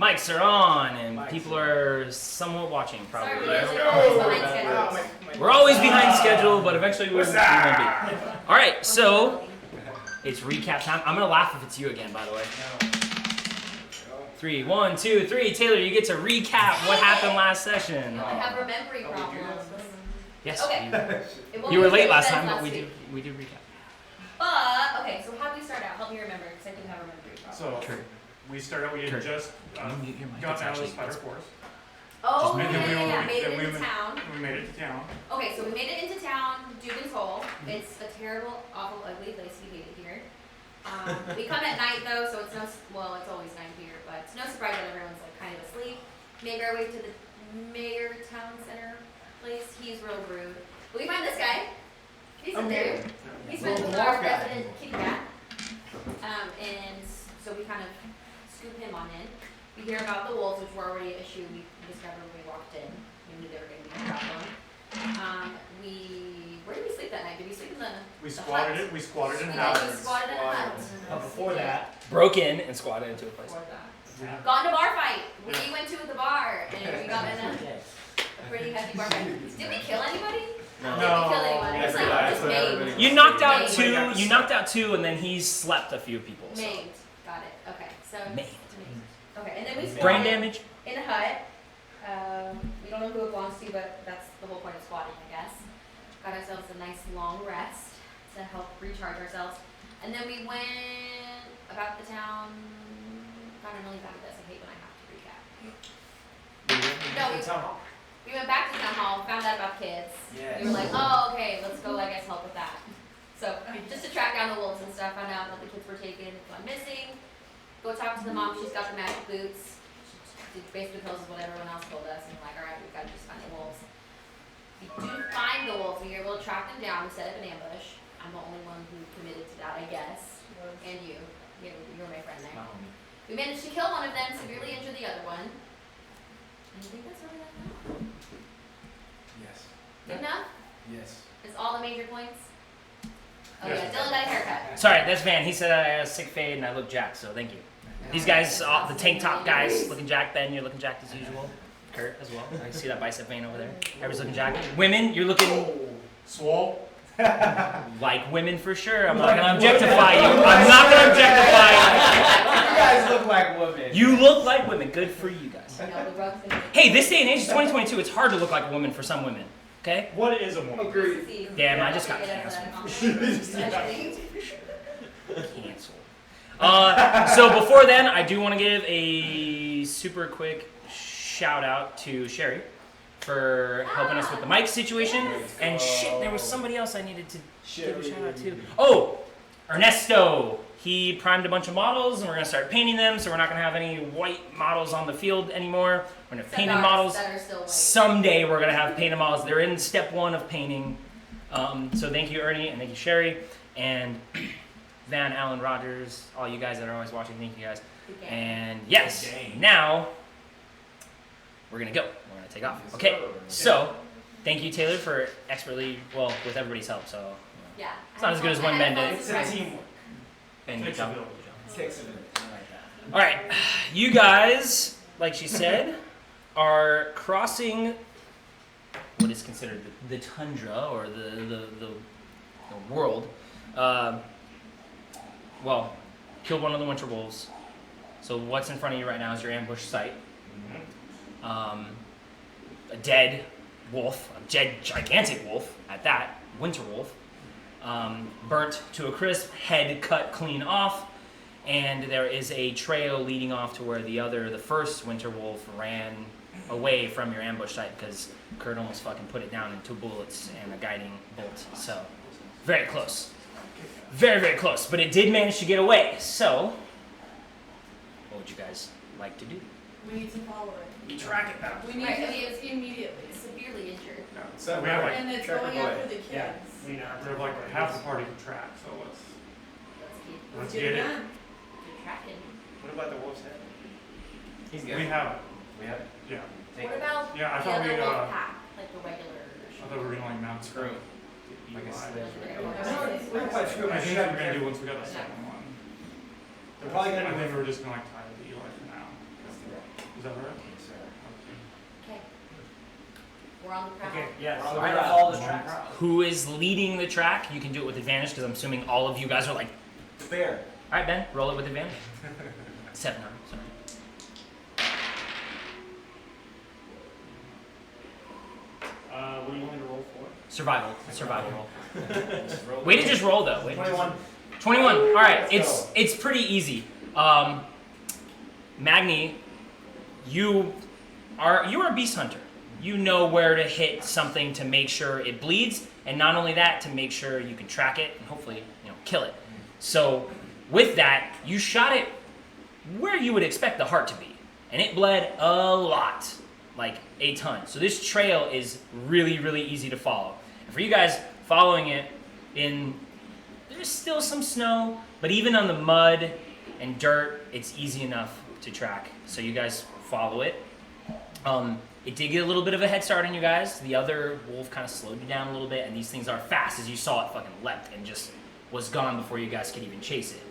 mics are on and people are somewhat watching, probably. We're always behind schedule, but eventually we will be. All right, so it's recap time. I'm gonna laugh if it's you again, by the way. 3, 1, 2, 3. Taylor, you get to recap what happened last session. I have remembering problems. Yes. Okay. You were late last time, but we do recap. But okay, so how do we start out? Help me remember, because I didn't have a remembering problem. So we started out. We had just gotten out of the spider forest. Oh, Made it into town. We made it to town. Okay, so we made it into town, Dugan's Hole. It's a terrible, awful, ugly place. We hate it here. We come at night though, so it's it's always night here, but it's no surprise that everyone's like kind of asleep. Make our way to the mayor town center place. He's real rude. But we find this guy. He's a dude. He's been with our resident kitty cat. And so we kind of scoop him on in. We hear about the wolves, which were already an issue we discovered when we walked in. We knew they were going to be a problem. Where did we sleep that night? Did we sleep in the We squatted hut? it. We squatted in We houses. squatted in a hut. Before that, Broke in and squatted into a place. Before that. Got in a bar fight. We went to the bar and we got in a pretty hefty bar fight. Did we kill anybody? No. Did we kill anyone? It's like just maimed. You knocked out two. You knocked out 2, and then he slept a few people. So. Maimed. Got it. Okay. So Maimed. Okay, and then we Brain squatted damage. in a hut. We don't know who it belongs to, but that's the whole point of squatting, I guess. Got ourselves a nice long rest to help recharge ourselves. And then we went about the town. God, I'm really bad at this. I hate when I have to recap. We went back to town hall, found out about kids. Yes. We were like, oh, okay, let's go, I guess, help with that. So just to track down the wolves and stuff, found out that the kids were taken, gone missing. Go talk to the mom. She's got the magic boots. She basically tells us what everyone else told us, and we're like, all right, we've got to just find the wolves. We do find the wolves. We were able to track them down. We set up an ambush. I'm the only one who committed to that, I guess. And you. You were my friend there. We managed to kill one of them, severely injure the other one. And I think that's really enough. yes. Good enough? Yes. Is all the major points? Oh Yes. yeah, Dylan got a haircut. Sorry, that's Van. He said I had a sick fade and I look jacked, so thank you. These guys, the tank top guys, looking jacked. Ben, you're looking jacked as usual. Kurt as well. I see that bicep vein over there. Everybody's looking jacked. Women, you're looking Swole. like women for sure. I'm not gonna objectify you. I'm not gonna objectify You guys look like women. you. You look like women. Good for you guys. I know, the rug's gonna be- Hey, this day and age, it's 2022. It's hard to look like a woman for some women. Okay? What is a woman? Agreed. See. Damn, I just got Canceled. So before then, I do want to give a super quick shout out to Sherry for helping us with the mic situation. And shit, there was somebody else I needed to give a shout out to. Oh, Ernesto. He primed a bunch of models, and we're gonna start painting them. So we're not gonna have any white models on the field anymore. We're gonna paint models. That are still white. Someday we're gonna have painted models. They're in step 1 of painting. So thank you, Ernie, and thank you, Sherry, and Van, Allen, Rogers, all you guys that are always watching. Thank you guys. And yes, now we're gonna go. We're gonna take off. Okay. So thank you, Taylor, for expertly, well, with everybody's help. So Yeah. it's not as good as one man did. It's a teamwork. Ben, good Takes a job. village. Takes a minute. I like that. All right, you guys, like she said, are crossing what is considered the tundra or the world. Well, killed one of the winter wolves. So what's in front of you right now is your ambush site. A dead wolf, a dead gigantic wolf at that, winter wolf. Burnt to a crisp, head cut clean off, and there is a trail leading off to where the first winter wolf ran away from your ambush site because Kurt almost fucking put it down in 2 bullets and a guiding bolt. So, very close. Very, very close, but it did manage to get away. So, what would you guys like to do? We need to follow it. You track it now. We need Right, to I mean, it's immediately. severely injured. So We have like And it's track going away. after the kids. Yeah. we have like half the party can track. So let's get it. done. Good tracking. What about the wolf's head? He's We good. have it. We have it. Yeah. Take What it. about Yeah, I the thought other we wolf pack, like the regular? I thought we were gonna like mount Screw. screw. Like a I slip. We're quite think we're gonna do once we got the second one. They're probably I gonna think be we're just gonna like tie it to Eli for now. Is that right? Yes, sir. Okay. We're on the prowl. Okay, yes. We're Alright. gonna follow the tracks. Who is leading the track? You can do it with advantage because I'm assuming all of you guys are like. Fair. All right, Ben, roll it with advantage. 7. Sorry. What do you want me to roll for? Survival. Survival roll. Just roll Way to it. just roll though. Way to just- 21. 21. All right, Let's it's pretty easy. Magni, you are a beast hunter. You know where to hit something to make sure it bleeds, and not only that, to make sure you can track it and hopefully kill it. So with that, you shot it where you would expect the heart to be, and it bled a lot, like a ton. So this trail is really, really easy to follow. And for you guys following it there's still some snow, but even on the mud and dirt, it's easy enough to track. So you guys follow it. It did get a little bit of a head start on you guys. The other wolf kind of slowed you down a little bit, and these things are fast. As you saw, it fucking leapt and just was gone before you guys could even chase it.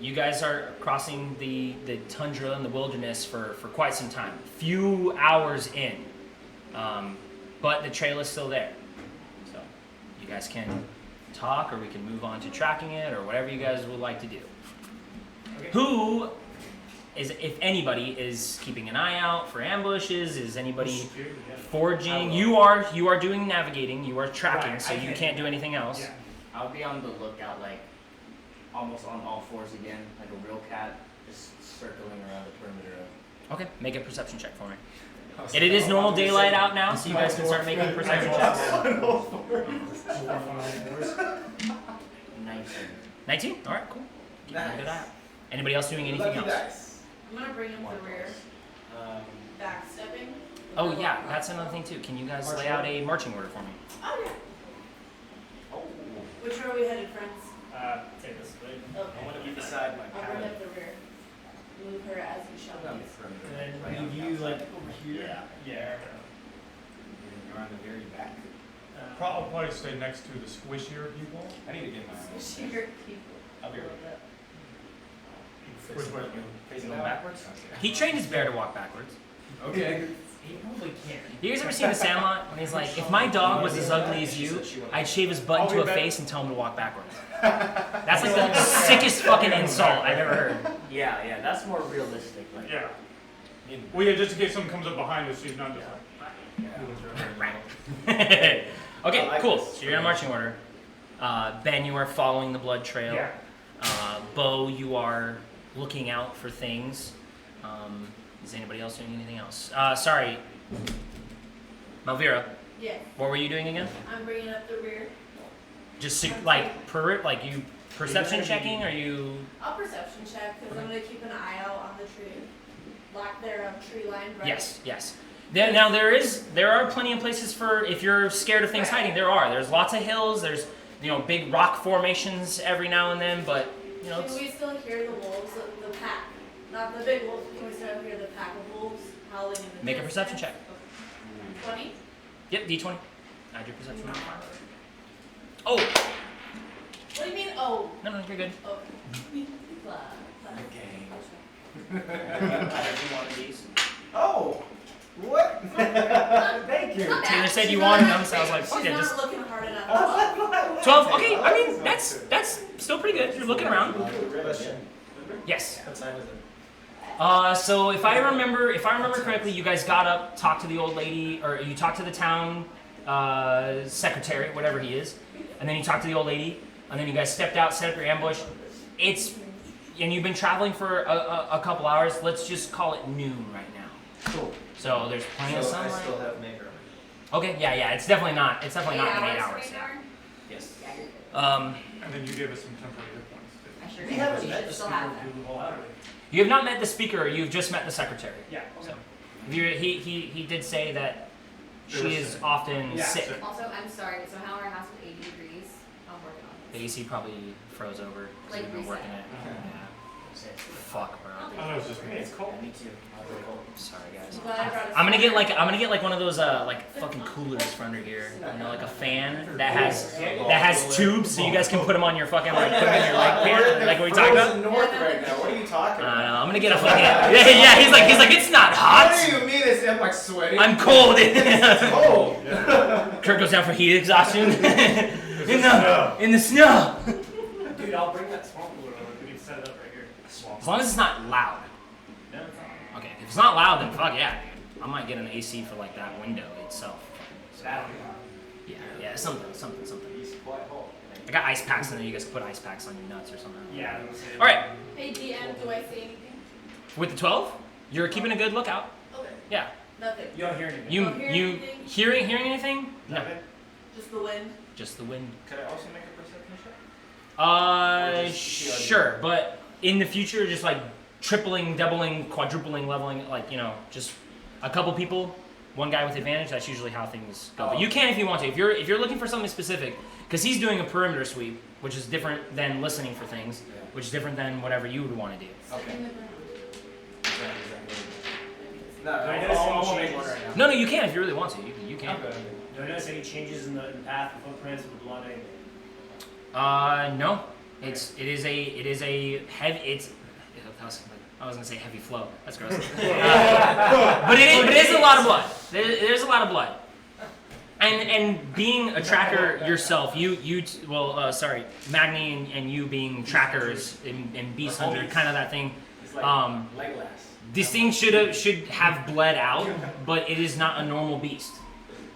You guys are crossing the tundra and the wilderness for quite some time. Few hours in. But the trail is still there. So you guys can talk, or we can move on to tracking it, or whatever you guys would like to do. Okay. Who is, if anybody, is keeping an eye out for ambushes? Is anybody foraging? You are doing navigating. You are tracking, Right, so I you can- can't do anything else. Yeah. I'll be on the lookout, like almost on all fours again, like a real cat, just circling around the perimeter of. Okay, make a perception check for me. And it is normal daylight out now, so you guys can start making perception checks. 19. 19? All right, cool. Keep a good eye out. Anybody else doing anything else? Dice. I'm gonna bring him to the rear, backstepping. Oh yeah, that's another thing too. Can you guys lay out a marching order for me? Oh, yeah. Oh. Which way are we headed, friends? Take this way. Okay. You decide my I'll bring up the rear. Move her as you shall On the please. perimeter. And right you on the like outside. over here? Yeah. Yeah. You're on the very back. I'll probably stay next to the squishier people. I need to get my. Sheer people. I'll be right back. Which way? Facing them backwards? He trained his bear to walk backwards. Okay. He probably can. You guys ever seen The Sandlot when he's like, if my dog was as ugly as you, I'd shave his butt into a face and tell him to walk backwards. That's like the sickest fucking insult I've ever heard. Yeah, that's more realistic. Like, Yeah. Well, yeah, just in case someone comes up behind us, so he's not just Okay, I like cool. this. So you're in a marching order. Ben, you are following the blood trail. Yeah. Bo, you are looking out for things. Is anybody else doing anything else? Sorry. Malvira, Yeah, what were you doing again? I'm bringing up the rear. Just like you perception checking, or you? I'll perception check because I'm gonna keep an eye out on the tree. Lack thereof tree line, right? Yes. Now there are plenty of places for if you're scared of things hiding. There's lots of hills. There's big rock formations every now and then, but Can we still hear the wolves, the pack? Not the big wolves, can we still hear the pack of wolves howling in the Make a distance? perception check. 20? Yep, D20. Add your perception. Oh What do you mean, oh? no, you're good. Oh. One of these. Oh! What? Thank you. Not bad. Taylor said She's you not- wanted them, so I was like, fuck She's it, not just looking hard enough. 12. Okay, I mean that's still pretty good. You're looking around. Yes. What time is it? So if I remember correctly, you guys got up, talked to the old lady, or you talked to the town secretary, whatever he is, and then you talked to the old lady, and then you guys stepped out, set up your ambush. And you've been traveling for a couple hours. Let's just call it noon right now. Cool. So there's plenty of So I sunlight. still have makeup. Okay, yeah. It's definitely not in 8 hours. for 8 hours? Yes. Yeah, you're good. And then you gave us some temporary hit points. I sure We did. haven't You met should the still speaker have them. Do the whole outing. You have not met the speaker. You've just met the secretary. Yeah. So he did say that They she were is sick. often Yeah, sick. sick. Also, I'm sorry. So how our house is 80 degrees. I'm working on The this. AC probably froze over. So Like we've been reset. working it. Yeah. say it's Fuck, bro. I thought it was just me. It's cold. Yeah, me too. I was like, oh. Sorry, guys. I'm glad I brought a I'm gonna sweater. get like one of those like fucking coolers for under here. You know, like a fan that has tubes, so you guys can put them on your fucking like put them in your leg pant. Like what we talking about? North right now. What are you talking I don't about? know. I'm gonna get a fucking yeah. He's like it's not What hot. do you mean it's I'm like sweating? I'm cold. cold. Kurt goes down for heat exhaustion in the snow. Dude, I'll bring that swamp cooler over. We can set it up right here. As long as it's not loud. No, it's not. Okay, if it's not loud, then fuck yeah, dude. I might get an AC for like that window itself. Yeah, something. I got ice packs, and then you guys can put ice packs on your nuts or something. Yeah. All right, Hey DM, do I see anything? with the 12, you're keeping a good lookout. Okay. Yeah. Nothing. You don't hear anything. You Don't hear you anything? hearing anything? No, Nothing? Just the wind. just the wind. Could I also make a perception check? Sure, but in the future, just like tripling, doubling, quadrupling, leveling, like just a couple people, one guy with advantage. That's usually how things go. But you can if you want to. If you're looking for something specific, because he's doing a perimeter sweep, which is different than listening for things, which is different than whatever you would want to do. Okay. In the ground. No, I notice any I'll make changes? one right now. No, you can if you really want to. You can. Okay. Do I notice any changes in the path, the footprints, or the blood? No. It is a heavy. I was gonna say heavy flow. That's gross. But it is a lot of blood. There's a lot of blood. And being a tracker yourself, Magni and you being trackers in Beast Hunter, kind of that thing. It's like Legolas. This thing should have bled out, but it is not a normal beast.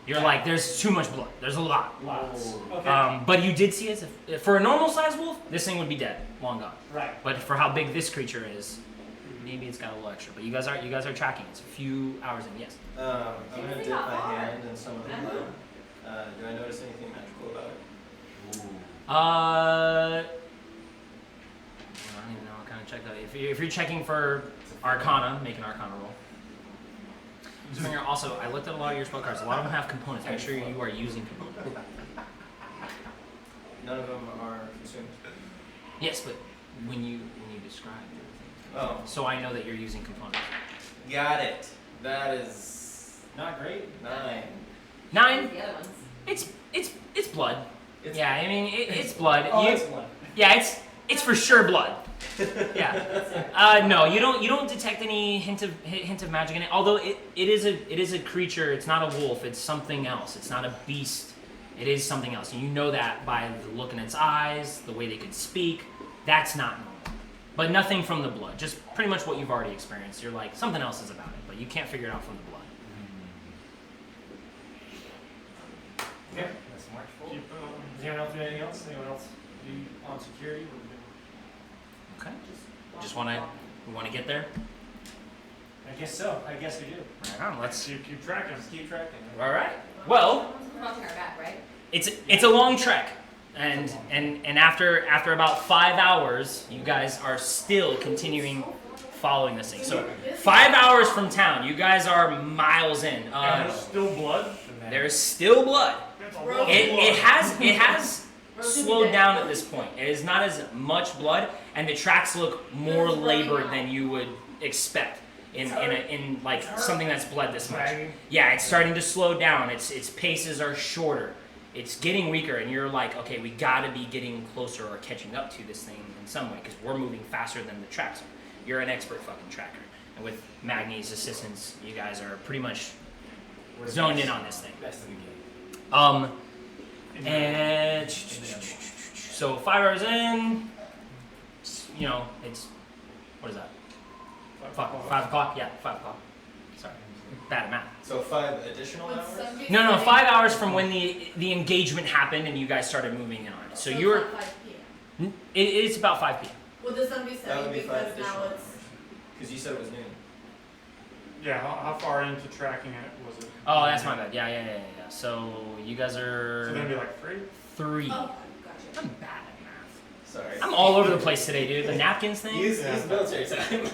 You're like, there's too much blood. There's a lot. Lots. Okay. But you did see it. For a normal sized wolf, this thing would be dead, long gone. Right. But for how big this creature is, maybe it's got a little extra. But you guys are tracking. It's a few hours in. Yes. I'm gonna dip my hand in some of them. Do I notice anything magical about it? I don't even know what kind of check that. If you're checking for Arcana, make an Arcana roll. Also, I looked at a lot of your spell cards. A lot of them have components. Make sure you are using components. None of them are consumed. Yes, but when you describe everything, Oh, so I know that you're using components. got it. That is Not great. 9. 9. The other ones. It's blood. It's- Yeah, I mean it's blood. Oh, it's blood. Yeah, it's for sure blood. Yeah. No, you don't detect any hint of magic in it. Although it is a creature. It's not a wolf. It's something else. It's not a beast. It is something else. And you know that by the look in its eyes, the way they could speak. That's not normal. But nothing from the blood. Just pretty much what you've already experienced. You're like something else is about it, but you can't figure it out from the blood. Okay. That's March 4th. Does anyone else do anything else? Anyone else do on security? Okay. Just we want to get there. I guess so. I guess we do. Right on. Let's. Keep tracking. Let's keep tracking. All right. Well, Crossing our back, right? it's a long trek, and after about 5 hours, you guys are still continuing following this thing. So 5 hours from town, you guys are miles in. And there's still blood. There's still blood. That's a Bro. lot of It blood. has slowed down at this point. It is not as much blood, and the tracks look more labored than you would expect in like something that's bled this much. Dragging. Yeah, it's starting to slow down. Its paces are shorter. It's getting weaker, and you're like, okay, we gotta be getting closer or catching up to this thing in some way because we're moving faster than the tracks are. You're an expert fucking tracker, and with Magni's assistance, you guys are pretty much zoned in on this thing. Best in the game. And so 5 hours in, it's what is that? 5 o'clock? Yeah, 5 o'clock. Sorry, bad at math. So 5 additional Would hours? some be No, starting- 5 hours from when the engagement happened and you guys started moving in on it. So it's you're not 5 p.m. it's about 5 p.m. Would the sun be That setting would be 5 because additional now hours. it's Because you said it was noon. Yeah, how far into tracking it was it? Oh, that's my bad. Yeah. So you guys So are then be like 3? 3. oh, gotcha. I'm bad at math. Sorry. I'm all over the place today, dude. The napkins thing. Use military time.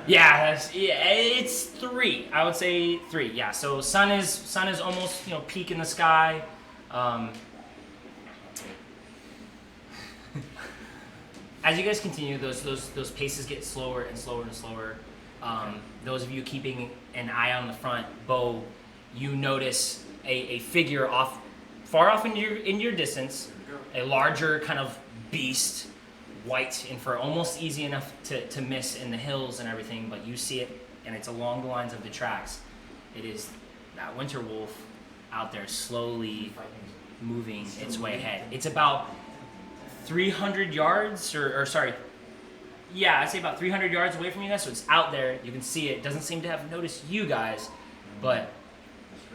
Yeah, it's 3. I would say 3. Yeah. So sun is almost peak in the sky. as you guys continue, those paces get slower and slower and slower. Those of you keeping an eye on the front, Bo, you notice a figure far off in your distance, a larger kind of beast, white and fur, almost easy enough to miss in the hills and everything, but you see it, and it's along the lines of the tracks. It is that winter wolf out there slowly moving its way ahead. It's about 300 yards, I'd say about 300 yards away from you guys, so it's out there. You can see it. It doesn't seem to have noticed you guys, but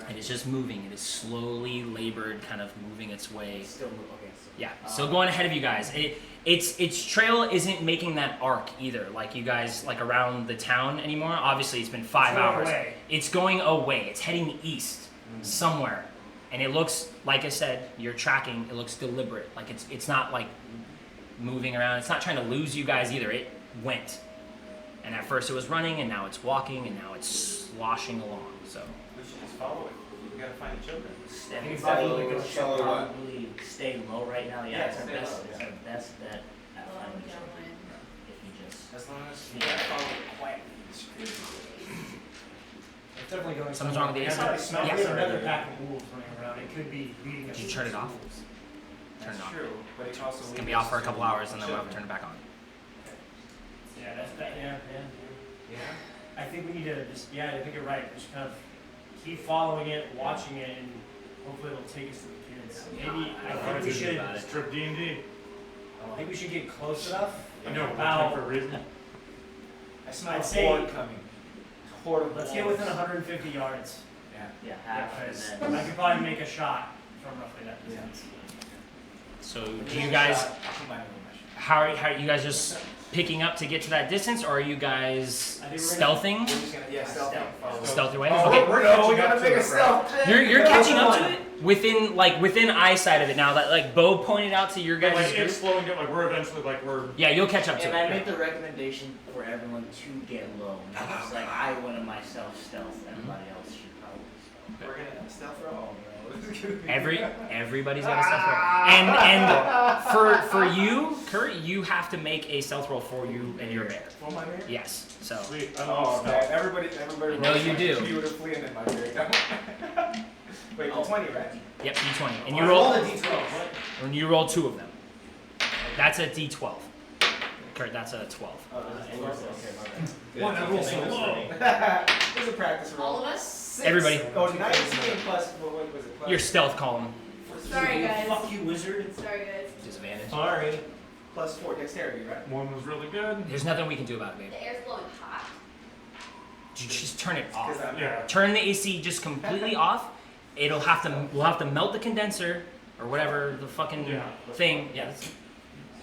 it is just moving. It is slowly, labored, kind of moving its way. Still move. Okay. Yeah, still going ahead of you guys. Its trail isn't making that arc either, like you guys, like around the town anymore. Obviously, it's been 5 hours. Away. It's going away. It's heading east somewhere. And it looks, like I said, you're tracking, it looks deliberate. Like it's not like moving around. It's not trying to lose you guys either. It went. And at first it was running, and now it's walking, and now it's sloshing along. So We should just follow it. We gotta find the children. Everybody should Follow what? probably stay low right now. Yeah, Yeah, it's our stay best. low, It's yeah. our best bet at Oh, finding yeah, children. man. If you just As long as we gotta follow it quietly, discreetly. It's definitely going. Something's wrong with the AC? I smell Yeah. another pack of wolves running around. It could be leading us. Did you turn it off? Turn That's it off. true, but it also It's gonna be off for a couple hours, and then we'll have to turn it back on. Yeah, that's that. Yeah. Yeah. I think we need to just. Yeah, I think you're right. Just kind of keep following it, watching it, and hopefully it'll take us to the kids. Maybe I think we should. about it. Strip D&D. I think we should get close enough. I know, About- for a reason. I smell I'd a say- horde coming. Horde of Let's get wolves. within 150 yards. Yeah. yeah half Because and I then could probably make a shot from roughly that distance. So do you guys, how are you guys just picking up to get to that distance, or are you guys I think we're stealthing? We're just gonna, yeah, stealth. Stealth your way? Oh, Okay. we're catching we gotta up make to a it, stealth. You're catching up to it within eyesight of it now. That like Bo pointed out to your But guys' like group. it's slowing down. Like we're eventually Yeah, you'll catch up to and I it. make the recommendation for everyone to get low. It's like I want to myself stealth. Everybody else should probably stealth. We're gonna stealth roll. Everybody's got a stealth roll, and for you, Kurt, you have to make a stealth roll for you and your bear. For my bear? Yes. So Sweet. I Oh love man, stealth. everybody I know rolls you like do. beautifully, and then my bear. Wait, Oh. 20, right? yep, D20, and you Roll roll, the d12. and you roll 2 of them. That's a D12. Kurt, that's a 12. Oh, this is 12. Okay, my bad. One, I rolled so low. There's a practice roll. All of us? 6. Everybody. Oh, 19 plus, what was it? Plus Your stealth column. Sorry, guys. Fuck you, wizard. Sorry, guys. Disadvantage. Sorry. Plus 4, dexterity, right? One was really good. There's nothing we can do about it, babe. The air's blowing hot. You just turn it off. Because I'm Yeah. Turn the AC just completely off. We'll have to melt the condenser or whatever the fucking Yeah. thing. Yeah.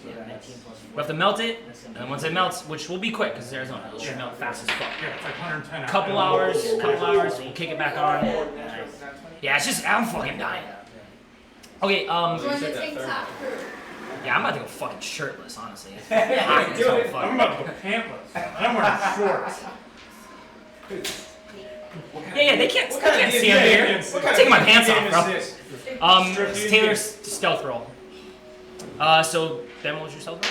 Yeah, 19 plus 4. We have to melt it, That's and then once it melts, which will be quick because it's Arizona, it should melt fast as fuck. Yeah, it's like 110 out. Couple hours, we'll kick it back on. Natural, is that 20? Yeah, it's just I'm fucking dying. Okay, Join said the that tank third. top crew. yeah, I'm about to go fucking shirtless, honestly. It's Yeah, hot as do hell, it. fuck. I'm about to go pantless. I'm wearing shorts. Yeah, they can't What kind of see under game here. is- I'm taking my pants game off, bro. is this? It's Taylor's stealth roll. So Ben, what was your stealth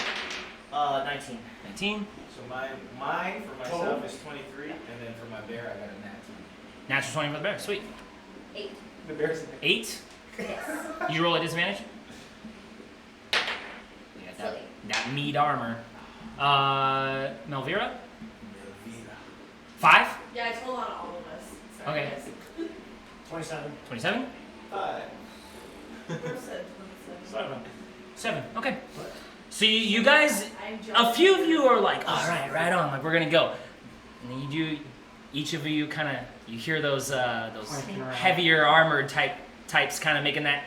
roll? 19. 19. So mine for myself is 23, and then for my bear, I got a nat 20. Natural 20 for the bear. Sweet. 8. The bear's 8. Yes. You roll a disadvantage. Yeah, Silly. that meat armor. Melvira. 5. Yeah, I told on all of us. Sorry, Okay. guys. 27. 27. 5. Who said 27? 7. 7. Okay. So you guys, I'm a jealous. few of you are like, all right, right on, like we're gonna go. And then you do, each of you kind of, you hear those Clanking around. heavier armored types kind of making that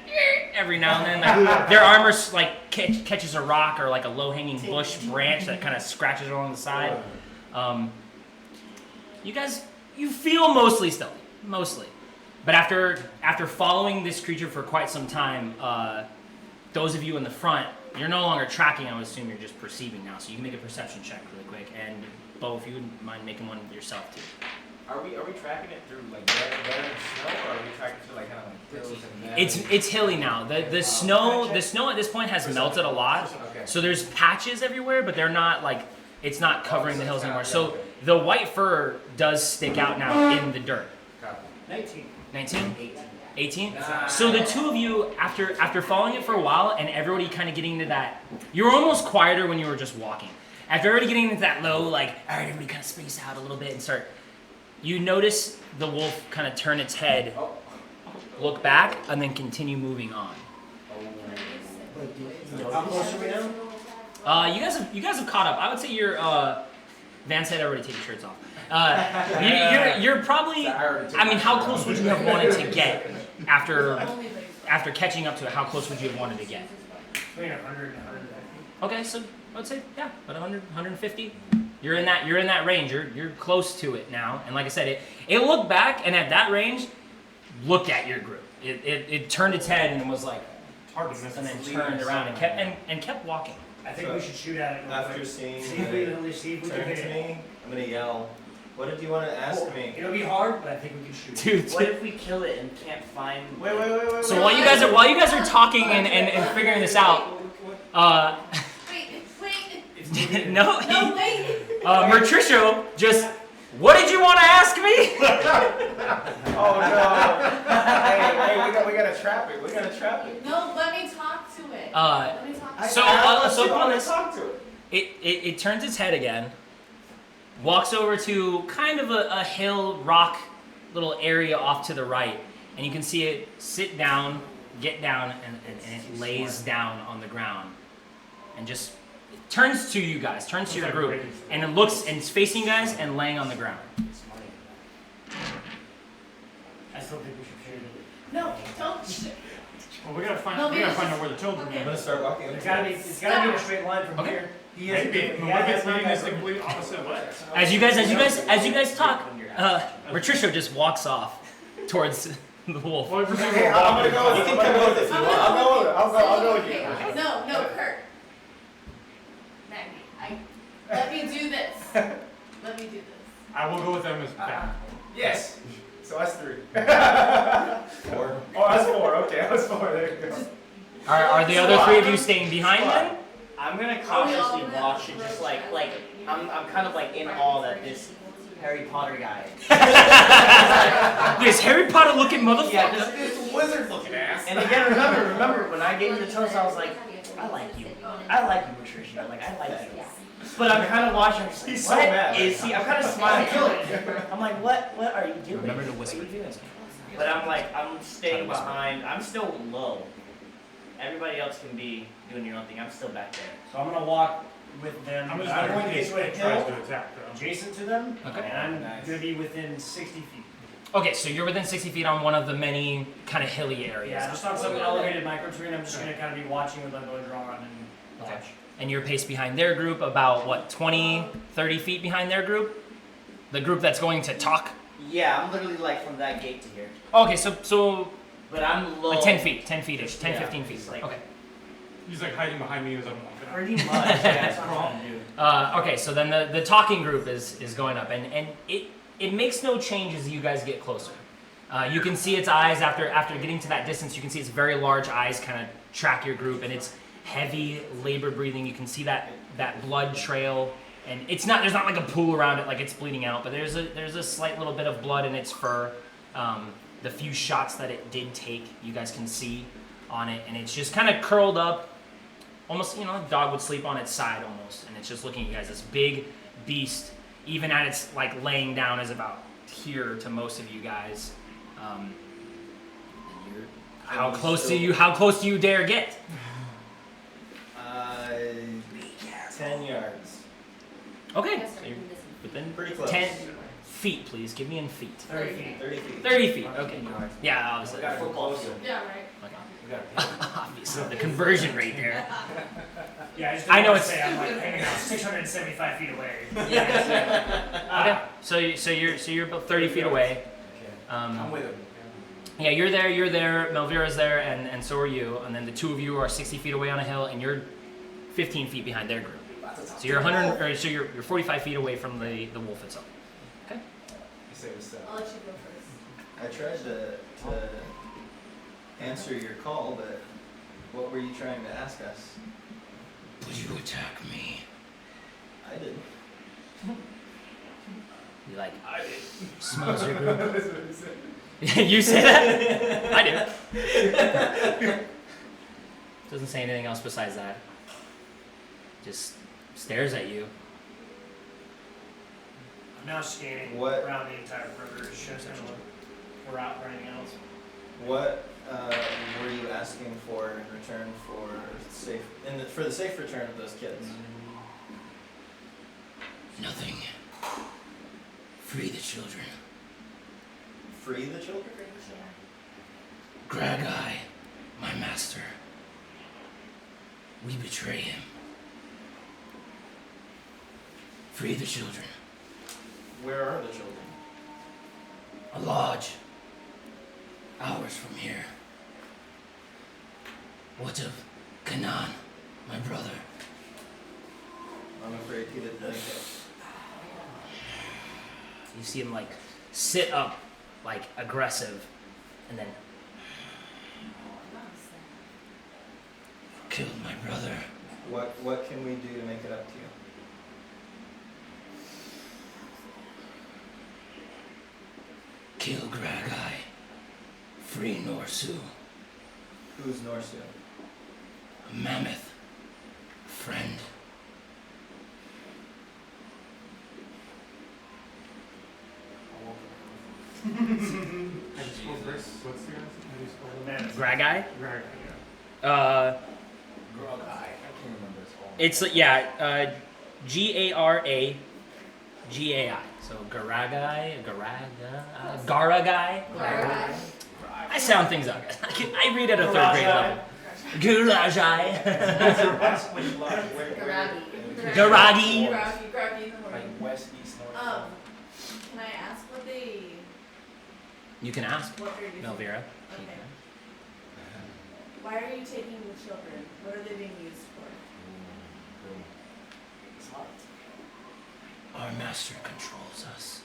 every now and then. Like, their armor like catches a rock or like a low hanging bush branch that kind of scratches along the side. You guys, you feel mostly stealthy, mostly. But after following this creature for quite some time, those of you in the front, you're no longer tracking. I would assume you're just perceiving now. So you can make a perception check really quick. And Bo, if you wouldn't mind making one yourself too. Are we tracking it through like bare and snow, or are we tracking through like kind of like hills and valleys? It's hilly now. The snow at this point has melted a lot. Okay. Okay. So there's patches everywhere, but they're not like, it's not covering the hills anymore. So Okay. the white fur does stick out now in the dirt. 19. 19? 18. 18? Nice. So the two of you, after following it for a while and everybody kind of getting into that, you were almost quieter when you were just walking. After everybody getting into that low, like, all right, everybody kind of space out a little bit and start, you notice the wolf kind of turn its head, look back, and then continue moving on. How close are we now? You guys have caught up. I would say you're, Van said everybody take your shirts off. You're probably, I mean, how close would you have wanted to get after catching up to it? How close would you have wanted to get? Between 100 and 150. Okay, so I would say, yeah, about 100, 150. You're in that range. You're close to it now. And like I said, it looked back and at that range, looked at your group. It turned its head and was like, Hard to miss. and then turned around and kept walking. I think we should shoot at it. real After quick. seeing See if we it can see if we can turn hit to it. me, I'm gonna yell, what did you want to ask me? It'll be hard, but I think we can shoot. Dude, What if we kill it and can't find? Wait. so while you guys are talking and figuring this out, Wait. no, No, wait. Mertricio just, what did you want to ask me? Oh no! hey, we gotta trap it. We gotta trap it. No, let me talk to it. Uh, Let me talk to So, it. so upon this, talk to it. it turns its head again, walks over to kind of a hill rock little area off to the right, and you can see it sit down, get down, and it lays down on the ground, and just turns to you guys, turns to your group, and it looks and it's facing you guys and laying on the ground. I still think we should shoot it. No, don't. Well, we gotta find No, out maybe where the children okay. I'm are. gonna start walking. It's gotta be in a straight line from Okay. here. He is. Maybe. he What has if it's not leading us the got- complete opposite way? As you guys talk, Patricia just walks off towards the wolf. Well, if we're Hey, saying I'm gonna go with we're it. You can come with it if you want. I'll go with it. I'll go with you. Okay, no, Kurt. Maggie, let me do this. Let me do this. I will go with them as back. Yes. So us three. 4. Oh, us 4. Okay, us 4. There you go. Are the other 3 of you staying behind then? I'm gonna cautiously watch it, just like I'm kind of like in awe that this Harry Potter guy. This Harry Potter looking motherfucker. Yeah, This wizard looking ass. And again, remember when I gave you the toast, I was like, I like you, Patricia. Like I like you. But I'm kind of watching. I'm just like, He's so what mad. is he? I'm kind of smiling. I'm like, what are you doing? Remember to whisper. What are you doing? But I'm staying behind. I'm still low. Everybody else can be doing your own thing. I'm still back there. So I'm gonna walk with them. I'm just I'm going going to get to a tries hill to attack them. adjacent to them, Okay. and I'm Nice. gonna be within 60 feet. Okay, so you're within 60 feet on one of the many kind of hilly areas. Yeah, just on some elevated microscreen. I'm just gonna kind of be watching with my bow drawn and watch. Okay. And you're paced behind their group about, what, 20, 30 feet behind their group? The group that's going to talk? Yeah, I'm literally like from that gate to here. Okay, so But I'm low. like 10 feet, 10 feet-ish, 10, Yeah, 15 feet. it's like- Okay. He's like hiding behind me as I'm walking. Pretty much. Yeah, that's what I'm trying to do. Okay, so then the talking group is going up, and it makes no change as you guys get closer. You can see its eyes after getting to that distance. You can see its very large eyes kind of track your group, and it's heavy, labor breathing. You can see that blood trail, and there's not like a pool around it like it's bleeding out, but there's a slight little bit of blood in its fur. The few shots that it did take, you guys can see on it, and it's just kind of curled up. Almost, a dog would sleep on its side almost, and it's just looking at you guys. This big beast, even at its like laying down, is about here to most of you guys. And how close do you dare get? 10 yards. Okay, so you're within Pretty close. 10 feet, please. Give me in feet. 30 feet. 30 feet. 30 feet. Okay. Yeah, obviously. We got football field. Yeah, right. Obviously, the conversion rate there. Yeah, I just I know want to it's- say I'm like hanging out 675 feet away. Okay. So you're about 30 feet away. I'm with him. Yeah, you're there, Melvira's there, and so are you. And then the 2 of you are 60 feet away on a hill, and you're 15 feet behind their group. So you're 45 feet away from the wolf itself. Okay. I'll let you go first. I tried to answer your call, but what were you trying to ask us? would you attack me? I did. He like I did. smells your group. You say that? I do. Doesn't say anything else besides that. Just stares at you. I'm now scanning What? around the entire perimeter. Shows anyone we're out or anything else. What were you asking for in return for for the safe return of those kids? Nothing. Free the children. Free the children? Gragai, my master. We betray him. Free the children. Where are the children? A lodge. Hours from here. What of Kanan, my brother? I'm afraid he didn't make it. You see him like sit up, like aggressive, and then killed my brother. What can we do to make it up to you? Kill Gragai. Free Norsu. Who's Norsu? A mammoth. A friend. How do you spell Chris? What's the guy's name? How do you spell Man, Gragai? Greg, Grog eye. I can't remember his whole. It's Garagai. So Garagai, Garagai. Alright. I sound things out, guys. I read at a third grade level. Gurajai. Garagi. Garagi. Groggy in the morning. Like west, east, north. Can I ask what You can ask what they're using? Melvira. Okay. Why are you taking the children? What are they being used for? Our master controls us.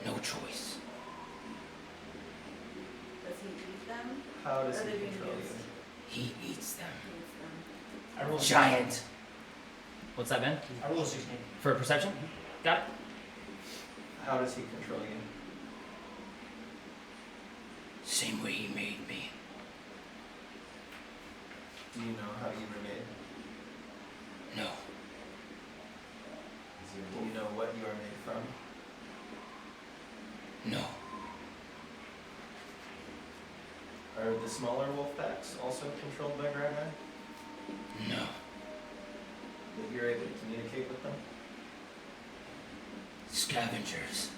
No choice. Does he eat them? How does Are he they being control used? you? He eats them. He eats them. I rolled Giant. What's that, Ben? I rolled a 16. For perception? Got it? How does he control you? Same way he made me. Do you know how you were made? No. Do you know what you are made from? No. Are the smaller wolf packs also controlled by Gragai? No. That you're able to communicate with them? Scavengers.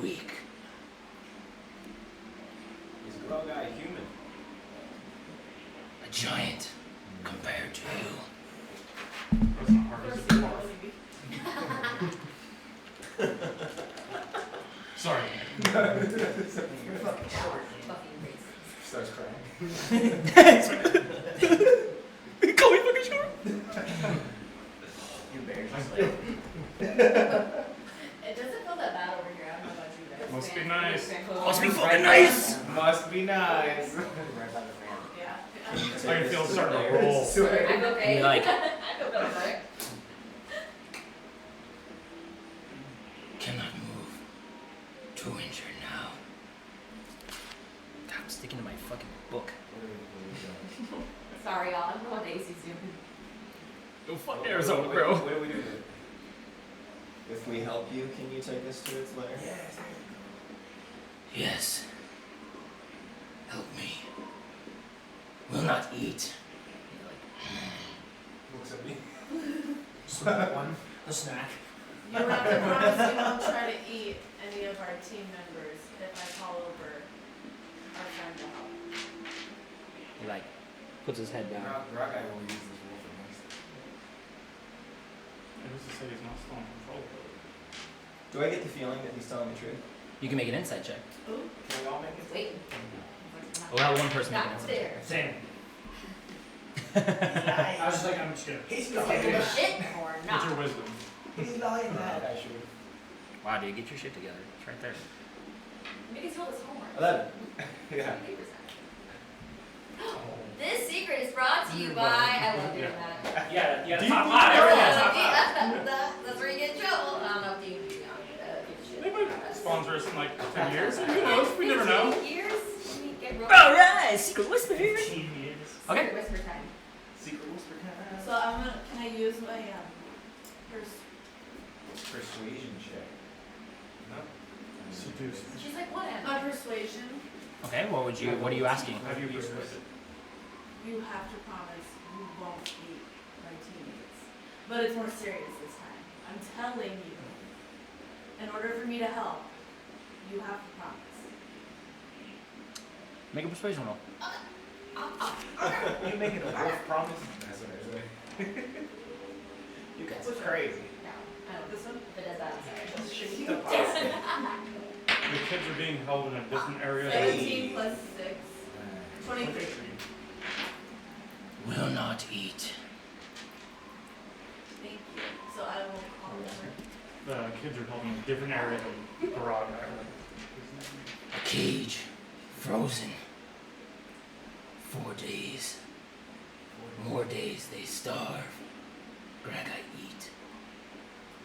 Weak. Is Grog eye human? A giant compared to you. That's not hard as a dwarf. Sorry. Fucking racist. Starts crying. Call me fucking short. You bear just like. It doesn't feel that bad over here. I don't know about you guys. Must be nice. Must be fucking nice. Must be nice. Right by the fan. Yeah. I can feel it starting to roll. Sorry, I'm okay. You like- I feel better. Cannot move. Too injured now. God, I'm sticking to my fucking book. Sorry, y'all. I don't know what Daisy's doing. Go fuck Arizona, bro. What do we do? If we help you, can you take us to its lair? Yes. Yes. Help me. Will not eat. Looks at me. One, the snack. You have to promise you won't try to eat any of our team members if I call over our friend to help. He like puts his head down. Grog eye will use this wolf against it. Who's to say he's not still in control? Do I get the feeling that he's telling the truth? You can make an insight check. Ooh. Can we all make it? Wait. We'll have one person make an Not insight check. there. Same. I was just like, I'm just gonna. He's Is it shit or What's not? your wisdom? He's lying that. I should. Wow, dude, get your shit together. It's right there. Make us fill this homework. 11. Yeah. This secret is brought to you by. I love doing that. Yeah, Do top you- five. Yeah, Everything. That's where you get in trouble. I don't know if you They might sponsor us in like 10 years. Who knows? We never know. 15 years? Let me get real. All right, secret whisper. 15 years. Okay. Secret whisper time. Secret whisper time. So can I use my Persuasion check. No. Seduce. She's like, what am my persuasion? Okay, what are you asking? How do you persuade? You have to promise you won't eat my teammates. But it's more serious this time. I'm telling you. In order for me to help, you have to promise. Make a persuasion roll. You making a wolf promise? That's what I say. You guys are crazy. No, I don't. This one? If it does that, I'm sorry. The kids are being held in a different area. 17 plus 6. 23. Will not eat. Thank you. So I will call her. The kids are held in a different area than the rock area. A cage, frozen. 4 days. More days they starve. Greg, I eat.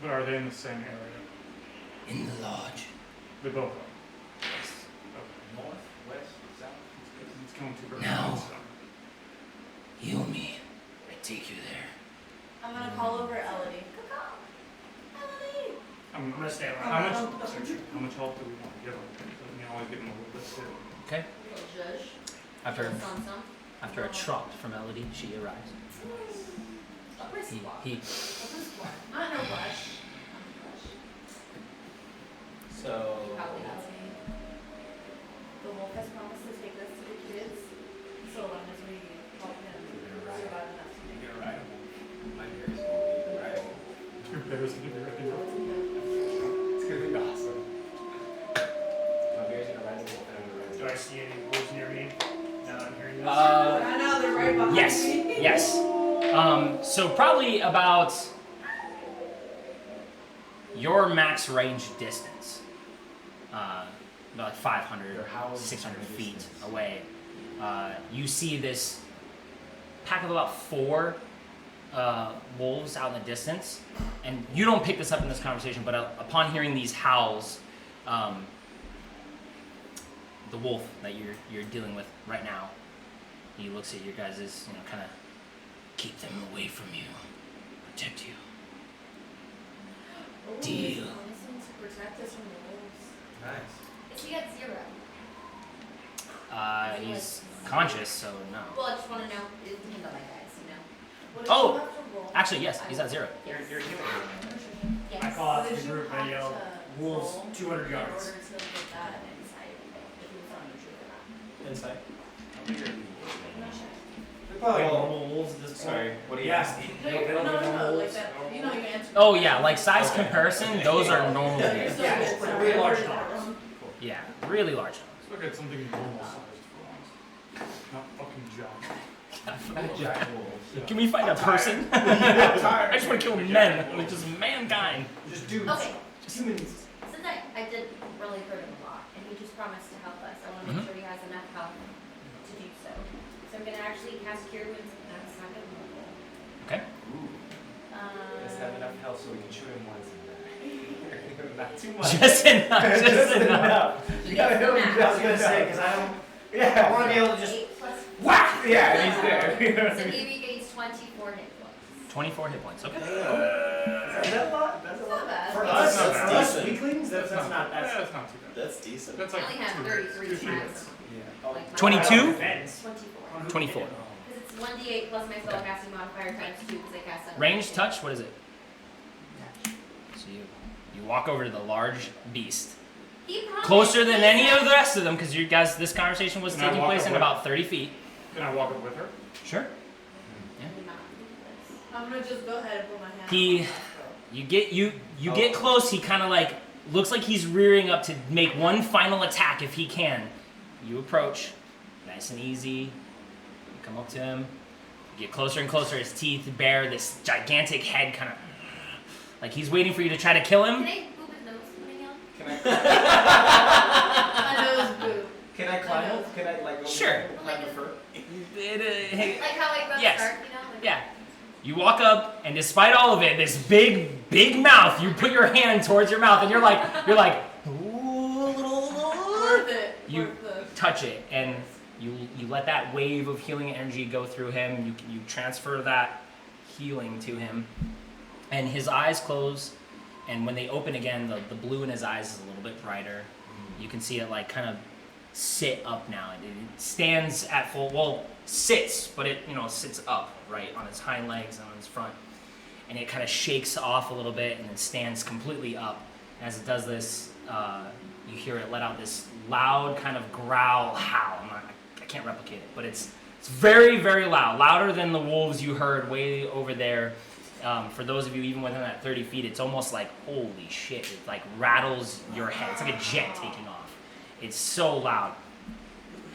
But are they in the same area? In the lodge. They both are. Yes. Okay. North, west, south. It's going to burn. Now. So. Heal me. I take you there. I'm gonna call over Elodie. Elodie! I'm gonna stay around. How much help do we want to give them? We can always give them a little bit too. Okay. Little zhuzh. After Some. after a trot from Elodie, she arrives. A brisk walk. He A brisk walk. Not in a rush. Not in a rush. So. He probably has me. The wolf has promised to take us to the kids so long as we help him survive enough to make it. You're right. My bears won't be right. Your bear's gonna be ready. It's gonna be awesome. My bear's gonna ride the wolf and I'm gonna ride the Do I see any wolves near me? Now that I'm hearing this. I know, they're right behind yes, me. yes. So probably about your max range distance, about like 500, They're howling 600 from a feet distance. away, you see this pack of about 4 wolves out in the distance, and you don't pick this up in this conversation, but upon hearing these howls, the wolf that you're dealing with right now, he looks at your guys' kind of keep them away from you, protect you. Ooh, Deal. he's promising to protect us from the wolves. Nice. Is he at 0? He's conscious, so no. Well, I just want to know. It depends on my guys, you know. What if Oh! you have to roll? Actually, yes, he's at 0. Yes. You're healing. Yes. I call out What to did the you group and have yell, to wolves, roll 200 in yards. order to get that insight if he was telling the truth or not? Inside. I'm not sure. Like normal wolves at this point. Sorry, what are you Yeah. asking? They don't No, look like wolves. that. You know, you answered. Oh yeah, like size Okay. comparison, those are normal You're wolves. so Yeah, good. it's Sorry, really I large heard that dogs. wrong. Yeah, really large Let's look at something normal sized for once. Not fucking giant. Giant wolves. Yeah. Can we find a person? I just want to kill men, like just mankind. Just dudes. Okay. Humans. Since I did really hurt him a lot, and he just promised to help us, I want to make sure he has enough help to do so. So I'm gonna actually cast Cure Wounds, and that's not gonna be helpful. Okay. Let's have enough health so we can shoot him once and not too much. Just enough. Just enough. You gotta know him just gonna say, because I don't. Yeah, I want to be able to just 8 plus. whack. Yeah, and he's there. So he regains 24 hit points. 24 hit points. Okay. Is that a lot? That's a It's lot. not bad. For That's us, not for bad. us Decent. weaklings, that's not Yeah, that's that's not too bad. That's decent. That's I like only have 33 two times. hits. Yeah. Like my 22? defense. 24. 24. Because it's 1d8 plus my spellcasting modifier times 2 because I cast 7. Range touch. What is it? So you walk over to the large beast, He promised closer than he any said- of the rest of them, because you guys, this conversation was Can I taking walk place in away? about 30 feet. Can I walk up with her? Sure. Do not do this. I'm gonna just go ahead and put my hand. He- You get close. He kind of like looks like he's rearing up to make one final attack if he can. You approach, nice and easy. You come up to him. You get closer and closer. His teeth bare this gigantic head, kind of like he's waiting for you to try to kill Can him. I move his nose when I yell? My nose boo. Can I climb him? Can I like go Sure. climb the fur? Hey, Like how I rub Yes. the scarf, you know? Like, yeah. You walk up, and despite all of it, this big mouth, you put your hand towards your mouth, and you're like, Worth it. you Worth the. touch it, and you let that wave of healing energy go through him. You transfer that healing to him, and his eyes close, and when they open again, the blue in his eyes is a little bit brighter. You can see it like kind of sit up now. It stands at full, well, sits, but it sits up right on its hind legs and on its front, and it kind of shakes off a little bit and then stands completely up. As it does this, you hear it let out this loud kind of growl howl. I can't replicate it, but it's very, very loud, louder than the wolves you heard way over there. For those of you even within that 30 feet, it's almost like, holy shit, it like rattles your head. It's like a jet taking off. It's so loud.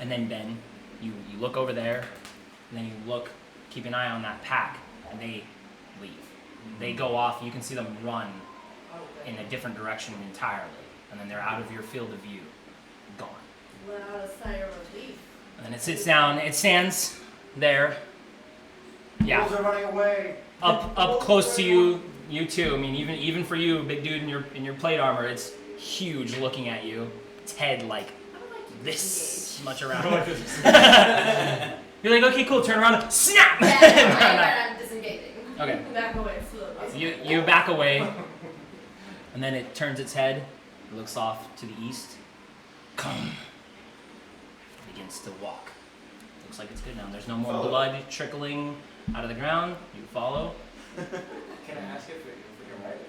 And then Ben, you look over there, and then you keep an eye on that pack, and they leave. They go off, you can see them run in a different direction entirely, and then they're out of your field of view, gone. Let out a sigh of relief. And then it sits down, it stands there. Yeah. Wolves are running away. Up close to you too. I mean, even for you, big dude in your plate armor, it's huge looking at you. Its head like this much around. You're like, okay, cool. Turn around, snap. Yeah, I'm disengaging. Okay. Back away slowly. You back away, and then it turns its head, looks off to the east. Come. Begins to walk. Looks like it's good now. There's no more blood trickling out of the ground. You follow. Can I ask if we can ride it?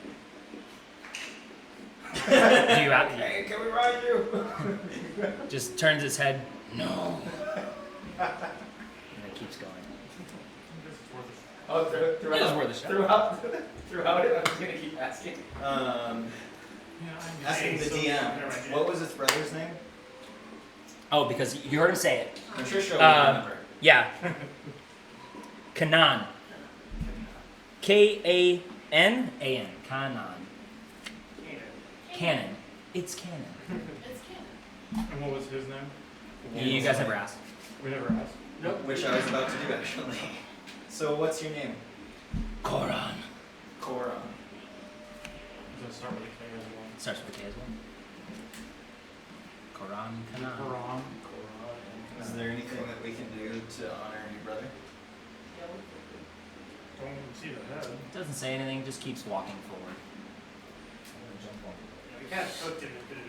Do you Hey, can we ride you? just turns its head. No. And it keeps going. Oh, It is worth a shot. throughout it, I'm just gonna keep asking. Asking the DM, what was its brother's name? Oh, because you heard him say it. I'm sure she'll remember. Yeah. Kanan. Kanan. Kanan. Canon. It's canon. It's canon. And what was his name? You guys never asked. We never asked. Nope, which I was about to do actually. So what's your name? Koran. Koron. Does it start with a K as well? Starts with a K as well. Koran Kanan. Quran. Is there anything that we can do to honor your brother? Don't see the head. Doesn't say anything, just keeps walking forward. We kind of cooked him and could have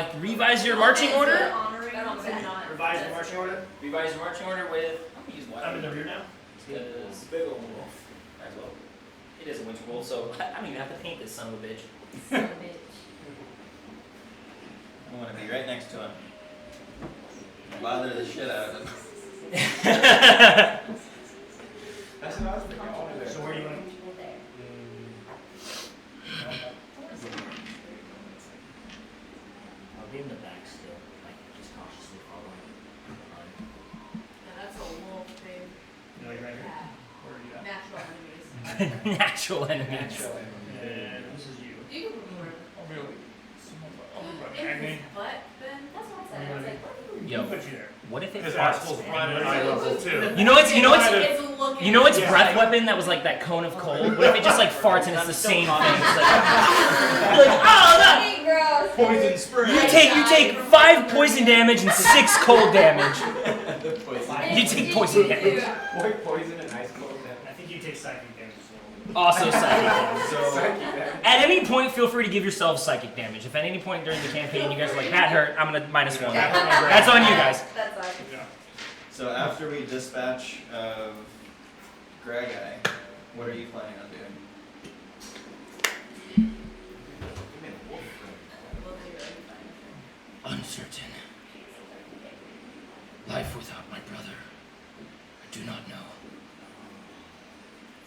eaten him, Revise your marching order. Honoring I don't and say not. Revise the marching order. Revise your marching order with. I'm gonna use I'm in the rear now. Because Big old wolf. as well. It is a winter wolf, so I don't even have to paint this son of a bitch. Son of a bitch. I want to be right next to him. Bother the shit out of him. That's what I was thinking. So where do you want to? There. I'll give him the back still, like just cautiously following. Yeah, that's a wolf, babe. No, you're right here. Yeah. Where are you at? Natural enemies. Natural enemies. And this is you. You can move her. I'll be like, In his butt, Ben? That's what I said. I was like, what are you Yo, Who put you there? what if it his farts, asshole's man? right at eye level too. You know what's It's looking. its breath weapon that was like that cone of cold? What if it just like farts and it's the same thing? It's like, oh, that, fucking gross. Poison spray. you take 5 poison damage and 6 cold damage. You take poison damage. White poison and ice cold. I think you take psychic damage as well. Also psychic damage. So, At any point, feel free to give yourselves psychic damage. If at any point during the campaign you guys are like, that hurt, I'm gonna -1. That's on you guys. That's all. so after we dispatch of Gregai, what are you planning on doing? Uncertain. Life without my brother. I do not know.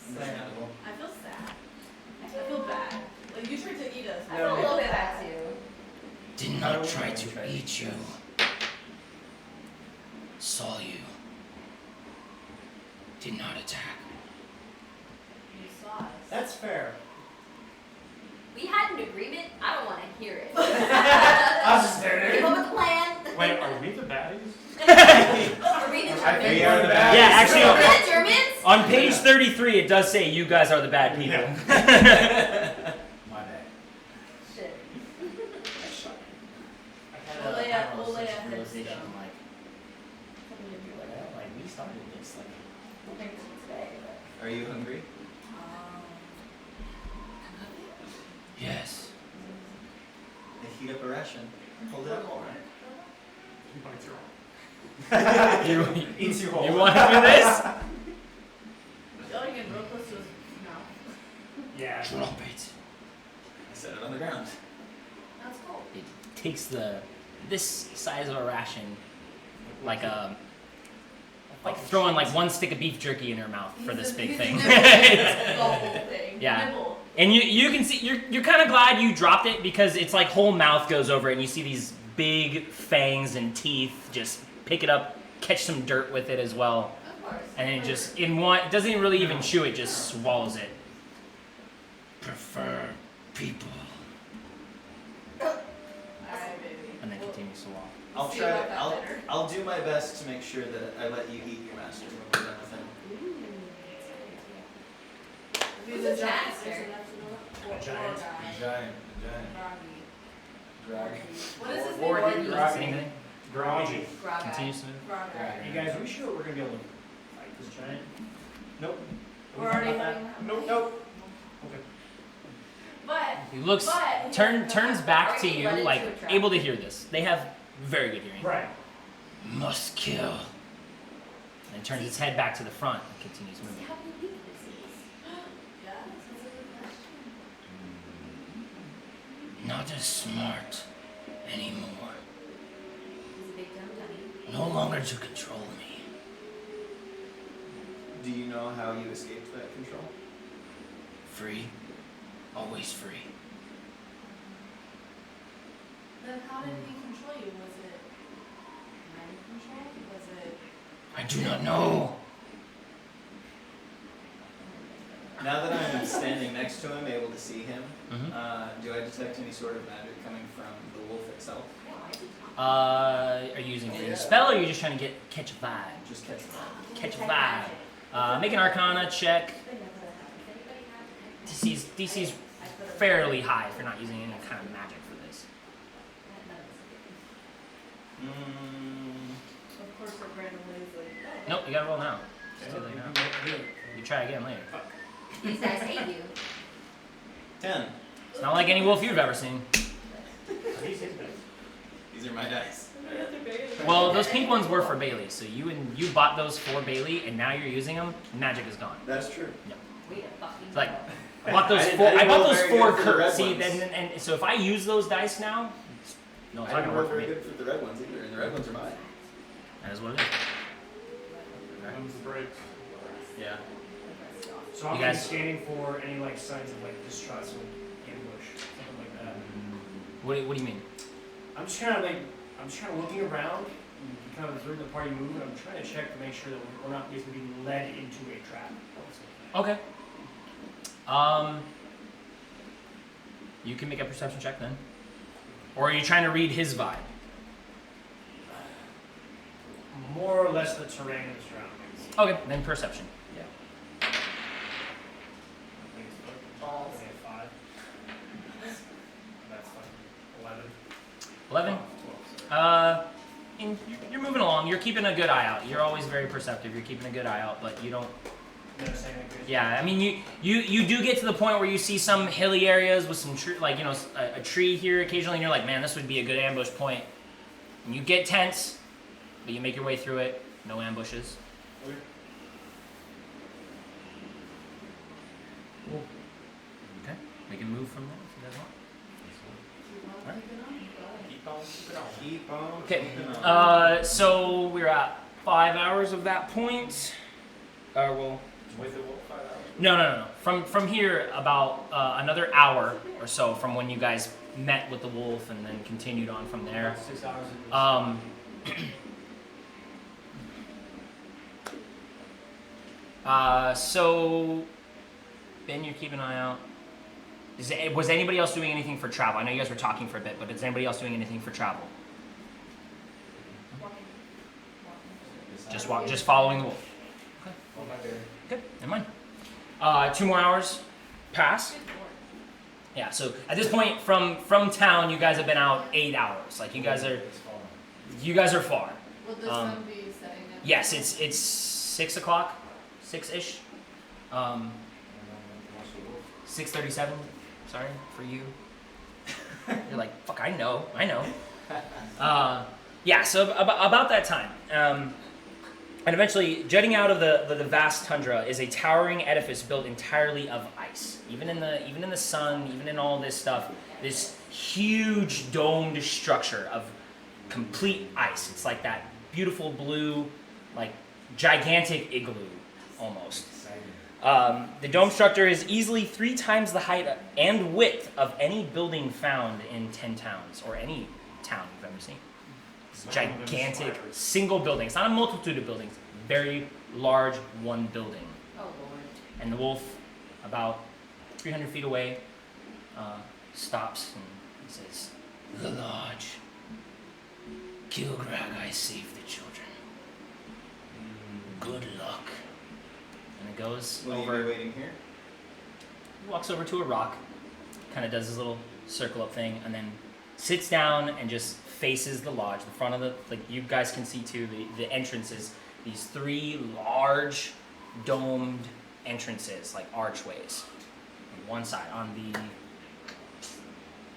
Understandable. I feel sad. I feel bad. Like you tried to eat us. I feel a little bit bad too. Did not try to eat you. Saw you. Did not attack. You saw us. That's fair. We had an agreement. I don't want to hear it. I was just there. Came up with a plan. Wait, are we the baddies? Are we the I think We are the bad. Yeah, actually, Are we the Germans? on page 33, it does say you guys are the bad people. My bad. Shit. I shot it. We'll lay out- we'll lay such out realization. heads I'm like, like we started this like today. Are you hungry? Yes. I heat up a ration. Hold it up. He bites your arm. You, Eats you whole. you want to do this? Y'all get real close to his mouth. Yeah. Drop it. I set it on the ground. That's cool. It takes this size of a ration, like throwing like one stick of beef jerky in her mouth for this big thing. The whole thing. Yeah. Nibble. And you can see you're kind of glad you dropped it because it's like whole mouth goes over it and you see these big fangs and teeth just pick it up, catch some dirt with it as well, Of course. and then it just it doesn't really even chew it, just swallows it. Prefer people, Alright, baby. and then We'll- continues to walk. I'll See try. about that I'll later. I'll do my best to make sure that I let you eat your master when we're done with him. He's Who's a a giant. master? Or Giant. Giant. Groggy. Drag. What is his Or name? he Orgy. grabs Same thing. Groggy. Grog guy. Continues to. Groggy. You guys, are we sure we're gonna be able to fight this giant? Nope. We're already About that? having. Nope. Okay. But. He looks But. turns back to Already you led into like a trap. able to hear this. They have very good hearing. Right. Must kill. And turns its head back to the front and continues moving. How many people this is? Yeah, that's a good question. Not as smart anymore. He's a big dumb dummy. No longer to control me. Do you know how you escaped that control? Free. Always free. Then how did he control you? Was it mind control? Was it? I do not know. Now that I'm standing next to him, able to see him, Mm-hmm. do I detect any sort of magic coming from the wolf itself? Are you using a spell or are you just trying to catch a vibe? Just catch him. Catch a vibe. Make an Arcana check. DC's fairly high if you're not using any kind of magic for this. Of course, it randomly is like. Oh. Nope, you gotta roll now. It's too late now. You try again later. These guys hate you. 10. It's not like any wolf you've ever seen. He's his best. These are my dice. Well, those pink ones were for Bailey, so you bought those for Bailey, and now you're using them. Magic is gone. That's true. Wait a fucking It's like I bought those I didn't- four. I didn't I bought roll those very four good for the red See, ones. and so if I use those dice now, no, it's I not didn't gonna roll work for very me. good for the red ones either, and the red ones are mine. That is what it is. Comes the brakes. Yeah. So I'm You gonna be guys- scanning for any like signs of like distrust and ambush, something like that. What do you mean? I'm just kind of looking around, and kind of observing the party move, and I'm trying to check to make sure that we're not basically being led into a trap. Okay. You can make a perception check then. Or are you trying to read his vibe? More or less the terrain and surroundings. Okay, then perception. I think it's balls. I think it's 5. That's fine. 11. 11. You're moving along. You're keeping a good eye out. You're always very perceptive. You're keeping a good eye out, but you don't. Notice anything crazy? Yeah, I mean, you do get to the point where you see some hilly areas with some a tree here occasionally, and you're like, man, this would be a good ambush point. And you get tense, but you make your way through it. No ambushes. Okay. Okay, we can move from there if you guys want. Keep on, keep it on. Keep on. Okay, keeping on. so we're at 5 hours of that point. Well, With the wolf 5 hours. no. From here, about another hour or so from when you guys met with the wolf and then continued on from there. About 6 hours in this. So Ben, you're keeping an eye out. Was anybody else doing anything for travel? I know you guys were talking for a bit, but is anybody else doing anything for travel? Just following the wolf. Okay, never mind. 2 more hours pass. Yeah, so at this point, from town, you guys have been out 8 hours. Like you guys are far. Will the sun be setting now? Yes, it's 6 o'clock, 6-ish. 6:37. Sorry for you. You're like, fuck, I know. Yeah, so about that time. And eventually, jutting out of the vast tundra is a towering edifice built entirely of ice. Even in the sun, even in all this stuff, this huge domed structure of complete ice. It's like that beautiful blue, like gigantic igloo, almost. The dome structure is easily 3 times the height and width of any building found in 10 towns, or any town you've ever seen. It's a gigantic single building. It's not a multitude of buildings. Very large one building. Oh Lord. And the wolf, about 300 feet away, stops and he says, "The lodge. Kill Gragai, save the children. Good luck." And it goes Will you over. be waiting here? He walks over to a rock, kind of does his little circle up thing, and then sits down and just faces the lodge. The front of the, like you guys can see too, the entrances, these 3 large domed entrances, like archways, on one side. On the,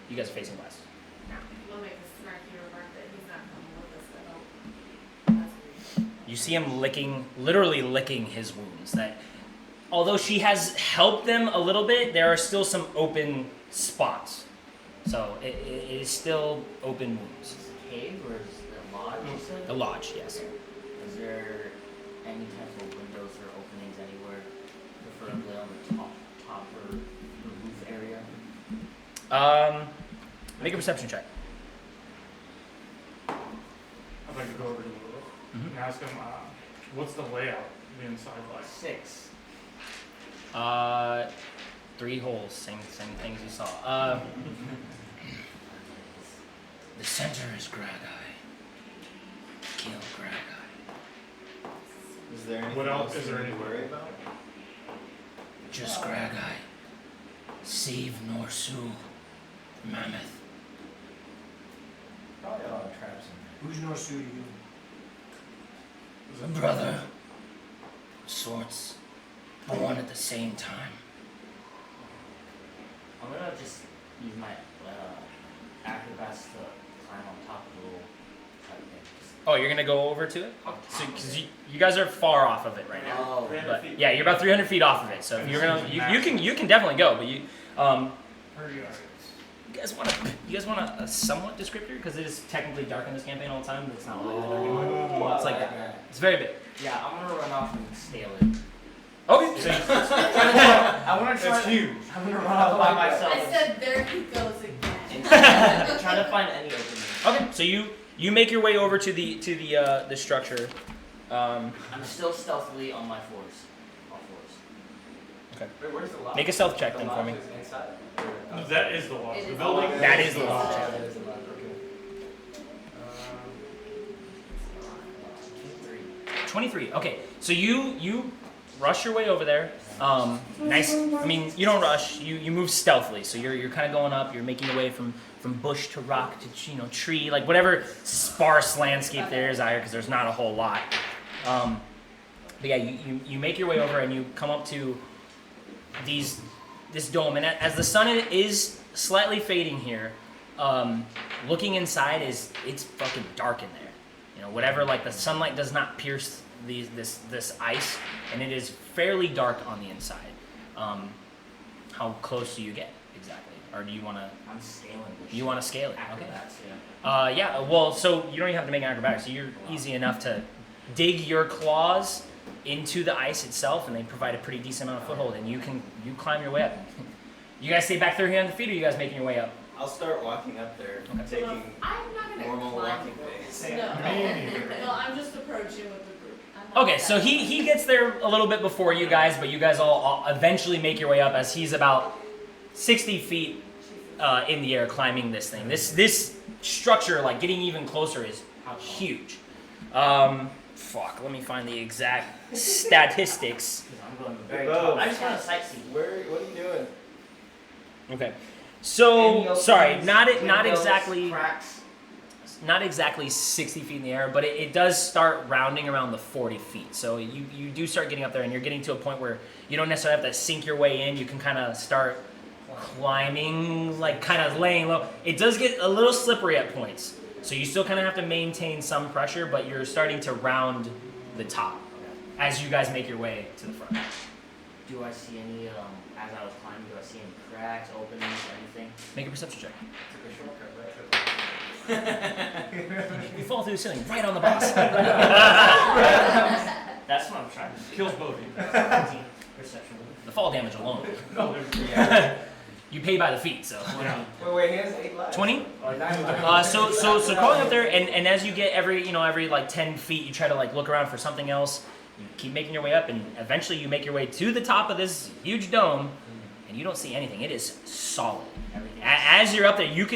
you guys are facing west. We'll make a snarky remark that he's not coming with us at all. That's weird. You see him literally licking his wounds. That, although she has helped them a little bit, there are still some open spots. So it is still open wounds. Is it a cave or is it a lodge, you said? The lodge, yes. Is there any type of windows or openings anywhere, preferably on the top or the roof area? Make a perception check. I'd like to go over to the roof Mhm. and ask him, what's the layout of the inside like? 6. 3 holes, same things you saw. The center is Gragai. Kill Gragai. Is there anything What else else is you there need to anywhere? worry about? Just Gragai. Save Norsu. Mammoth. Probably a lot of traps in Who's Norsu to you? A brother. Sorts. Born at the same time. I'm gonna just use my acrobats to climb on top of the little type thing. Oh, you're gonna go over to it? So, because you guys are far off of it right now. Oh, 300 But feet. yeah, you're about 300 feet off of it. So if you're gonna, you can definitely go. But you guys want a somewhat descriptor, because it is technically dark in this campaign all the time. But it's not like that anymore. It's like that. It's very big. Yeah, I'm gonna run off and scale it. Okay. So I wanna try. That's huge. I'm gonna run off by myself. I said, there he goes again. and try to find any opening. okay. So you make your way over to the structure. I'm still stealthily on my fours. All fours. Wait, where's the lodge? Make a stealth check The then for lodge me. is inside? Or That is the lodge. It The is building. the lodge. That is the lodge. Oh, that is the lodge, okay. 23. Okay, so you rush your way over there. Nice. I mean, you don't rush. You move stealthily. So you're kind of going up. You're making your way from bush to rock to tree, like whatever sparse landscape there is out here, because there's not a whole lot. But yeah, you make your way over and you come up to this dome, and as the sun is slightly fading here, looking inside it's fucking dark in there. You know, whatever, like the sunlight does not pierce this ice, and it is fairly dark on the inside. How close do you get exactly, or do you want to? I'm scaling this. You want to scale it? Okay. Acrobats, yeah. Yeah. Well, so you don't even have to make an acrobatics. So you're easy enough to dig your claws into the ice itself, and they provide a pretty decent amount of foothold, and you climb your way up. You guys stay back there here on the feet, or you guys making your way up? I'll start walking up there, Okay. taking I'm not gonna normal climb. walking pace. No, I'm just approaching with the group. I'm not Okay, so that- he gets there a little bit before you guys, but you guys all eventually make your way up as he's about 60 feet in the air climbing this thing. This structure, like getting even closer, is huge. Fuck, let me find the exact statistics. I'm going very Whoa. top. I just want to sightsee. What are you doing? Okay. Any So, openings, sorry, not windows, exactly cracks. not exactly 60 feet in the air, but it does start rounding around the 40 feet. So you do start getting up there, and you're getting to a point where you don't necessarily have to sink your way in. You can kind of start climbing, like kind of laying low. It does get a little slippery at points. So you still kind of have to maintain some pressure, but you're starting to round the top as you guys make your way to the front. Do I see any, as I was climbing, do I see any cracks, openings, anything? Make a perception check. Took a shortcut, right? You fall through the ceiling right on the boss. That's what I'm trying to do. Kills both of you. Perception. The fall damage alone. No, Yeah. You pay by the feet, so. Wait, he has 8 lives. 20? Oh, 9 lives. So crawling up there, and as you get every like 10 feet, you try to like look around for something else. You keep making your way up, and eventually you make your way to the top of this huge dome, and you don't see anything. It is solid. Everything. As you're up there, you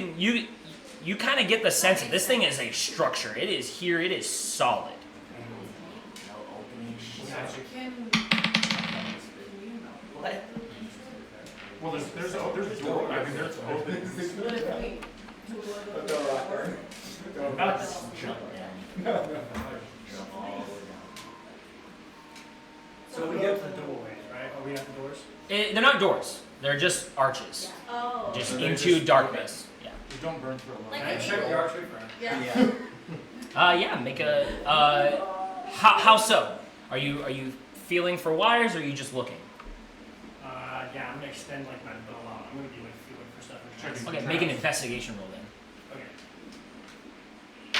kind of get the sense that this thing is a structure. It is here. It is solid. No openings. Can you What? Well, there's a door. I mean, there's openings. what if we do a Don't go out there. I'm about to jump down. No. Jump all the way down. So we get to the doorways, right? Are we at the doors? They're not doors. They're just arches, Oh. just So they're into just darkness. Yeah. You don't burn through a Like Can I a check the eagle. archery front? Yeah. Yeah. Make a. How so? Are you feeling for wires, or are you just looking? Yeah, I'm gonna extend like my bow out. I'm gonna be like feeling for stuff. Checking. Okay, make an investigation roll then. Okay. We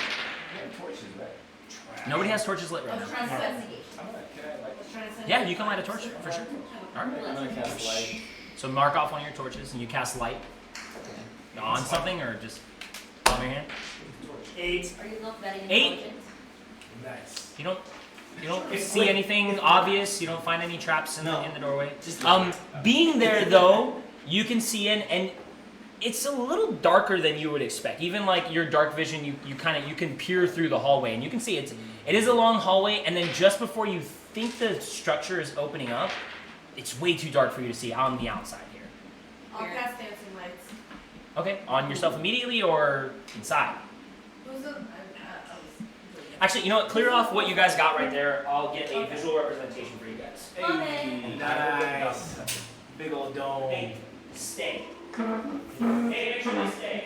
have torches, right? Trash. Nobody has torches lit I right was now. trying to send. I'm gonna, can I like? I was trying to send. Yeah, you can light a torch for sure. All right. I'm gonna cast light. So mark off one of your torches, and you cast light on something, or just on your hand. 8. Are you look betting 8? intelligence? Nice. You don't see anything obvious. You don't find any traps in the doorway. Being there though, you can see in, and it's a little darker than you would expect. Even like your dark vision, you can peer through the hallway, and you can see it is a long hallway. And then just before you think the structure is opening up, it's way too dark for you to see on the outside here. I'll cast dancing lights. Okay, on yourself immediately or inside. Who's the? Actually, you know what? Clear off what you guys got right there. I'll get a visual representation for you guys. Hey. Nice. Big old dome. Hey, stay. Hey, make sure they stay.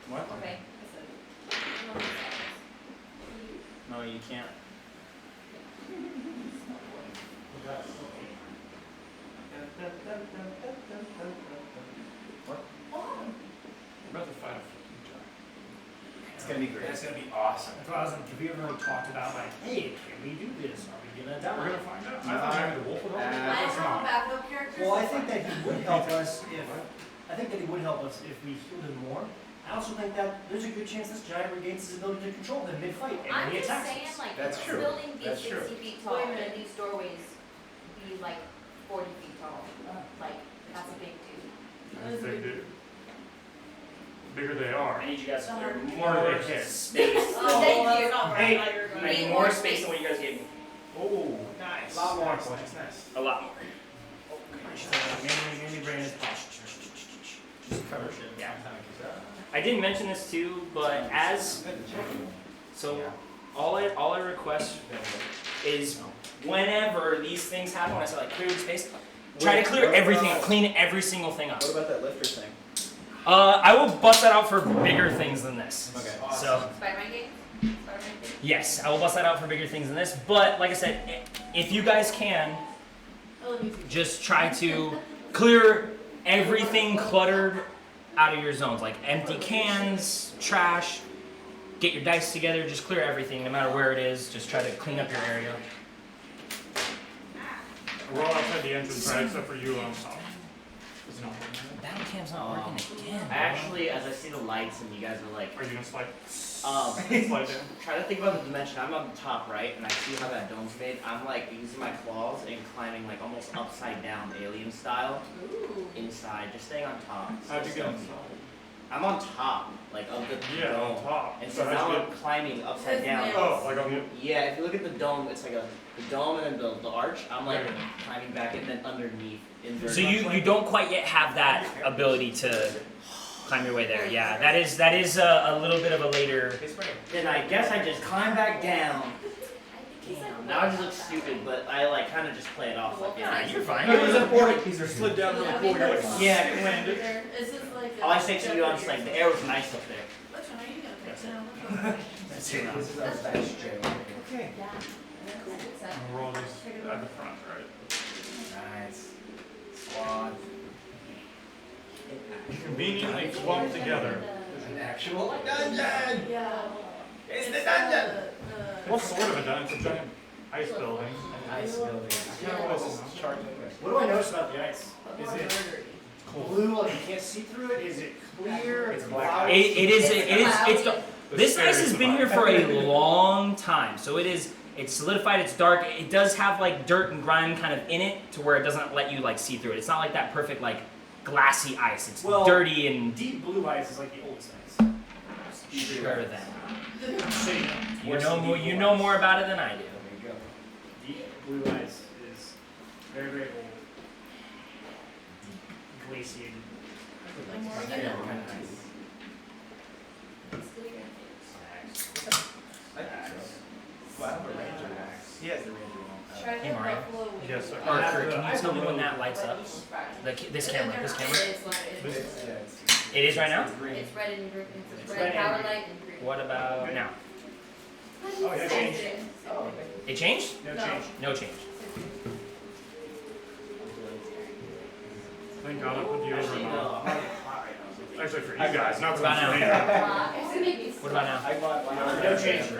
What? Okay. No, you can't. We're about to fight a fucking giant. It's gonna be great. That's gonna be awesome. That's what I was like, have we ever talked about like, hey, can we do this? Are we gonna die? We're gonna find out. I thought maybe the wolf would help. I That's have not. backup characters. Well, I think that he would help us if we healed him more. I also think that there's a good chance this giant regains his ability to control him mid-fight, and I'm then he just attacks saying, us. like, That's this true. building be That's 60 true. feet tall, Wait a and minute. these doorways be like 40 feet tall. Like, that's a big dude. That's big, dude. Bigger they are. I need you guys to clear More more they hit. space. Oh, thank you. Hey, I need more space than what you guys gave me. Oh, nice. A lot more. Nice. A lot more. Mainly brain is Just cover shit. Yeah. I didn't mention this too, but all I request is whenever these things happen, when I say like clear the space, try to clear everything, clean every single thing up. What about that lifter thing? I will bust that out for bigger things than this. Okay. So Spider-Man game? Spider-Man game? yes, I will bust that out for bigger things than this. But like I said, if you guys can, just try to clear everything cluttered out of your zones, like empty cans, trash. Get your dice together, just clear everything, no matter where it is. Just try to clean up your area. We're all outside the entrance, right? Except for you on top. Is it not working? Battle cam's not working again. I actually, as I see the lights and you guys are like, Are you gonna slide? um, Slide down. try to think about the dimension. I'm on the top right, and I see how that dome's made. I'm like using my claws and climbing like almost upside down, alien style, Ooh. inside, just staying on top. How'd you get So, inside? I'm on top, like of the Yeah, dome. on top. And So so how'd now you I'm climbing upside His down. nails. Oh, like on the. Yeah, if you look at the dome, it's like the dome and then the arch. I'm like Yeah. climbing back and then underneath. So you don't quite yet have that ability to climb your way there. Yeah, that is a little bit of a later. Then I guess I just climb back down. I think he's like Now I just look stupid, but I like kind of just play it off like Yeah, yeah. you're fine. No, it was important. He's slid down really cool. You're like, Yeah, I can land it. This is like. All I say to you, I'm just like the air was nice up there. Which one are you gonna pick now? This is our best joke. Yeah. That's it. we're all these at the front, right? Nice. Squad. Conveniently clumped together. An actual dungeon! Yeah. It's the dungeon! It's sort of a dungeon. It's a giant ice building. An ice building. What do I notice about the ice? Is it blue, like you can't see through it? Is it clear? It's black. This ice has been here for a long time, so it's solidified, it's dark, it does have like dirt and grime kind of in it to where it doesn't let you like see through it. It's not like that perfect like glassy ice, it's Well, dirty and Deep blue ice is like the oldest ice. sure then. So You know more about it than I do. There you go. deep blue ice is very, very old. Glaciated. The more you Yeah, know. kind of nice. I think so. Well, I have a ranger axe. He has the ranger one. Try to Hey, get Mario. buffalo wings. Yes, sir. Arthur, can you tell me when that lights up? This camera. It's It is right now? green. It's red and green. It's It's red red power and light and green. What about now? Oh, it changed. Oh, It changed? No No. change. No change. Thank God I put you over Actually, now. no, I'm not getting hot right now. Actually, for you guys, not What for about me. now? What about now? I bought one. No change.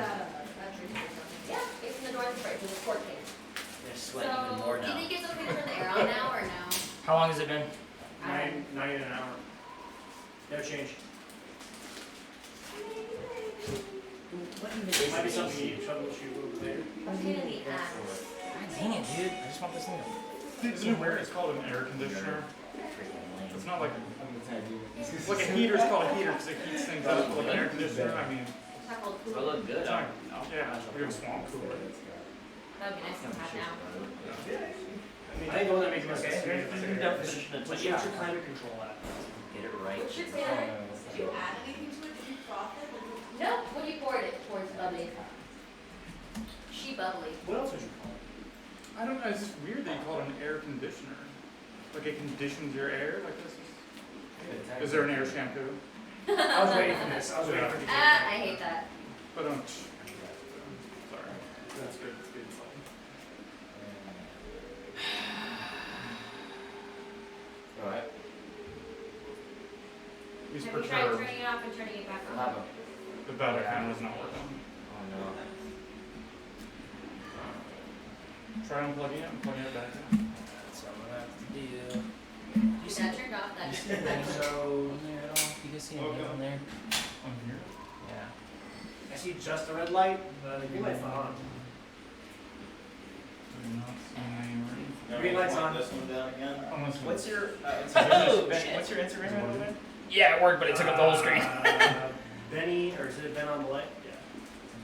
Yeah, it's in the north spray, it's a court case. They're So, sweating even more do you now. think it's okay to turn the air on now or no? How long has it been? Nine an hour. No change. Might be something you need to troubleshoot over there. I'm pain in the ass. God dang it, dude. I just want this thing to. Isn't it weird? It's called an air conditioner. Freaking lame. It's not like It's like a heater is called a heater because it heats things up. But like an air conditioner, I mean, It's not called I cool. look good. it's not, yeah, we have a swamp cooler. That would be nice to have now. I think the one that makes the most sense to me is what's your climate control at? Get it right. What's your tailor? Did you add anything to it? Did you froth it? No, when you poured it, towards bubbly. She bubbly. What else would you call it? I don't know. It's just weird that you call it an air conditioner. Like it conditions your air. Like this is there an air shampoo? I was waiting for this. I was waiting for the I hate that. But sorry. That's good. That's good. Alright. He's Have you tried perturbed. turning it off and turning it back I'll on? have a. The battle camera's not working. Oh no. Try unplugging it and plugging it back in. That's what I'm gonna have to do. You see That turned off, that you see turned anything back on. so on there at all? You guys see anything on there? On here. Yeah. I see just the red light, but the green light's not on. I'm not seeing any ring. Green light's on. This one down again. Unless we- What's your Oh, Instagram? shit. What's your Instagram handle, man? Yeah, it worked, but it took up the whole screen. Benny, or is it Ben on the light? Yeah.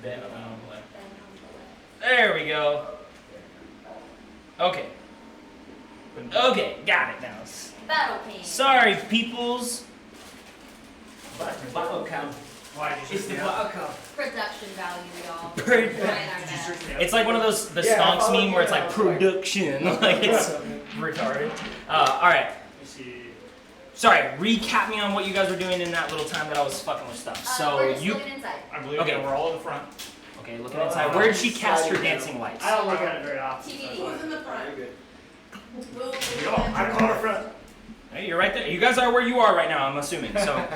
Ben on the left. There we go. Okay. Okay, got it now. Battle pain. Sorry, peoples. Bottle count. Why did you It's the say bottle count. Production value, y'all. Pro- Trying our best. It's like one of those the Yeah, I stonks followed meme where it's you. like production, like it's retarded. All right. Let me see. Sorry. Recap me on what you guys were doing in that little time that I was fucking with stuff. So We're just you looking inside. I believe Okay. that we're all in the front. okay? Looking inside. Where did she cast her dancing lights? I don't look at it very often. TBD. Who's in the front? Very good. Boom. I'm corner front. Hey, you're right there. You guys are where you are right now. I'm assuming. So,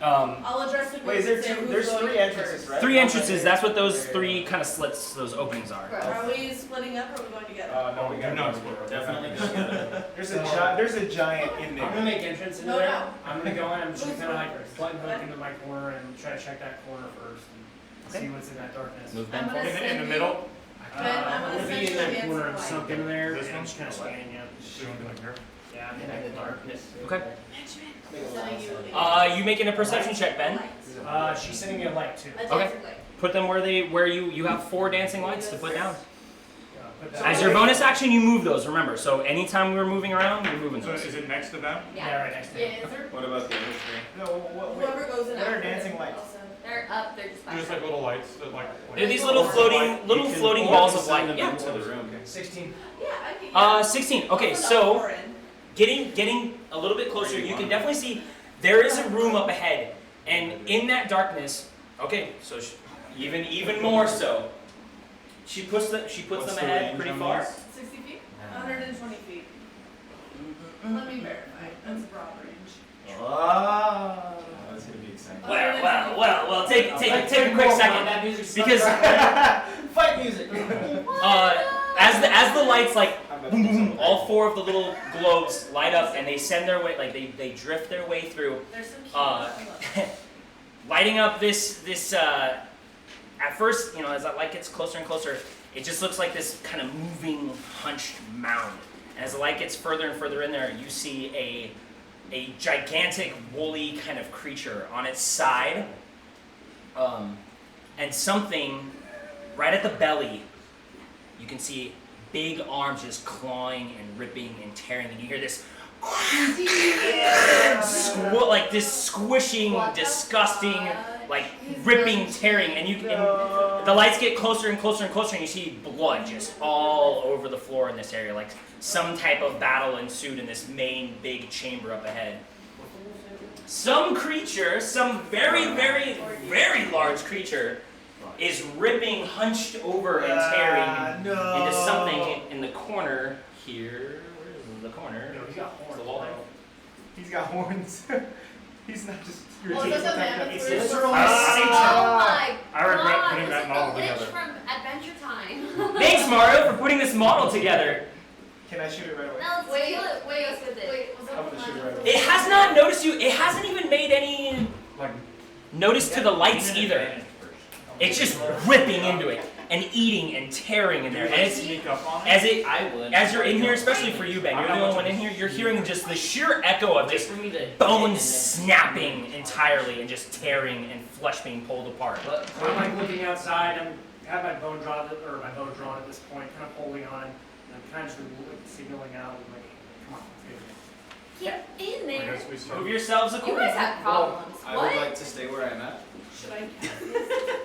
I'll address the Wait, is there group and say two? who's There's going three entrances, first. right? 3 entrances. That's what those Okay. 3 kind of slits, those openings are. Are we splitting up or are we going together? No, we got No, no. it's Definitely. There's a giant in I'm there. gonna make entrance into No, there. no. I'm gonna go in. I'm just Who's gonna going like first? button hook into my corner and try to check that corner first and see what's in that darkness. Move I'm them gonna forward. In the send middle. Ben, I'm I'm gonna gonna send be in you that the corner and dancing sunk in there This and one? just kind of scanning you. So you want to be like here? Yeah, I'm in the darkness. Okay. Sending you You making a perception check, Ben? She's sending me a light too. a Okay. dancing light. Put them where you have 4 dancing lights to put down. Put that- As your bonus action, you move those. Remember, so anytime we're moving around, you're moving So those. is it next to them? Yeah, right next to Yeah, it. is there? What about the other three? No, what, Whoever goes in what are after dancing lights? also. They're up. They're just They're just fine. like little lights that like. They're these little floating balls of light. Yeah. Into the room. 16. Yeah, I can. Yeah. 16. Okay, I'll put so that in. getting a little bit closer, you can definitely see there is a room up ahead, and in that darkness. Okay, so even more so. She puts them What's the ahead range pretty on far. these? 60 feet? 120 feet. Let me verify. That's a broad range. Oh, that's gonna be exciting. Well. Take a quick second because Fight music. as the lights like boom, boom, boom, all 4 of the little globes light up and they send their way, like they drift their way through, There's some cute lighting up this. At first, as that light gets closer and closer, it just looks like this kind of moving, hunched mound. And as the light gets further and further in there, you see a gigantic, woolly kind of creature on its side, and something right at the belly. You can see big arms just clawing and ripping and tearing, and you hear this like this squishing, disgusting, like ripping, tearing, and the lights get closer and closer and closer, and you see blood just all over the floor in this area, like some type of battle ensued in this main big chamber up ahead. Some creature, some very, very, very large creature, is ripping, hunched over and tearing into something in the corner here. Where is the corner? No, he's got horns. The wall there. He's got horns. He's not just your Well, teeth that's a protected. mammoth It's fruit. literally Oh my I regret God, putting it's that like model the lich together. from Adventure Time. Thanks, Mario, for putting this model together. Can I shoot it right away? No, let's Wait, kill it. wait, Let's with it. wait, was that I'm the gonna shoot it one? right away. It has not noticed you. It hasn't even made any Like notice to the lights either. It's just ripping into it and eating and tearing in there. And it's sneak up on as it I would. as you're in here, especially for you, Ben. You're the only one in here. You're hearing just the sheer echo of just for me to bones snapping entirely and just tearing and flesh being pulled apart. So I'm like looking outside. I have my bow drawn, at this point, kind of holding on. And I'm kind of just like signaling out, like, come on, let's get Get in I there. guess we start. Move yourselves You accordingly. guys have problems. I What? would like to stay where I'm at. Should I cast this?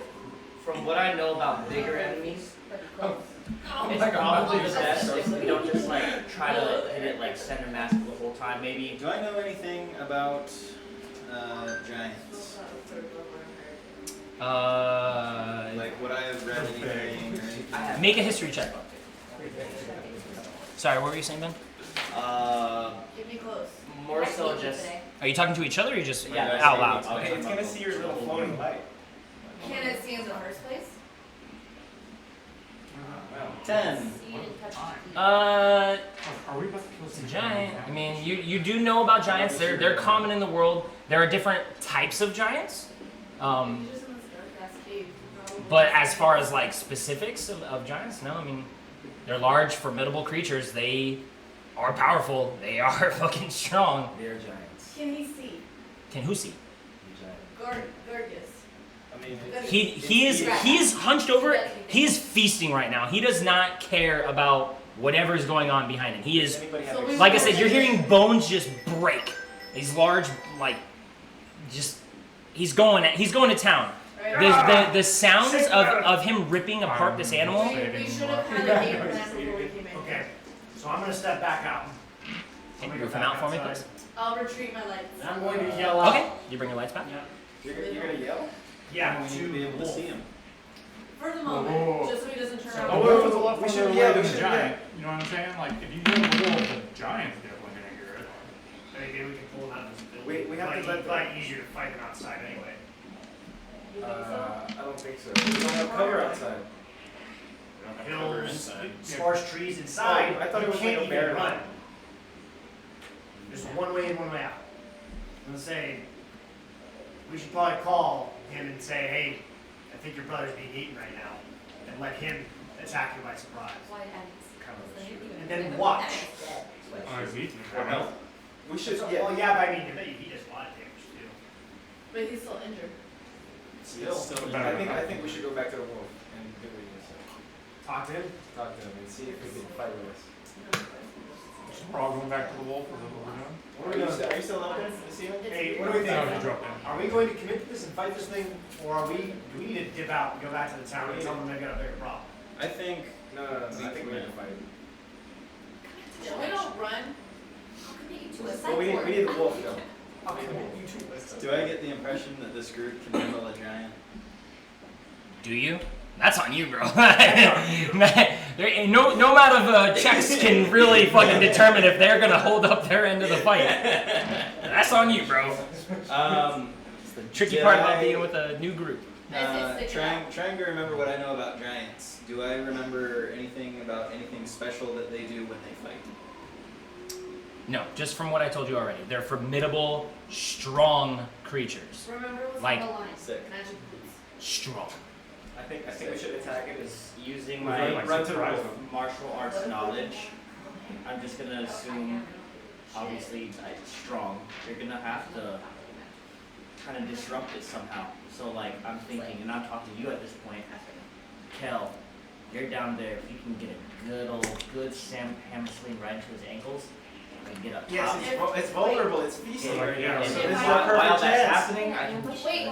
From what I know about bigger enemies, Oh it's probably the best if we don't just like try to hit it like center mass the whole time. Maybe Do I know anything about giants? Like would I have read anything or anything? I have. Make a history check. Sorry, what were you saying, Ben? Get me close. More Next so meeting just. today. Are you talking to each other or you just Yeah, out loud? Okay. It's gonna see your little floating light. Can it see in the first place? 10. See and touch it. Are we about to kill It's a some giant. I mean, you do know about giants. They're common in the world. There are different types of giants. Maybe just in this dark ass cave. Probably. But as far as like specifics of giants, no. I mean, they're large, formidable creatures. They are powerful. They are fucking strong. They're giants. Can he see? Can who see? Gorgus. I mean, He is hunched over. He is feasting right now. He does not care about whatever is going on behind him. He is, Anybody have So we- like I said, you're hearing bones just break. These large, like, just he's going to town. Right? The sounds of him ripping apart this animal. We should have had a game plan before we came in. Okay, so I'm gonna step back out. Can you move him out for me, please? I'll retreat my lights. And I'm going to yell out. Okay. You bring your lights back. Yeah. you're gonna yell? Yeah, We need to be able to see him. For the moment, Whoa. just so he doesn't turn The around. wolf is a lot We farther should- away yeah, than we the should- giant. You know what I'm saying? Like, if you hear the wolf, the giant's definitely gonna hear it. maybe we can pull him out of this building. We have to let like easier to fight him outside anyway. You think so? I don't think so. We don't have cover outside. Hills, sparse trees inside. Oh, I thought it was you can't like a even bear. run. There's one way in, one way out. I'm gonna say we should probably call him and say, hey, I think your brother's being eaten right now, and let him attack you by surprise. White ends. kind of So shoot. you And even- then even watch. that is dead. Oh, me? Or no? We should, yeah. Well, yeah, but I mean, he does a lot of damage too. But he's still injured. Still, better I think we should go back to the wolf and do what he said. Talk to him. Talk to him and see if we can fight with us. We're all going back to the wolf. Is that what we're doing? What are we doing? Are you still up there in the ceiling? Hey, what do we No, think? you dropped in. Are we going to commit to this and fight this thing, or do we need to dip out and go back to the town and tell them they've got a bigger problem? I think, No. I think we need to fight. If we don't run, I'll commit you to a Well, we psych need the wolf ward. though. I'll commit you to this. do I get the impression that this group can handle a giant? Do you? That's on you, bro. There ain't no amount of checks can really fucking determine if they're gonna hold up their end of the fight. That's on you, bro. It's the tricky Did part about I- being with a new group. Trying to remember what I know about giants. Do I remember anything about anything special that they do when they fight? No, just from what I told you already. They're formidable, strong creatures. remember what's Like- on the line. Sick. Magic boots. Strong. I think we should attack it. Is using We're my gonna, like, run to the surprise wolf. them. martial arts knowledge. I'm just gonna assume, obviously, it's strong. You're gonna have to kind of disrupt it somehow. So like, I'm thinking, and I'm talking to you at this point, Kel, you're down there. If you can get a good hammer swing right into his ankles, and get up top. Yes, it's vulnerable. It's feasting Yeah, right yeah, now. and So if this is while our perfect that's chance. happening, I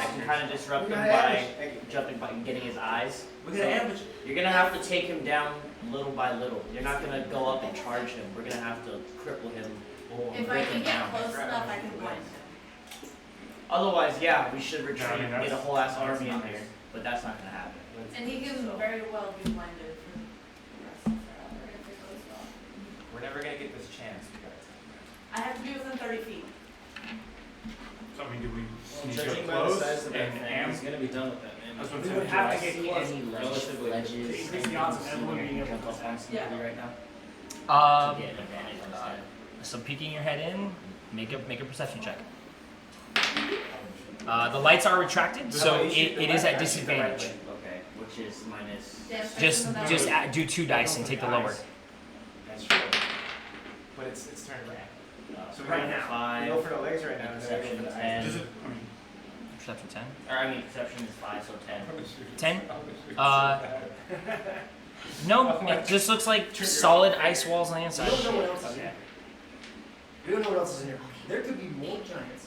can kind of disrupt We him gotta by ambush. Thank you. jumping by and getting his eyes. We gotta ambush. You're gonna have to take him down little by little. You're not gonna go up and charge him. We're gonna have to cripple him. If I break can him get down. close enough, I can blind him. Otherwise, yeah, we should retreat Yeah, I mean, and get a that's- whole ass that's army in nice. there. But that's not gonna happen. And he can very well be blinded for the rest of forever if it goes well. We're never gonna get this chance. We gotta attack. I have to be within 30 feet. So I mean, do we need to Judging go by the close size of that and thing, amp? he's gonna be done with that, man. That's what We I'm would saying. have to Do I get see close. any Relatively. ledges? Increase the anything odds of you see everyone where you being can able jump to up on attack. somebody right now? Um, To get an advantage instead. so peeking your head in, make a perception check. The lights are retracted, so it is at disadvantage. Okay, which is minus. Just do 2 dice and take the lower. That's true. But it's turned around. So right now, We 5. go for the legs right now. And and then we go perception for the 10. Does it, I mean, Perception 10. Or I mean, perception is 5, so 10. 10? No, it just looks like solid ice walls on the we inside. don't know what else is in Okay. here. We don't know what else is in here. There could be more giants.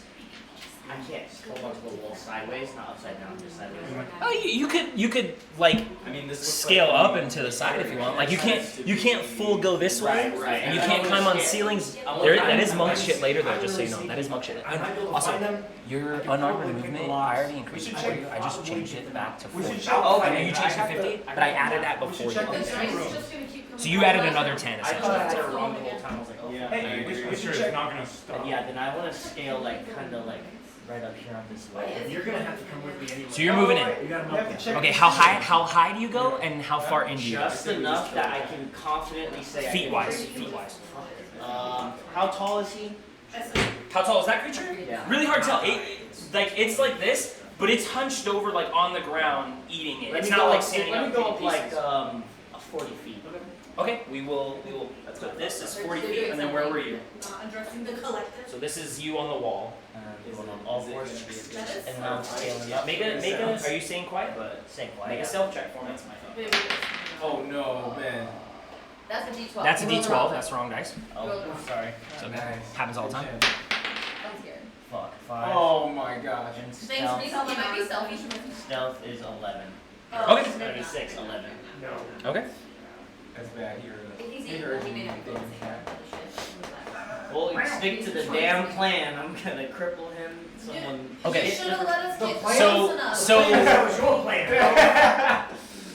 I can't hold onto the wall sideways, not upside down, just sideways. Oh, you could like I mean, this looks scale like up into the side if you want. Like you can't full go this way, Right. and you can't climb on ceilings. That is monk shit later though, just so you know. That is monk shit. I might be able to Also, find them. your unarmed movement, I already increased it for you. I just changed it back to We 40. should check. Oh, I know you changed it to 50, but I added that We before should check you. this The room. giant's just gonna keep coming. So you added another 10 I thought I essentially. had it wrong the whole time. I was like, oh. Yeah. Hey, I we agree. should I'm sure it's check. not gonna stop. But yeah, then I want to scale like kind of like right up here on this way. You're gonna have to come with me anyway. So you're moving in. You gotta We have move to check. Okay, how high do you go, and how far in do you go? Just enough that I can confidently say. I Feet can wise. break it. Feet wise. How tall is he? How tall is that creature? Yeah. Really hard to tell. It's like this, but it's hunched over like on the ground eating it. Let It's me not go like up- standing Let up. me go up in like pieces. 40 feet. Okay, we will put this as 40 feet, and then where were you? Not addressing the collective. So this is you on the wall, Going on all Is it fours. gonna be a That is And now I'm scaling up. Make a. Are you staying quiet? But same quiet. Make a stealth check for me. That's my thought. Baby. Oh no, man. That's a D12. That's a You rolled D12. wrong. That's the wrong dice. Oh, sorry. So Nice. happens all the time. I'm scared. Fuck. 5. Oh my gosh. And Thanks for stealth, being you might be selfish. stealth is 11. Oh, Okay. 36, 11. No. Okay. That's bad. You're If he's Bigger evil, he may not be than able to say cat. that shit. Well, stick to the damn plan. I'm gonna cripple him. Someone. Okay. You should have let us get close So enough. That was your plan.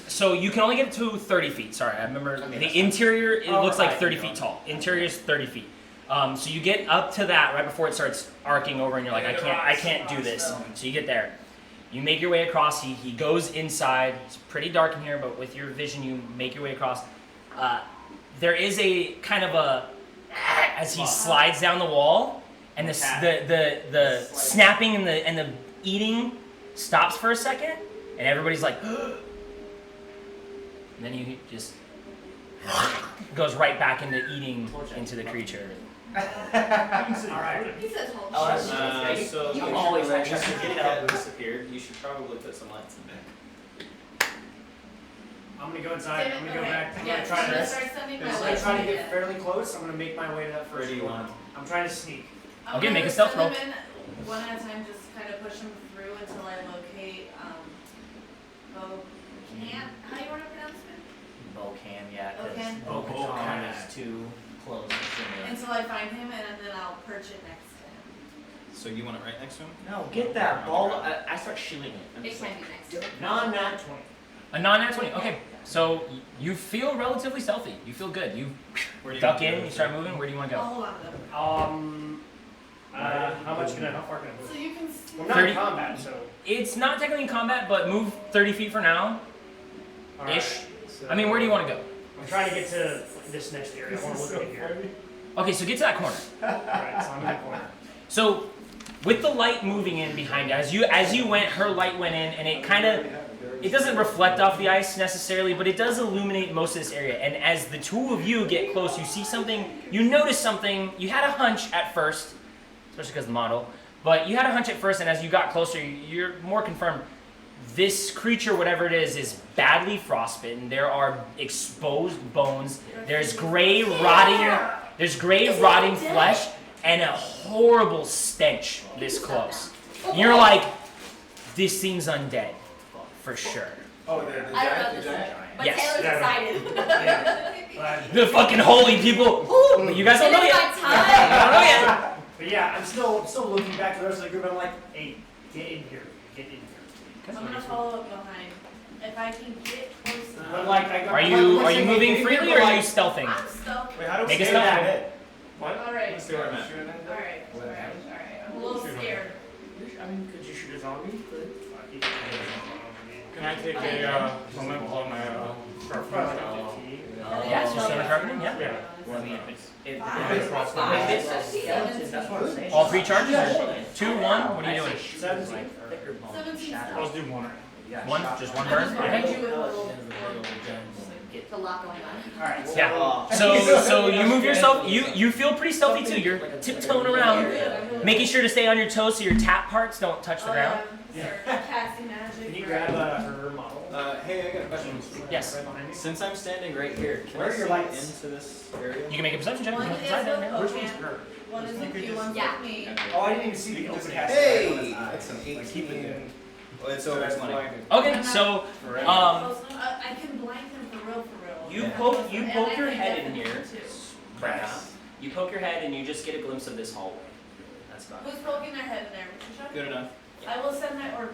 So you can only get to 30 feet. Sorry, I remember the interior. It looks like 30 feet tall. Interior is 30 feet. So you get up to that right before it starts arcing over, and you're like, I can't do this. So you get there. You make your way across. He goes inside. It's pretty dark in here, but with your vision, you make your way across. There is a kind of a as he slides down the wall, and the snapping and the eating stops for a second, and everybody's like, and then you just goes right back into eating into the creature. Alright. He says hold Oh, that's on. nice. So You make always sure have that to once get your it out. cat disappeared, you should probably put some lights in there. I'm gonna go inside. I'm gonna go back. I'm Yeah, gonna try I'm gonna to. start sending my Instead lights of trying to in. get fairly close, I'm gonna make my way to that Where first do you one. want? I'm trying to sneak. I'm Okay, gonna make a stealth send roll. them in one at a time, just kind of push them through until I locate, Bo-Can. How do you want to pronounce it? Bocan, yeah, Bocan. because Bocan is too close to me. Until I find him, and then I'll perch it next to him. So you want it right next to him? No, get that ball. I start shooting it. I'm It just can like, be next to it. Non-nat 20. A non-nat 20. Okay, so you feel relatively stealthy. You feel good. You Where do you duck want to in. go? You start moving. Where do you want to I'll go? hold on to them. How far can I move? So you can see. We're not in 30. combat, so. It's not technically in combat, but move 30 feet for now. Alright. Ish. I mean, where do you want to go? I'm trying to get to this next area. I want to look at here. Okay, so get to that corner. Alright, so I'm in the corner. So, with the light moving in behind you, as you went, her light went in, and it doesn't reflect off the ice necessarily, but it does illuminate most of this area. And as the two of you get close, you see something, you notice something. You had a hunch at first, especially because of the model, but you had a hunch at first, and as you got closer, you're more confirmed. This creature, whatever it is badly frostbitten. There are exposed bones. There's gray rotting flesh, and a horrible stench this close. You're like, this thing's undead, for sure. Oh, the I don't know giant, this the giant. one, but Yes. Taylor's Yeah. excited. The fucking holy people. Ooh, but you guys don't know It is yet. my You time. don't know yet. But yeah, I'm still looking back to the rest of the group. I'm like, hey, get in here. Get in here. I'm gonna follow up behind. If I can get close But enough. like, Are you moving freely or are you stealthing? I'm stealth. Wait, how do we Make a stay stealth that roll. hit? What? Alright. Let's do it, man. Alright. I'm a little scared. I mean, could you shoot a zombie? Can I take a moment while my sharpshooter? Yes, you're still recovering, yeah. Yeah. well, I mean, if it's a skeleton, that's what I'm saying. All three charges or 2, 1? What are you doing? 17. Thicker bones, 17 shadow. Let's do one. One? Just one burn? I Okay. do with a little. It's a lot going on. Alright, so Yeah. So you move yourself. You feel pretty stealthy too. You're tiptoeing around, making sure to stay on your toes so your tap parts don't touch the ground. Casting magic. can you grab her model? Hey, I got a question. Yes. Right behind me. Since I'm standing right here, can Where I are your see lights? into this area? You can make a perception check. One You is can decide that now. with Which one's Bocan. her? One is with you, one's Yeah. with me. Oh, I didn't even see the open cast. Hey, that's an 18. Well, it's over 20. Okay, so Close enough. I can blind him for real. you Yeah. poke And your I can head in definitely here. too. Right now. You poke your head and you just get a glimpse of this hallway. That's about it. Who's poking their head in there, Patricia? Good enough. I will send my or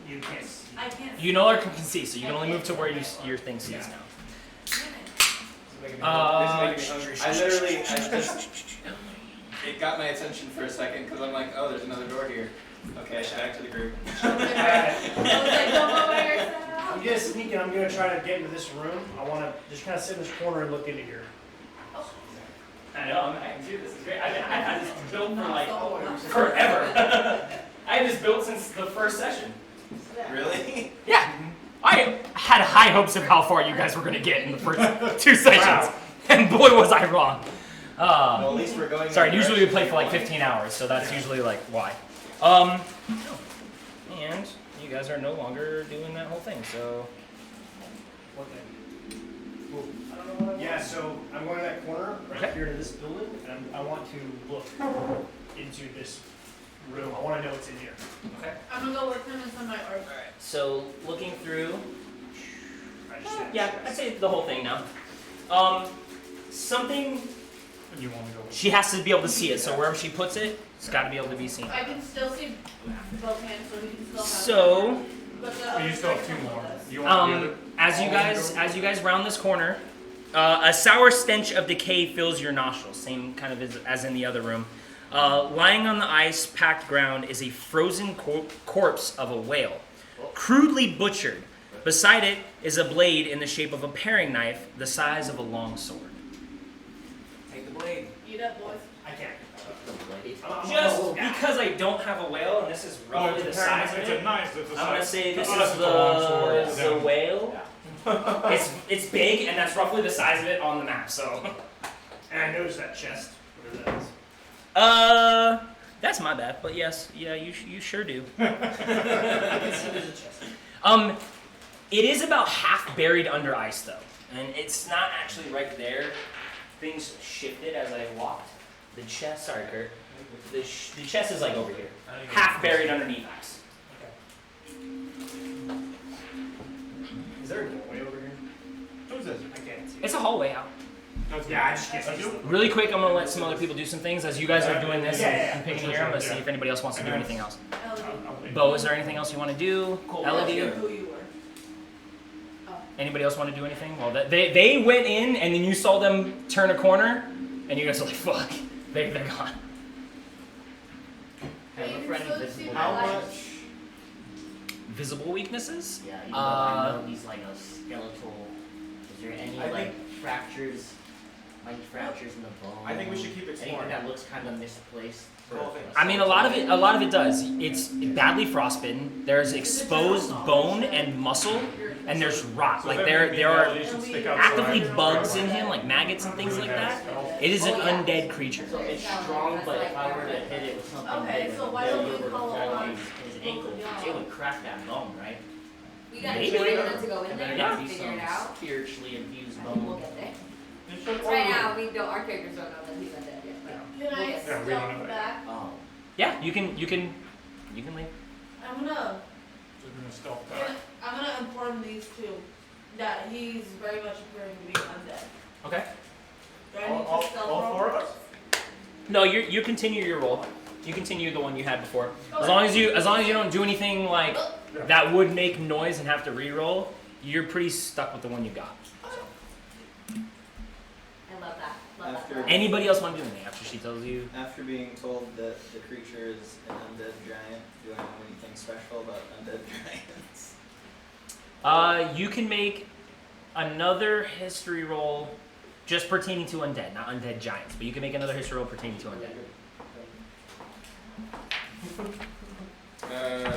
You can't see. I can't. You no longer can see, so you can only move to where your thing sees now. I literally, it got my attention for a second because I'm like, oh, there's another door here. Okay, back to the group. I'm gonna sneak and I'm gonna try to get into this room. I wanna just kind of sit in this corner and look into here. I know, I can do this. It's great. I've had this built for like forever. I had this built since the first session. Really? Yeah. I had high hopes of how far you guys were going to get in the first 2 sessions. Wow. And boy, was I wrong. Well, at least we're going. Sorry, in the usually we direction play for like we 15 hours, so that's usually like why. And you guys are no longer doing that whole thing, so. What thing? Yeah, so I'm going to that corner right Okay. here to this building, and I want to look into this room. I want to know what's in here. Okay. I'm gonna go work him and send my orb. Alright, so looking through. I just Yeah, I'd say the whole thing now. Something. You want to go? She has to be able to see it, so wherever she puts it, it's got to be able to be seen. I can still see Bocan, so he can still have. So. But the Oh, you still have other 2 more. does. You want the other? As you guys round this corner, a sour stench of decay fills your nostrils, same kind of as in the other room. Lying on the ice-packed ground is a frozen corpse of a whale, crudely butchered. Beside it is a blade in the shape of a paring knife, the size of a long sword. Take the blade. Eat up, boys. I can't. Just because I don't have a whale, and this is Oh, roughly the size of it's it, a nice. It's a I'm gonna size. say this Oh, is that's a long sword. the whale. It's big, and that's roughly the size of it on the map. So. And I noticed that chest. Whatever that is. That's my bad. But yes, yeah, you sure do. I can see there's a chest. It is about half buried under ice though, and it's not actually right there. Things shifted as I walked. The chest, sorry, Kurt. The chest is like over here, half buried underneath ice. Is there a doorway over here? Who's this? I can't see. It's a hallway out. Yeah, I just can't That's see. you? Really quick, I'm gonna let some other people do some things as you guys are doing this Yeah. and picking here. I'm gonna see if anybody else wants to do anything else. Elodie. Bo, is there anything else you want to do? Cool. Elodie, Who you were. anybody else want to do anything? Well, they went in and then you saw them turn a corner, and you guys are like, fuck, they're gone. Have a friend invisible. How much? Visible weaknesses? Yeah, you know, I know he's like a skeletal. Is there any I like fractures, like fractures in the bone? I think we should keep Anything exploring. that looks kind of misplaced. I mean, a lot of it does. It's badly frostbitten. There's exposed bone and muscle, and there's rot. So Like that there maybe there are you should stick outside. actively bugs in him, like maggots and things like that. It is an undead creature. So it's strong, but if I were to hit it with something Okay, big, so like why a don't billiard we or call fall on his ankle, it would crack that bone, right? We got Maybe. 2 minutes to go in And there there Yeah. and might be figure it some out. spiritually infused I think we'll bone. get there. You should Right order. now, we don't. Our characters don't know that he's undead yet. But Can I we'll get there. Yeah, we don't know stealth that. back? Oh. Yeah, you can leave. I'm gonna Stealth back. I'm gonna inform these two that he's very much appearing to be undead. Okay. Do I need All to stealth all roll? 4 of us? No, you continue your roll. You continue the one you had before. As long as you don't do anything like that would make noise and have to re-roll, you're pretty stuck with the one you got. I love that. Love After- that. Anybody else want to do anything after she tells you? After being told that the creature is an undead giant, do I know anything special about undead giants? You can make another history roll just pertaining to undead, not undead giants, but you can make another history roll pertaining to undead.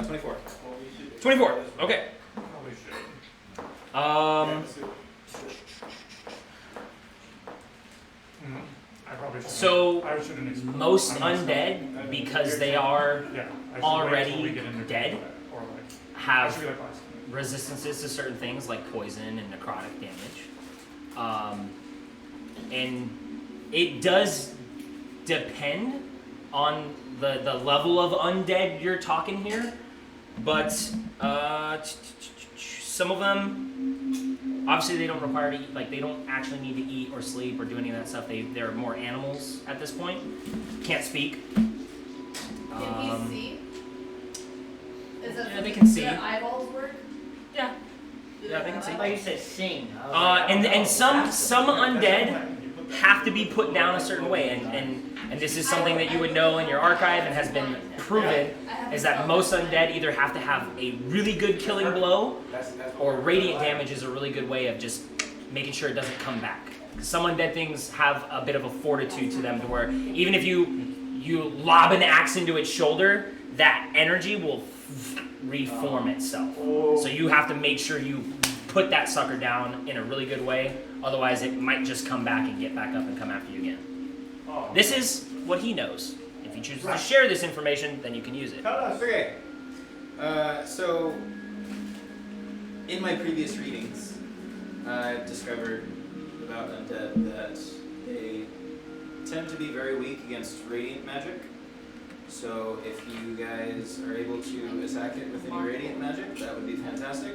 24. 24. Okay. Probably should. I probably should. So I shouldn't explore. most I'm gonna undead, stealth. because they are Yeah. I should wait already till we get into dead, combat, or like. I have should be like last. resistances to certain things like poison and necrotic damage. And it does depend on the level of undead you're talking here, but some of them, obviously they don't require to eat, like they don't actually need to eat or sleep or do any of that stuff. They're more animals at this point. Can't speak. Can he see? Is that Yeah, they can see. Do their eyeballs work? Yeah. Do Yeah, they can have see. I thought you said sing. I was like, I And don't know. some That's undead have to be put down a certain way, and this is something that you would know in your archive and has been proven, is that most undead either have to have a really good killing blow, or radiant damage is a really good way of just making sure it doesn't come back. Some undead things have a bit of a fortitude to them to where even if you lob an axe into its shoulder, that energy will reform itself. So you have to make sure you put that sucker down in a really good way, otherwise it might just come back and get back up and come after you again. This is what he knows. If you choose to share this information, then you can use it. Okay. So, in my previous readings, I discovered about undead that they tend to be very weak against radiant magic. So, if you guys are able to attack it with any radiant magic, that would be fantastic.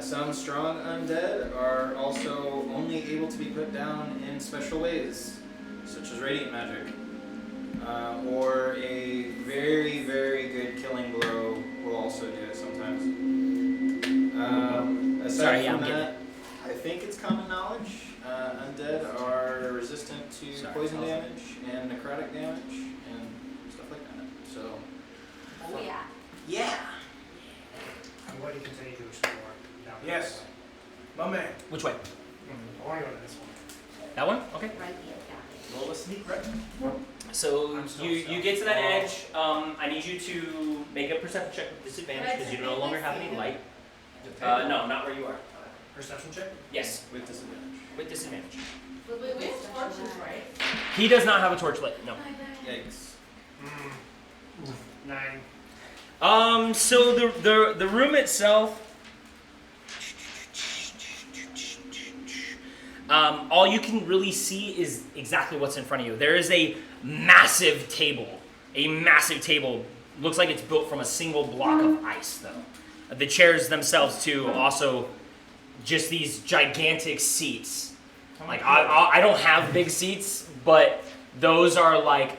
Some strong undead are also only able to be put down in special ways, such as radiant magic. Or a very, very good killing blow will also do it sometimes. Aside Sorry, yeah, from I'm getting that, I think it's common knowledge. Undead are resistant to Sorry. poison damage and necrotic damage and stuff like that. So, Oh yeah. yeah. I'm going to continue to explore. Down Yes. My man. Which way? I want to go to this one. That one? Okay. Right here. Roll a sneak right. So I'm still you get to that edge. I need you to make a perception check with disadvantage because you no longer have any light. No, not where you are. Perception check? Yes, With disadvantage. with disadvantage. But we have torches, right? He does not have a torch lit. No. Yikes. 9. So the room itself. All you can really see is exactly what's in front of you. There is a massive table. A massive table. Looks like it's built from a single block of ice, though. The chairs themselves, too, also just these gigantic seats. Like, I don't have big seats, but those are like,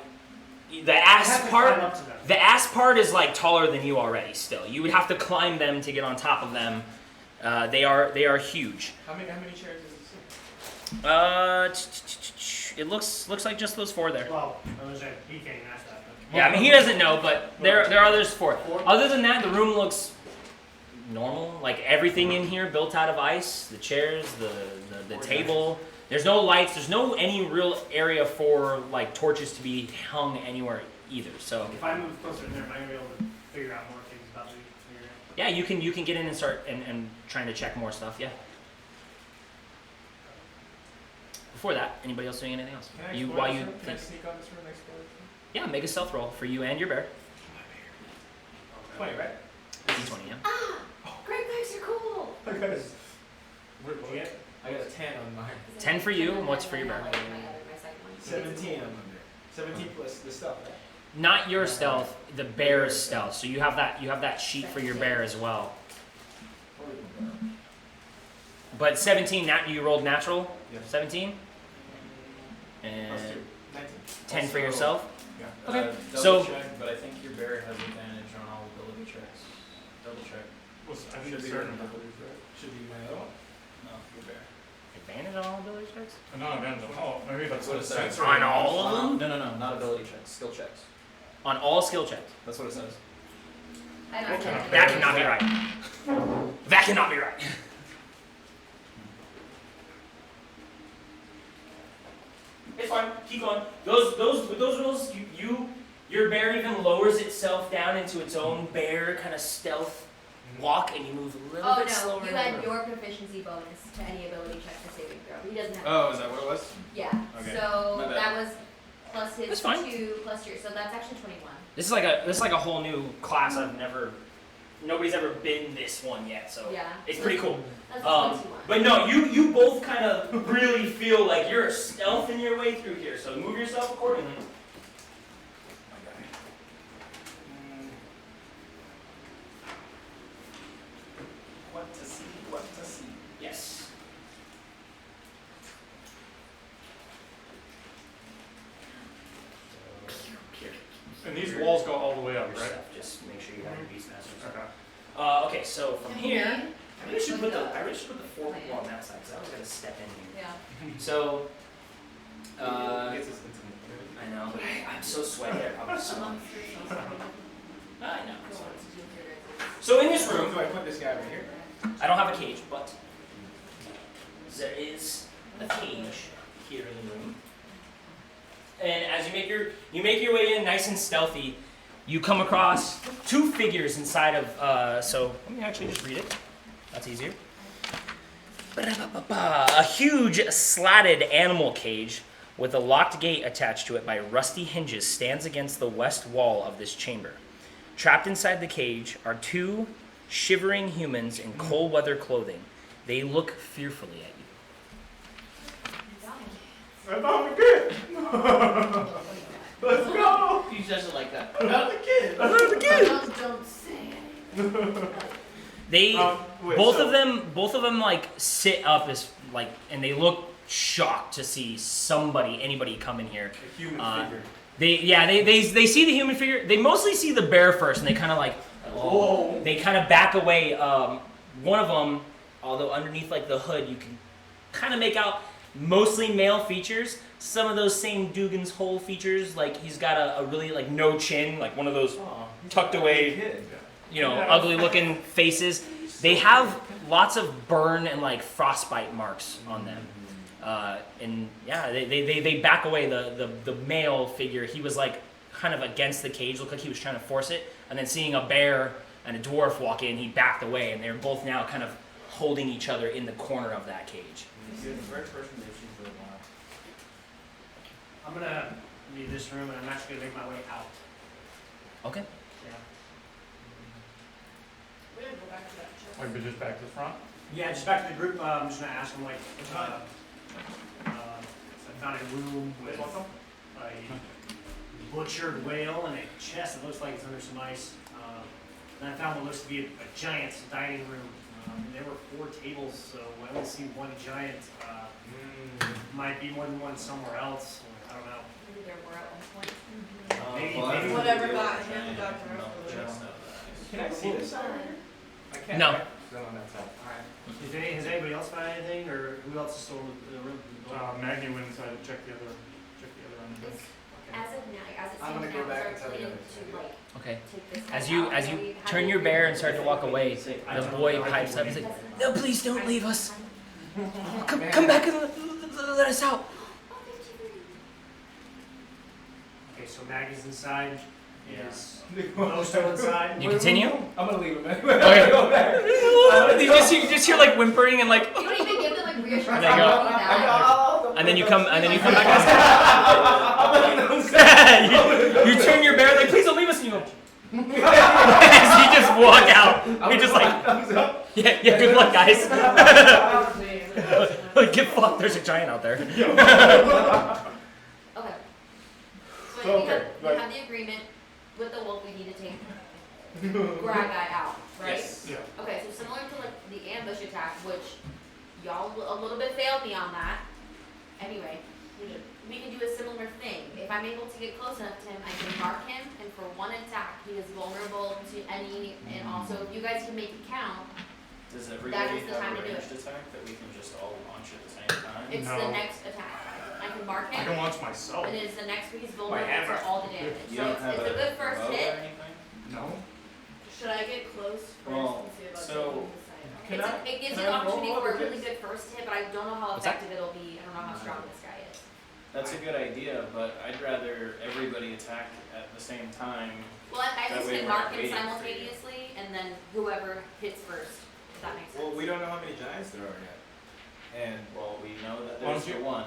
the ass part. Up to them. The ass part is like taller than you already. Still, you would have to climb them to get on top of them. They are huge. How many chairs is this? It looks like just those 4 there. Well, I was saying, he can't ask that. But Yeah, I mean he doesn't know, but there are others 4. Other than that, the room looks normal. Like everything in here built out of ice. The chairs, the table. There's no lights. There's no any real area for like torches to be hung anywhere either. So if I move closer to there, am I going to be able to figure out more things about the area? yeah, you can get in and start and trying to check more stuff. Yeah. Before that, anybody else doing anything else? Can I You explore while this you room? Can I think, sneak on this room and explore this room? yeah, make a stealth roll for you and your bear. 20, right? D20, yeah. Ah, great bags are cool. I got a, What'd you get? I got a 10 on mine. 10 for you, and what's for your bear? My second one. 17 on my bear. 17 plus the stuff, right? Not your stealth, the bear's stealth. So you have that sheet for your bear as well. But 17, you rolled natural. Yeah. 17. Plus And 2. 19. 10 for Also, yourself. Yeah. Okay, Double so- check, but I think your bear has advantage on all ability checks. Double check. Well, I think Should it's be certain right. abilities, right? Should be my other one. No, your bear. Advantage on all ability checks? No, advantage on all. Maybe that's what it That's what it says. says. On all of them? No, not ability checks. Skill checks. On all skill checks. That's what it says. I don't What kind know. of That cannot be right. That cannot be right. It's fine. Keep going. Those rules, your bear even lowers itself down into its own bear kind of stealth walk, and you move a little Oh bit slower. no, you in the had room. your proficiency bonus to any ability check for saving throw. He doesn't have. Oh, is that what it was? Yeah. Okay. So My bad. that was plus his That's fine. 2 plus yours. So that's actually 21. This is like a whole new class. Nobody's ever been this one yet, so Yeah. it's pretty cool. That's plus 21. But no, you both kind of really feel like you're stealthing your way through here. So move yourself accordingly. What to see? What to see? Yes. And these walls go all the way up, Your right? stuff. Just make sure you have your beast masters. Okay. Okay, so from here, I really should put the 4 people on that side because I was gonna step in here. Yeah. So, It gets us into I know, but I'm so sweaty. I probably smell. I know. it's fine. So in this room, Do I put this guy right here? I don't have a cage, but there is a cage here in the room. And as you make your way in nice and stealthy, you come across 2 figures inside of. So let me actually just read it. That's easier. A huge slatted animal cage with a locked gate attached to it by rusty hinges stands against the west wall of this chamber. Trapped inside the cage are 2 shivering humans in cold weather clothing. They look fearfully at you. I found the kid! Let's go! He doesn't like that. I found the kid! I found the kid! Don't say it. They Wait, both so- of them like sit up as like, and they look shocked to see anybody come in here. A human figure. They see the human figure. They mostly see the bear first, and they kind of like, Whoa. they kind of back away. One of them, although underneath like the hood, you can kind of make out mostly male features. Some of those same Dugan's Hole features, like he's got a really like no chin, like one of those tucked away, Kid. ugly looking faces. They have lots of burn and like frostbite marks on them. And yeah, they back away. The male figure, he was like kind of against the cage, looked like he was trying to force it. And then seeing a bear and a dwarf walk in, he backed away, and they're both now kind of holding each other in the corner of that cage. I'm gonna leave this room and I'm actually gonna make my way out. Okay. Yeah. We gotta go back to that church. Like, but just back to the front? Yeah, just back to the group. I'm just gonna ask them like, so I found a room with a butchered whale and a chest that looks like it's under some ice. And I found what looks to be a giant dining room. There were 4 tables, so I only see one giant. Might be more than one somewhere else. Or, I don't know. Maybe there were at one point. Maybe Whatever got him got her. Can I see this? I can't. No. Right? 'Cause I'm on that side. Alright. Has anybody else found anything, or who else is still in the room? Maggie went inside to check the other end of it. As of now, as it I'm stands gonna go now, back it's and our tell the plan others. to like Okay. take this As guy you out. as So you we have turn to- your bear and start to walk away, the boy pipes up and says, "No, please don't leave us. Come back and let us out." Okay, so Maggie's inside. Yeah. Is Mo still inside? You continue? I'm gonna leave him. I'm Okay. gonna go back. You just hear like whimpering and like, You don't even give them like reassurance. And they go- I'll do that. and then you come back. you turn your bear like, "Please don't leave us," and you go. As you just walk out, you're just like, yeah, good luck, guys. Like, get fucked. There's a giant out there. Okay. So So, okay, we have the agreement with the wolf. We need to take Grad guy out, right? Yeah. Okay, so similar to like the ambush attack, which y'all a little bit failed me on that. Anyway, we can do a similar thing. If I'm able to get close enough to him, I can mark him, and for one attack, he is vulnerable to any. And also, if you guys can make it count, Does everybody is the have time a to do it. ranged attack that we can just all launch at the same time? it's No. the next attack. I can mark I him, can launch myself. and it is the next he's vulnerable hammer. to all the damage. You So don't it's have a good bow first or hit. anything? No. Should I get close first Well, and see about so- taking the side? Can It gives can you an I roll opportunity all for a the really dice? good first hit, but I don't know how What's that? effective it'll be. I don't know how strong this guy is. That's a good idea, but I'd rather everybody attack at the same time. Well, I That just way can we're mark not him waiting for you. simultaneously, and then whoever hits first, if that makes sense. Well, we don't know how many giants there are yet. And Well, we know that Why there's don't the you? one.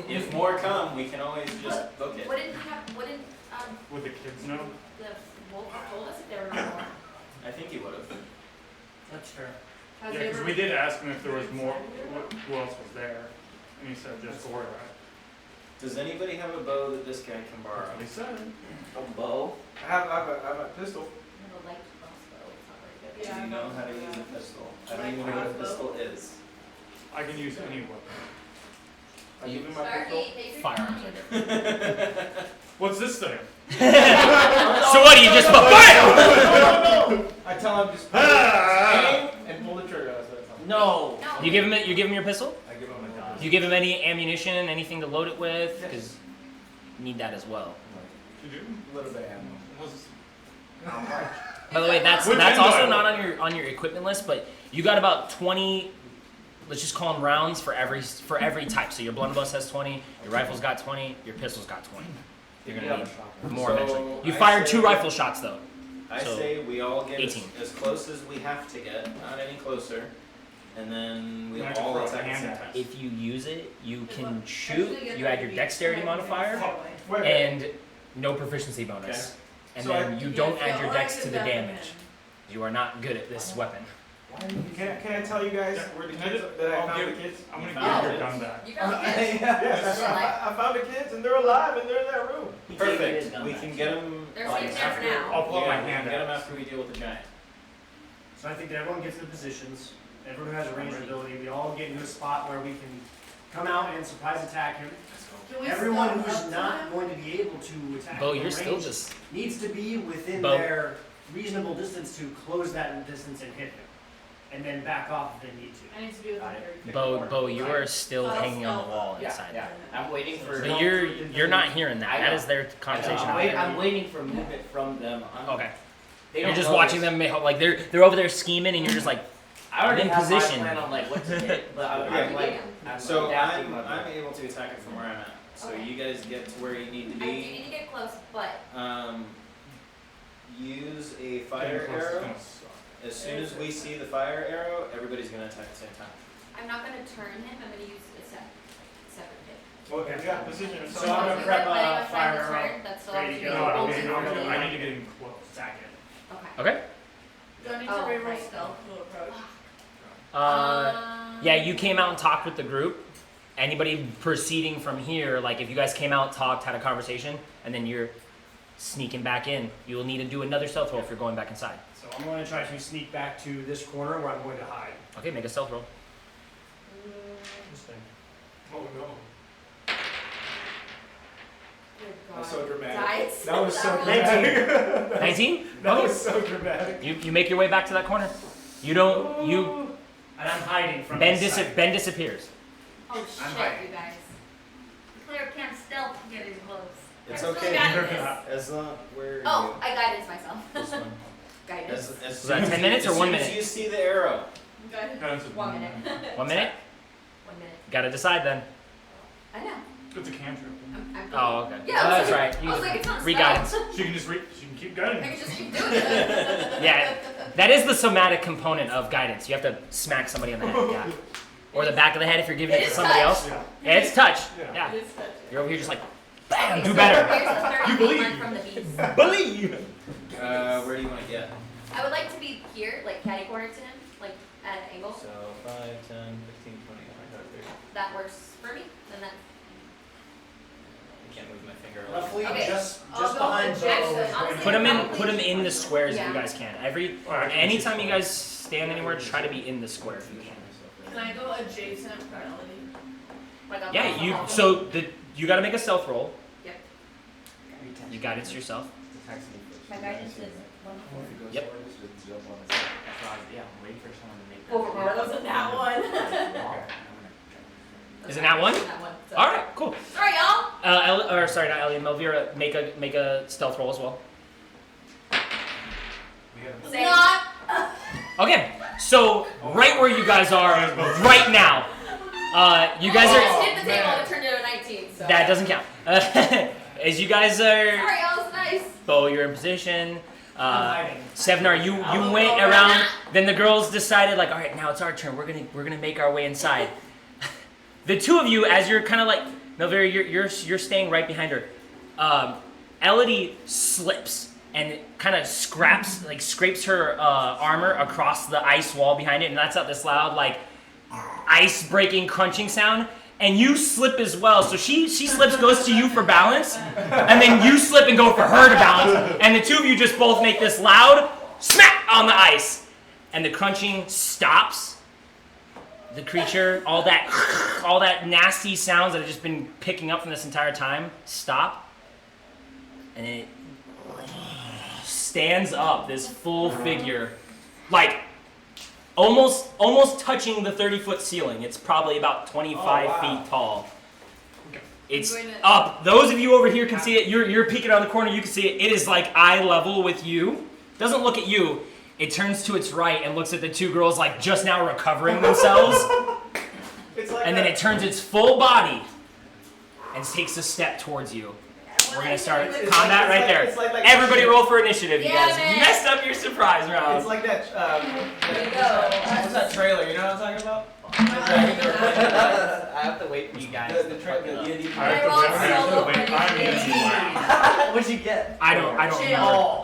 If more come, we can always just book it. Wouldn't Would the kids know? the wolf have told us if there were no more? I think he would have. That's fair. Has Yeah, there because ever we did been ask him if there was more, inside here? who else was there. And he said just Gora. Does anybody have a bow that this guy can borrow? That's what he said. A bow? I have a pistol. I have a light crossbow, it's not very good. Do Yeah, you know how to yeah. use a pistol? I don't even know what a pistol is. I can use any weapon. I give him my pistol. Stargate, take your Firearms time. are different. What's this thing? So what do you just BAM! I tell him just Ah! aim and pull the trigger. That's what I tell him. No. No. You give him your pistol? I give him my gun. Do you give him any ammunition, anything to load it with? Because you need that as well. You do? A little bit of ammo. What's- By the way, that's Which end also do I not on your equipment list, but you got about 20. Let's just call them rounds for every type. So your blunderbuss has 20, your rifle's got 20, your pistol's got 20. You're gonna need more So, eventually. You I fired 2 say- rifle shots though. I So, say we all get 18. as close as we have to get, not any closer, and then we You have to all throw a attack at the hand same at time. If you use it, you can Actually, shoot. get You that add your to be dexterity 20 modifier away. Wait, wait. and no proficiency bonus. And So I- then you Yeah, don't so add your or I dex could to the deafen damage. him. You are not good at this weapon. Can I tell you guys where the kids that I I'll found give- the kids? I'm gonna found give it. your gun back. You got the kids. Yes, I found the kids and they're alive and they're in that room. He gave his Perfect. gun We back. can get them. They're safe there for now. I'll pull out my Yeah, we can hand get them out. after we deal with the giant. So I think that everyone gets their positions. Everyone who has a ranged ability. We all get into a spot where we can come out and surprise attack him. Can we Everyone step who's up to not him? going to be able to attack Bo, in you're still range just needs to be within Bo. their reasonable distance to close that distance and hit him, and then back off if they need to. I need to be within Got it. 30 feet. Bo, you are still Oh, hanging on the stealth. wall Yeah, inside. yeah. I'm waiting for. But you're not hearing that. I That know. is their conversation. I'm, out wait, there. I'm waiting for movement from them. Okay. They You're don't just know watching this. them like they're over there scheming, and you're just like, I already in have position. my plan on like what to hit, but I'm Yeah. like, I'm So adapting I'm my able to attack it from where I'm at. So Okay. you guys get to where you need to I do be. need to get close, but Um, use a fire arrow. As soon as we see the fire arrow, everybody's gonna attack at the same time. I'm not gonna turn him. I'm gonna use a separate hit. Okay, yeah, position. So I'm gonna prep But anyone a fire find this arrow. turn, that's still Ready to up go. you. No, Bolts I and mean, everything. I need to get in close. Attack it. Okay. Okay. Do I need Oh, to reroll right. stealth to approach? Yeah, you came out and talked with the group. Anybody proceeding from here, like if you guys came out, talked, had a conversation, and then you're sneaking back in, you will need to do another stealth roll if you're going back inside. So I'm going to try to sneak back to this corner where I'm going to hide. Okay, make a stealth roll. This thing. Oh no. Good That's God. so dramatic. Dice. That was so was- dramatic. 19? That Okay. was so dramatic. You make your way back to that corner. You don't, you, And I'm hiding from Ben, this side. Ben disappears. Oh I'm shit, hiding. you guys. Claire can't stealth to get in close. It's I'm still okay. guidance. As long where Oh, I guidance myself. this one. Guidance. As Was that soon 10 as minutes you, or 1 As minute? soon as you see the arrow, Guidance. Guidance is 1 minute. 1 minute? 1 minute. Gotta decide then. I know. It's a cantrip. I'm Oh, okay. Yeah, Oh, I was that's like, right. I You was like, it's not re-guidance. spelled. She can just she can keep I guiding. can just keep doing it. Yeah, that is the somatic component of guidance. You have to smack somebody on the head, yeah. Or the back of the head if you're giving it, It to is somebody touch. else. Yeah. Yeah, it's touch. Yeah. Yeah. It is touching. You're over here just like, bam, Okay, do so better. Here's the 30 You feet believe. line from the beast. Believe. where do you want to get? I would like to be here, like catty corner to him, like at an angle. So 5, 10, 15, 20, 25, 30. That works for me. Then that. I can't move my finger. Roughly Okay. just I'll go behind with Bo. Jackson. is Honestly, going Put them in. Probably- Put them in the squares if you Yeah. guys can. Every Alright. anytime you guys stand anywhere, try to be in the square if you can. Can I go adjacent to Melody? Like on Yeah, the you. wall. So you got to make a stealth roll. Yep. You guidance yourself. My guidance is 1. Yep. Yeah, I'm waiting for someone to make that. Overboard wasn't that one. Is it that one? That one. So. All right, cool. Sorry, y'all. Or sorry, not Ellie. Melvira, make a stealth roll as well. Same. Not. Okay, so right where you guys are right now, you guys I are. just hit the table and it turned into a 19. So. That doesn't count. As you guys are, Sorry, y'all. It's nice. Bo, you're in position. I'm hiding. Sevenar, you went around. Then the girls decided, like, all right, now it's our turn. We're gonna make our way inside. The two of you, as you're kind of like, Melvira, you're staying right behind her. Elodie slips and kind of scrapes her armor across the ice wall behind it, and lets out this loud, like, ice breaking crunching sound. And you slip as well, so she slips, goes to you for balance, and then you slip and go for her to balance, and the two of you just both make this loud smack on the ice, and the crunching stops. The creature, all that nasty sounds that have just been picking up from this entire time, stop, and it stands up, this full figure, like almost touching the 30-foot ceiling. It's probably about 25 feet tall. It's I'm going to- up. Those of you over here can see it. You're peeking around the corner. You can see it. It is like eye level with you. Doesn't look at you. It turns to its right and looks at the two girls like just now recovering themselves. It's like And then it turns its full body and takes a step towards you. We're gonna start It's combat like- right there. it's like Everybody roll for initiative. You Yeah, guys man. messed up your surprise round. It's like that. There you go. What's that trailer? You know what I'm talking about? I have to wait for you guys. The to trailer. fuck it up. I have to wait. I'm in. What'd you get? I don't Jail. remember.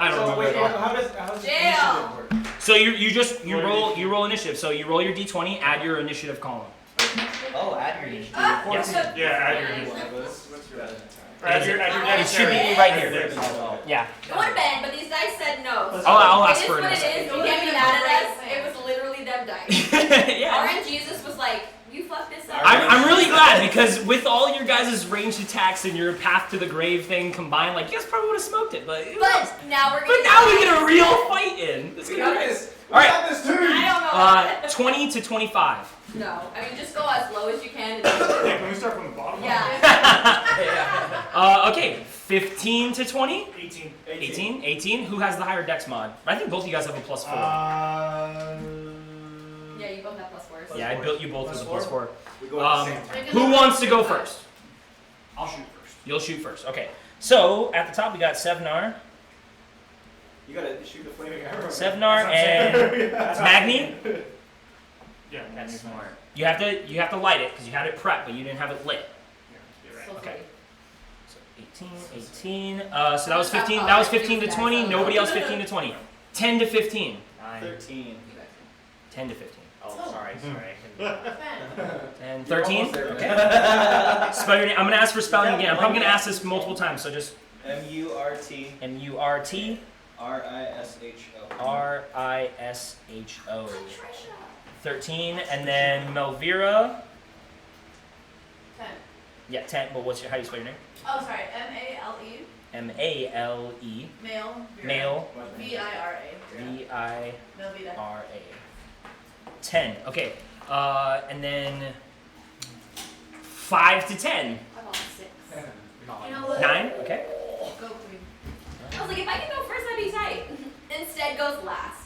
I don't So remember. wait, at all. how does Jail. initiative work? So you roll initiative. So you roll your d20, add your initiative column. Oh, add your initiative. Yes. Yeah, add your initiative. What's your Add your It should be initiative. right here. There. Yeah. It would have been, but these dice said no. So I'll it ask is for it what in a it second. is. You can't be mad at us. It was literally them dice. Yeah. RNGesus was like, you fucked this up. I'm really glad because with all your guys' ranged attacks and your path to the grave thing combined, like you guys probably would have smoked it, but But now we're but gonna now we get a real fight in. It's We gonna got be great. this. All right. We got this too. I don't know. 20 to 25. No, I mean just go as low as you can. And Yeah, can we start from the bottom? yeah. Okay, 15 to 20. 18. 18. Who has the higher dex mod? I think both of you guys have a +4. Yeah, you both have +4s. Yeah, I built you both with a +4. We go at the same time. Who wants to go first? I'll shoot first. You'll shoot first. Okay. So at the top we got Sevnar. You gotta shoot the flaming arrow. Sevnar and Magni. Yeah. That's smart. You have to light it because you had it prepped, but you didn't have it lit. Okay. So 18. So that was 15. That was 15 to 20. Nobody else 15 to 20. 10 to 15. 13. 10 to 15. Oh, sorry. 10, 13. Okay. Spell your name. I'm gonna ask for spelling again. I'm probably gonna ask this multiple times. So just M-U-R-T. M-U-R-T. R-I-S-H-O. R-I-S-H-O. 13, and then Melvira. 10. Yeah, 10. But how do you spell your name? Oh, sorry. M-A-L-E. M-A-L-E. Male. Vera. Male. V-I-R-A. V-I-R-A. Melvita. 10. Okay. And then 5 to 10. I'm on 6. 9. Okay. Go queen. I was like, if I could go first, that'd be tight. Instead, goes last.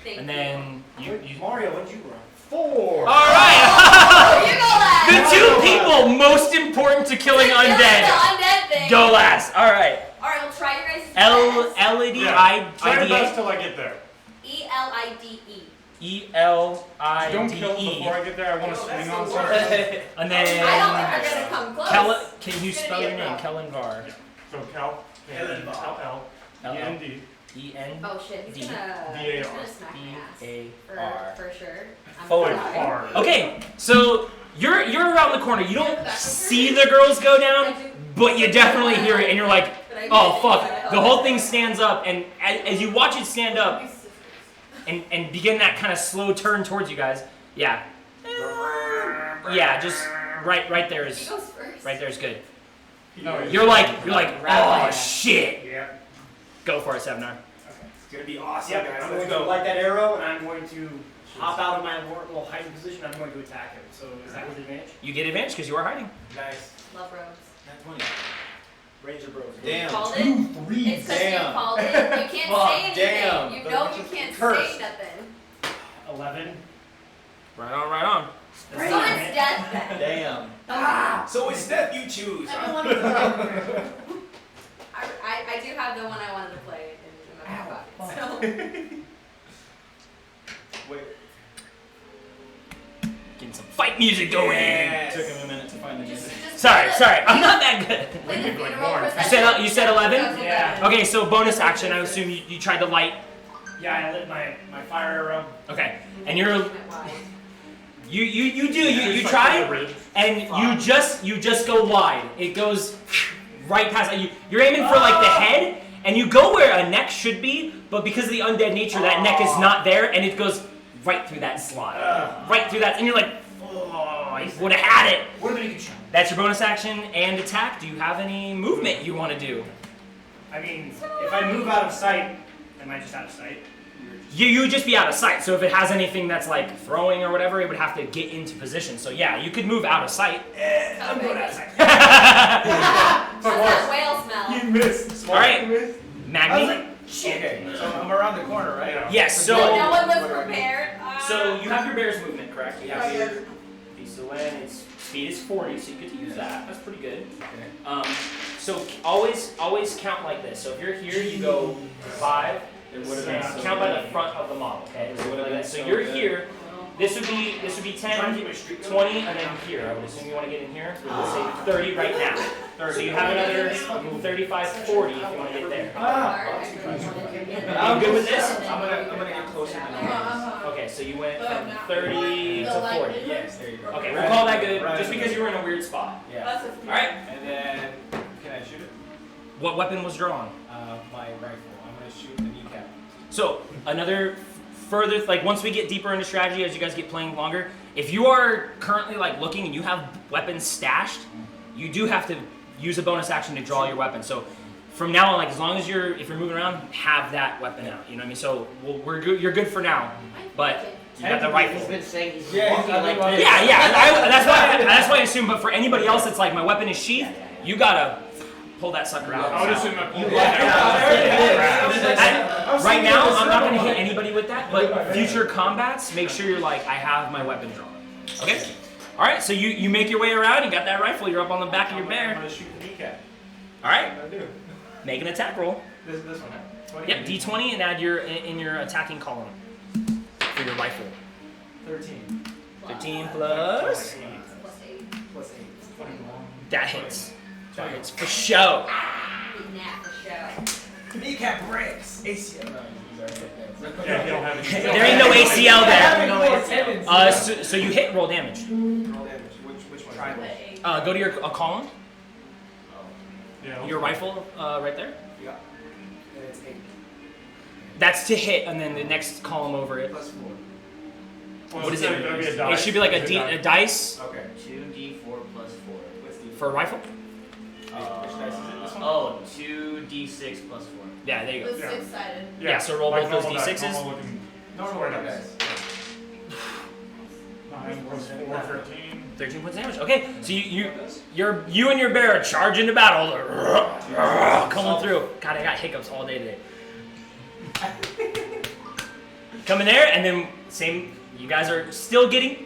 Thank And you. then you. Mario, what'd you run? 4. All right. You go last. The two people most important to killing The undead undead thing. go last. All right. All right, we'll try your guys' Try your best L-E-D-I-D-A. till I get there. E-L-I-D-E. E-L-I-D-E. Don't kill them before I get there. I want to swing on something. And I don't think then they're gonna come close. can you It's gonna spell be a your name? problem. Kellenvar. So Cal. L-L-E-N-D. E-N. Oh shit, he's D. gonna smack my ass. D-A-R. For sure. I'm Forward. sorry. Hard. Okay, so you're around the corner. You don't see the girls go down, but you definitely hear it, and you're like, oh fuck. The whole thing stands up, and as you watch it stand up and begin that kind of slow turn towards you guys, yeah, just right there He is goes first. right there is good. No, You're like, oh shit. Yeah. Go for it, Sevnar. It's gonna be awesome, Yep, guys. I'm Let's going to go. light that arrow, and I'm going to hop out of my little hiding position. I'm going to attack him. So is that with advantage? You get advantage because you are hiding. Nice. Love robes. Nat 20. Ranger bros. Damn. Called it. 2, 3. It's because you Damn. called it. You can't Fuck, say anything. damn. You know you can't Curse. say nothing. 11. Right on. So it's death then. Damn. So it's death you choose. I've been wanting to play. I do have the one I wanted to play in my pocket. So. Wait. Getting some fight music going. It took him a minute to find the music. Sorry, I'm not that good. Play the Like funeral more. procession. You said 11? Yeah. Okay, so bonus action. I assume you tried to light. Yeah, I lit my fire arrow. Okay, and you Just like try, the ridge. and you just go wide. It goes right past. You're aiming for like the head, and you go where a neck should be, but because of the undead nature, that neck is not there, and it goes right through that slot, right through that, and you're like, oh, I would have had it. What have you can shot? That's your bonus action and attack. Do you have any movement you want to do? I mean, if I move out of sight, am I just out of sight? You would just be out of sight. So if it has anything that's like throwing or whatever, it would have to get into position. So yeah, you could move out of sight. I'm going out of sight. What's that whale smell? You missed. All right. You missed. Magni. Okay, so I'm around the corner, right? Yeah. Yes. So no So one was prepared. so you have your bear's movement, correct? You have your piece of land. Its speed is 40, so you get to use that. That's pretty good. Okay. So always count like this. So if you're here, you go 5. It would have been so Count by good. the front of the model. Okay. It would have been So so you're good. here. This would be 10, 20, and then here. I would assume you want to get in here. So let's say 30 right now. So you have another 35, 40 if you want to get there. You good with this? I'm gonna get closer than you. Okay, so you went from 30 to 40. Yes, there you go. Okay, we'll call that good, just because you were in a weird spot. Yeah. All right. And then, can I shoot it? What weapon was drawn? My rifle. I'm gonna shoot the kneecap. So another further, like once we get deeper into strategy, as you guys get playing longer, if you are currently like looking and you have weapons stashed, you do have to use a bonus action to draw your weapon. So from now on, like as long as if you're moving around, have that weapon out. You know what I mean? So we're good. You're good for now, but you got the rifle. He's been saying he's Yeah, walking like he's- this. Yeah. That's why I assume. But for anybody else, it's like my weapon is sheathed. You gotta pull that sucker out. I would assume that pulled Right now, I'm not gonna hit anybody with that. But future combats, make sure you're like, I have my weapon drawn. Okay. All right. So you make your way around. You got that rifle. You're up on the back of your I'm bear. gonna shoot the kneecap. All right. I do. Make an attack roll. This one. D20. Yep, D20 and add your in your attacking column for your rifle. 13. 13 plus. Plus 8. Plus 8. That hits. That hits for show. Big nap for show. Kneecap breaks. ACL. No, Yeah, you don't have it. There ain't no ACL there. No, So you hit, roll damage. roll damage. Which one? Triangle. Go to your column, Yeah. your rifle right there. Yeah. And it's 8. That's to hit, and then the next column over it. Plus 4. Well, What is so it? that'd be a It dice. should be like a It'd a dice Okay. 2d4 plus 4. What's the for a rifle. which dice is it? This one? Oh, 2d6 plus 4. Yeah, there you go. With Yeah. 6-sided. Yeah, so roll like both those normal dice, D6s. normal looking Normal square dice. 9 plus 4, 13. 13 points of damage. Okay, so you and your bear are charging to battle, coming through. God, I got hiccups all day today. Coming there, and then same. You guys are still getting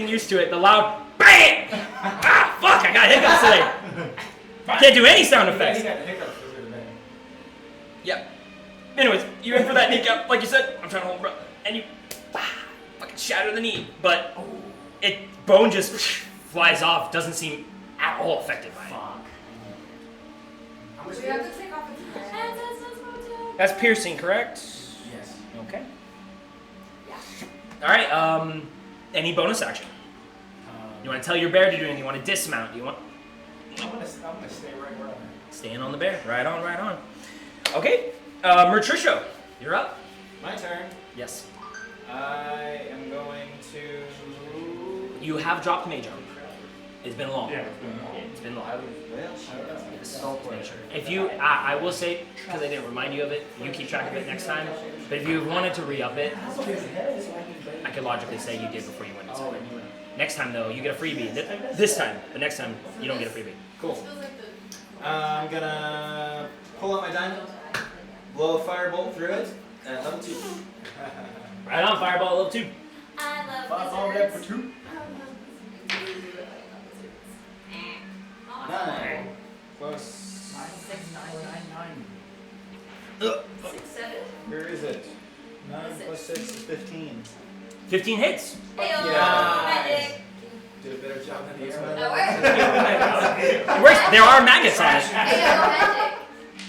used to it. The loud bam! Ah, fuck! I got hiccups today. Can't do any sound He effects. got the hiccups. Those are the bad. Yep. Anyways, you in for that kneecap, like you said. I'm trying to hold breath, and you fucking shatter the knee, but bone just flies off. Doesn't seem at all affected by it. How much We do you have to take off its head. That's piercing, correct? Yes. Okay. All right. Any bonus action? You want to tell your bear to do anything? You want to dismount? Do you want I'm gonna stay right where I'm at. staying on the bear? Right on, right on. Okay. Mertrisho, you're up. My turn. Yes. I am going to. You have dropped mage armor. It's been long. Yeah, it's been long. It's been long. Well, Yes. If you, I will say, because I didn't remind you of it, you keep track of it next time. But if you wanted to re-up it, I could logically say you did before you went inside. Next time though, you get a freebie. This time, but next time you don't get a freebie. cool. I'm gonna pull out my diamond, blow a firebolt through it, and level 2. Right on, fireball level 2. I love Fireball wizards. level 2. 9 plus. 6, 7. Where is it? 9 plus 6 is 15. 15 hits. Heyo, Yeah. magic. Did a better job than the That other. works. It works. There are maggots on it. Heyo,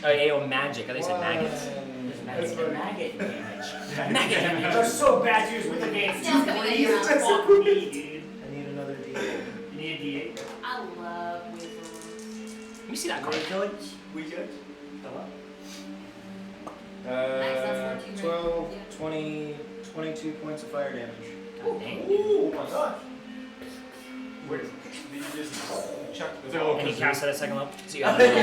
magic. AO magic. I think I said maggots. That's for maggot damage. Maggot damage. They're so bad to use with advanced. Snails coming in your mouth. Fuck me, dude. I need another D8. You need a D8. I love wizards. Let me see that card. We judge. Hello. Nice, that's 14, right? 12, Yeah. 20, 22 points of fire damage. God dang. Oh my gosh. Wait, Did you just chuck Is the it a little And you kazoo? cast it at second level. So you have a little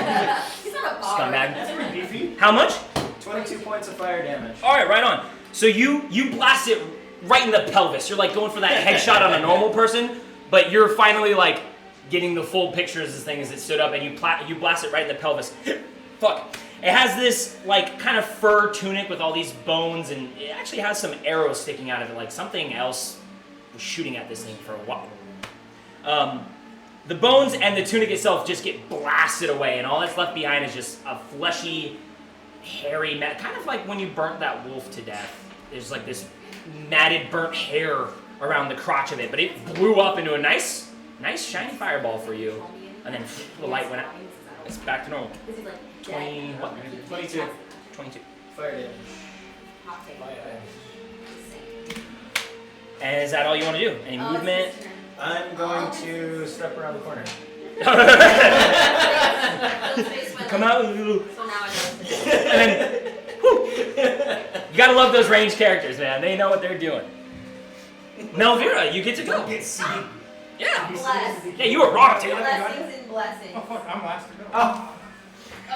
He's not a bard. scumbag. That's pretty beefy. How much? 22 points of fire damage. All right, right on. So you blast it right in the pelvis. You're like going for that headshot on a normal person, but you're finally like getting the full picture of this thing as it stood up, and you blast it right in the pelvis. Fuck. It has this like kind of fur tunic with all these bones, and it actually has some arrows sticking out of it, like something else was shooting at this thing for a while. The bones and the tunic itself just get blasted away, and all that's left behind is just a fleshy, hairy, kind of like when you burnt that wolf to death. There's like this matted, burnt hair around the crotch of it, but it blew up into a nice shiny fireball for you, and then the light went out. It's back to normal. 20, what? 22 22. fire damage. And is that all you want to do? Any movement? I'm going to step around the corner. Come out. So now I know. And then, whew. You gotta love those ranged characters, man. They know what they're doing. Melvira, you get to go. Get seen. Yeah. Bless. Yeah, you were wrong, too. Blessings and blessings. Oh fuck, I'm last to go. Oh.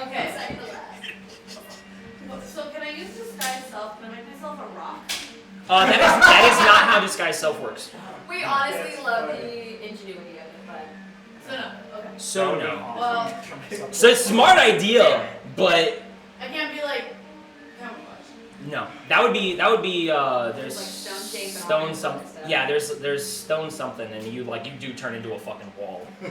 Okay. Second to last. So can I use disguise self? Can I make myself a rock? That is not how disguise self works. We honestly love the ingenuity of it, but So no. Okay. So That would've no. been awesome. Well, So it's a smart idea, but I can't be like camouflage. no. That would be there's Like stone shape and all stone that some kind of stuff. yeah, there's stone something, and you do turn into a fucking wall. we're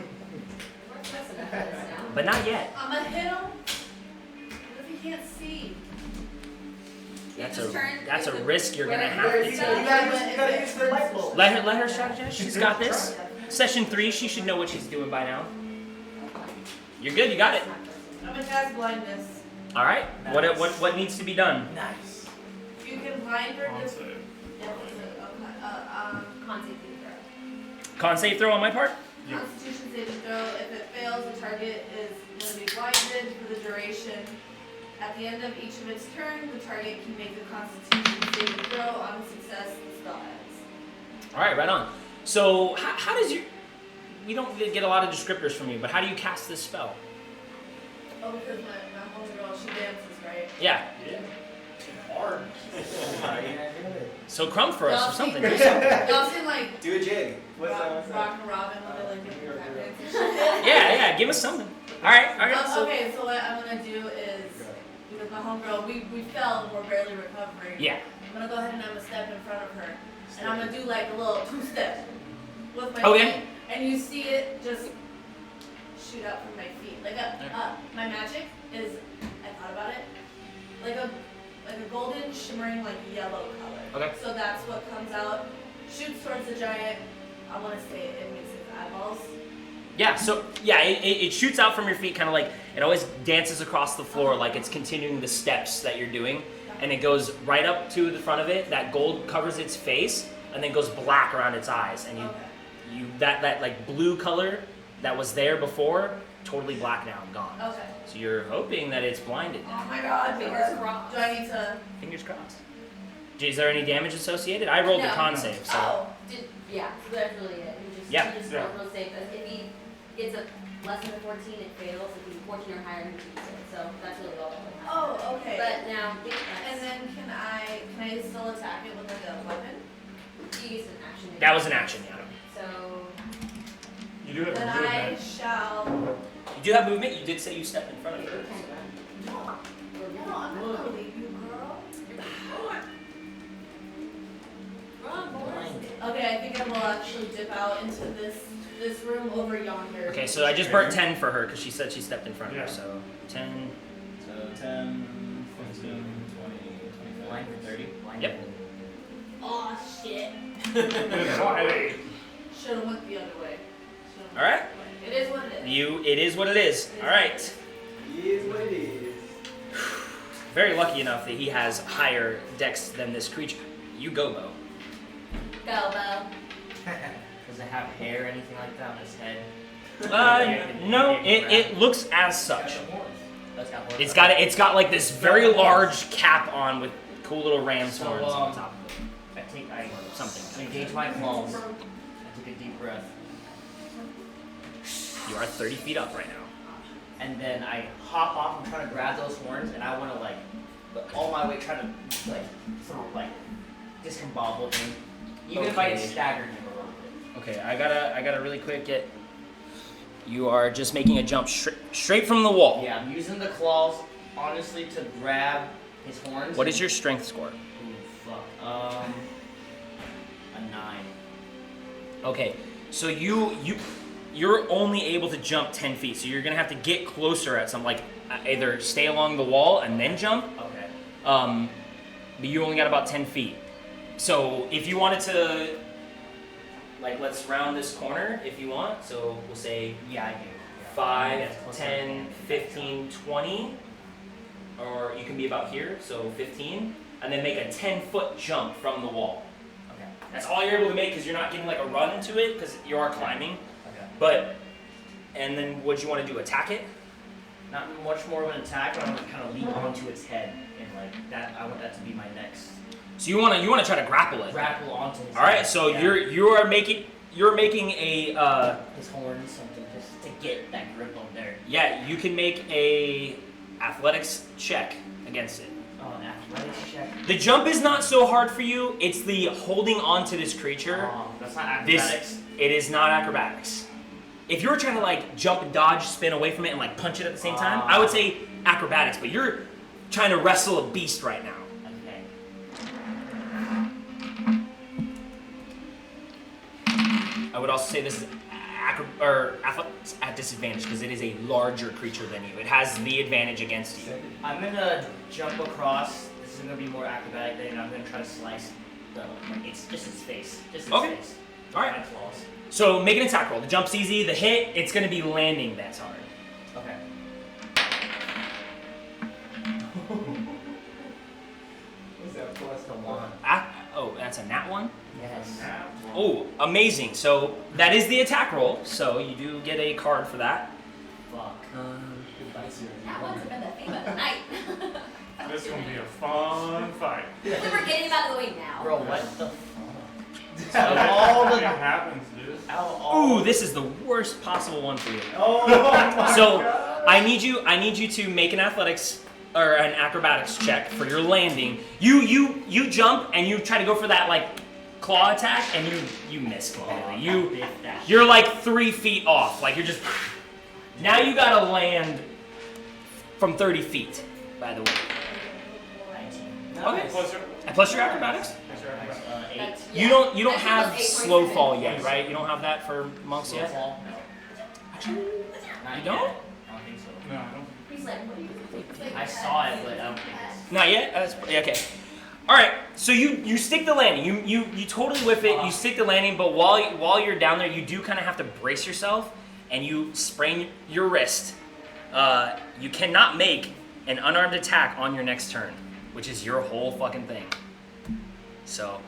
close enough for this now. But not yet. I'm gonna hit him. What if he can't see? That's His turn that's a is to risk you're gonna wear have your to stuff. take. You gotta use the light bulb. Let her strategize. She's got this. Session 3, she should know what she's doing by now. You're good. You got it. I'm gonna cast blindness. All right. What needs to be done? Nice. You can blind her Con just. save. Yeah, Con save throw. Con save throw on my part. Yeah. Constitution saving throw. If it fails, the target is going to be blinded for the duration. At the end of each of its turn, the target can make a Constitution saving throw. On success, the spell ends. All right, right on. So how does your... We don't get a lot of descriptors from you, but how do you cast this spell? Oh, because my homegirl, she dances, right? Yeah. Yeah. Hard. So crumb for us or something. Do Y'all something. seen like Do a jig. What's Rock that? and Robin when they like get their tap dance? Yeah, give us something. All right. Okay, so what I'm gonna do is, because my homegirl, we fell and we're barely recovering. Yeah. I'm gonna go ahead and I'm gonna step in front of her. And I'm gonna do like a little two-step with my Okay. feet. And you see it just shoot out from my feet. Like my magic is, I thought about it, like a golden shimmering like yellow color. Okay. So that's what comes out, shoots towards the giant. I wanna say it makes its eyeballs. Yeah, so yeah, it shoots out from your feet, kind of like it always dances across the floor, like it's continuing the steps that you're doing, and it goes right up to the front of it. That gold covers its face, and then goes black around its eyes, and you that like blue color that was there before, totally black now and gone. Okay. So you're hoping that it's blinded now. Oh my god, Fingers crossed. Do I need to? Fingers crossed. Is there any damage associated? I rolled the No. con save, so. Oh. Yeah, so that's really it. Yeah. You just roll safe. If he gets a less than a 14, it fails. If he's 14 or higher, he beats it. So that's really all that would happen. Oh, okay. But now, And then can I still attack it with like a weapon? you use an action. That was an action, yeah. So, You do have Then a I movement. shall. You do have movement. You did say you stepped in front of her. No, I'm not gonna leave you, girl. run, boys. Okay, I think I will actually dip out into this room over yonder. Okay, so I just burnt 10 for her because she said she stepped in front of her. Yeah. So 10. So 10, 15, 20, 25, 30. Yep. Oh shit. Anxiety. Should've went the other way. Should've All right. went the other way. It is what it is. It is what it is. All right. Is what it is. Very lucky enough that he has higher dex than this creature. You go, Bo. Go, Bo. Does it have hair or anything like that on its head? No, it looks as such. That's got horns. It's got like this very large cap on with cool little ram's So, horns on top of it. I Something. engage my claws. I take a deep breath. You are 30 feet up right now. And then I hop off and try to grab those horns, and I want to like, all my weight, try to like, sort of like, discombobble him, even if I Okay. stagger him a little bit. Okay, I gotta really quick get. You are just making a jump straight from the wall. Yeah, I'm using the claws, honestly, to grab his horns. What is your strength score? Ooh, fuck. A 9. Okay, so you're only able to jump 10 feet, so you're gonna have to get closer at some like either stay along the wall and then jump. Okay. But you only got about 10 feet. So if you wanted to, like, let's round this corner if you want. So we'll say Yeah, I do. 5, Yes, close 10, enough. 15, 20, or you can be about here, so 15, and then make a 10-foot jump from the wall. Okay. That's all you're able to make because you're not getting like a run to it because you are climbing. Okay. But, and then what do you want to do? Attack it? Not much more of an attack, but I want to kind of leap onto its head and like that. I want that to be my next So you want to try to grapple it. grapple onto his All right. head. So Yeah. you're making a his horns, something just to get that grip on there. yeah. You can make a athletics check against it. Oh, an athletics check. The jump is not so hard for you. It's the holding on to this creature. That's not acrobatics. It is not acrobatics. If you were trying to like jump and dodge, spin away from it, and like punch it at the same time, I would say acrobatics. But you're trying to wrestle a beast right now. Okay. I would also say this is athletics at disadvantage because it is a larger creature than you. It has the advantage against you. I'm gonna jump across. This is gonna be more acrobatic than I'm gonna try to slice the. It's just his face. Just his Okay. face. With Alright. my claws. So make an attack roll. The jump's easy. The hit, it's going to be landing that's hard. Okay. What's that plus The one. Oh, that's a nat one? Yes. Oh, amazing. So that is the attack roll. So you do get a card for that. Fuck. That one's been the theme of the night. This is gonna be a fun fight. We were getting him out of the way now. Bro, what the fuck? Out of all that happens, dude. Ooh, this is the worst possible one for you. Oh my So God. I need you to make an athletics or an acrobatics check for your landing. You jump and you try to go for that like claw attack and you miss completely. You're like 3 feet off. Like you're just. Now you gotta land from 30 feet. By the way. 19. Okay. Plus your acrobatics. 8. That's- You yeah. don't That's have plus 8 points slow for fall him. yet, right? You don't have that for monks yet. Fall? Actually, Not you yet. don't? I don't think so. No, I don't. He's like, what do you think? I saw it, but I don't think it's. Not yet. Okay. All right. So you stick the landing. You totally whip it. You stick the landing, but while you're down there, you do kind of have to brace yourself, and you sprain your wrist. You cannot make an unarmed attack on your next turn, which is your whole fucking thing. So,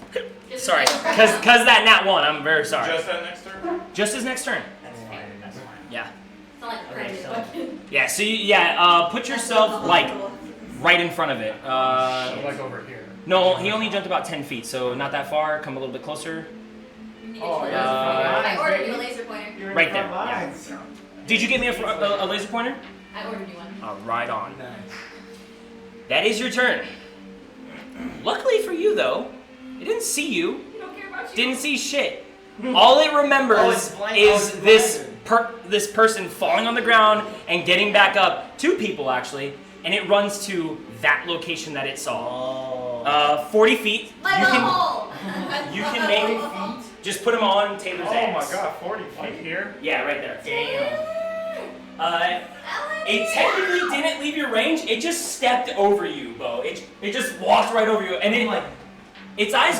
Just sorry, like- cause that nat one. I'm very sorry. Just that next turn? Just his next turn. That's fine. That's fine. Yeah. It's not like a Okay, crazy so- bucket. Yeah. So put yourself like right in front of it. So like over here. No, he only jumped about 10 feet, so not that far. Come a little bit closer. You need to Oh, get yeah. I ordered you a laser pointer. You're in Right front there, lines. Did you get me a laser pointer? I ordered you one. Right on. Nice. That is your turn. Luckily for you, though, it didn't see you. You don't care about you. Didn't see shit. All it remembers Oh, it's blind- is it's this blinded. this person falling on the ground and getting back up. 2 people actually, and it runs to that location that it saw. 40 feet. My you can hole. you can make just put him on Taylor's Oh my ass. god, 40 feet here? Yeah, right there. Damn. It technically didn't leave your range. It just stepped over you, Bo. It just walked right over you, and it like its eyes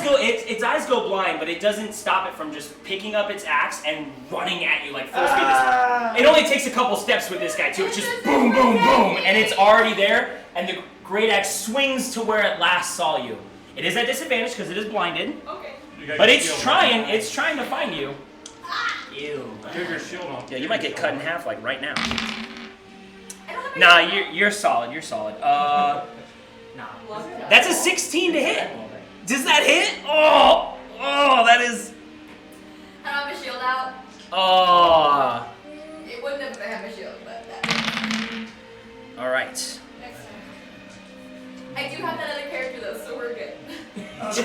go blind, but it doesn't stop it from just picking up its axe and running at you like full speed. It only takes a couple steps with this guy too. It's just boom, boom, boom, and it's already there. And the great axe swings to where it last saw you. It is at disadvantage because it is blinded, Okay. You got but your it's shield trying. on. It's trying to find you. Ew. You have your shield on. Yeah, you might get cut in half like right now. I don't have Nah, any- you're solid. You're solid. Nah. That's a 16 to hit. Does that hit? Oh, that is. I don't have a shield out. Oh. It wouldn't have had a shield, but that. All right. Next time. I do have that other character though, so we're good.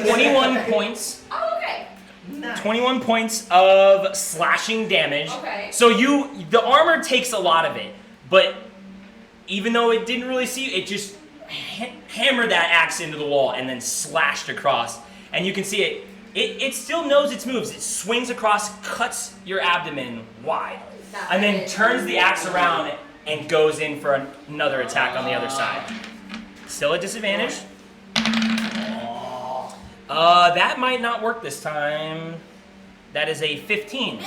21 points. Oh, okay. 21 points of slashing damage. Okay. So the armor takes a lot of it, but even though it didn't really see you, it just hammered that axe into the wall and then slashed across. And you can see it still knows its moves. It swings across, cuts your abdomen wide, That's and then it. turns the axe around and goes in for another attack on the other side. Still a disadvantage. That might not work this time. That is a 15. Miss.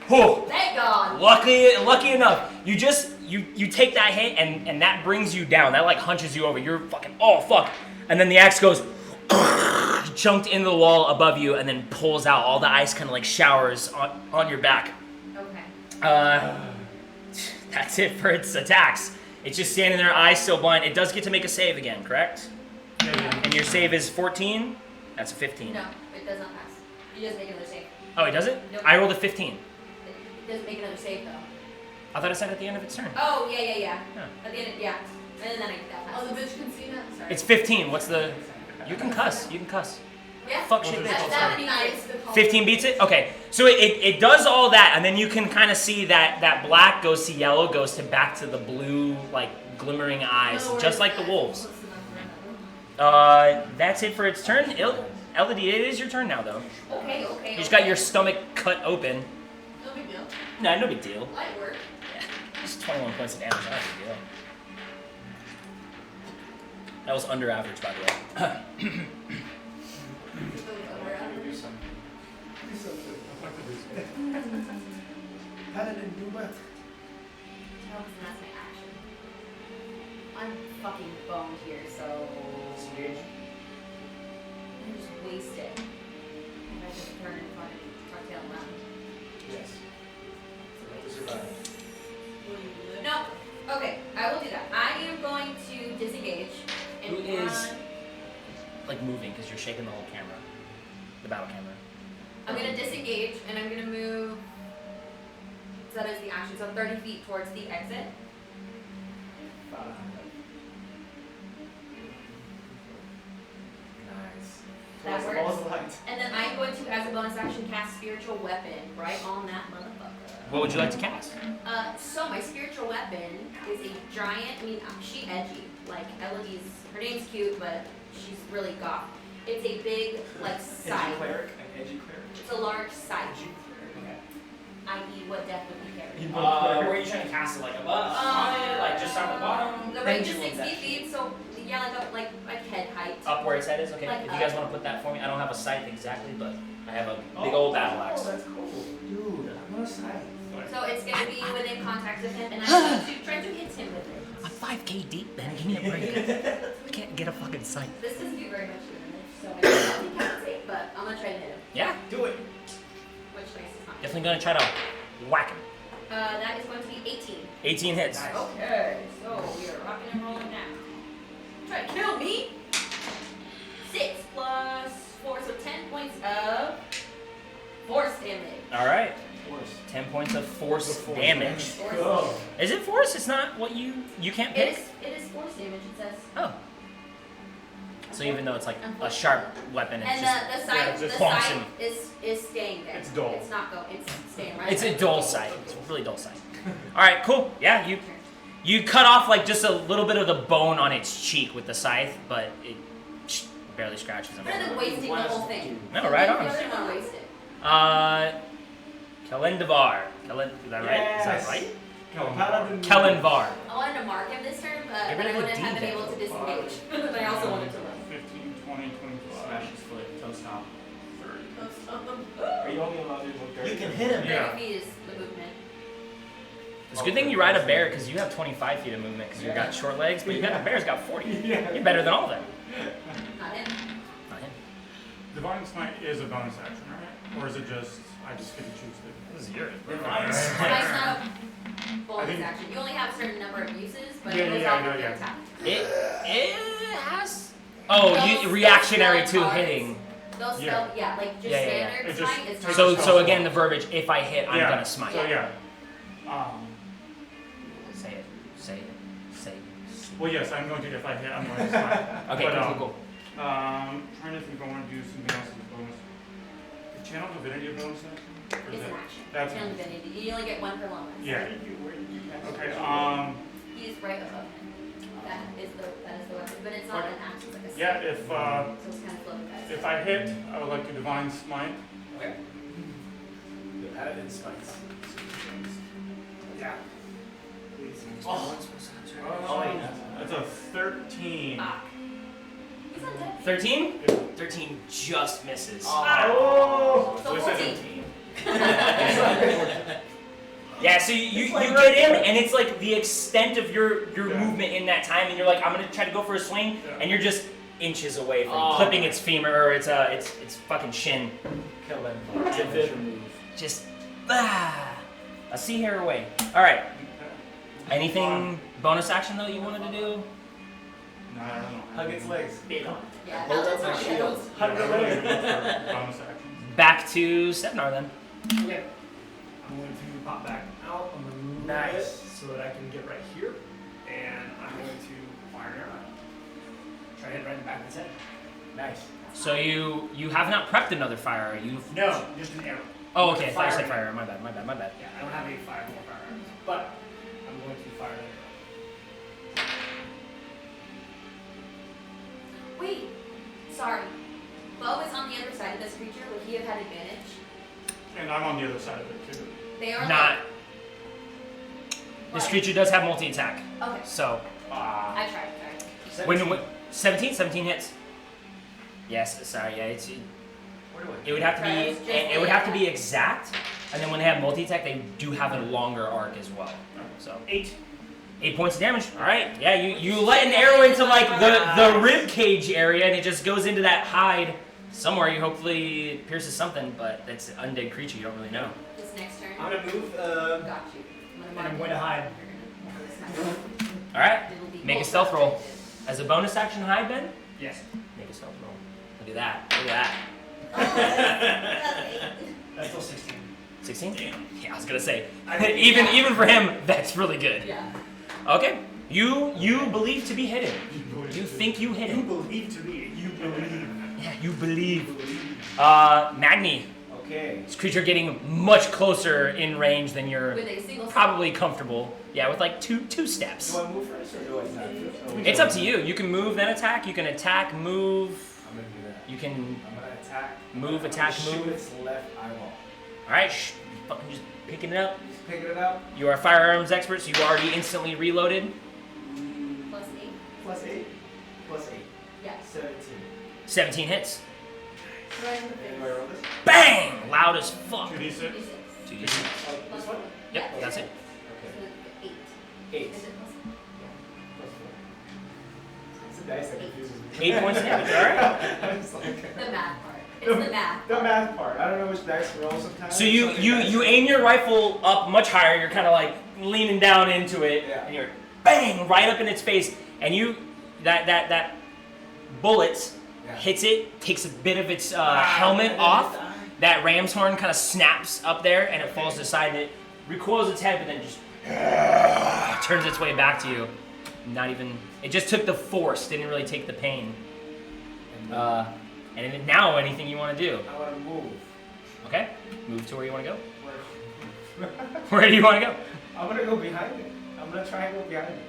Whew. Thank God. Lucky enough. You just you take that hit and that brings you down. That like hunches you over. You're fucking oh fuck. And then the axe goes chunked into the wall above you and then pulls out. All the ice kind of like showers on your back. Okay. That's it for its attacks. It's just standing there, eyes still blind. It does get to make a save again, correct? And your save is 14? That's a 15. No, it does not pass. You just make another save. Oh, it doesn't? Nope. I rolled a 15. It doesn't make another save though. I thought it said at the end of its turn. Oh, yeah. Yeah. At the end, yeah. And then I get that. Oh, the bitch can see that? Sorry. It's 15. What's the... You can cuss. You can cuss. Yeah. Fuck shit, bitch. That would be nice. 15 beats it? Okay. So it does all that, and then you can kind of see that black goes to yellow, goes to back to the blue, like, glimmering eyes, just like the wolves. That's it for its turn. Elodie, it is your turn now, though. Okay. You just got your stomach cut open. No big deal. Nah, no big deal. Light work. Yeah, just 21 points of damage. Not a big deal. That was under average, by the way. How did it do what? That's my action. I'm fucking boned here, so Disengage. I just waste it. And I just turn and fucking tail around. Yes. It's a waste. Survive. Will you live? No. Okay, I will do that. I am going to disengage and Who is- run. Like moving because you're shaking the whole camera, the battle camera. I'm gonna disengage and I'm gonna move. So that is the action. So 30 feet towards the exit. 5. Nice. That Close works. all the lights. And then I'm going to, as a bonus action, cast spiritual weapon right on that motherfucker. What would you like to cast? So my spiritual weapon is a giant. I mean, she edgy. Like Eloise, her name's cute, but she's really goth. It's a big, like, Edgy scythe. cleric. An edgy cleric. It's a large scythe. Okay. I.e., what death would be carried. Where are you trying to cast it? Like above? Like just on the bottom? The range is Pendulum 60 that feet, so yeah, like up, like head height. Up where its head is? Okay. Like If you guys want to put that for me, I don't have a scythe exactly, but I have a big old battle axe. Oh, that's cool. Dude, I'm on a side. So it's gonna be within contact with him, and I'm going to try to hit him with it. I'm 5k deep, man. Give me a break. I can't get a fucking scythe. This doesn't do very much damage, so I don't decapitate, but I'm gonna try to hit him. Yeah, do it. Which makes it fine. Definitely gonna try to whack him. That is going to be 18. 18 hits. Okay, so we are rocking and rolling now. Try to kill me. 6 plus 4, so 10 points of force damage. All right. Force. 10 points of force Force damage. Force Go. Is it force? It's not what you can't pick. It is force damage, it says. Oh. So even though it's like a sharp weapon, it's And just the side, yeah, the just bonks side him. is staying there. It's dull. It's not going. It's staying right. it's there. a dull sight. It's a really dull sight. All right, cool. Yeah, you cut off like just a little bit of the bone on its cheek with the scythe, but it barely scratches him. Rather than wasting the whole thing. No, right on. You really want to waste it. Kelendavar. Is that right? Is that Yes. right? Paladin. Kelenvar. I wanted to mark him this turn, but Get rid I of the wouldn't have D been there. able to disengage. But I also wanted to run. 15, 20, 25, Smash his foot, toe stomp. 30. Are you only allowed to look dirty? You can hit him. Yeah. 30 feet is the movement. It's a good thing you ride a bear because you have 25 feet of movement because you've got short legs, but you got the bear's got 40. You're better than all of them. Not him. Not him. Divine Smite is a bonus action, right? Or is it just, I just get to choose it? This is yours. It's not a I bonus think- action. You only have a certain number of uses, but Yeah, it goes yeah, off yeah, with your yeah. attack. It has. Oh, you reactionary to spell cards. hitting. Those Yeah. spell, yeah, like just Yeah, yeah, yeah. standard It just smite is takes not. So spell again, slot. the verbiage: if I hit, I'm Yeah. gonna smite. So yeah. Say it. Say it. Say it. Well, yes, I'm going to, if I hit, I'm going to smite. Okay, But, cool. Trying to think if I want to do something else as a bonus. Is Channel Divinity a bonus action? Or is It's an that- action. That's Channel Divinity. You only get one per long rest. Yeah. Where did you cast Okay, it? He's right above him. That is the weapon, but it's not an axe. It's like a yeah, stick. if, So it's kind of floating guys. if I hit, I would like to Divine Smite. Okay. The paladin smites. Yeah. Oh. That's a 13. Fuck. He's not dead. 13? 13 just misses. Oh! So So I said 14. Yeah, so you get in, and it's like the extent of your Yeah. movement in that time, and you're like, I'm gonna try to go for a swing, Yeah. and you're just inches away from Oh. clipping its femur or its fucking shin. Kill him. Signature Just a sea hair away. All right. Anything bonus action though you wanted to do? No, I don't know. Hug its legs. Yeah, Hold that's up my not shield. shields. Hug the legs. Bonus actions. Back to Stepnar then. Okay. I'm going to pop back out. I'm going to move Nice. it so that I can get right here. And I'm going to fire an arrow. Try to hit right in the back of his head. Nice. So you have not prepped another fire. You've No, just an arrow. Oh, okay. I thought you said Fire. fire. My bad. Yeah, I don't have any fire more fire arrows. But I'm going to fire an arrow. Wait. Sorry. Bo is on the other side of this creature. Would he have had advantage? And I'm on the other side of it too. They are Not. This What? creature does have multi-attack. Okay. So I tried. when 17 hits. Yes, sorry, yeah, Where do I? it would have to Right, be it's just it would have to the- be exact, and then when they have multi-attack, they do have a longer arc as well. So 8. 8 points of damage. All right, yeah, you let an arrow into like the rib cage area, and it just goes into that hide somewhere. You hopefully pierces something, but that's an undead creature. You don't really know. This next turn. I'm gonna move. Got you. And I'm going to hide. All right, It'll be make a both stealth roll. effective. As a bonus action, hide, Ben. Yes. Make a stealth roll. Look at that. Look at that. Oh, that's 8. That's still 16. 16? Yeah, I was gonna say. even for him, that's really good. Yeah. Okay. You believe to be hidden. You think you hit You him. believe to me. You believe. Yeah, you believe. Magni. Okay. This creature getting much closer in range than you're With a single probably comfortable. Yeah, with like two steps. Do I move first or do I not? It's up to you. You can move, then attack. You can attack, move. I'm gonna do that. You can. I'm gonna attack. Move, I'm attack, gonna shoot move. its left eyeball. All right, fucking just picking it up. Just picking it up. You are a firearms expert, so you already instantly reloaded. plus 8. Plus 8. Plus 8. Yeah. 17. 17 hits. Right in the face. Do I roll this? Bang! Loud as fuck. 2d6. 2d6. 2d6. Oh, this one? Yep, that's it. Okay. 8. 8. Is it plus? Plus 4. It's a dice that confuses me. 8 points of damage, alright? I was like, The math part. It's the math. the math part. I don't know which dice to roll sometimes. So you aim your rifle up much higher, you're kind of like leaning down into it, Yeah. and you're bang! Right up in its face, and that bullet Yeah. hits it, takes a bit of its helmet off. That ram's horn kind of snaps up there, and it falls to the side, and it recoils its head, but then just turns its way back to you. Not even. It just took the force, didn't really take the pain. And then now, anything you want to do? I want to move. Okay, move to where you want to go. Where? Where do you want to go? I'm gonna go behind it. I'm gonna try and go behind it.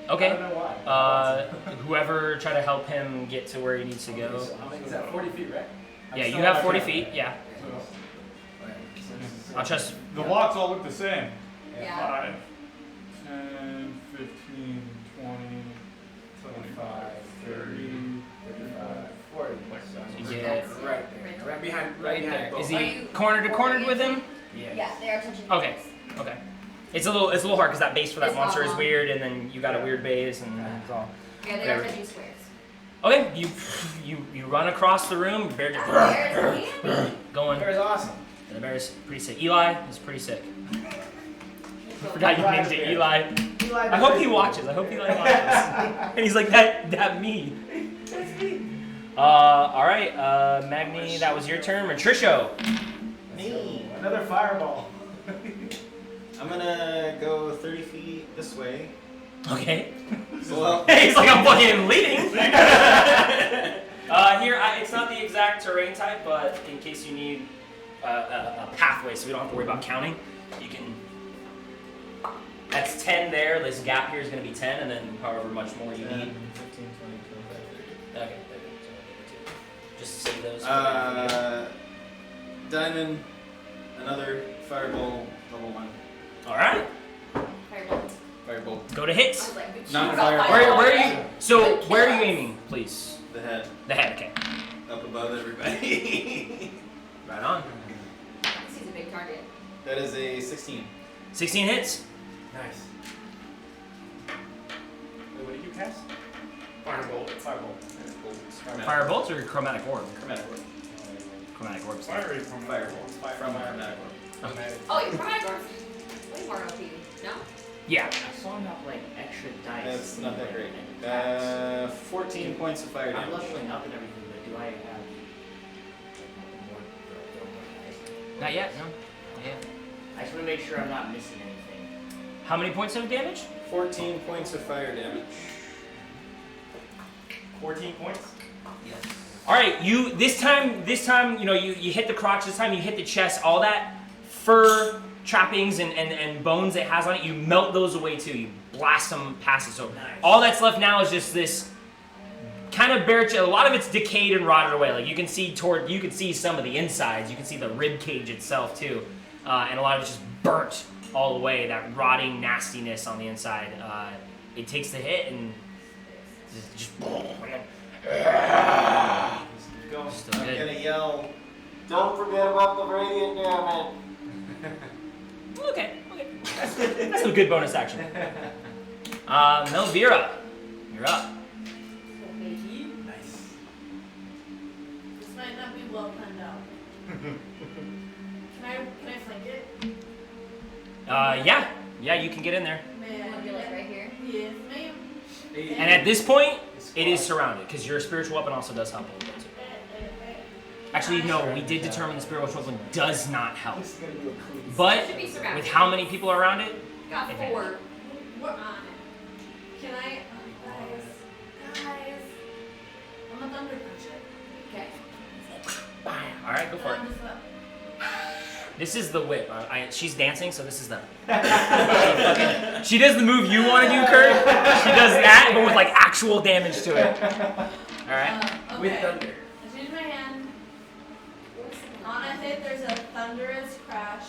I Okay. don't know why. Whoever try to help him get to where he needs to go. Okay, so is that 40 feet, right? I'm Yeah, you still have on 40 my feet. turn. Yeah, Alright, so this is- I'll trust. The blocks all look the same. Yeah. 5, 10, 15, 20, 25, 30. 35, 40. So I'm Yeah. right there. Right behind. Right behind both. Is Are he you corner to corner with him? Yeah, they are touching. Okay. Okay. It's a little hard because that base for that It's monster is awful. weird, and then you got a weird base, and it's all. Yeah, they are Whatever. touching squares. Okay, you run across the room. Bear just There's Andy. going. Bear's awesome. The bear's pretty sick. Eli is pretty sick. Forgot you named it Eli. Eli I hope he watches. I hope Eli watches. And he's like that me. That's me. All right, Magni, that was your turn. Matricio. Me. Another fireball. I'm gonna go 30 feet this way. Okay. Well, He's like, I'm fucking leading. It's not the exact terrain type, but in case you need a pathway, so we don't have to worry about counting, you can. That's 10 there. This gap here is going to be 10, and then however much more you 10, need. 15, 20, 25, 30. Okay. Just save those. Diamond, another fireball, level 1. All right. Firebolt. Firebolt. Go to I hits. was like, good Not shoot, fire- got Where fireball. are you? So Good where are you kill us. aiming, please? The head. The head. Okay. Up above everybody. Right on. This is a big target. That is a 16. 16 hits. Nice. Wait, what did you cast? Firebolt. Firebolt. Fire bolts or chromatic orb? Chromatic orb. Chromatic orb. Fiery from Firebolt. From chromatic orb. Oh, you're chromatic orb. Way more OP. No? Yeah. I saw enough like extra dice. That's not that great. and attacks. 14 points of fire I'm damage. leveling up and everything, but do I have like, more dice? Not yet. No. Not yet. I just want to make sure I'm not missing anything. How many points of damage? 14 points of fire damage. 14 points. All right, this time, you hit the crotch. This time, you hit the chest. All that fur trappings and bones it has on it, you melt those away too. You blast them past it. So all that's left now is just this kind of bare. A lot of it's decayed and rotted away. Like you can see some of the insides. You can see the rib cage itself too, and a lot of it's just burnt all the way. That rotting nastiness on the inside. It takes the hit and just Go. Still I'm good. gonna yell, don't forget about the radiant damage. Okay. That's a good bonus action. Melvira, you're up. Nice. This might not be well planned out. Can I flank it? Yeah, you can get in there. May I'm I? gonna be like right here. Yes, ma'am. And at this point, it is surrounded because your spiritual weapon also does help a little bit too. Actually, no, we did determine the spiritual weapon does not help. This is gonna be a clean. But Should be surrounded. with how many people are around it, Got advantage. 4. What on it? Can I, guys, I'm a thunder punch it. Okay. All right, go for it. I'm just up. This is the whip. She's dancing, so this is the. She does the move you want to do, Kurt. She does that, but with like actual damage to it. All right. Okay. With thunder. I change my hand. On a hit, there's a thunderous crash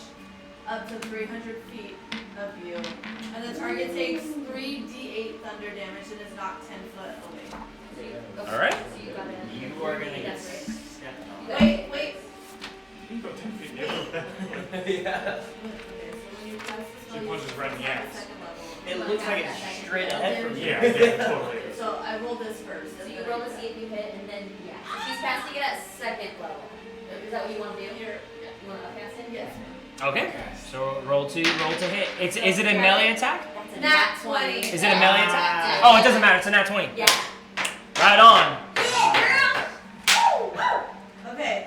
up to 300 feet of you, and the target takes 3d8 thunder damage and is knocked 10 foot away. All right. So you gotta. You are gonna get That's right. stepped on. You gotta- Wait. You can go 10 feet. Yeah. Yeah. Okay, so when you cast the spell, She you punches right in the attack ass. at second level. It looks like it's straight ahead from you. Yeah, totally. So I roll this first. So you roll to see if you hit, and then yeah. So she's casting it at 2nd level. Is that what you want to do? You want to upcast it? Yes. Okay. So roll to hit. Is it a melee attack? That's a Nat 20. 20. Is it a melee attack? Yeah. Oh, it doesn't matter. It's a nat 20. Yeah. Right on. Okay.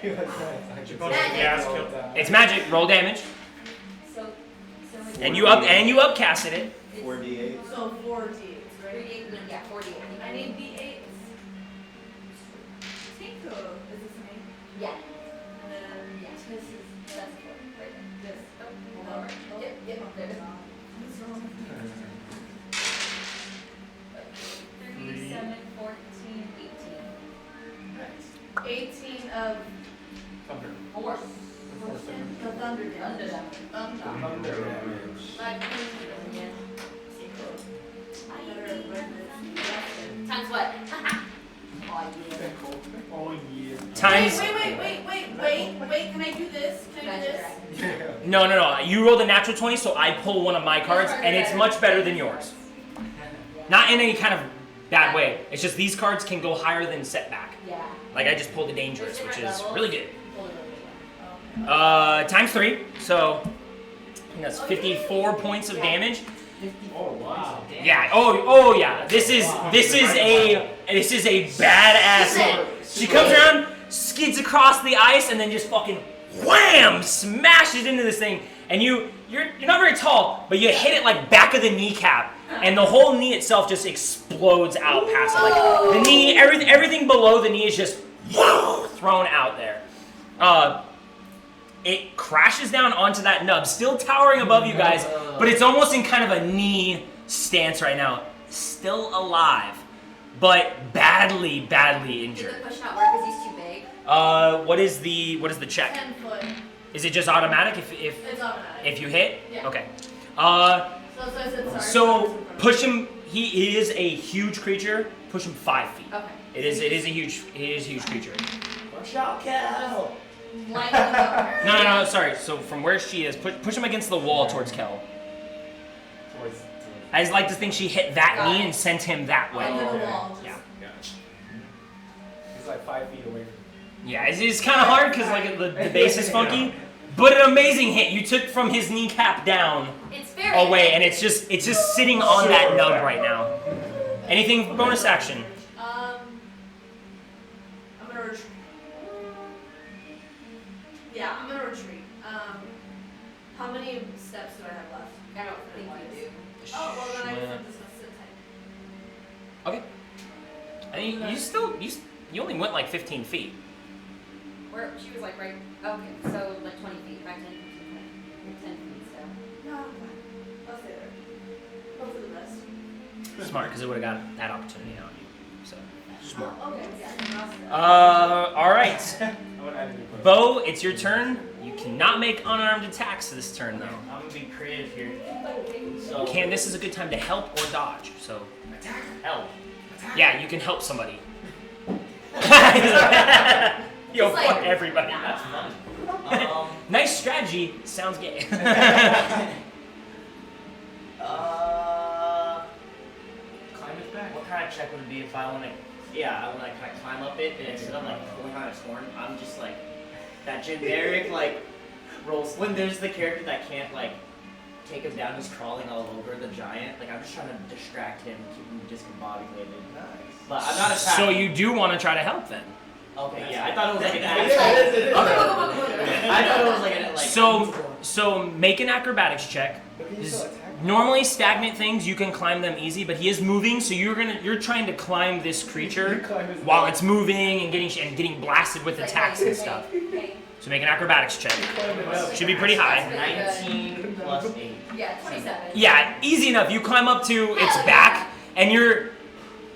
She punches in the ass, killed. It's magic. Roll damage, So it's and you upcasted it. 4d8. So 4 d8s, right? 38, no, yeah, 48. I need d8s. Take the. Is this me? Yeah. And then Yeah. this is. That's cool. Right there. This. Oh, hold on. Yep, yep, there. 37, 14, 18. 18 of Thunder. Force. the thunder damage. Thunder damage. Yeah. Better redness. Times what? Oh, yeah. Oh yeah. Times. Wait, can I do this? Can I do this? Yeah. No. You rolled a natural 20, so I pull one of my cards, and it's much better than yours. Not in any kind of bad way. It's just these cards can go higher than setback. Yeah. Like I just pulled a dangerous, which is really good. Hold it over. Times 3, so I think that's 54 points of damage. Oh wow. Yeah. Oh yeah. This is a badass hit. She comes around, skids across the ice, and then just fucking wham, smashes into this thing. And you're not very tall, but you hit it like back of the kneecap, and the whole knee itself just explodes out past it. Like the knee, everything below the knee is just thrown out there. It crashes down onto that nub, still towering above you guys, but it's almost in kind of a knee stance right now. Still alive, but badly Did injured. the push not work because he's too big? What is the check? 10 foot. Is it just automatic if It's automatic. if you hit? Yeah. Okay. So I said sorry. So push him. He is a huge creature. Push him 5 feet. Okay. It is a huge creature. Watch out, Cal! Lightning over. No. Sorry. So from where she is, push him against the wall towards Kel. Towards. I just like to think she hit that Got knee it. and sent him that way. Into the okay. wall. Yeah. He's like 5 feet away from me. Yeah, it's kind of hard because like the base is funky, but an amazing hit. You took from his kneecap down It's very. away, and it's just sitting on that nub right now. Anything bonus action? I'm gonna retreat. Yeah, I'm gonna retreat. How many steps do I have left? I don't think you do. Oh, well then I guess I'm just gonna sit tight. Okay. I mean, you only went like 15 feet. Where she was like right. Okay, so like 20 feet, 5, 10, 15, 20. You're 10 feet still. No, I'm fine. I'll stay there. Hope for the best. Smart, because it would have got that opportunity on you. So smart. Oh, okay, yeah. All right, I would add a new question. Bo, it's your turn. You cannot make unarmed attacks this turn though. I'm gonna be creative here. So, This is a good time to help or dodge. So help. yeah, you can help somebody. Yo, It's like- fuck everybody. That's fun. Nice strategy. Sounds gay. Climb it back. What kind of check would it be if I want to? Yeah, I want to kind of climb up it, and instead of like pulling on its horn, I'm just like that generic like rolls. When there's the character that can't like take him down, he's crawling all over the giant. Like I'm just trying to distract him, keep him discombobulated. Nice. But I'm not attacking. So you do want to try to help then? Okay, yeah, I thought it was like an It's action. like, I thought it was like an like. So make an acrobatics check. But can you Is- still attack? Normally stagnant things you can climb them easy, but he is moving, so you're trying to climb this creature You climb his while back. it's moving and getting blasted with attacks and stuff. So make an acrobatics check. Climb it up. Should be pretty high. 19 plus 8. Yeah, 27. Yeah, easy enough. You climb up to its back, and you're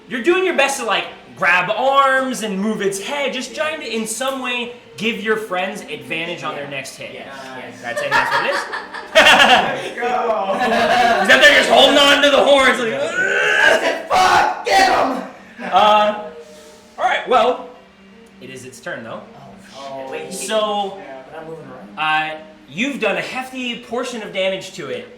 doing your best to like grab arms and move its head, just trying to in some way give your friends advantage on their next hit. Yes, yes. That's it. That's what it is. Let's go. He's up there just holding on to the horns. Like, Fuck! Get him! all right. Well, it is its turn though. Oh, wait, So but I'm moving around. you've done a hefty portion of damage to it.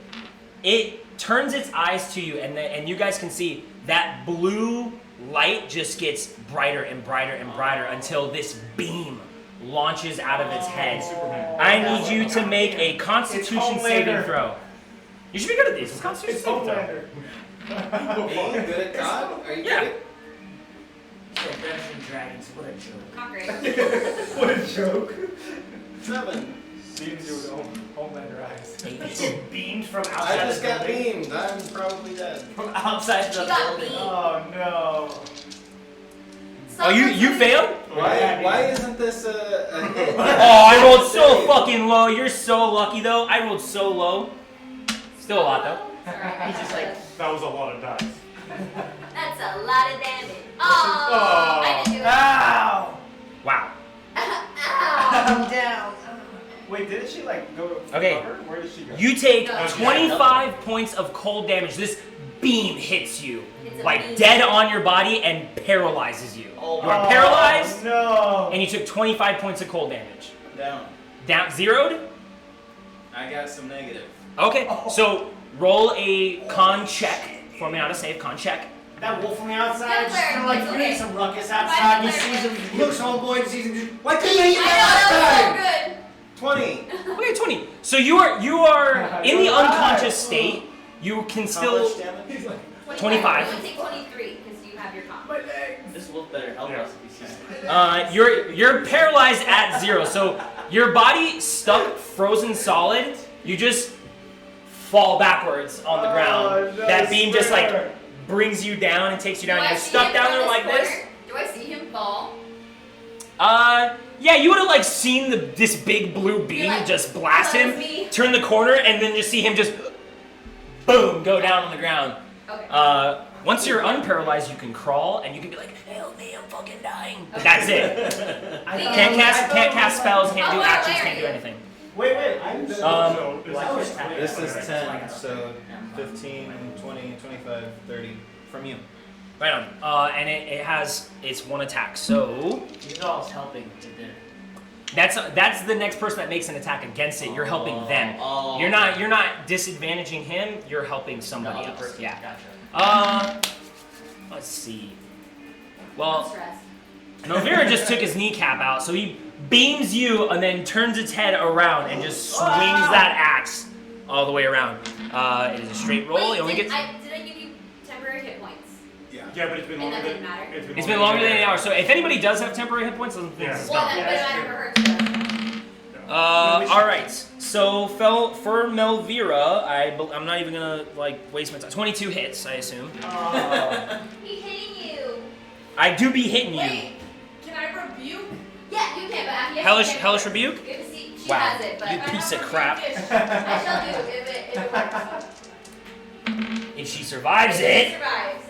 It turns its eyes to you, and you guys can see that blue light just gets brighter and brighter and brighter until this beam launches out of its head. Superman. I need you to make a Constitution saving Homelander. throw. You should be good at these. It's Constitution It's saving throw. Homelander. Are you good at God? Are you Yeah. good? So Dungeons and Dragons, what a joke. Not great. What a joke. 7. Seems you with Homelander eyes. It beamed from I outside just the got building. beamed. I'm probably dead. From outside the You got building. beat. Oh no. Oh, you failed? Why isn't this a hit? Oh, I rolled so fucking low. You're so lucky though. I rolled so low. Still a lot though. He's just like- That was a lot of dice. That's a lot of damage. Oh, Oh. I didn't do it. Ow! Wow. Ow. I'm down. Wait, didn't she like go Okay. cover? Where did she go? You take No. 25 points of cold damage. This beam hits you It's a like beam. dead on your body and paralyzes you. Oh, You are paralyzed, No. and you took 25 points of cold damage. Down. Down zeroed. I got some negative. Okay, so roll a con check for me. Not a save. Con check. That wolf from the outside Get just there. kind of like It's creating okay. some ruckus Find outside. He the sees player. him, he looks homeboy, and sees him. Just, why couldn't I you know, get that last time? that 20. Okay, 20. So you are in the You're alive. unconscious state. You can How still. much damage? He's like, was good. 25. You would take 23 because you have your comp. my legs. This wolf better help us if he sees it. You're paralyzed at 0. So your body stuck frozen solid. You just fall backwards on the ground. no, That beam just like swear. brings you down and takes you down. Do I You're see stuck him down from there like corner? this. Do I see him fall? Yeah, you would have like seen this big blue beam like, just blast "Oh, that him, was me." turn the corner, and then just see him just boom go down on the ground. Okay. Once you're unparalyzed, you can crawl and you can be like, "Help me, I'm fucking dying." But that's it. Can't cast spells, can't do Oh, actions, where can't are do you? anything. Wait. So, This is 10, so 15, 20, 25, 30 from you. Right on. And it has its one attack. So You know I was helping to dinner. that's the next person that makes an attack against it. You're helping them. Oh. You're not disadvantaging him. You're helping somebody Another else. person. Yeah. Gotcha. Let's see. I'm Well, stressed. Novira just took his kneecap out, so he beams you and then turns its head around and just swings that axe all the way around. It is a straight roll. Wait, He only did gets. I give you temporary hit points? yeah, but it's been And longer that than. didn't matter? It's been longer than an hour. So if anybody does have temporary hit points, then Yeah. it's Well, gone. then, but it matter for her too. All right. So for Melvira, I'm not even gonna like waste my time. 22 hits, I assume. He's hitting you. I do be hitting you. Wait, can I rebuke? Yeah, you can, but I have Hellish to Hellish rebuke. You have to see, she Wow. has it, but You I piece have of to crap. rebuke it. I shall do if it works. If she survives She it, survives.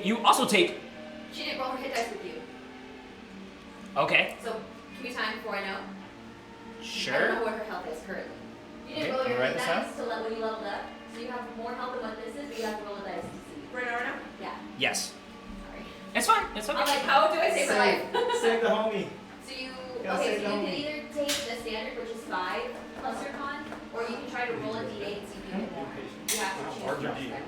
you also take. She didn't roll her hit dice with you. Okay. So, give me time before I know. I don't Sure. know what her health is currently. You didn't Okay, roll your I'll write hit this down. dice to when you leveled up, so you have more health than what this is, but you have to roll the dice to see. Right now? Yeah. Yes. Sorry. It's fine. It's okay. I'm like, how do I save her life? Save the homie. So you Gotta okay? save So the you homie. can either take the standard, which is 5 plus your con, or you can try to roll a d8 and see if you get more. You have to choose. Bards are your D8. spec.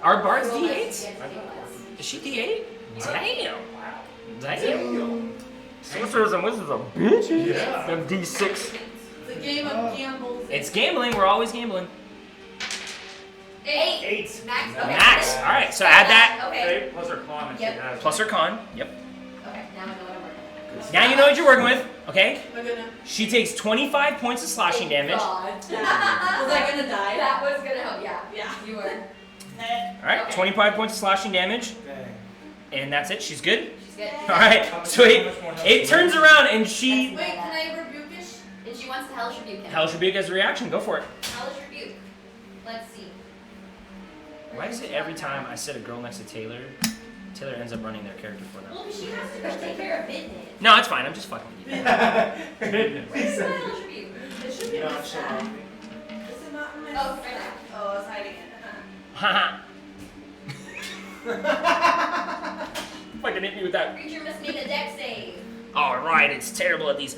Are bards Roll less, D8s? you get to take less. Is she D8? Damn. Damn. Sorcerers and wizards are bitches. Yeah. Them D6. It's a game of gambles. It's gambling. We're always gambling. 8. 8. Max. Okay. Max. All right. So add that Okay. 8 plus her con, and she Yep. has. plus her con. Yep. Okay. Now I know what I'm working with. Now you know what you're working with. Okay. Am I gonna? She takes 25 points of slashing damage. All God. Was I gonna die? That was gonna help. Yeah. Yeah. You were. right. Okay. 25 points of slashing damage, Dang. and that's it. She's good. She's good. All right. Sweet. It turns around and she Wait, can I rebuke-ish? And she wants to hellish rebuke him. Hellish Rebuke as a reaction. Go for it. Hellish rebuke. Let's see. Why is it every time I sit a girl next to Taylor, Taylor ends up running their character for them? Well, because she has to go take care of Midnight. No, it's fine. I'm just fucking with you. Where's the hellish rebuke? It should be in No, my it's stack. not. Is it not in my Oh, stack? right there. Oh, I was hiding it. Haha. Fucking hit me with that. Creature must make a dex save. Alright, it's terrible at these.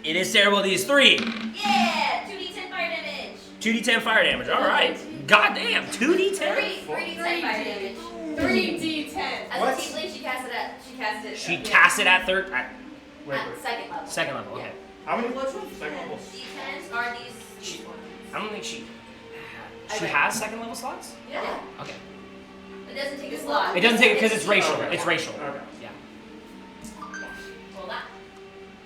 It is terrible at these. 3. Yeah! 2d10 fire damage. 2d10 fire damage. Alright. Goddamn. 2d10? 3d10 fire damage. 3d10. As What? a tiefling, she casts it. She casts it at third. At Wait, At wait. second level. second level. Okay. How many? Which one's Second level. D10s are these ones. I don't think she. I She read. has second level slots? Yeah. Okay. It doesn't take a slot. It doesn't take it because it's racial. Okay. It's racial. Okay. Yeah. Yeah. Roll that.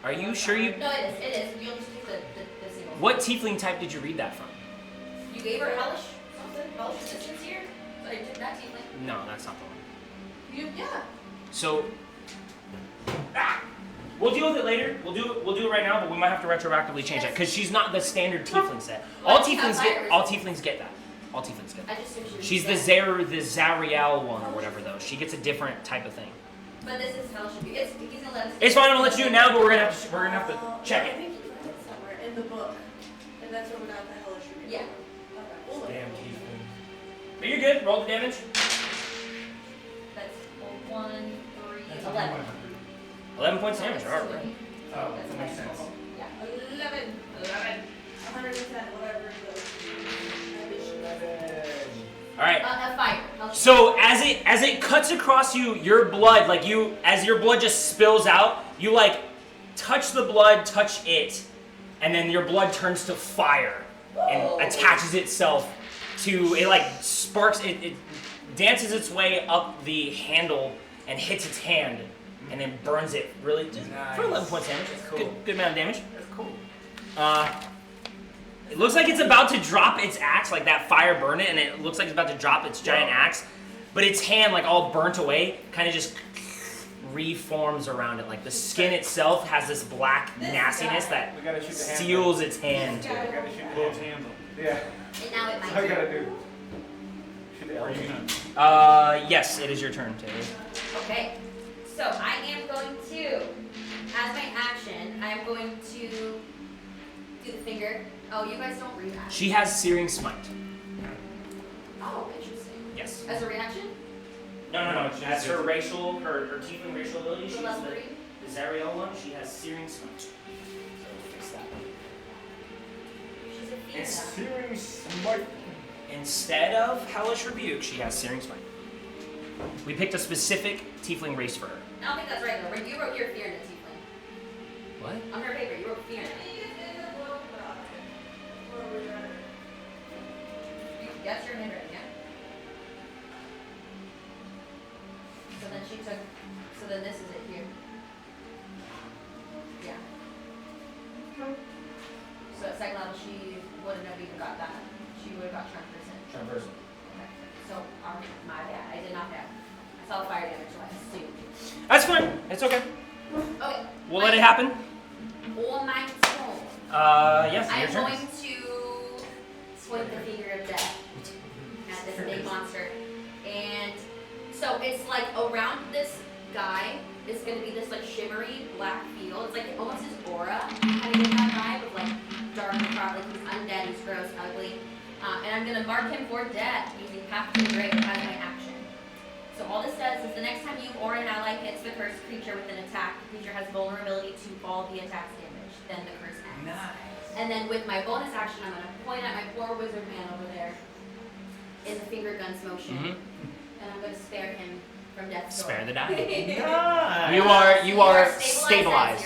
Are you sure you. No, it is. It is. You'll just take the single. What tiefling type did you read that from? You gave her hellish something? Hellish resistance here? So I took that tiefling. No, that's not the one. Yeah. So. We'll deal with it later. We'll do it right now, but we might have to retroactively change that because she's not the standard tiefling set. All Why do you have tieflings get fire all tieflings get that. All tieflings get that. I just assumed she was She's the dead. Zariel one or whatever though. She gets a different type of thing. But this is hellish rebuke. He's gonna let us. It's fine. I'm gonna let you do it now, but we're gonna have to check I it. think you read it somewhere in the book. And that's where we got the hellish rebuke. Yeah. Okay. We'll look. Damn, We'll Keith. But you're good. Roll the damage. That's 1, 3, That's 11. 11 points of damage. All right. Oh, that makes sense. Yeah. 11. 110, whatever it goes. All right. A fire. Hellish So as it cuts across you, your blood, as your blood just spills out, you like touch the blood, touch it, and then your blood turns to fire and attaches itself to it. Like sparks, it dances its way up the handle and hits its hand, and then burns it really just for 11 points damage. Cool. Good amount of damage. That's cool. It looks like it's about to drop its axe, like that fire burned it, and it looks like it's about to drop its giant axe, but its hand, like all burnt away, kind of just reforms around it. Like the skin itself has this black nastiness that We gotta shoot the hand. seals its hand. Yeah, we gotta shoot the Both hand. hands. Yeah. And now it That's might all we be. gotta do. Shoot the Are you elephant. gonna? Yes, it is your turn, Taylor. Okay. So I am going to, as my action, I am going to do the finger. Oh, you guys don't read that. She has Searing Smite. Oh, interesting. Yes. As a reaction? No. That's her her tiefling racial ability. For She's level the 3? Zariel one. She has Searing Smite. So fix that. She's a It's female. Searing smite. Instead of Hellish Rebuke, she has Searing Smite. We picked a specific tiefling race for her. I don't think that's right though. You wrote your fear in the tiefling. What? On her paper, you wrote fear in it. That's your handwriting, yeah? So then she took, so then this is it here. Yeah. So at second level, she wouldn't have even got that. She would have got Transversal. Okay. So, my bad. I did not have. I saw the fire damage, so I assumed. That's fine. It's okay. Okay. We'll let it happen. On my turn, Yes, I'm your turn. going to swing the finger of death at this big monster. And so it's like around this guy is going to be this like shimmery black field. It's like almost his aura. Kind of get that vibe of like dark and like he's undead, he's gross, ugly. And I'm gonna mark him for death using half the grave as my action. So all this does is the next time you or an ally hits the cursed creature with an attack, the creature has vulnerability to all the attack's damage. Then the curse ends. Nice. And then with my bonus action, I'm gonna point at my poor wizard man over there in the finger guns motion, and I'm gonna spare him from death's door. Spare the die. Nice. You are stabilized. stabilized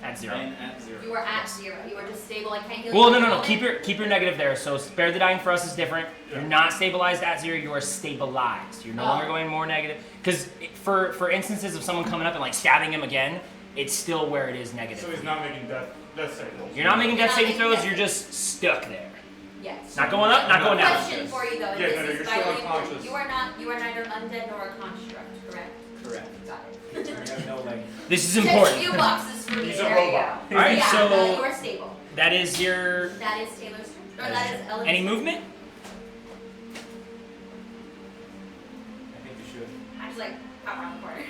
At 0. at 0. And at 0. You are at 0. You are just stable. I can't heal Well, you no. at the moment. Keep your negative there. So spare the dying for us is different. You're not stabilized at 0. You are stabilized. You're no longer going more negative. Because for instances of someone coming up and like stabbing him again, it's still where it is negative. So he's not making death saving throws. You're not making You're death not saving making throws. death You're just stuck there. Yes. Not going up. Not going down. Question for you though. Yeah, This no, is you're still vitally important. unconscious. You are neither undead nor a construct, correct? Correct. Got I have no leg. This is it. important. Just few boxes for me. He's a There you go. robot. All right. Yeah, So you are stable. that is your That is Taylor's turn. Or that is Ellen's any turn. movement. I think you should. I just like pop around the corner.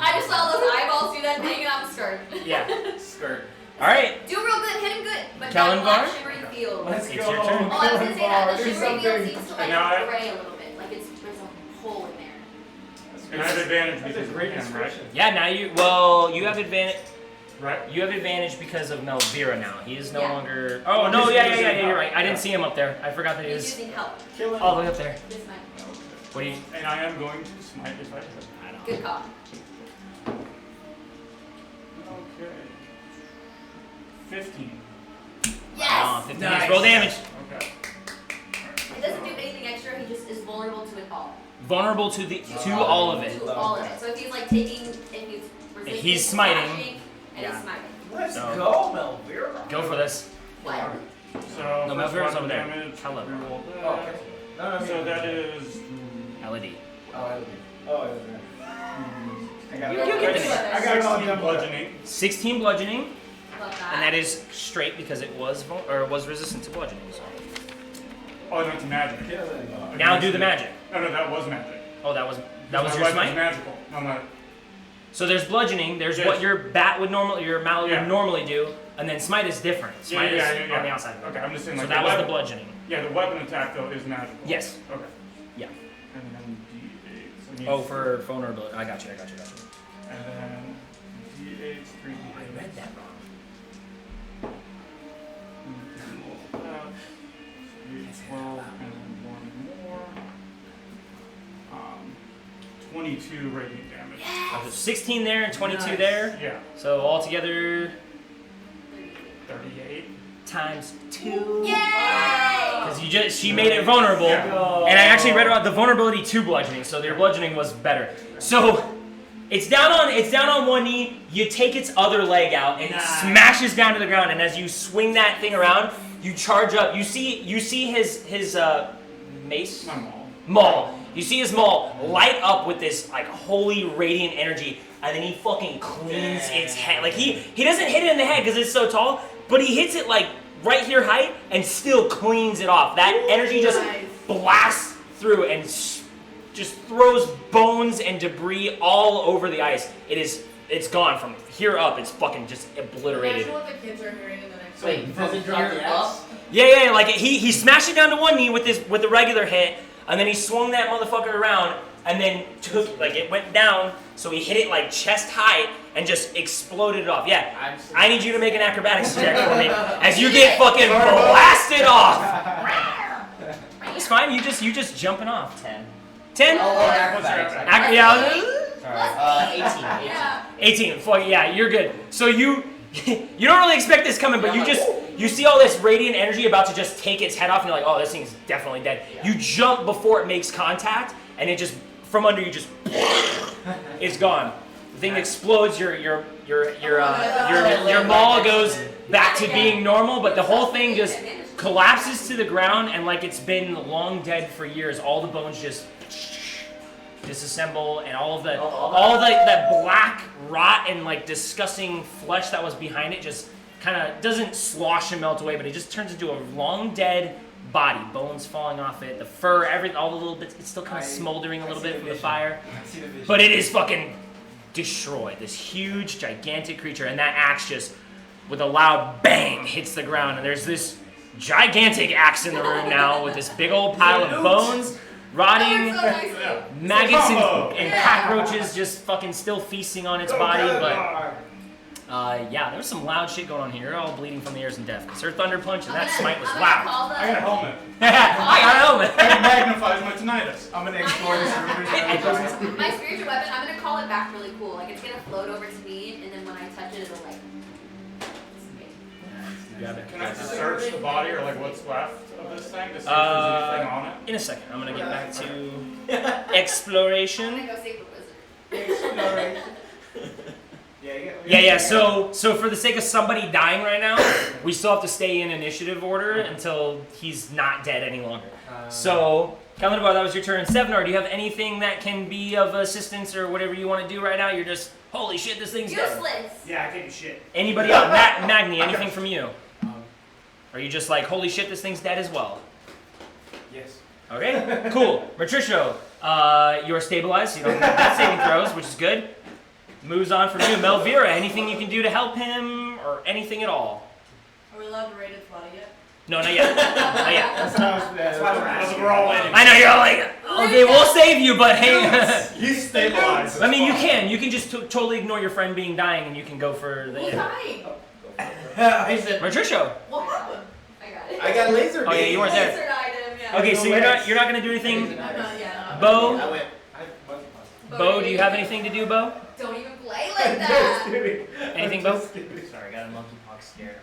I just saw those eyeballs do that thing and I'm scared. Yeah. Skirt. All right. Do real good, hit him good, but Kellenvar? not black shimmery field. Let's It's go. your turn. Oh, I was gonna say that. The Do shimmery field something. seems to And now I- like gray a little bit. Like there's a hole in there. And I have advantage That's because a of great him, right? description. Yeah. Now you you have advantage. Right? You have advantage because of Melvira now. He is no Yeah. longer. Oh no! Yeah. You're right. I didn't see him up there. I forgot that he He's was. using help. Killing. Oh, look up there. This might. What do you? And I am going to smite if I hit. Good call. Okay. 15. Yes! 15. Nice. Roll damage. Okay. It doesn't do anything extra, he just is vulnerable to it all. Vulnerable to all of it. To all of it. So if he's like taking, if he's resisting, he's smiting. slashing, and Yeah. he's smiting. Let's So- go, Melvira. Go for this. What? So No, first Melvira's weapon over there. damage. Hello. Reroll that. Oh, okay. No, So that is. LED. Oh, I was there. I got You it. get this. I got it all 16 done. bludgeoning. 16 bludgeoning, Love that. and that is straight because it was was resistant to bludgeoning. So. Oh, no, it's magic. Killing. Now do the magic. No, that was magic. Oh, that was My your weapon's smite. magical. No, no. So there's bludgeoning. There's Yes. what your bat would normally, your mallet Yeah. would normally do, and then smite is different. Smite is on the outside. Okay, I'm just saying So like that was the weapon, bludgeoning. Yeah, the weapon attack though is magical. Yes. Okay. Yeah. And then D8. So I need Oh, for vulnerability. I got you. And then D8, 3D8. I read that wrong. And 12, and then one more. 22 radiant damage. So 16 there and 22 Nice. there. Yeah, So altogether 38. times 2. Yay! Because she made it vulnerable, Yeah. and I actually read about the vulnerability to bludgeoning, so their bludgeoning was better. So it's down on one knee. You take its other leg out, and it smashes down to the ground. And as you swing that thing around, you charge up. You see his mace. My maul. Maul. You see his maul light up with this like holy radiant energy, and then he fucking cleans its head. Like he doesn't hit it in the head because it's so tall, but he hits it like right here height and still cleans it off. That energy just blasts through and just throws bones and debris all over the ice. It's gone from here up. It's fucking just obliterated. Imagine what the kids are hearing in the next Wait, does it drop the axe? Yeah. Like he smashed it down to one knee with the regular hit, and then he swung that motherfucker around, and then took like it went down, so he hit it like chest height and just exploded it off. Yeah, I need you to make an acrobatics check for me as you get fucking blasted off. It's fine. You just jumping off. 10. 10. acrobatics. Yeah. 18. Yeah. 18. Fuck yeah, you're good. So you don't really expect this coming, but you see all this radiant energy about to just take its head off, and you're like, oh, this thing's definitely dead. You jump before it makes contact, and it just from under you just it's gone. The thing explodes. Your maul goes back to being normal, but the whole thing just collapses to the ground, and like it's been long dead for years. All the bones just disassemble, and all that black rot and like disgusting flesh that was behind it just kind of doesn't slosh and melt away, but it just turns into a long dead body, bones falling off it, the fur, everything, all the little bits. It's still kind of smoldering a little bit from the fire, but it is fucking destroyed. This huge, gigantic creature, and that axe just with a loud bang hits the ground, and there's this gigantic axe in the room now with this big old pile of bones, rotting, So nicely. maggots Combo. and Yeah. cockroaches just fucking still feasting on its body. But yeah, there was some loud shit going on here. You're all bleeding from the ears and death. Because her thunder punch and that smite was I'm loud. gonna call I got a the. helmet. I got a helmet. It magnifies my tinnitus. I'm gonna explore this room. My spiritual weapon, I'm gonna call it back really cool. Like it's gonna float over to me, and then when I touch it, it'll like. Can I search the body or like what's left of this thing to see if there's anything on it? In a second, I'm gonna get back to I'm gonna exploration. go save the wizard. Yeah. So for the sake of somebody dying right now, we still have to stay in initiative order until he's not dead any longer. So, Kalindabar, that was your turn. Sevenar, do you have anything that can be of assistance or whatever you want to do right now? You're just, holy shit, this thing's dead. Useless. Yeah, I can't do shit. Anybody else? Magni, anything from you? Are you just like, holy shit, this thing's dead as well? Yes. Okay, cool. Matricio, you're stabilized, so you don't have death saving throws, which is good. Moves on from you. Melvira, anything you can do to help him or anything at all? Are we allowed to raid his body yet? No, not yet. Not yet. That's what I was. That's why we're That's asking. what we're all waiting. I know you're all like, okay, we'll save you, but hey. He's stabilized. I mean, you can. You can just totally ignore your friend being dying, and you can go for Who's the. dying? I said Matricio. What happened? I got it. I got laser. Oh yeah, you weren't there. Lasered item, yeah. Okay, so you're not gonna do anything. I'm not yet. Bo, I went. Bo, do you have anything to do, Bo? Don't even play like that. Anything, Bo? Sorry, I got a monkeypox scare.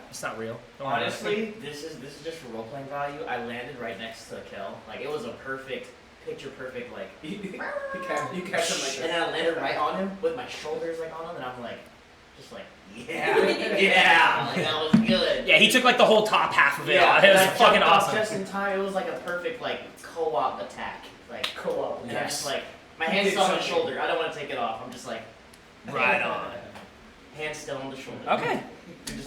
It's not real. Don't worry. Honestly, this is just for role playing value. I landed right next to Kel. Like it was a perfect, picture perfect like. You catch him like And then I landed right on him with my shoulders like on him, and I'm like, just like, yeah, like that was good. Yeah, he took like the whole top half of it. Yeah, off. It was and I fucking jumped off awesome. Just in time, it was like a perfect like co-op attack, like co-op. And I'm Yes. just like, my hand's still on the shoulder. I don't want to take it off. I'm just like, Right on. hand still on the shoulder. Okay.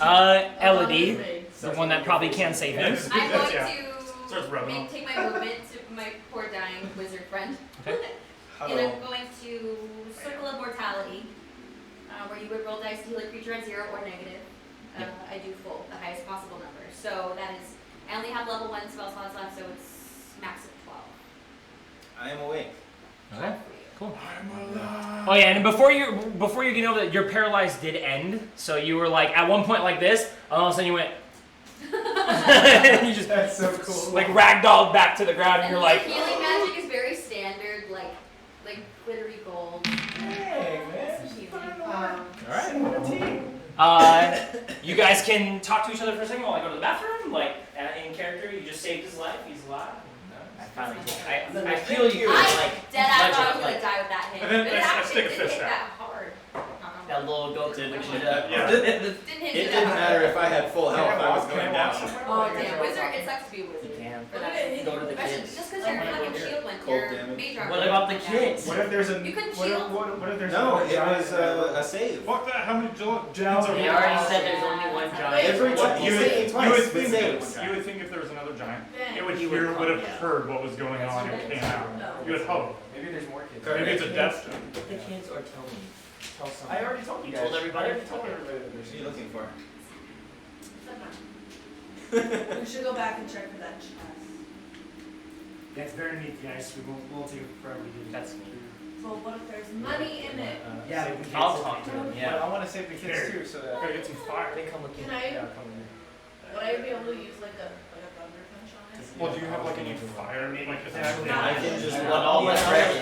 Oh, Elodie, raid. the one that probably can save him. I'm going Starts rubbing on. to take my movement to my poor dying wizard friend. Okay. And I'm going to Circle of Mortality, where you would roll dice to heal a creature at 0 or negative. I do full, the highest possible number. So that is, I only have level 1 spell slots left, so it's max of 12. I am awake. Okay. Cool. Oh yeah, and before you get over that, your paralyzed did end. So you were like at one point like this, and all of a sudden you went. You just That's so cool. like ragdolled back to the ground, and you're the like. healing magic is very standard, like glittery gold. Hey, man. It's healing. All right. You guys can talk to each other for a second while I go to the bathroom. Like in character, you just saved his life. He's alive. I finally I feel you I like dead ass thought I budget, was like gonna die with that hit. And then But it I actually stick a didn't fish hit out. that hard. that little go to the Yeah. Didn't hit It you didn't that matter if I had full health. I was going down. hard. Oh damn, wizard! It sucks to be a wizard. You can. For that. Go to the Especially kids. just because your fucking shield went, Cold your damage. mage armor What about the went down. kids? What if there's a? You couldn't what if, shield? what if there's No, a it giant, was a save. Fuck that. How many giants They are already said there's only one giant. Every time You you would- say it you twice. would but think say that- it. you would think if there was another giant, Then it would He hear, would would have come, yeah. heard what was going on and came out. You would hope. Maybe there's more kids. Maybe it's a death stone. Get the kids or tell me. Tell someone. I already told you You guys. told everybody? I already told everybody that What there's are you looking for? We should go back and check for that chest. Yeah, it's very neat, guys. We'll take forever to do That's me. So what if there's money in it? Yeah, save the kids. I'll talk to him. But Yeah. I want to save the kids too, so that Gotta get some fire. They come with Can I, yeah, come in. would I be able to use like a thunder punch on it? Well, do you have like any fire? Like Exactly. I can just Yeah. run all Yeah. my trash. I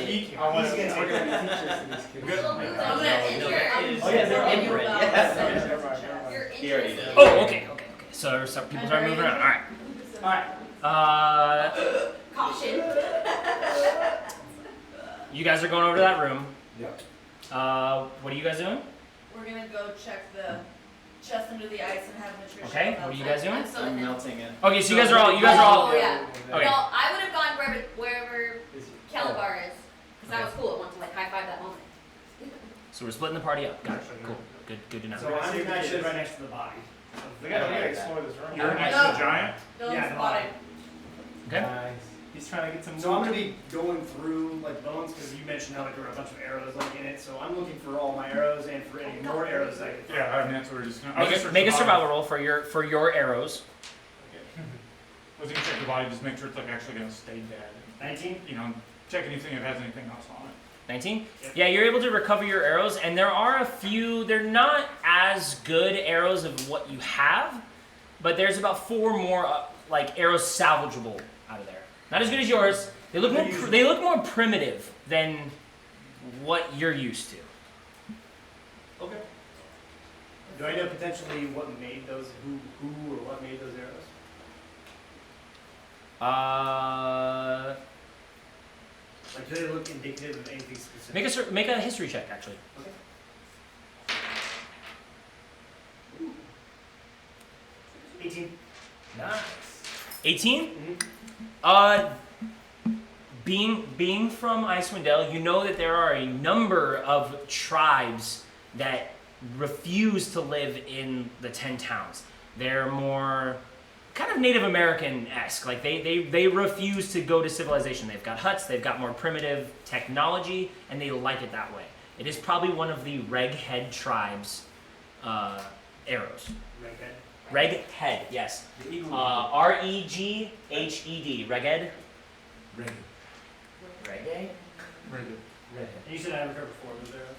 want to. We're gonna be teachers to these kids. Little my boots, God. I'm gonna injure. Oh, yeah, they're I'm inbred, about yeah. to send Never it to mind, chest. never mind. Your He already injuries. did. Oh, okay. So some people start moving around. All right. Caution. You guys are going over to that room. Yep. What are you guys doing? We're gonna go check the chest under the ice and have nutrition. Okay. What are you guys doing? I'm so I'm in. melting it. Okay, so you guys are all. Oh, yeah. Okay. No, I would have gone wherever Calabar is, because that was cool. I wanted to like high five that moment. So we're splitting the party up. Got it. Cool. Good to know. So I'm actually right next to the body. We gotta explore this room. You're next to the giant? Dylan's Yeah, spotted. Okay. Nice. He's trying to get some. So I'm gonna be going through like bones because you mentioned how like there were a bunch of arrows like in it. So I'm looking for all my arrows and for any more arrows that I can find. Yeah, I mean, that's what we're just gonna. Make a survival roll for your arrows. I was gonna check the body, just make sure it's like actually gonna stay dead. 19. You know, check anything if it has anything else on it. 19? Yep. Yeah, you're able to recover your arrows, and there are a few, they're not as good arrows of what you have, but there's about 4 more like arrows salvageable out of there. Not as good as yours. They look more primitive than what you're used to. Okay. Do I know potentially what made those? Who or what made those arrows? Like, do they look indicative of anything specific? Make a history check, actually. Okay. 18. Nice. 18? Mm-hmm. Being from Icewind Dale, you know that there are a number of tribes that refuse to live in the 10 towns. They're more kind of Native American-esque. Like they refuse to go to civilization. They've got huts, they've got more primitive technology, and they like it that way. It is probably one of the Reghead tribes' arrows. Redhead. Reghead, yes. Reghed. Reghead. Reggae? And you said I recovered 4 of those arrows?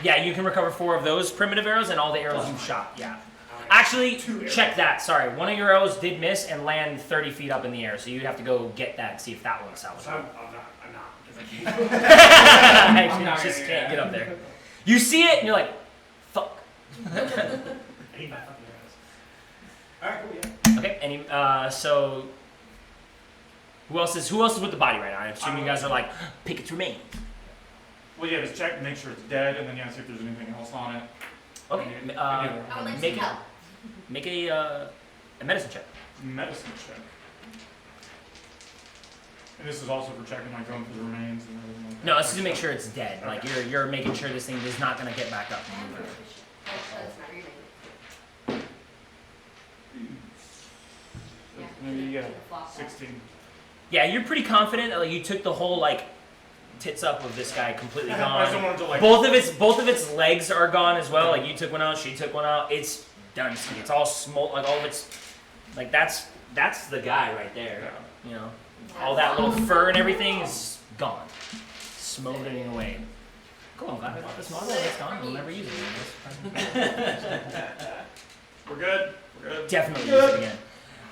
Yeah, you can recover 4 of those primitive arrows and all the arrows you've shot. Yeah. Alright. Actually, 2 arrows. check that. Sorry, one of your arrows did miss and land 30 feet up in the air, so you'd have to go get that and see if that one's So salvageable. I'm not, because I can't. I just can't get up there. You see it and you're like, fuck. I need my fucking arrows. Alright, cool, yeah. Okay. So who else is with the body right now? I assume you guys are like, pick its remains. Well, yeah, just check, make sure it's dead, and then yeah, see if there's anything else on it. Okay. I would like Make some help. Make a medicine check. Medicine check. And this is also for checking, like going through the remains and everything like that. No, this is to make sure it's dead. Like you're making sure this thing is not gonna get back up and move around. That's not really. Maybe you got Flop. 16. Yeah, you're pretty confident that like, you took the whole like tits up of this guy completely I gone. just wanted to like. Both of its legs are gone as well. Like you took one out, she took one out. It's done. It's all smoke. Like all of its, like that's the guy right there. You know, all that little fur and everything is gone, smoldering away. Cool. I'm glad I bought this model. It's gone. We'll never use it again. We're good. We're good. Definitely use it again.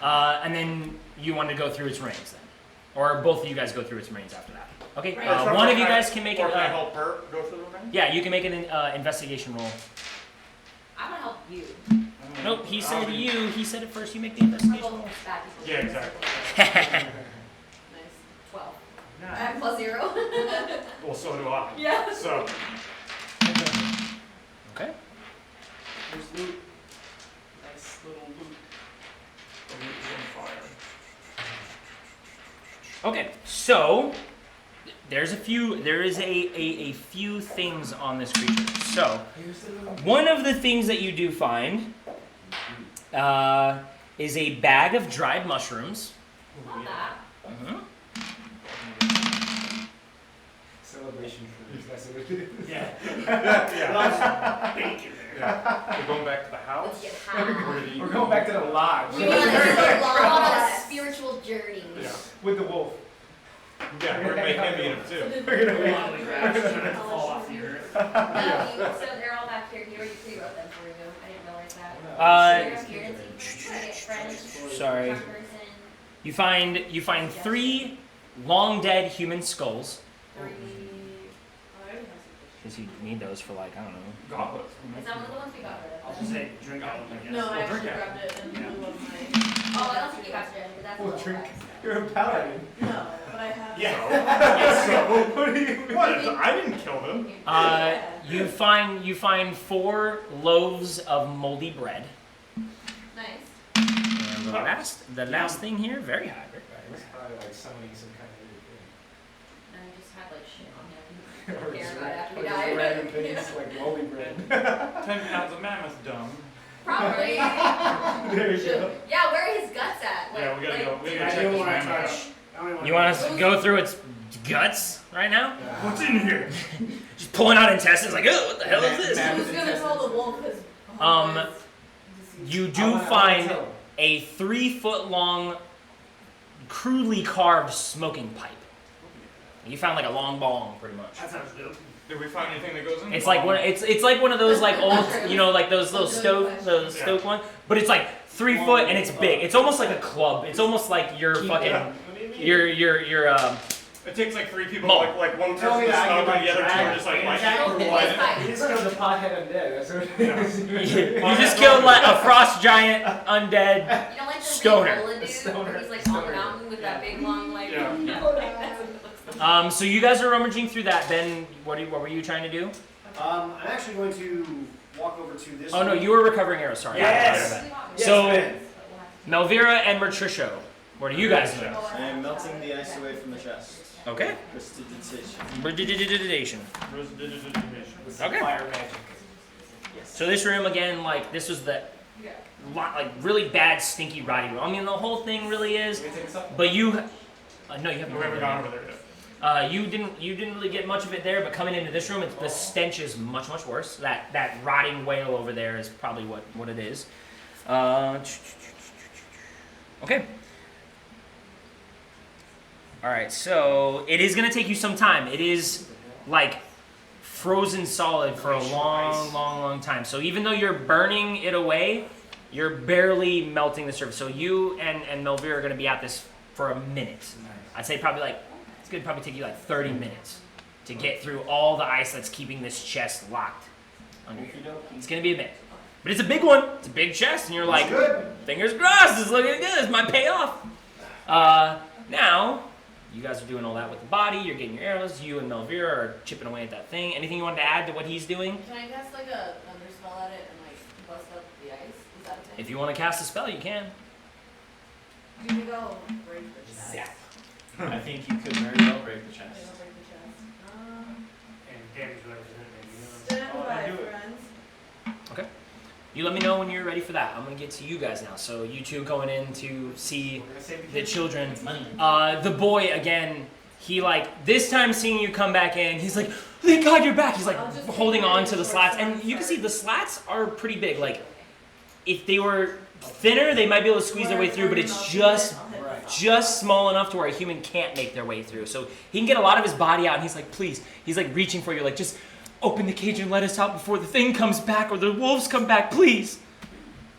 And then you want to go through its remains then, or both of you guys go through its remains after that. Okay. Right. One of you guys can make it. Or can I help her go through the remains? Yeah, you can make an investigation roll. I'm gonna help you. Nope, he said you. He said it first. You make the I'm investigation both roll. bad people. Yeah, exactly. Nice. 12. I Nice. have +0. Well, so do I. Yeah. So, Okay. There's loot. Nice little loot. the loot is on fire. Okay. So there is a few things on this creature. So one of the things that you do find is a bag of dried mushrooms. Not that. Mhm. Celebration for these guys. Yeah. Yeah. Lots of bacon there. Yeah. We're going back to the Let's house. get We're high. gonna eat. We're going back to the lodge. We want to go on a spiritual journey. Yeah. With the wolf. Yeah, we're gonna make him eat it too. We're gonna A make lot of the grass is trying to fall off the earth. So they're all back here. He already pre-wrote them for you. I didn't realize that. They're up here. Let's see. I get friends. Sorry. Person. You find 3 long dead human skulls. 3. Because you need those for like I don't know. Gauntlets. Is that one of the ones we got rid I'll of? just say drink out of them, I guess. No, I We'll drink actually it. grabbed it in Yeah. lieu of my. Oh, I don't think you got rid of it, but that's a We'll little drink. less. You're a paladin. No, but I have. Yeah. What do you What? I didn't kill them. You find 4 loaves of moldy bread. Nice. And the last thing here, very high. It's probably like summoning some kind of weird thing. And I just had like shit on him. Or Care just about it after or we just died. random things like moldy bread. 10 pounds of mammoth dung. Probably. There you go. Yeah, where are his guts at? Like, Yeah, we gotta go. We I gotta check don't this want to mammoth out. touch. I don't You want us to go through its guts right now? What's in here? Just pulling out intestines like, oh, what the hell is this? Who's gonna tell the wolf his You do find a 3-foot-long, crudely carved smoking pipe. You found like a long bong, pretty much. That sounds dope. Did we find anything that goes in? It's like one of those like old, you know, like those little stove ones, but it's like 3 foot and it's big. It's almost like a club. It's almost like your fucking your It takes like 3 people, Mo. like one person to smoke and the other 2 are just like He just killed the pothead undead. That's what it is. You just killed like a frost giant undead. You know, like the Stoner. big Ebola dude? Stoner. He's like on the mountain with that big long leg. Yeah. So you guys are rummaging through that. Ben, what were you trying to do? I'm actually going to walk over to this. Oh no, you were recovering arrows. Sorry. Yes. So Ben. Melvira and Mertricio, what are you guys doing? I am melting the ice away from the chest. Okay. Prestidigitation. Okay. Fire magic. So this room again, like this was the like really bad, stinky, rotty room. I mean, the whole thing really is. Can we take something? But you, no, you We haven't haven't gone over there yet. You didn't really get much of it there. But coming into this room, the stench is much worse. That rotting whale over there is probably what it is. Okay. All right. So it is gonna take you some time. It is like frozen solid for a long time. So even though you're burning it away, you're barely melting the surface. So you and Melvira are going to be at this for a minute. I'd say probably like, it's going to probably take you like 30 minutes to get through all the ice that's keeping this chest locked under here. It's going to be a minute. But it's a big one. It's a big chest. And you're like, fingers crossed, it's looking good. It's my payoff. Now, you guys are doing all that with the body. You're getting your arrows. You and Melvira are chipping away at that thing. Anything you wanted to add to what he's doing? Can I cast like a thunder spell at it and like bust up the ice? Is that a thing? If you want to cast a spell, you can. You can go break the chest. I think you could very well break the Okay, chest. I'll break the chest. And damage whatever's in it, maybe. Stand Oh, I by, do it. friends. You let me know when you're ready for that. I'm going to get to you guys now. So you two going in to see We're gonna save the children. Money. The boy, again, he like, this time seeing you come back in, he's like, thank God you're back. He's like I'll just holding take on my to the short slats. sword And you can start. see the slats are pretty big. Like, if they were thinner, they might be able to squeeze their way through, but it's just small enough to where a human can't make their way through. So he can get a lot of his body out, and he's like, please. He's like reaching for you, like, just open the cage and let us out before the thing comes back or the wolves come back, please.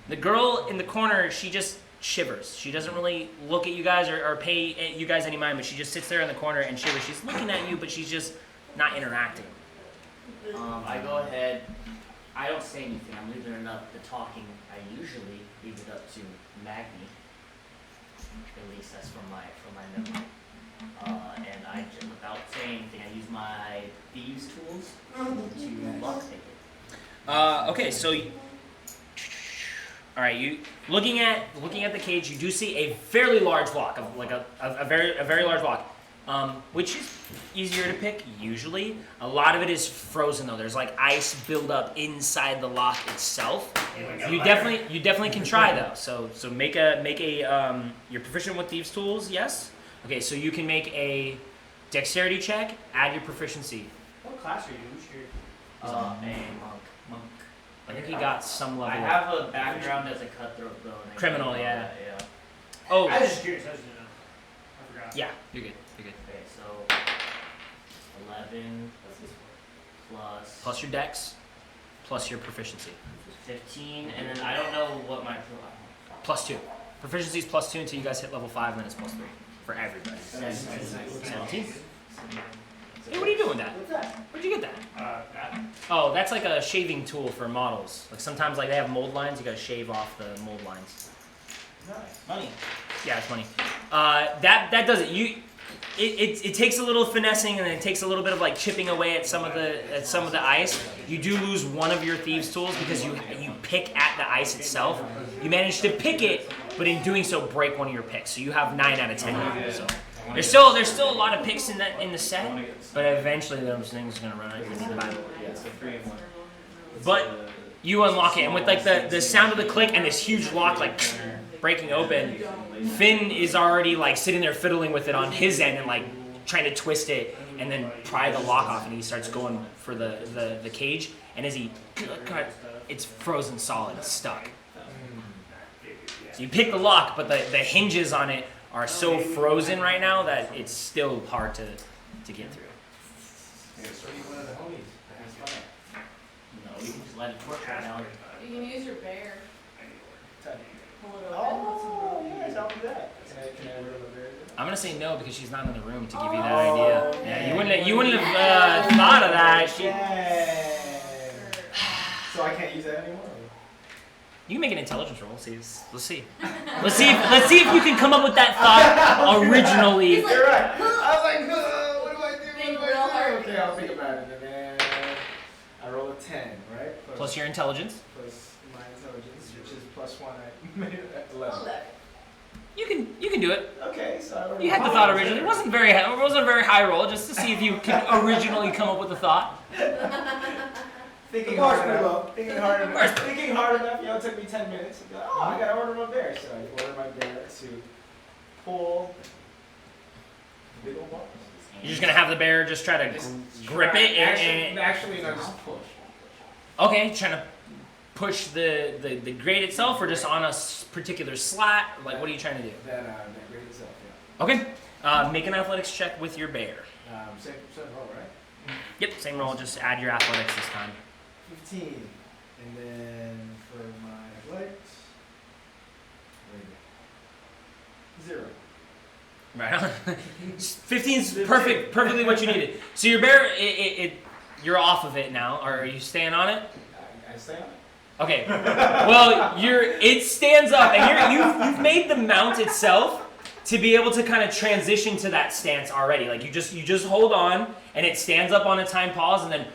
The girl in the corner, she just shivers. She doesn't really look at you guys or pay you guys any mind, but she just sits there in the corner and shivers. She's looking at you, but she's just not interacting. I go ahead. I don't say anything. I'm leaving enough. The talking, I usually leave it up to Magni. At least that's from my memory. And I, without saying anything, I use my thieves' tools to lockpick it. Okay, so all right, you looking at the cage, you do see a fairly large lock, like a very large lock, which is easier to pick usually. A lot of it is frozen though. There's like ice buildup inside the lock itself. You definitely can try though. So make a you're proficient with thieves' tools, yes? Okay, so you can make a dexterity check, add your proficiency. What class are you? Who's your... A monk. I think he got some level I of have a background as a cutthroat though. and I Criminal, can do all yeah. that, yeah. Oh, I was just curious. I just didn't know. I forgot. yeah, you're good. Okay, so 11 Plus your dex, plus your proficiency. 15, and then I don't know what my Plus 2. Proficiency is plus 2 until you guys hit level 5, and then it's plus 3 for everybody. 17. Hey, what are you doing with that? What's that? Where'd you get that? That. Oh, that's like a shaving tool for models. Like sometimes like they have mold lines, you gotta shave off the mold lines. Nice. Money. Yeah, it's money. That does it. It takes a little finessing and it takes a little bit of like chipping away at some of the ice. You do lose one of your thieves' tools because you pick at the ice itself. You manage to pick it, but in doing so break one of your picks. So you have 9 out of 10 now. So there's still a lot of picks in the set, but eventually those things are gonna run out. You're gonna need to buy more. Yeah, so 3 and 1. But You unlock it, and with like the sound of the click and this huge lock like breaking open, Finn is already like sitting there fiddling with it on his end and like trying to twist it and then pry the lock off, and he starts going for the cage, and as he it's frozen solid, it's stuck. So you pick the lock, but the hinges on it are so frozen right now that it's still hard to get through. No, you can just let it work right now. You can use your bear. Pull it open. Oh, yes, I'll do that. Can I order the bear? I'm gonna say no because she's not in the room to give you that idea. Yeah, you wouldn't have thought of that. So I can't use that anymore? You can make an intelligence roll. Let's see. Let's see if you can come up with that thought originally. He's like, You're right. I was like, what do I do? Think What do I real do? hard. Okay, I'll think about it. And then I roll a 10, right? Plus your intelligence. Plus my intelligence, which is +1. I made it at 11. You can do it. Okay, so I rolled You had the thought originally. It wasn't a very high roll, just to see if you could originally come up with a thought. Thinking hard enough. Thinking hard enough. You know, it took me 10 minutes. To be like, oh, I gotta order my bear. So I order my bear to pull the big old bars. You're just gonna have the bear just try to grip it Actually, no, just push. Okay, trying to push the grate itself, or just on a particular slat. Like, what are you trying to do? That grade itself, yeah. Okay, make an athletics check with your bear. Same roll, right? Yep, same roll. Just add your athletics this time. 15. And then for my athletics, 0. Right on. 15's perfectly what you needed. So your bear, you're off of it now. Or are you staying on it? I stay on it. Okay. Well, it stands up, and you've made the mount itself to be able to kind of transition to that stance already. Like you just hold on, and it stands up on its hind paws, and then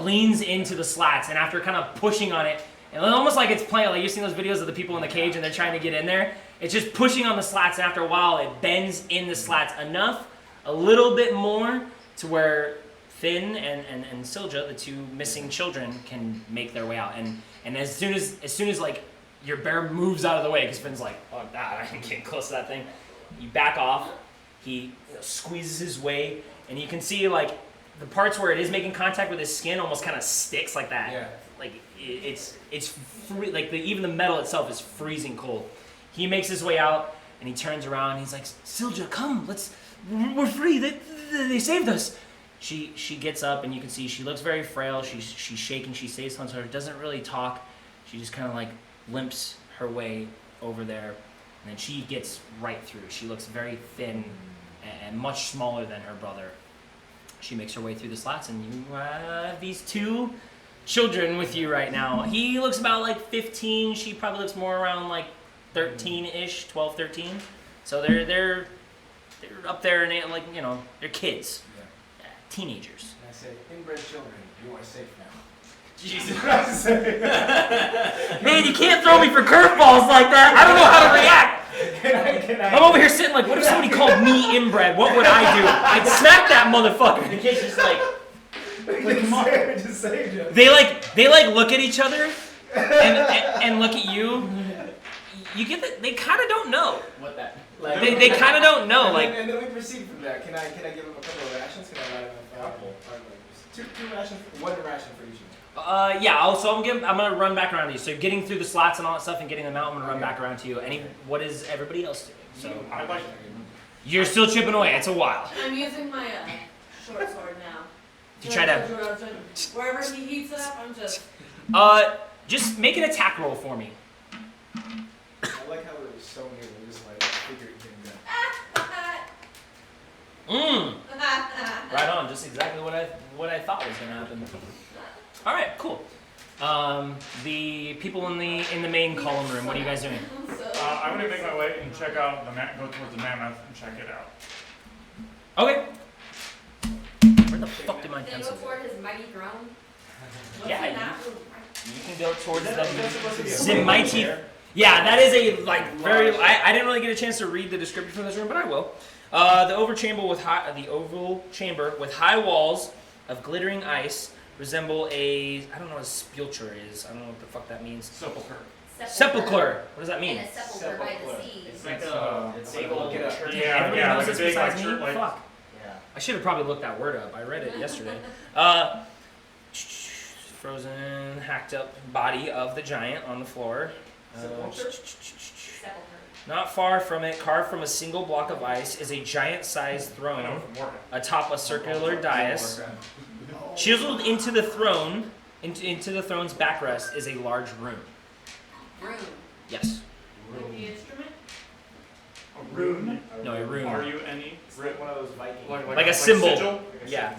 leans into the slats. And after kind of pushing on it, and almost like it's playing, like you've seen those videos of the people in the cage and they're trying to get in there. It's just pushing on the slats, and after a while, it bends in the slats enough, a little bit more, to where Finn and Silja, the two missing children, can make their way out. And as soon as like your bear moves out of the way, because Finn's like, oh, I can't get close to that thing. You back off. He squeezes his way, and you can see like the parts where it is making contact with his skin almost kind of sticks like that. Yeah. Like it's like even the metal itself is freezing cold. He makes his way out, and he turns around. And he's like, Silja, come, we're free. They saved us. She gets up, and you can see she looks very frail. She's shaking. She stays hunched. Doesn't really talk. She just kind of like limps her way over there, and then she gets right through. She looks very thin and much smaller than her brother. She makes her way through the slats, and you have these two children with you right now. He looks about like 15. She probably looks more around like 13-ish, 12, 13. So they're up there, and like, you know, they're kids. Teenagers. And I say, inbred children, you are safe now. Jesus. Man, you can't throw me for curveballs like that. I don't know how to react. Can I? I'm over here sitting like, what if somebody called me inbred? What would I do? I'd smack that motherfucker. The kid's just like, Just saved you. They look at each other and look at you. You get that they kind of don't know. what that? Like, They kind of don't know. Like, and then we proceed from that. Can I give them a couple of rations? Can I light them a couple? Two rations, one ration for each of them. yeah. I'm gonna run back around to you. So getting through the slots and all that stuff and getting them out. I'm gonna run back around to you. What is everybody else doing? So I'd like you're still chipping away. It's a while. I'm using my short sword now. To try to Wherever he heats it up, I'm just. just make an attack roll for me. I like how we're so near. We're just like figuring things out. Right on. Just exactly what I thought was gonna happen. All right. Cool. The people in the main column room. What are you guys doing? I'm gonna make my way and check out go towards the mammoth and check it out. Okay. Where the fuck did my Did he go pencil go? toward his mighty throne? Yeah, you can go towards That's supposed to be a the mighty. Yeah, that is a like very. I didn't really get a chance to read the description from this room, but I will. The oval chamber with high walls of glittering ice resemble a, I don't know what a spulture is. I don't know what the fuck that means. Sepulcher. Sepulcher. What does that mean? In a sepulcher by the sea. It's like It's, a big old look it up. church. Everybody knows like a this big, besides like, me? church, like- Fuck. Yeah. I should have probably looked that word up. I read it yesterday. Frozen, hacked up body of the giant on the floor. Sepulcher. Not far from it, carved from a single block of ice, is a giant-sized throne atop a circular dais. Chiseled into the throne, into the throne's backrest, is a large room. Room. Yes. Like the instrument? A rune. No, a rune. R-U-N-E. It's like one of those Vikings. Like a symbol. sigil? Yeah.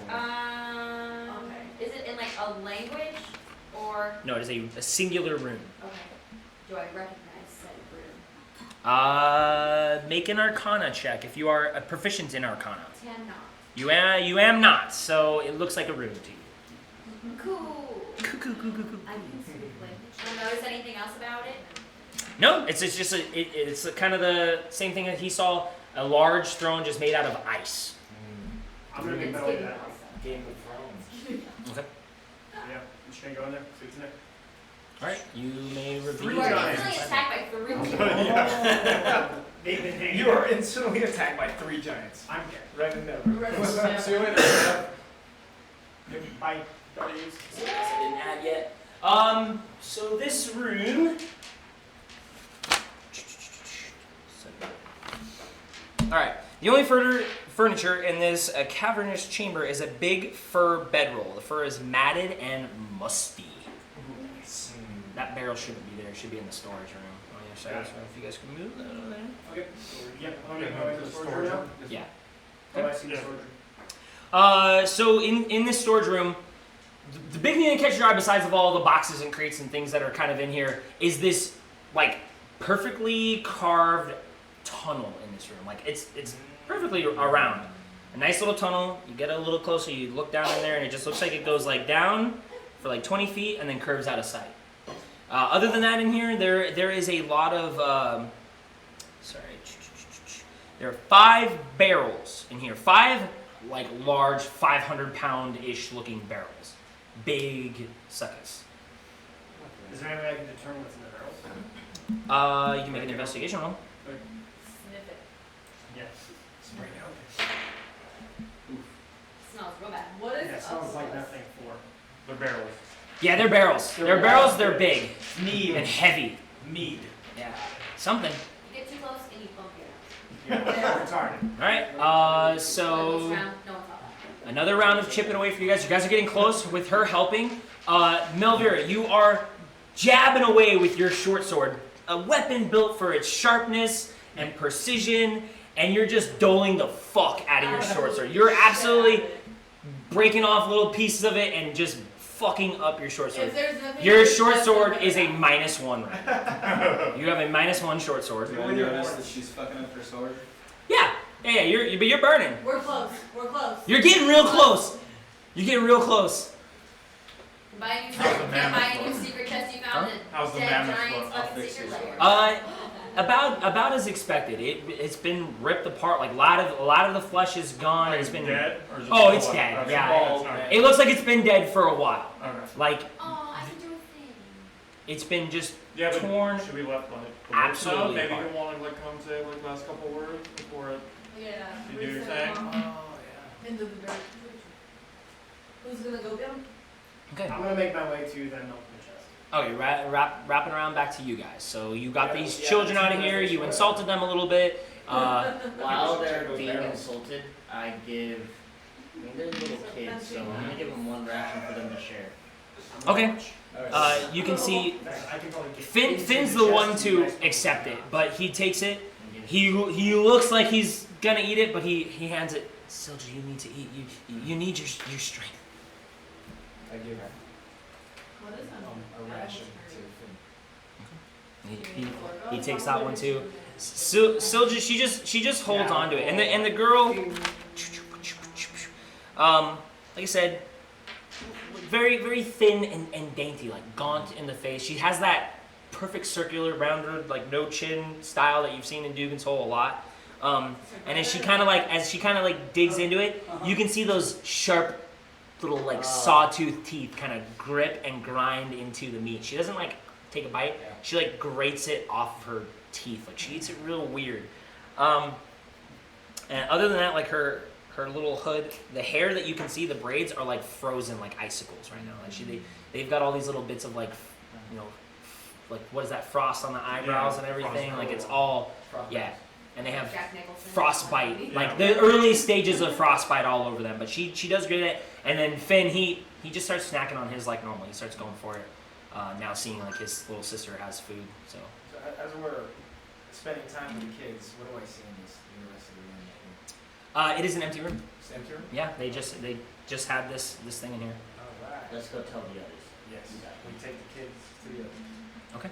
Okay. Is it in like a language or? No, it is a singular room. Okay. Do I recognize said room? Make an Arcana check if you are proficient in Arcana. 10 not. You am not, so it looks like a room to you. Cool. Cool. I can speak language. Don't notice anything else about it? No, it's just it's kind of the same thing that he saw. A large throne just made out of ice. I'm gonna make It's my way to getting that. awesome. Game of Thrones. Okay. Yeah, I'm just gonna go in there, see what's in there. All right. You may review. You are giants. instantly attacked by 3 They've been hanging. You are instantly attacked by 3 giants. I'm here. Right in there. See you later. Bye. I didn't add yet. So this room. All right. The only furniture in this cavernous chamber is a big fur bedroll. The fur is matted and musty. That barrel shouldn't be there. It should be in the storage room on the other side. So if you guys can move that over there. Okay. Yep, I'm gonna make my way to the storage room now. Yeah. Oh, I see the storage room. So in this storage room, the big thing that catches your eye, besides of all the boxes and crates and things that are kind of in here, is this like perfectly carved tunnel in this room. Like it's perfectly around. A nice little tunnel. You get a little closer, you look down in there, and it just looks like it goes like down for like 20 feet and then curves out of sight. Other than that, in here, there is a lot of there are 5 barrels in here. 5 like large 500-pound-ish looking barrels. Big suckers. Is there any way I can determine what's in the barrels? You can make an investigation roll. Sniff it. Yes. Spray it open. Smells real bad. What is Yeah, it smells like nothing for. The barrels. Yeah, they're barrels. They're barrels. They're big Mead. and heavy. Mead. Yeah, something. You get too close and you bump your Yeah, retarded. All right. This So round, no one saw that. another round of chipping away for you guys. You guys are getting close with her helping. Melvira, you are jabbing away with your short sword, a weapon built for its sharpness and precision, and you're just doling the fuck out of your short sword. You're absolutely breaking off little pieces of it and just fucking up your short sword. If there's nothing Your else, short that's sword okay. is a -1 right. You have a -1 short sword. Do I notice that she's fucking up her sword? Yeah. But you're burning. We're close. We're close. You're getting real close. You're getting real close. Buy a new How's the secret, mammoth buy a new look? secret chest you found How's the dead mammoth giant's look? I'll fucking fix secret it. lair. About as expected. It's been ripped apart. Like a lot of the flesh is gone. Like It's been dead? Or just Oh, it's alive? dead, Okay. yeah. Okay. It looks like it's been dead for a while. Okay. Like Oh, I can do a thing. it's been just Yeah, but torn. should we let like Absolutely Maybe apart. you want to like come say like last couple words before it. Yeah. You do your reset thing. them into the dirt. Who's gonna go get him? Okay. I'm gonna make my way to then open the chest. Okay, wrapping around back to you guys. So you got Yeah, these yeah, children that's out of what here. I You was insulted them a little bit. While they're Those being barrels. insulted, I give. I mean, they're little kids, so I'm gonna give them 1 ration for them to share. Okay. You can see I can probably get Finn's into the chest one and you to guys can- accept it, but he takes it. And give He looks like he's gonna eat it, but he hands it. Silja, you need to eat. You need your strength. I give her What is that? a ration to Finn. He takes that one too. Silja, she just holds on to it, and the girl, like I said, very very thin and dainty, like gaunt in the face. She has that perfect circular, rounded, like no chin style that you've seen in Dugan's Hole a lot. And as she kind of like digs into it, you can see those sharp little like sawtooth teeth kind of grip and grind into the meat. She doesn't like take a bite. Yeah. She like grates it off of her teeth. Like she eats it real weird. And other than that, like her little hood, the hair that you can see, the braids are like frozen like icicles right now. Like they've got all these little bits of like, you know, like what is that, frost on the eyebrows and everything. Like it's all and they have Jack Nicholson. frostbite, like the early stages of frostbite all over them. But she does great at it. And then Finn, he just starts snacking on his like normal. He starts going for it. Now seeing like his little sister has food. So As we're spending time with the kids, what do I see in this the rest of the room? it is an empty room. It's empty room? Yeah, they just had this thing in here. Alright. Let's go tell the others. Yes. You got it. We take the kids to the other. Okay.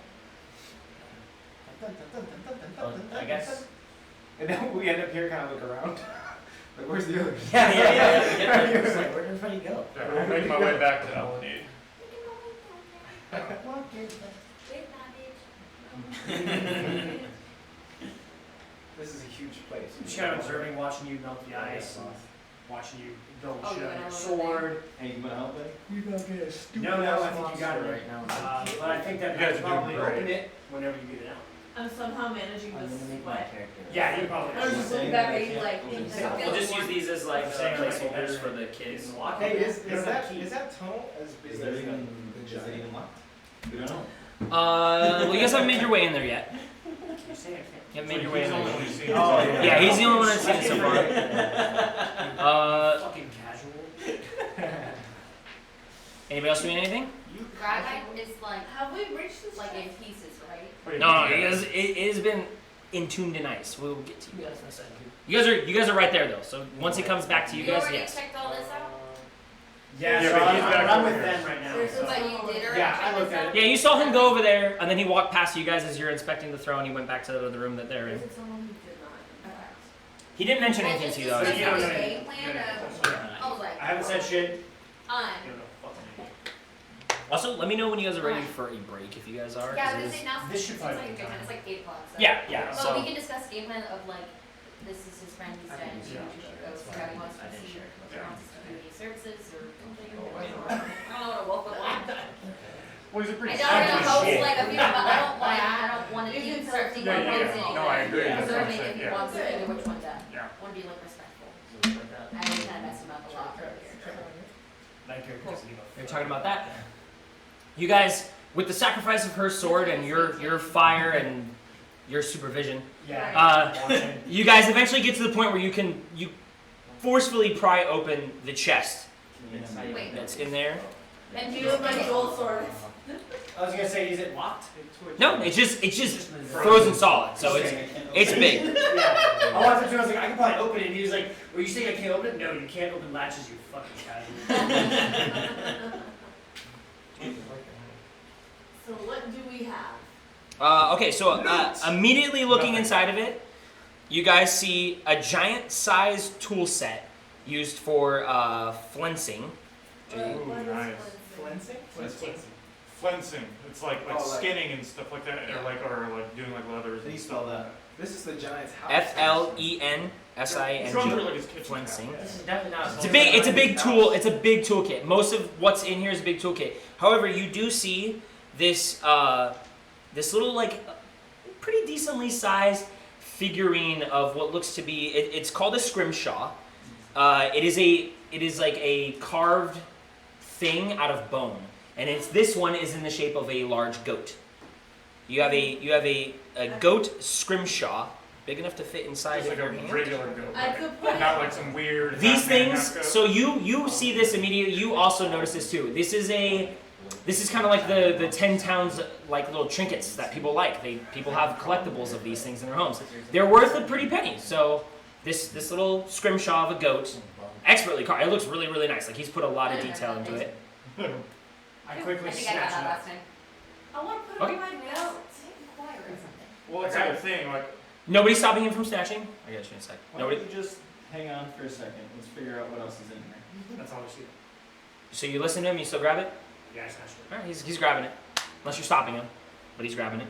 I guess. And then we end up here, kind of look around. Like, where's the others? Yeah. It's like, where did everybody go? Yeah, I'm making my way back to Alpine. This is a huge place. Just kind of observing, watching you melt the ice, watching you build Oh, shit you on went your over sword. Hey, you wanna help me? You're not gonna stupid No, I think you got it right right now. But I think that You guys you are probably doing great. open it whenever you get it out. I'm somehow managing I'm this gonna make my sweat. character. Yeah, you probably. I'm just looking back at you like, in the We'll just use these as like Saying, like, placeholders for the kids. Hey, is There's that a key. tunnel as big Is as that the even giant? locked? We don't know. Well, you guys haven't made your way in there yet. You say I can't. You haven't made your way in He's the there only yet. one who's seen Oh, it. Yeah, he's the only one that's seen it so far. Fucking casual. Anybody else doing anything? Graphite is like Have we reached this in point? pieces, right? Wait, No, yeah. it has been entombed in ice. We'll get to you guys in a second. You guys are right there though. So once it comes back to you guys, already yes. checked all this out? Yeah, Yeah, so but he's back I'm over with here. them right now. There's So. But you did already Yeah, check I looked this at out? Yeah, you saw him go over there, and then he walked past you guys as you're inspecting the throne. He went back to the room that they're in. Is it someone who did not? Okay. He didn't mention Well, anything just to you though. discuss You don't the know game anything. plan You don't know of- anything. I was like, I haven't said shit. You You don't know fucking anything. Also, let me know when you guys are ready for a break. If you guys are. 'cause yeah, it because is- now This it's should like a probably good be time. It's like 8 o'clock. So. Yeah. But So we can discuss game plan of like, this is his friend, he's dead, Yeah. he should go see how he wants to I didn't see, share it. if he wants to community services or something. Oh, I don't know what a wolf would want. Well, he's a I pretty know we're gonna selfish host shit. like a few, but I don't want to You can start thinking Yeah, about yeah, things yeah. No, I agree. anyway. That's what I'm Observing saying, if he yeah. wants to, either which one done. Yeah. Want to be like respectful. I already kind of messed him up a lot earlier. Like your You're talking about that. You guys, with the sacrifice of her sword and your fire and your supervision, Yeah. Watching. you guys eventually get to the point where you forcefully pry open the chest Wait. that's in there. And do you have my dual sword? I was gonna say, is it locked? No, it's just frozen solid, so it's big. Yeah. I walked up to him, I was like, I can probably open it. And he was like, were you saying I can't open it? No, you can't open latches, you fucking casual. So what do we have? Okay, so immediately looking inside of it, you guys see a giant-sized tool set used for flincing. What is nice. Flensing? What is flensing? Flensing. It's like Oh, like- skinning and stuff like that, or like doing like leathers. How do you and spell stuff. that? This is the giant's house. FLENSING. He's going through like his kitchen. Flensing. This is definitely not. It's a big tool. It's a big toolkit. Most of what's in here is a big toolkit. However, you do see this this little like pretty decently sized figurine of what looks to be. It's called a scrimshaw. It is like a carved thing out of bone, and this one is in the shape of a large goat. You have a goat scrimshaw big enough to fit inside Just of like your a hand. regular goat. I could put Not like some weird. These Batman things, goat. so you see this immediately. You also notice this too. This is kind of like the 10 towns like little trinkets that people like. People have collectibles of these things in their homes. They're worth a pretty penny. So this little scrimshaw of a goat, expertly carved. It looks really really nice. Like he's put a lot of detail into it. I quickly I think I snatched got it that up. last time. I want to put Okay. it on my belt. Choir or something. Well, it's like a thing. Like Nobody's stopping him from snatching. I got you in a sec. Why Nobody. don't you just hang on for a second? Let's figure out what else is in here. That's all I see. So you listen to him. You still grab it. Yeah, I snatched it. All right, he's grabbing it. Unless you're stopping him, but he's grabbing it.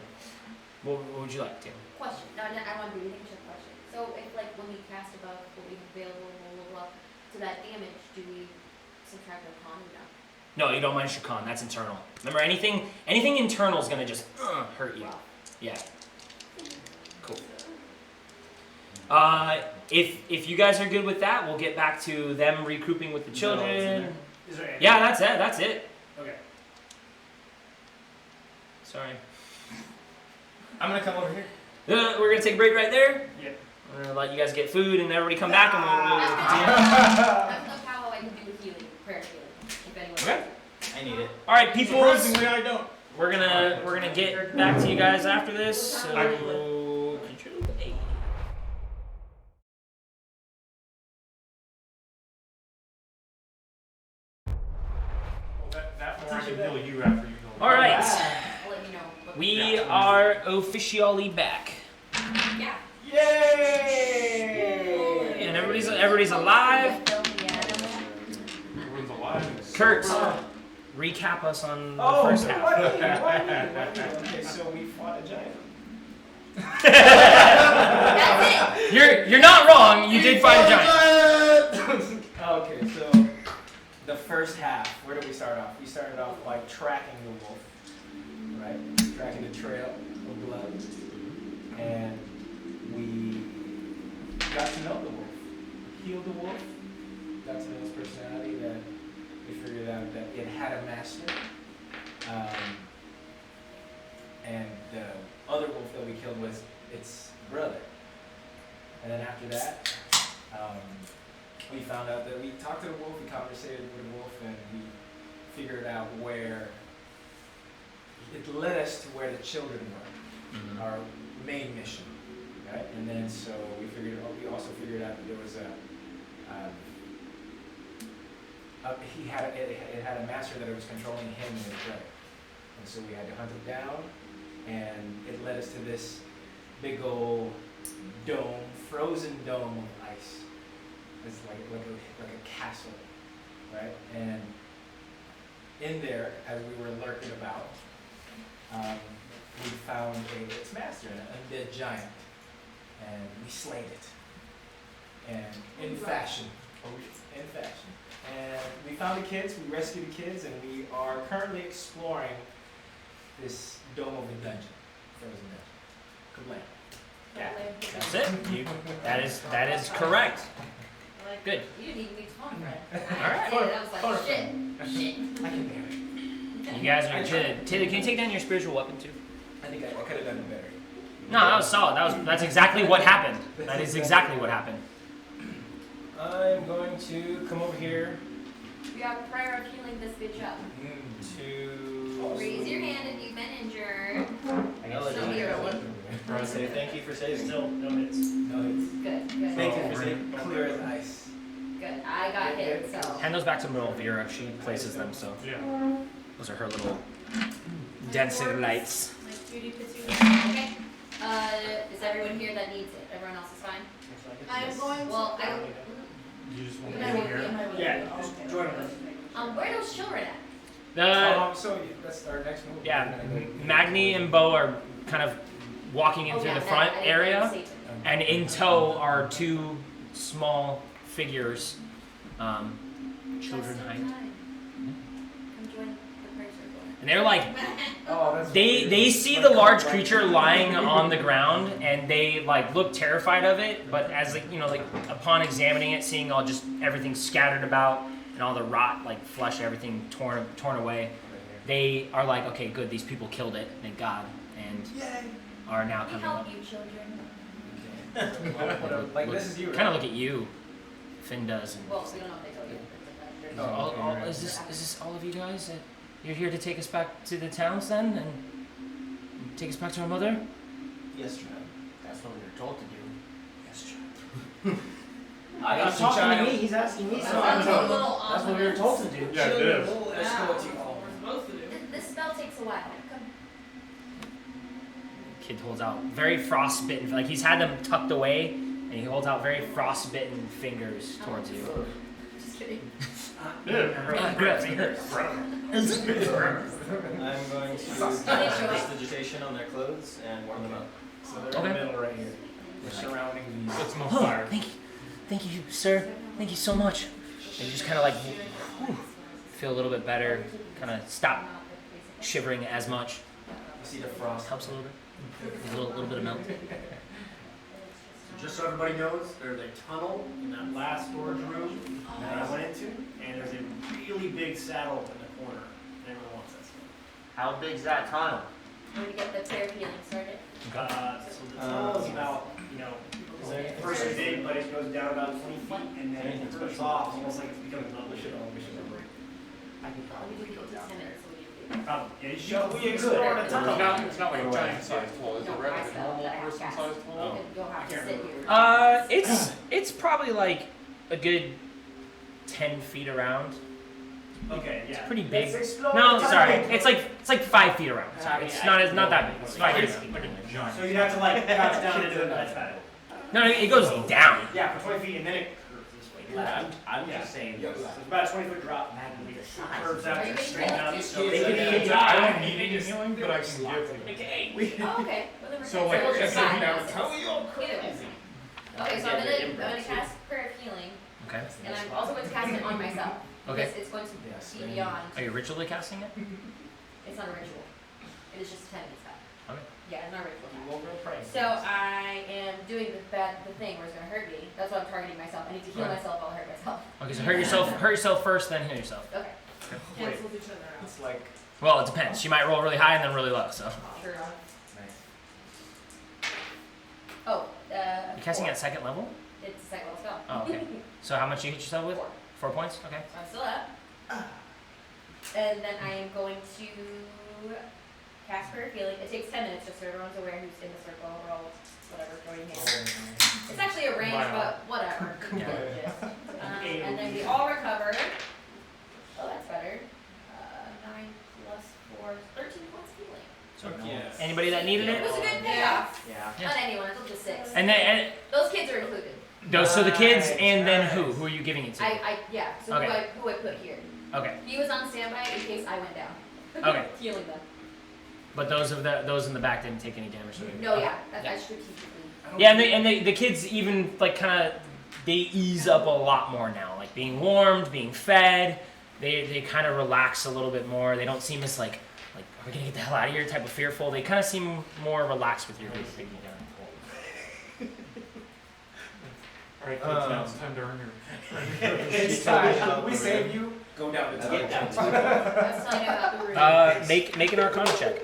What would you like, Tim? Question. No, I want to do anything. Just a question. So if like when we cast above, what we available, blah blah blah, to that damage, do we subtract a con, you don't. No, you don't minus your con. That's internal. Remember, anything internal is gonna just hurt you. Wow. Yeah. Cool. If you guys are good with that, we'll get back to them regrouping with the children. Is there any? Yeah, that's it. That's it. Okay. Sorry. I'm gonna come over here. We're gonna take a break right there. Yep. We're gonna let you guys get food and everybody come back and we'll continue. I don't know how I can do healing, prayer healing, if anyone. Okay. I need it. All right, people. Surprisingly, I don't. We're gonna get back to you guys after this. So control A. Well, that more I can heal you after you heal. All right. I'll let you know. But We are officially back, yeah. Yay! and everybody's alive. Everyone's alive. Kurt, recap us on the Oh, first half. why me? Okay, so we fought a giant. That's it. You're not wrong. You did fight a giant. Okay, so the first half, where did we start off? We started off by tracking the wolf, right? Tracking the trail of blood. And we got to know the wolf. Healed the wolf. Got to know his personality. That we figured out that it had a master. And the other wolf that we killed was its brother. And then after that, we found out that we talked to the wolf, we conversated with the wolf, and we figured out where it led us to where the children were, our main mission, right? And then so we also figured out that there was it had a master that was controlling him and his brother. And so we had to hunt it down, and it led us to this big old dome, frozen dome of ice. It's like a castle, right? And in there, as we were lurking about, we found its master, an undead giant, and we slayed it. And in fashion. And we found the kids, we rescued the kids, and we are currently exploring this dome of the dungeon, frozen dungeon. Kablam. Yeah, that's it. That is correct. Like, Good. You didn't even need to phone, Fred. All right. Yeah, that was like shit. I can bear it. You guys are good. Taylor, can you take down your spiritual weapon too? I think I could have done it better. No, that was solid. That's exactly what happened. That is exactly what happened. I'm going to come over here We have prayer of healing this bitch up. to Raise your hand if you've been injured. I know Severely. I want to say thank you for saving. Still no hits. No hits. Good. Thank you for saying clear as ice. Good. I got hit, so. Hand those back to Vera. She places them, so Yeah. those are her little dancing lights. Like Judy puts you Okay. Is everyone here that needs it? Everyone else is fine? I'm going to. Well, I don't. You just want Am to I be with you? here. Am I with Yeah, you? just Okay. join us. Where are those children at? So that's our next move. Yeah, Magni and Bo are kind of walking in through the front area, and in tow are two small figures, children height, Come join the prayer circle. and they're like Oh, that's they see the large creature lying on the ground, and they like look terrified of it. But as upon examining it, seeing all just everything scattered about and all the rot, like flesh, everything torn away, they are like, okay, good. These people killed it, thank God, and are now We coming help up. you, children. Like this is you. Kind of look at you, Finn does. And Well, we don't know if they told you. is this all of you guys? You're here to take us back to the towns then, and take us back to our mother? Yes, child. That's what we were told to do. Yes, child. He's talking to me. He's asking me. So That I'm sounds a told. little That's what we were told to do. Yeah, it is. That's what we're supposed to do. This spell takes a while. Come. Kid holds out very frostbitten, like he's had them tucked away, and he holds out very frostbitten fingers towards you. Just kidding. Gross. I'm going to cast prestidigitation on their clothes and warm them up. So they're in Okay. the middle right here. We're surrounding these. Let's smoke Oh, fire. thank you, sir. Thank you so much. and you just kind of like feel a little bit better, kind of stop shivering as much. You see the frost. Helps a little bit. A little bit of melt. Just so everybody knows, there's a tunnel in that last storage room that I went into, and there's a really big saddle in the corner. Everyone wants that stuff. How big's that tunnel? When we get the prayer feeling started. So the tunnel is about, first it's big, but it goes down about 20 feet, and then it turns off, almost like it's becoming another ship. We do 10 minutes. Probably. Yeah, you should. We explored a It's tunnel. not like a giant sized hole. Is it like a normal person sized hole? You'll have to sit here. It's probably like a good 10 feet around. Okay, yeah. Pretty big. Let's explore No, the sorry. tunnel. It's like 5 feet around. It's not that big. It's 5 feet around. So you'd have to like crouch down and do it like that. No, it goes down. Yeah, for 20 feet, and then it curves this way. I'm just saying. So it's about a 20-foot drop. Curves out Are you and making straight up. it? So They can they even I don't need any healing, but I can give you. Oh, okay. Well, then we're So good. like, we'll if just you sign know, this. tell me your Either way. Okay, so I'm gonna cast prayer of healing, Okay. and I'm also going to cast it on myself. Okay. Because it's going to be beyond. Are you ritually casting it? It's not a ritual. It is just a 10-minute spell. Okay. Yeah, it's not a ritual. You won't go praying. So I am doing the thing where it's gonna hurt me. That's why I'm targeting myself. I need to heal Right. myself while I hurt myself. Okay, so hurt yourself first, then heal yourself. Okay. Cancels each other out. It's like Well, it depends. She might roll really high and then really low. So Sure. nice. Oh, you're casting 4. at second level. It's a second level spell. Oh, okay. So how much you hit yourself with? 4. 4 points. Okay. So I'm still up. And then I am going to cast prayer of healing. It takes 10 minutes just so everyone's aware who's in the circle. We're all whatever throwing hands. It's actually a range, but whatever. You get the gist. And then we all recover. Oh, that's better. 9 plus 4, 13 points healing. So Yes. anybody that needed It it. was a good payoff. Yeah. Yeah. Not anyone, it's up to 6. And Those kids are included. so the kids, Nice, and then nice. Who are you giving it to? Yeah, so Okay. who I put here. Okay. He was on standby in case I went down. Okay. Healing them. But those in the back didn't take any damage. No, Okay. yeah, that's Yeah. I strategically. Yeah, and the kids even like kind of they ease up a lot more now. Like being warmed, being fed, they kind of relax a little bit more. They don't seem as like are we gonna get the hell out of here type of fearful. They kind of seem more relaxed with your taking you down. Alright, kids, now it's time to earn your. It's time. We save you. Go down the tunnel. I was telling you about the room. Make an Arcana check.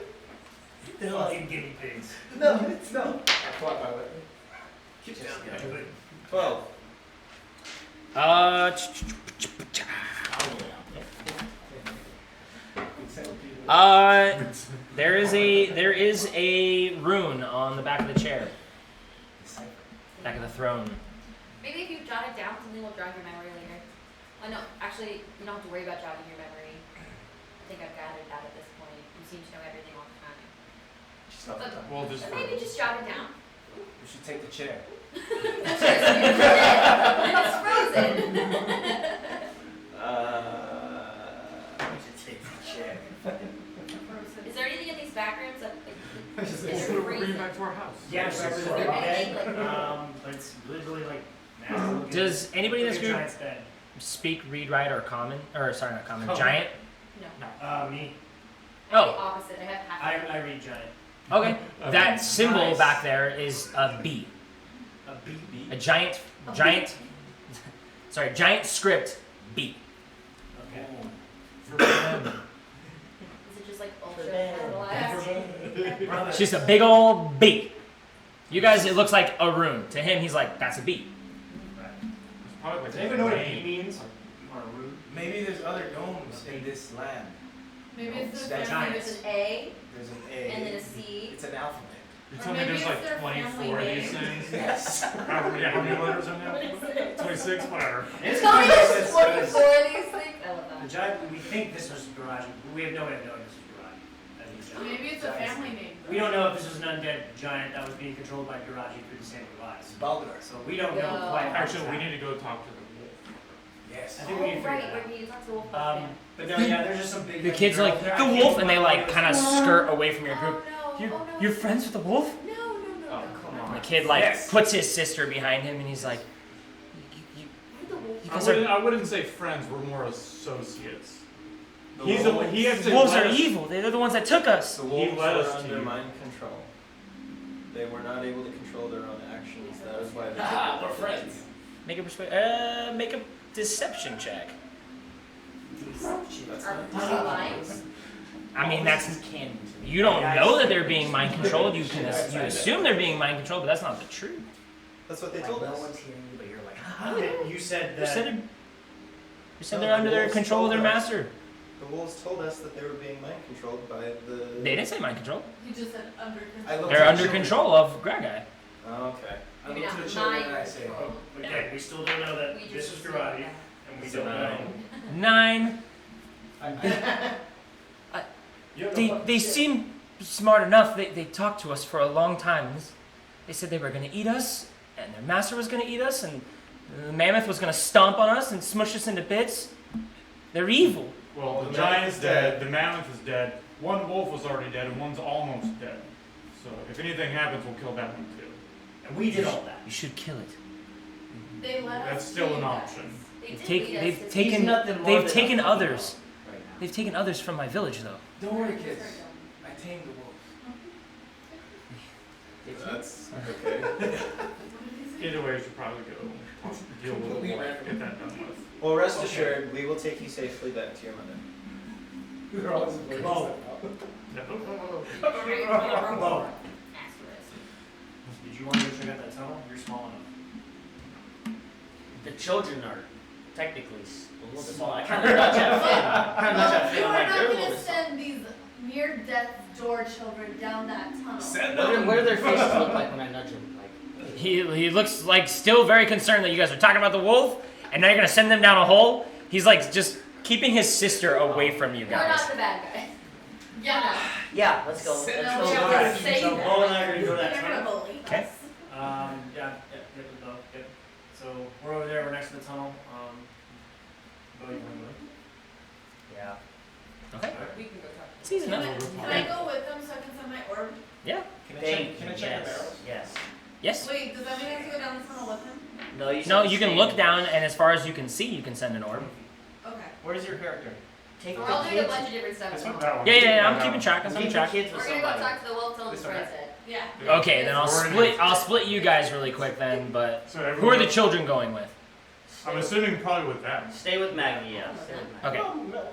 Fucking guinea pigs. No, it's no. I thought about it. Keep down. Do it. 12. There is a rune on the back of the chair, back of the throne. Maybe if you jot it down, something will jog your memory later. Oh no, actually, you don't have to worry about jogging your memory. I think I've gathered that at this point. You seem to know everything all the time. Well, just But maybe just jot it down. You should take the chair. It's frozen. We should take the chair. Is there anything in these back rooms that Let's is bring it freezing? back to our house. Yeah, so Is there's there a anything bed, like but it's literally like nasty looking. Does anybody in this Like a group giant's bed. speak, read, write, or common? Or sorry, not common. Oh. Giant. no? Me. I'm Oh. the opposite. I have half. I read giant. Okay. That symbol Nice. back there is a B. A B. A giant script B. Okay. Is it just like ultra capitalized? It's just a big old B. You guys, it looks like a rune. To him, he's like, that's a B. Right. It's probably like Does anyone know what a B means? Or a root? Maybe there's other domes in this land. Maybe it's the That's family. There's an A There's an and then A. a C. It's an alphabet. You Or told me maybe there's it's like their 24 of family these name. things. Yes. How many letters in there? 26, whatever. It's Tell me funny there's because 24 of these things. I love the that. giant. We think this was garage. We have no way of knowing this was garage. As he said. Maybe it's a family name. We don't know if this was an undead giant that was being controlled by Garaji through the same device. Baldur. So we don't know No. quite. how Actually, this we happened. need to go talk to the wolf. Yes. I think we need to figure right, that out. we need to talk to Wolf about But no, yeah, there's just some big. The kids are like, the wolf, and they like kind of skirt away from your group. Oh no! You're, Oh no! you're friends with the wolf? No, no, no, Oh, no. come And on. the kid like Yes. puts his sister behind him, and he's like, Where'd the wolf you I wouldn't say friends. We're more associates. He has to. Wolves are evil. They're the ones that took us. The wolves led were us to under you. mind control. They were not able to control their own actions. That is why they We're friends. Make a deception check. That's Are not you lying? I mean, that's candy. you don't know that they're being mind controlled. You assume they're being mind controlled, but that's not the truth. That's what they Like, told no us. one's hearing you, but you're like, You said You that. said No, they're under the their wolves control of their told us. master. The wolves told us that they were being mind controlled by the. They didn't say mind control. You just said under control. I looked They're at under children. control of Gragai. Oh, okay. I Maybe look to not the children mind and I say, control. But again, we still don't know that We this just is karate, and we don't know. 9. you don't know They what they shit. seem smart enough. They talked to us for a long time. They said they were gonna eat us, and their master was gonna eat us, and the mammoth was gonna stomp on us and smush us into bits. They're evil. Well, The the mammoth giant's is dead. dead. The mammoth is dead. One wolf was already dead, and one's almost dead. So if anything happens, we'll kill that one too. And we did all that. You should kill it. They let us That's still do an that. option. They They've, did take, lead us they've to- taken nothing more they've than taken a others. right now. They've taken others from my village, though. Don't worry, kids. I tamed the wolves. That's okay. Either way, you should probably go deal with the wolf. Get that done with. Well, rest assured, we will take you safely back to your mother. They're always working Oh. stuff out. Whoa. Asterisk. Did you want to go check out that tunnel? You're small enough. The children are technically a little bit small. I kind of nudge at Finn. Kind of nudge at Finn. You I'm are like, not they're a going little to bit small. send these near-death door children down that tunnel. Send What do their faces look like when I nudge them? Like, He looks like still very concerned that you guys are talking about the wolf, and now you're gonna send them down a hole. He's like just keeping his sister away from you We're guys. not the bad guy. Yeah. yeah, let's go. No, Let's no, go. no. Alright, Say so that. Bo and I are gonna go to that They're tunnel. gonna believe Okay. us. Yep. So we're over there. We're next to the tunnel. Bo, you want to go? Yeah. Okay. We can go talk. It's easy Can enough. I go with them so I can send my orb? Yeah. Can I check the yes. barrels? Yes. Yes. Wait, does that mean I have to go down the tunnel with him? No, you. No, said you can stay. look down, and as far as you can see, you can send an orb. Okay. Where's your character? Take We're the all doing a kids. bunch of different stuff. That's We're what That one. Yeah, I'm keeping track. I'm Take keeping the track. kids with gonna go somebody. talk to the wolf till his This friends it. Yeah. Okay, then I'll split you guys really quick then. But So who are everyone, the children going with? I'm assuming probably with them. Stay with Maggie. Yeah. Stay with Maggie. Okay. They're not gonna go They're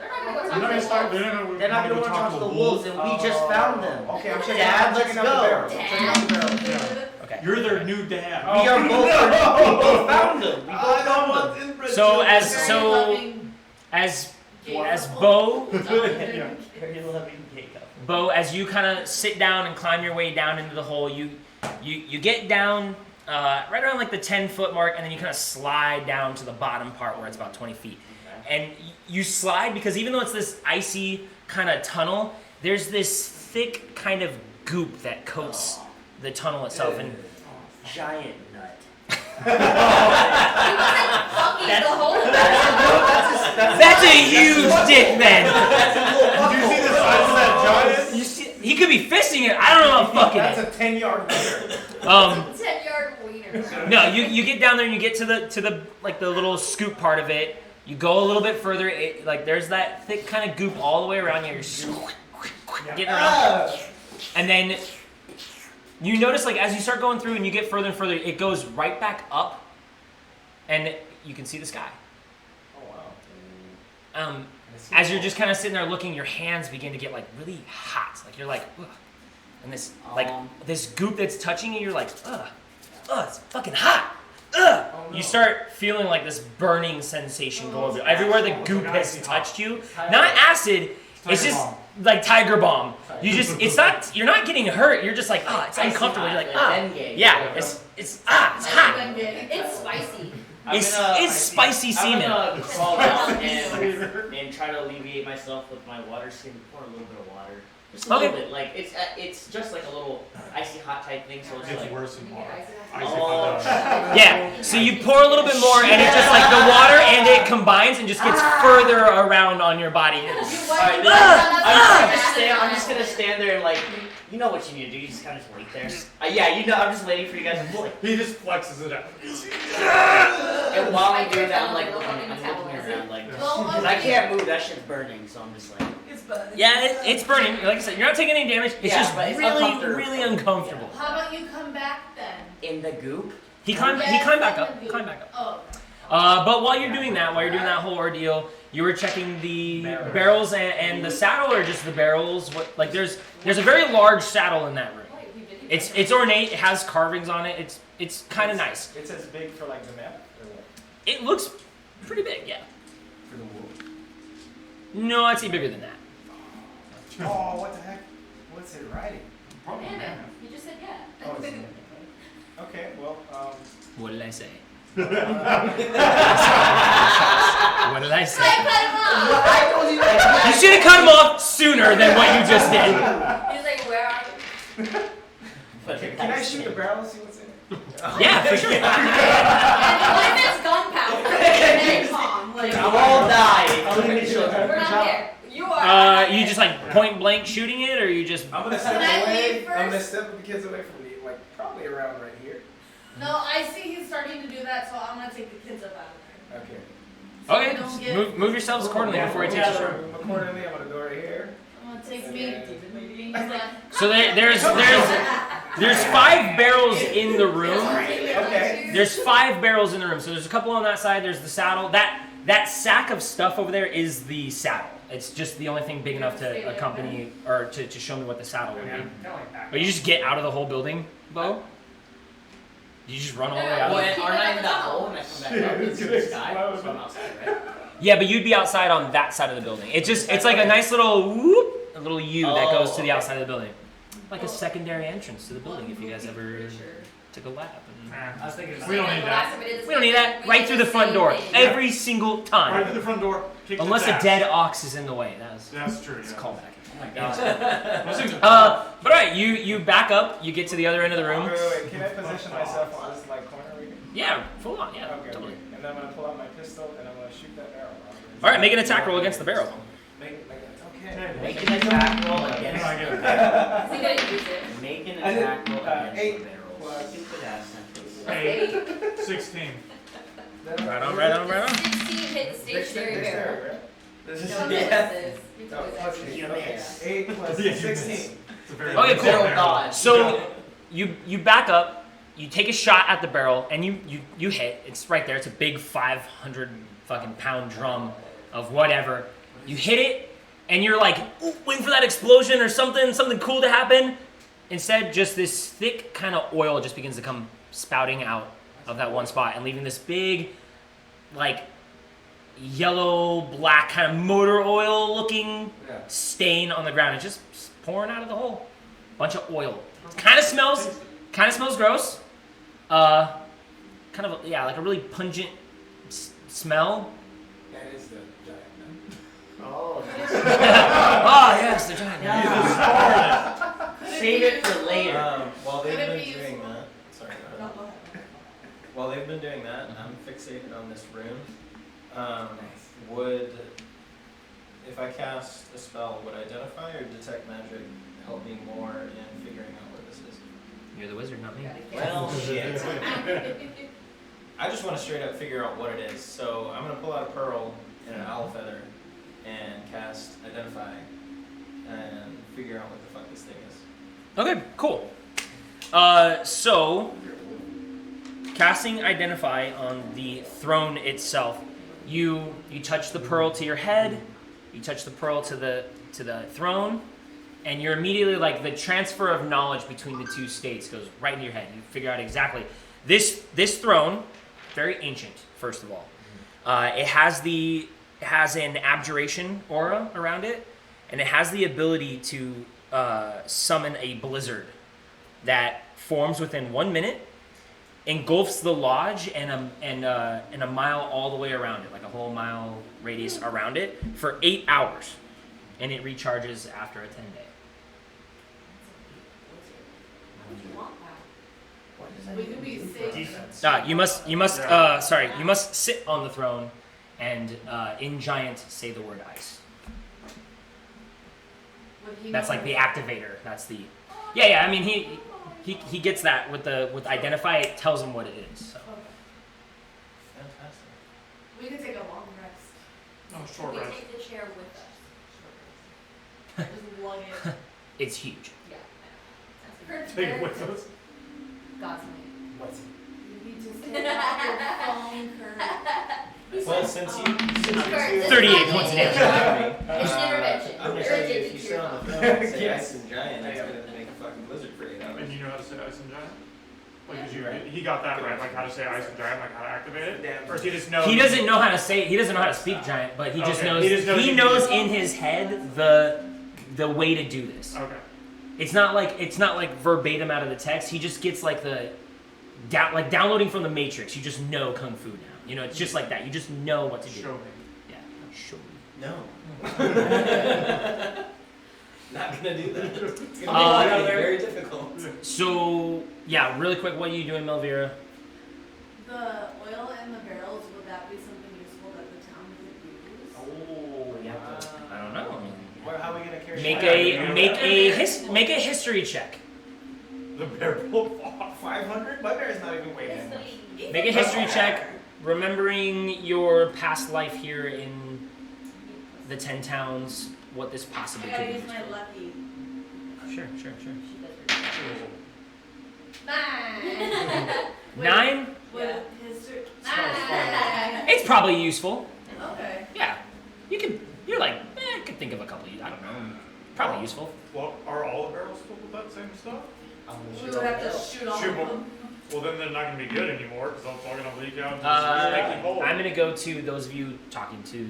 talk not to gonna the start. wolf. They're not They're not gonna want to talk to the wolves, and we just found them. Okay, I'm checking. Dad, I'm checking let's out the go. barrels. I'm checking out the barrels. Yeah. Okay. You're their new dad. We are both. We both found them. We both found them. So as Very so loving, as as gay Bo Yeah. Very loving Jacob. Bo, as you kind of sit down and climb your way down into the hole, you get down right around like the 10-foot mark, and then you kind of slide down to the bottom part where it's about 20 feet. And you slide because even though it's this icy kind of tunnel, there's this thick kind of goop that coats the tunnel itself. And Giant nut. Fucking the whole that's a huge dick, man. Do you see the size of that giant? You see, he could be fisting it. I don't know how fucking That's it. a 10-yard meter. 10-yard wiener. No, you get down there and you get to the like the little scoop part of it. You go a little bit further. It, like there's that thick kind of goop all the way around you. You're getting around, and then you notice like as you start going through and you get further and further, it goes right back up, and you can see the sky. Oh wow. As you're just kind of sitting there looking, your hands begin to get like really hot. Like you're like, ugh. And this like this goop that's touching you, you're like, ugh, it's fucking hot. Ugh. Oh, no. You start feeling like this burning sensation go over you. Everywhere the goop has touched you. Not acid, it's just like tiger balm. You just, it's not, you're not getting hurt. You're just like, it's uncomfortable. You're like, yeah, it's hot. It's spicy. It's spicy semen. I'm gonna crawl down and try to alleviate myself with my water skin. Pour a little bit of water. Just a little bit. Like it's just like a little icy hot type thing. So it's It's like worse than You water. get icy Icy hot. hot dog. Yeah, so you pour a little bit more, and it just like the water and it combines and just gets further around on your body. I'm just gonna stand there and like, you know what you need to do. You just kind of wait there. Yeah, you know, I'm just waiting for you guys to pull it. He just flexes it out. And while I'm Like, doing that, I'm you're like telling looking, me I'm what looking the around like, Well, because I can't move. That shit's burning, so I'm just like. Yeah, it's burning. Like I said, you're not taking any damage. It's Yeah, just but it's really, uncomfortable. really uncomfortable. How about you come back then? In the goop. He climbed back up. He climbed back up. Oh. But while you're doing that whole ordeal, you were checking the barrels and the saddle, or just the barrels. What like there's a very large saddle in that room. It's ornate. It has carvings on it. It's kind of nice. It's as big for like the map or what? It looks pretty big, yeah. For the wolf. No, I'd say bigger than that. Oh, what the heck? What's it writing? Probably Damn it. man. You just said yeah. Oh, it's okay, well, What did I say? uh, What did I say? I cut him off. I told you You should have cut him off sooner than what you just did. He's like, where are you? Can I shoot the barrel and see what's in it? Yeah, for sure. What if it's gunpowder? Napalm, like. We'll all die. We're not there. You are. You just like point blank shooting it, or you just? I'm gonna step Can I away. leave I'm gonna first? step the kids away from me, like probably around right here. No, I see he's starting to do that, so I'm gonna take the kids up out of there. Okay. So Okay, we don't just get- move yourselves accordingly before he takes a shot. Move accordingly. I'm gonna go right here. I'm gonna take me. He's like, So there's 5 barrels in the room. Okay. There's 5 barrels in the room. So there's a couple on that side. There's the saddle. That sack of stuff over there is the saddle. It's just the only thing big enough to accompany or to show me what the saddle would be. But you just get out of the whole building, Bo? You just run all the way out. Well, Of aren't I in that hole when I come back up? It's in the sky, so I'm outside, right? Yeah, but you'd be outside on that side of the building. It's like a nice little whoop, a little U that goes to the outside of the building, like a secondary entrance to the building. If you guys ever took a lap. I was thinking We don't need that. We don't need that. Right through the front door, every single Right time, to the front door. Kick the unless a ass. dead ox is in the way. That's true. It's a Yeah. callback. Oh my god. Those things are- But alright, you back up. You get to the other end of the room. Wait. Can I position myself on this like corner right here? Yeah, full on. Yeah, Okay. totally. And then I'm gonna pull out my pistol and I'm gonna shoot that barrel. All right, make an attack roll against the barrel. Make it like that. Okay. Make an attack roll against I get it. the barrel. Is he gonna use it? Make an I did, attack roll against 8 the barrel. plus- Stupid ass sentence. 16. Right on. 16 hit the stationary barrel. Right? This is No, yes. it's No, always plus actually- You miss. 8 plus Yeah, you miss. 16. It's a very Okay, cool. Zero dodge. So you back up. You take a shot at the barrel and you hit. It's right there. It's a big 500 fucking pound drum of whatever. You hit it and you're like ooh, waiting for that explosion or something cool to happen. Instead, just this thick kind of oil just begins to come spouting out of that one spot and leaving this big, like, yellow, black, kind of motor oil looking stain on the ground. It's just pouring out of the hole. Bunch of oil. Kind of smells gross. Kind of, yeah, like a really pungent smell. That is the giant man. Oh. Oh, yes, the giant. Save it for later. While they've Could it been be doing useful? that, sorry. No, go ahead. While they've been doing that, I'm fixated on this room. Would, if I cast a spell, would identify or detect magic help me more in figuring out what this is? You're the wizard, not me. Well, Shit. I just want to straight up figure out what it is. So I'm gonna pull out a pearl and an owl feather and cast identify and figure out what the fuck this thing is. Okay, cool. So casting identify on the throne itself, you touch the pearl to your head, you touch the pearl to the throne, and you're immediately like the transfer of knowledge between the two states goes right into your head. You figure out exactly this throne, very ancient. First of all, it has an abjuration aura around it, and it has the ability to summon a blizzard that forms within 1 minute, engulfs the lodge and a mile all the way around it, like a whole mile radius around it for 8 hours, and it recharges after a 10-day. We could be safe. Defense. You must sit on the throne and in giant say the word ice. Would he That's know- like the activator. That's the yeah. I mean he gets that with identify. It tells him what it is. So. Fantastic. We could take a long rest. Oh, short We rest. take the chair with us. Just lug it. It's huge. Yeah. That's Take it with us. God's name. What's it? You need to stay off your phone, Kurt. Well, since you Kurt, 38 points of damage. It's an intervention. I'm gonna You're show you addicted if you to sit your on the phone. throne and say Yes. ice and giant, it's gonna make a fucking blizzard for 8 hours. And you know how to say ice and giant? Like, did you, he got that right, like how to say ice and giant, like how to activate it? Or does he just know? He doesn't know how to say. He doesn't know how to speak giant, but he just Okay. knows. He just knows He he knows can- in his head the way to do this. Okay. It's not like verbatim out of the text. He just gets like like downloading from the Matrix. You just know kung fu now. You know, it's just like that. You just know what to do. Show me. Yeah. Show me. No. Not gonna do that. It's gonna Uh, be very difficult. So yeah, really quick, what are you doing, Melvira? The oil in the barrels, would that be something useful that the town could use? Oh, yeah. I don't know. How are we gonna carry Make a history check. The bear pulled off. 500? My bear's not even weighing that much. Make a history check, remembering your past life here in the 10 towns. What this I possibly could gotta be. use my lucky. Sure. Wait, 9. Would Yeah. history? It's probably useful. Okay. Yeah, you're like, I could think of a couple. I don't know. Probably useful. Well, are all the barrels filled with that same stuff? We would have to shoot all Shoot of them. Well, then they're not gonna be good anymore because it's all gonna leak out. Into I'm hole. gonna go to those of you talking to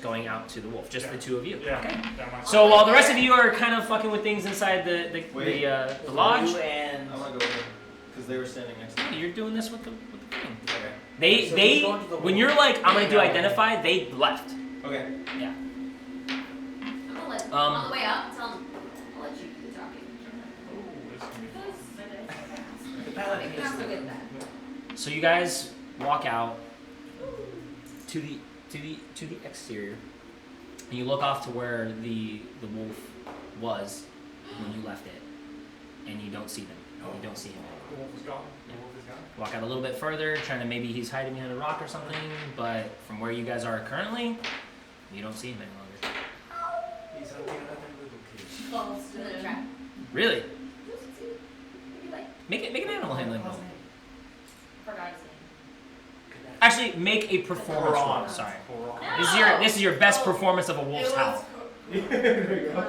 going out to the wolf. Just the two of you. Yeah. Okay. That might- So while the rest of you are kind of fucking with things inside the lodge, You and I wanna go over because they were standing next to me. you're doing this with the thing. Okay. They when you're like, I'm gonna do identify, they left. Okay. Yeah. I'm gonna let on the way out, tell him, I'll let you do the talking. Oh, this can be fun. Maybe not so good at that. So you guys walk out to the exterior, and you look off to where the wolf was when you left it, and you don't see them. You don't see him. The wolf is gone. The wolf is gone. Walk out a little bit further, trying to maybe he's hiding behind a rock or something, but from where you guys are currently, you don't see him any longer. He's hunting another little kid. Falls In the to trap. Really? Maybe like, Make an animal handling roll. forgot his name. Actually, make a performance roll. Sorry. No. This is your best performance of a wolf's howl. There you go.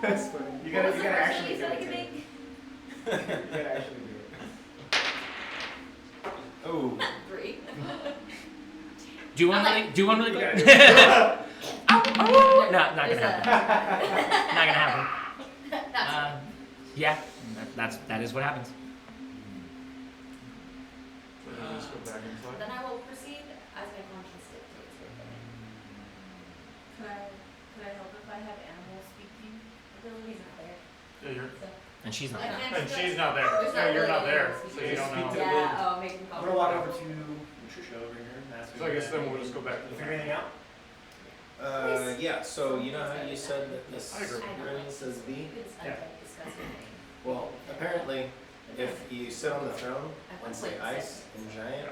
That's funny. You gotta What was the first actually thing you do said it. again? You gotta actually do it. Oh. 3. Do one I'm really, do one really You quick. gotta No, not gonna There's happen. Not gonna happen. That's Yeah, that is what happens. So then just go back inside. Then I will proceed as my conscience dictates. Could I help if I have animal speaking abilities? He's not there. Yeah, you're. So. And she's not I there. can't And do she's it. not there. There's So you're not there. really So you don't Speak know. to- Yeah, oh, make him I'm call. gonna walk over to Patricia over here and ask her. So I guess then we'll just go back to the Figure anything out? Yeah. So you know how you said that this I agree. room says B? It's Yeah. disgusting. Well, apparently, if you sit on the throne and say ice and giant,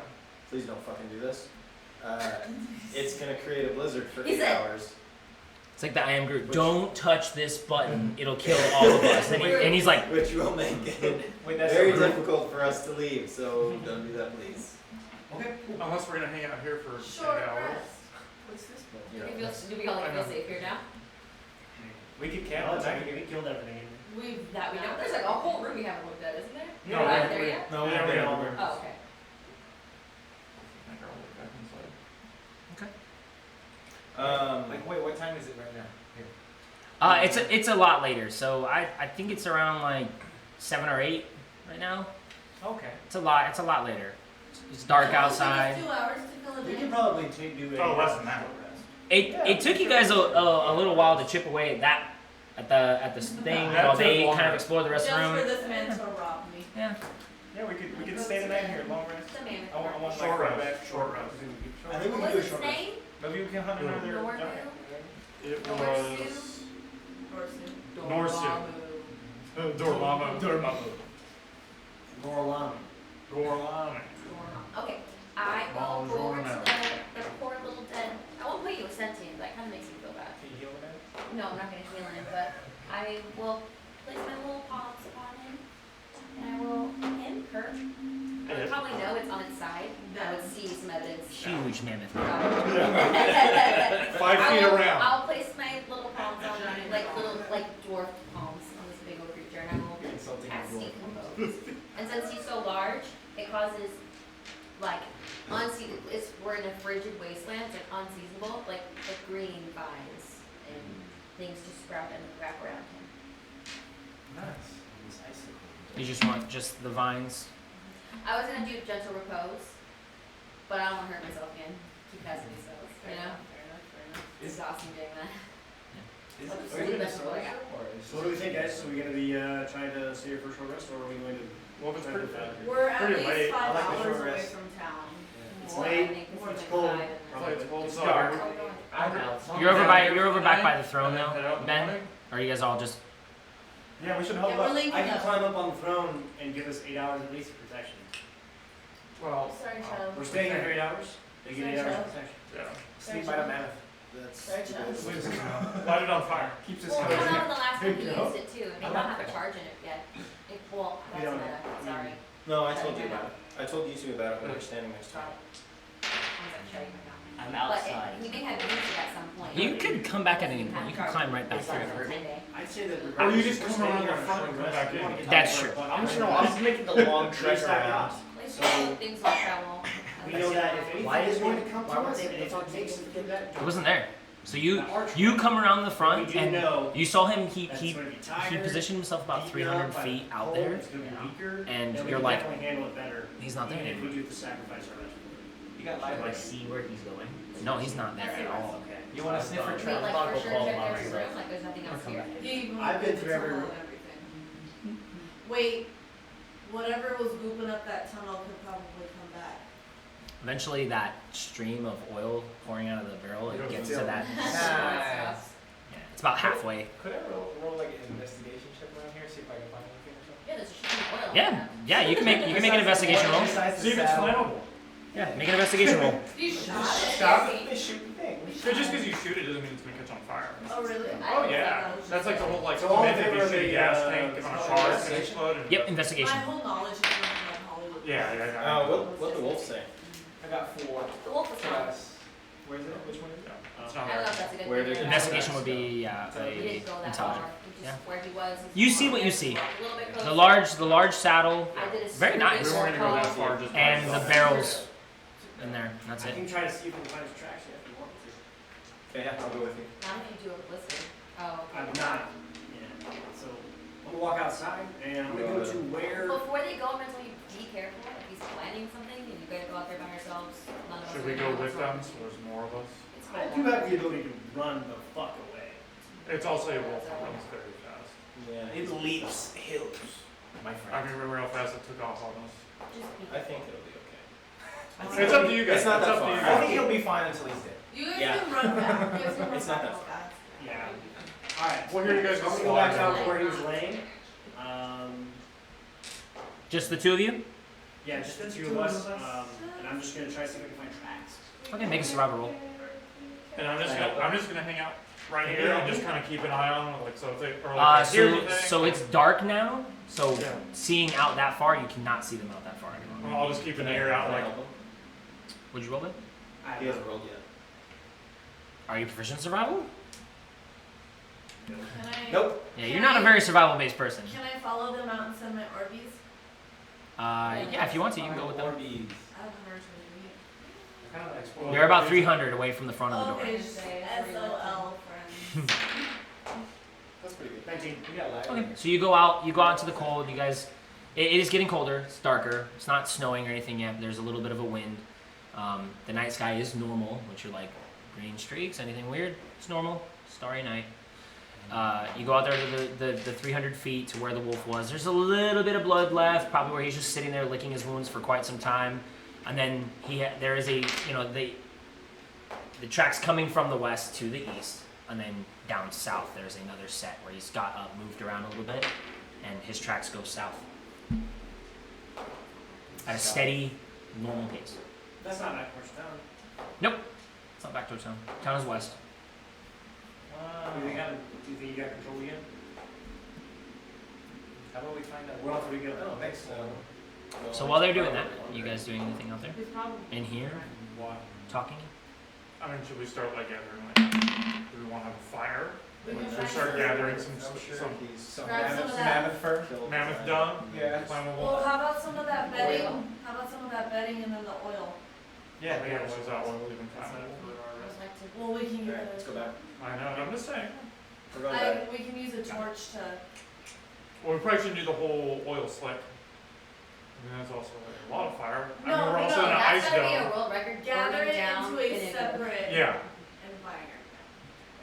please don't fucking do this. It's gonna create a blizzard for He 8 said- hours. It's like the I am Groot. Don't touch this button. It'll kill all of us. And he's like, Which will make it Wait, that's very so difficult for us to leave, so don't do that, please. Okay. Unless we're gonna hang out here for 8 Short hours. rest. What's this one? You know, Do we all like feel safe here now? We could camp. No, it's like we killed everything. We've That we don't. There's like a whole room we haven't looked at, isn't there? No, We're not we- there yet? No, we Yeah, haven't we been have all to there. Oh, okay. I think I'll look back inside. Like, wait, what time is it right now? Here. it's a lot later. So I think it's around like 7 or 8 right now. Okay. It's a lot later. It's dark outside. 2 hours to fill it We in. can probably do a Oh, less than that. short rest. It took you guys a little while to chip away at the thing That while took they longer. kind of explore the rest Just of the for room. this man to rob me. Yeah. Yeah, we could stay the night here, long rest. It's a mammoth. I want like Short right rest, back. short rest. I think we What can do a was his short rest. name? Maybe we can hunt another North giant. It Norsu? was Norsu. Dormammu. Dormammu. Gorlami. Gorlami. Okay, I will go over to the No, I'm not gonna heal him, but I will place my little palms upon him, and I will him, her. I would probably know it's on its side. I would see some evidence. Huge mammoth. 5 feet around. I'll place my little palms on him, like little, like dwarf palms on this big old creature, and I will You're insulting cast the decompose. And since he's so large, it causes like we're in a frigid wasteland. It's like unseasonable, like green vines and things to sprout and wrap around him. Nice. These icicles. You just want just the vines. I was gonna do gentle repose, but I don't want to hurt myself again. Keep casting spells, you know. It's awesome doing that. Is Are it we really gonna a solo solo show, or is So what do we think, guys? So we gonna be trying to stay here for a short rest, or are we going to? Well, if it's pretty, We're at Pretty least late. 5 I like the hours short away rest. from town. It's Well, I late, think it's like cold. 5 and probably it's cold, It's so dark. we're- You're over back by the throne And then now, head out in the Ben? morning? Or are you guys all just? Yeah, we should hold Yeah, we're up. leaving I can up. climb up on the throne and give us 8 hours at least of protection. Well, Sorry, child. We're staying here for 8 hours. They get 8 hours of protection. yeah. sleep by the mammoth? That's Sorry, child. Light it on fire. keeps us Well, cozy. I don't know the last time he There you go. used it too. It may not have a charge in it yet. Well, We that's don't meta. Sorry. No, I told you about it. I told you two about it when we were standing next to Got it. it. I wasn't sure you were not. I'm But outside. he may have used it at some point. You could come back at any point. You can climb right back It's through. not a Monday. I'd say that Or you regardless, just we're come staying around here the on a front short and come rest. back We in. wanna get That's to true. work, but I'm just making the long trek Stack around. up. Like, So- things will travel. We know that if Why anything is is going it- to come why to would us, they- and if it takes us to that, It wasn't there. So you that arch, come around the front we do and know you saw him. He that's he going to be he tired, positioned himself about beaten 300 up by feet the out cold, there. It's going to be weaker, And we you're can like, definitely handle it better. he's not there even if we anymore. do have to sacrifice our rest. You got Do I light. see where he's going? No, he's not there at all. Okay. You want to sniff for We travel? like I'll for go sure call check him out every myself. room. Like there's nothing I'll else come here. back. Yeah, you can I've been look through at the every tunnel room. and everything. Wait, whatever was gooping up that tunnel could probably come back. Eventually, that stream of oil pouring out of the barrel, it gets to that. Nice. Yeah, it's about halfway. Could I roll like an investigation check around here, see if I can find anything or something? Yeah, there's a shit ton of oil. Yeah, you can make an investigation roll. Besides See the if it's saddle. flammable. Yeah, make an investigation roll. You shot it. Stop Jesse. the shooting thing. So just because you shoot it doesn't mean it's gonna catch on fire. Oh, really? Oh yeah, that's like the whole like So all in method favor you of shoot a the, gas uh, tank on a it's car, it's gonna investigation? explode. And Yep, investigation. My whole knowledge is from like Hollywood. Yeah. What the wolf say? I got 4 The wolf was gone. plus. Where is it? Which one is it? It's I not don't know there. if that's a good Where thing. they're- or not. Investigation would be We didn't go that intelligent. far. We just Yeah. where he was. You see what you see. A little bit closer. The large saddle I did a very super nice. We big weren't gonna go that circle. far just by and the itself. barrels in there. That's I it. can try to see if we can find his tracks yet if you want me to. Okay, yeah, I'll go with you. Not if you do a blister. Oh. I'm not. Yeah. So I'm gonna walk outside and I'm gonna go to where. Before they go, I'm gonna tell you be careful. If he's planning something and you gotta go out there by yourselves, none of us Should are we gonna go know with what's them wrong. so there's more of us? It's I cold. do have the ability to run the fuck away. It's also a wolf that runs very fast. Yeah. It leaps hills, my I friend. mean, remember how fast it took off on us? Just be I think it'll be okay. It's up to you guys. It's not It's that up to far. you I guys. think he'll be fine until he's dead. You guys Yeah. can run back. You guys can run It's not back that real fast. Yeah. Alright. Well, here you guys I'm go gonna go back slide. down to where he was laying. Just the two of you? Yeah, just the two of us. And I'm just gonna try to see if I can find tracks. Okay, make a survival roll. And I'm just gonna hang out right here and just kind of keep an eye on them, like so if they or like I hear So anything, it's dark now. So Yeah. seeing out that far, you cannot see them out that far anymore. I'll just keep an ear out like. Would you roll it? I He hasn't rolled yet. Are you proficient in survival? Can I? Nope. Yeah, you're not a very survival-based person. Can I follow them out and send my Orbeez? Yeah, if you want to, you can go with them. I have 123. I kind of explore. They're about 300 away from the front of the door. Okay, SOL friends. That's pretty good. 19. We got light. Okay, so you go out into the cold. You guys, it is getting colder. It's darker. It's not snowing or anything yet. There's a little bit of a wind. The night sky is normal, which are like green streaks. Anything weird? It's normal. Starry night. You go out there to the 300 feet to where the wolf was. There's a little bit of blood left, probably where he's just sitting there licking his wounds for quite some time. And then there is the tracks coming from the west to the east, and then down south there's another set where he's got up, moved around a little bit, and his tracks go south at a steady, normal pace. That's not back towards town. Nope, it's not back towards town. Town is west. Do you think you got control again? How about we find out? Where else would we go? I don't think so. So while they're doing that, you guys doing anything out there? It's probably. In here? What? Talking? I mean, should we start like gathering? Like, do we want to have a fire? We can Should we find start some- gathering some Grab some of that. mammoth fur. mammoth dung? Yeah. Flammable. Well, how about some of that bedding? Oil. How about some of that bedding and then the oil? Yeah, what is that oil even That's flammable? Well, we can use Alright, let's go back. I know, I'm just saying. We're going back. we can use a torch to. Well, we probably shouldn't do the whole oil slick. I mean, that's also like a lot of fire. I No, mean, we're also no, in an That's ice gonna be a dome. world record. Gather burning it down into a vinegar. separate Yeah. environment.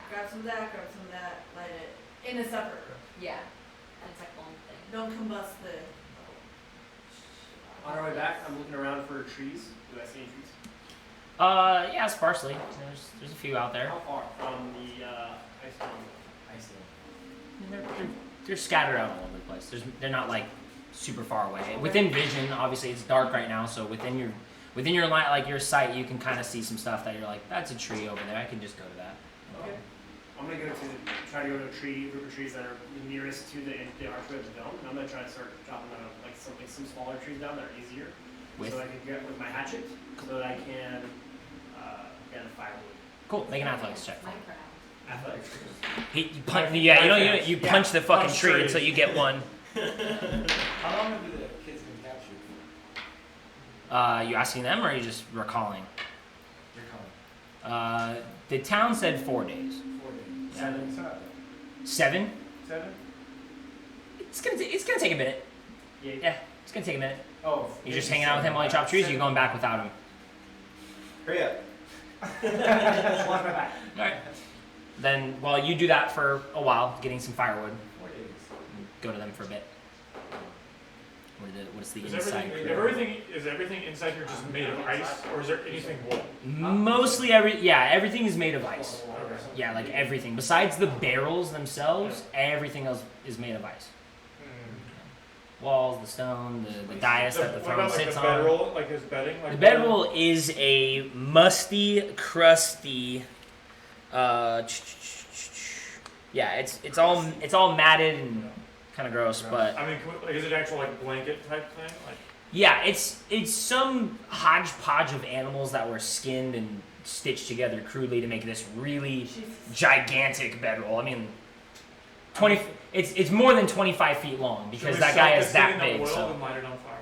Grab some of that, grab some of that, light it in a separate room. Yeah. And it's like one thing. Don't combust the. On our way back, I'm looking around for trees. Do I see any trees? Yeah, sparsely. There's a few out there. How far from the ice dome? They're scattered out all over the place. They're not like super far away. Within vision, obviously it's dark right now, so within your light, like your sight, you can kind of see some stuff that you're like, that's a tree over there. I can just go to that. Okay. I'm gonna try to go to a group of trees that are nearest to the archway of the dome, and I'm gonna try to start chopping down like some smaller trees down that are easier, so I can get with my hatchet, so that I can get a firewood. Cool. Make an athletics check. Minecraft. Athletics. You punch the fucking Punch tree trees. until you get one. How long have the kids been captured? You asking them or are you just recalling? You're coming. The town said 4 days. 4 days. Yeah. 7. It's not 7? 7. It's gonna take a minute. Yeah. Yeah, it's gonna take a minute. Oh. You're just hanging out with him while you chop trees. Or you going back without him? Hurry up. Watch my back. All right. Then, while you do that for a while, getting some firewood, 4 days. go to them for a bit. What's the Is inside? is everything inside here just made of ice, or is there anything wood? Mostly everything is made of ice. Okay. Yeah, like everything. Besides the barrels themselves, everything else is made of ice. Walls, the stone, the dais that the What throne about like sits the on. bedroll, like his bedding? Like The bedroll is a musty, crusty. Yeah, it's all matted and kind of gross, but I mean, like, is it actual like blanket type thing? Like, yeah, it's some hodgepodge of animals that were skinned and stitched together crudely to make this really gigantic bedroll. I mean, 20. It's more than 25 feet long because should we that guy soak is this that thing in big. oil So and light it on fire?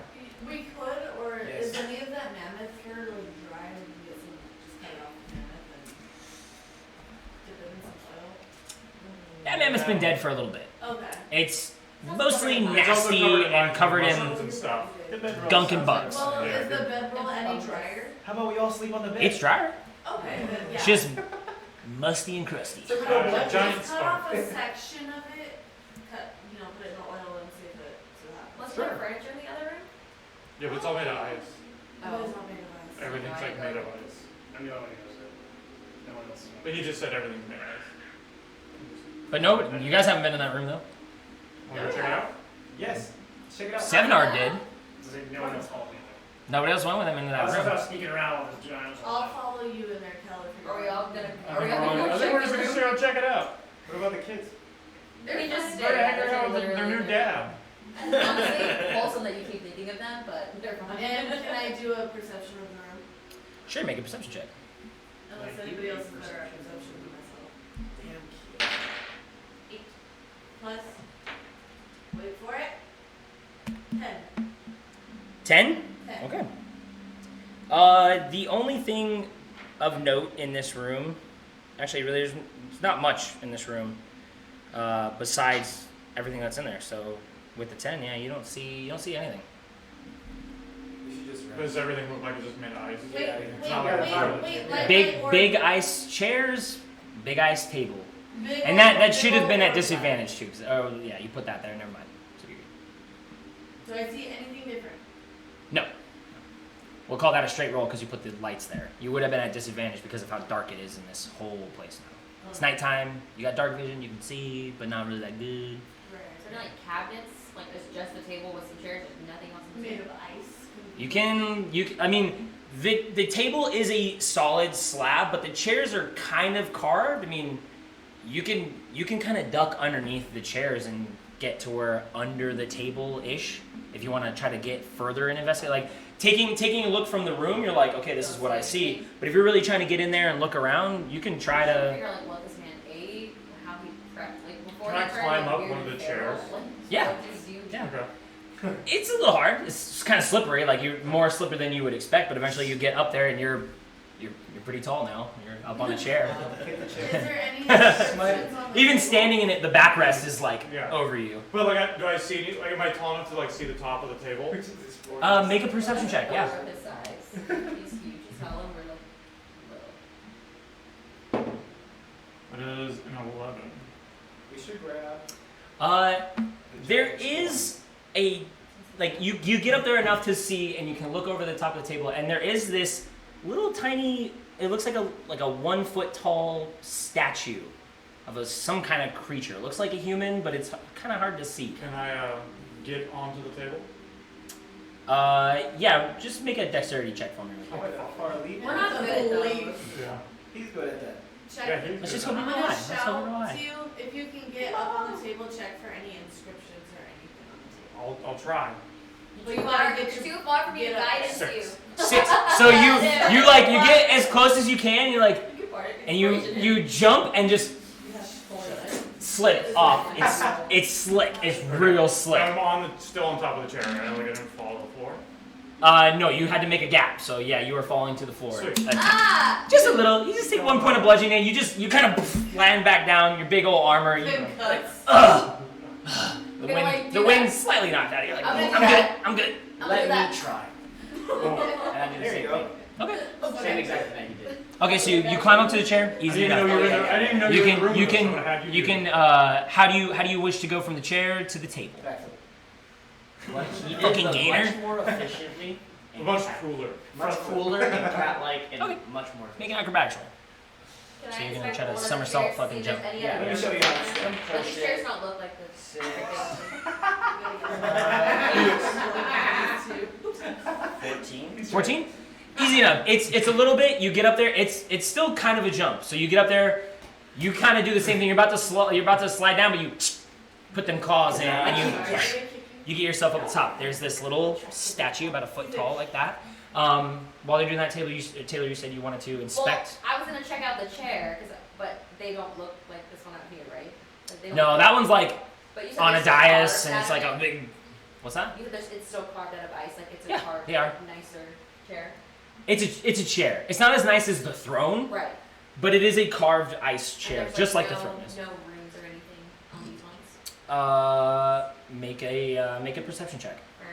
We could, or Yes. is any of that mammoth fur like dry and we can get some, just cut it off the mammoth and dip it in some oil? that mammoth's been dead for a little bit. Okay. It's mostly It's also nasty covered in and lines covered and in mushrooms and stuff. gunk and bugs. Well, Yeah. is the bedroll any drier? How about we all sleep on the bed? It's drier. Okay, then yeah. It's just musty and crusty. So giant just cut spot. off a section of it, put it in the oil and see if it happens. Let's put furniture in the other room. Yeah, but it's all made of ice. But it's not made of ice. Everything's like made of ice. I'm the only one who knows it. No one else. But he just said everything's made of ice. But no, you guys haven't been in that room though. Want to check it out? Yes. Check it out. Sevenard did. No one else followed me. Nobody else went with him into I that was room. sneaking around with this giant. I'll follow you in there, Keller. if you're Are we going. all gonna? I Are we think all we're gonna I go think we're check just this gonna room? go check it out. What about the kids? They're just They're there. hanging out with their new dad. Honestly, wholesome that you keep thinking of them, but they're fine. And can I do a perception of the room? Sure, make a perception check. Unless anybody else is better at perception than myself. Damn kid. 8 plus. Wait for it. 10. 10? 10. Okay. The only thing of note in this room, actually, really, there's not much in this room besides everything that's in there. So, with the 10, yeah, you don't see anything. We should just run. Does everything look like it's just made of ice? Wait, Yeah, wait, it's wait, not like a fire. wait, let Big my big orc- ice chairs, big ice table, big and orc- that should big have been at orc disadvantage too. 'Cause, oh yeah, you put that there. Never mind. So you're good. Do I see anything different? No. We'll call that a straight roll because you put the lights there. You would have been at disadvantage because of how dark it is in this whole place now. It's nighttime. You got dark vision. You can see, but not really that good. Right. So they're like cabinets, like there's just a table with some chairs and nothing else. Made of ice. I mean, the table is a solid slab, but the chairs are kind of carved. I mean, you can kind of duck underneath the chairs and get to where under the table ish. If you want to try to get further and investigate, like taking a look from the room, you're like, okay, this is what I see. But if you're really trying to get in there and look around, you can try to. Figure like what this man ate, how he prepped, like before Can I he prepped, climb like, up weird one of the feral, chairs? like, Yeah. what does he do? Yeah. Okay. It's a little hard. It's kind of slippery. Like you're more slippery than you would expect. But eventually you get up there and you're pretty tall now. You're up on a chair. Is there any restrictions on the Even table? standing in it, the backrest is like Yeah. over you. But like, do I see any? Like, am I tall enough to like see the top of the table? Make a perception check. Yeah. Or his size. He's huge. He's tall and we're like little. It is an 11. We should grab. There is a like you get up there enough to see, and you can look over the top of the table, and there is this little tiny. It looks like a 1 foot tall statue of some kind of creature. It looks like a human, but it's kind of hard to see. Can I get onto the table? Yeah, just make a dexterity check for me. How far leave? We're not good at those. Yeah. He's good at that. Check. Yeah, he's Let's just good. go I'm real gonna high. Let's go real shout high. to you if you can get up on the table. Check for any inscriptions or anything on the table. I'll try. Too far for me to Get up. guide into. 6. 6. So you get as close as you can. You're like, and you jump and just slip off. It's slick. It's real slick. I'm still on top of the chair, right? Like I didn't fall to the floor. No, you had to make a gap. So yeah, you were falling to the floor. Sweet. Ah! Just a little. You just take 1 point of bludgeoning, and you kind of land back down. Your big old armor. You, Big cuts. ugh. The You're gonna, like, wind, do the that. wind's slightly knocked out of you. Like, I'm gonna do I'm that. good. I'm good. I'm Let gonna do me that. try. Oh. And I did the There same you go. thing. Okay. Same exact thing that you did. Okay, so you climb up to the chair. I Easy didn't enough. know you were in the, I didn't know You you were in the room can with us, so I had you do can it. how do you wish to go from the chair to the table? He did Fucking the gainer. much more efficiently. and much cat- cooler. Much cooler and cat-like and Okay. much more Make efficient. an acrobatics roll. Can So I you're gonna inspect try to one of the somersault chairs, fucking see if jump. there's any Yeah, other let me show you how to swim. But these chairs don't look like this. 6, 14. 14. Easy enough. It's a little bit. You get up there. It's still kind of a jump. So you get up there. You kind of do the same thing. You're about to slide down, but you put them claws in, and you get yourself up the top. There's this little statue about a foot tall, like that. While they're doing that, Taylor, you said you wanted to inspect. Well, I was gonna check out the chair, but they don't look like this one out here, right? Like, they don't No, look- that one's like but you said on they're a still dais, carved and it's out like of a it. big. What's that? You said it's still carved out of ice, like it's a Yeah, carved, they are. like, nicer chair. It's a chair. It's not as nice as the throne, Right. but it is a carved ice And chair, there's, just like no, the throne is. No rooms or anything on these ones. Make a perception check. Or,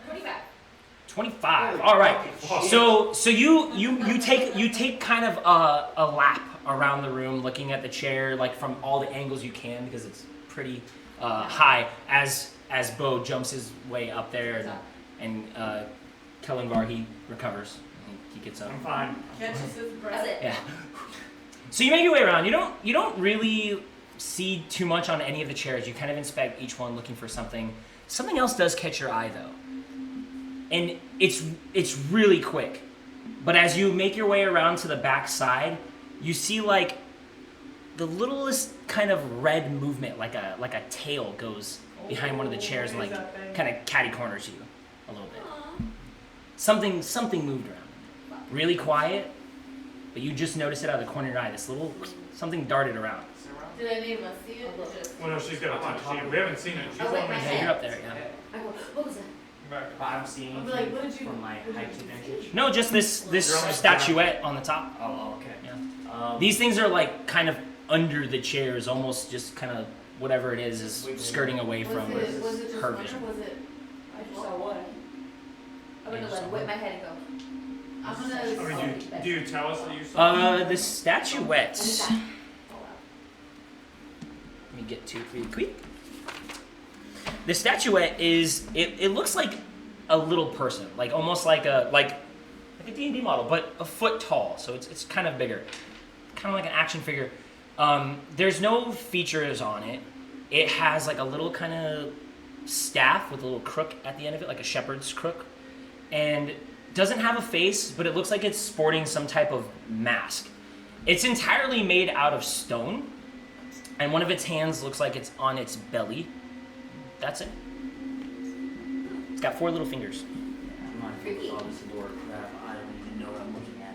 25. 25. All right. So you take kind of a lap around the room, looking at the chair like from all the angles you can because it's pretty high. As Bo jumps his way up there, and Kellenvar, he recovers. He gets up. I'm fine. Catches his breath. That's it. Yeah. So you make your way around. You don't really see too much on any of the chairs. You kind of inspect each one, looking for something. Something else does catch your eye though, and it's really quick. But as you make your way around to the back side, you see like the littlest kind of red movement, like a tail goes behind one of the chairs and like kind of catty corners you a little bit. Something moved around. Really quiet, but you just notice it out of the corner of your eye. This little something darted around. Did any of us see it? Or just Well, no, she's got a punch. We haven't seen it. She's Oh, wait, only my Yeah, head. you're up there. Yeah. I go, what was that? But I'm seeing I'll be like, what did you? from my what did height you advantage. see? No, just this You're almost statuette on the top. Oh, okay. Yeah. These things are like kind of under the chairs, almost just kind of whatever it is skirting away from Was it just her one or vision. was it? I just saw one. I'm gonna like whip my head and go. I'm gonna. I mean, do you tell us that you saw? The statuette. Let me get to it really quick. The statuette is it looks like a little person, like almost like a D&D model, but a foot tall. So it's kind of bigger, kind of like an action figure. There's no features on it. It has like a little kind of staff with a little crook at the end of it, like a shepherd's crook, and doesn't have a face, but it looks like it's sporting some type of mask. It's entirely made out of stone, and one of its hands looks like it's on its belly. That's it. It's got 4 little fingers. I'm not gonna call this a door crap. I don't even know what I'm looking at.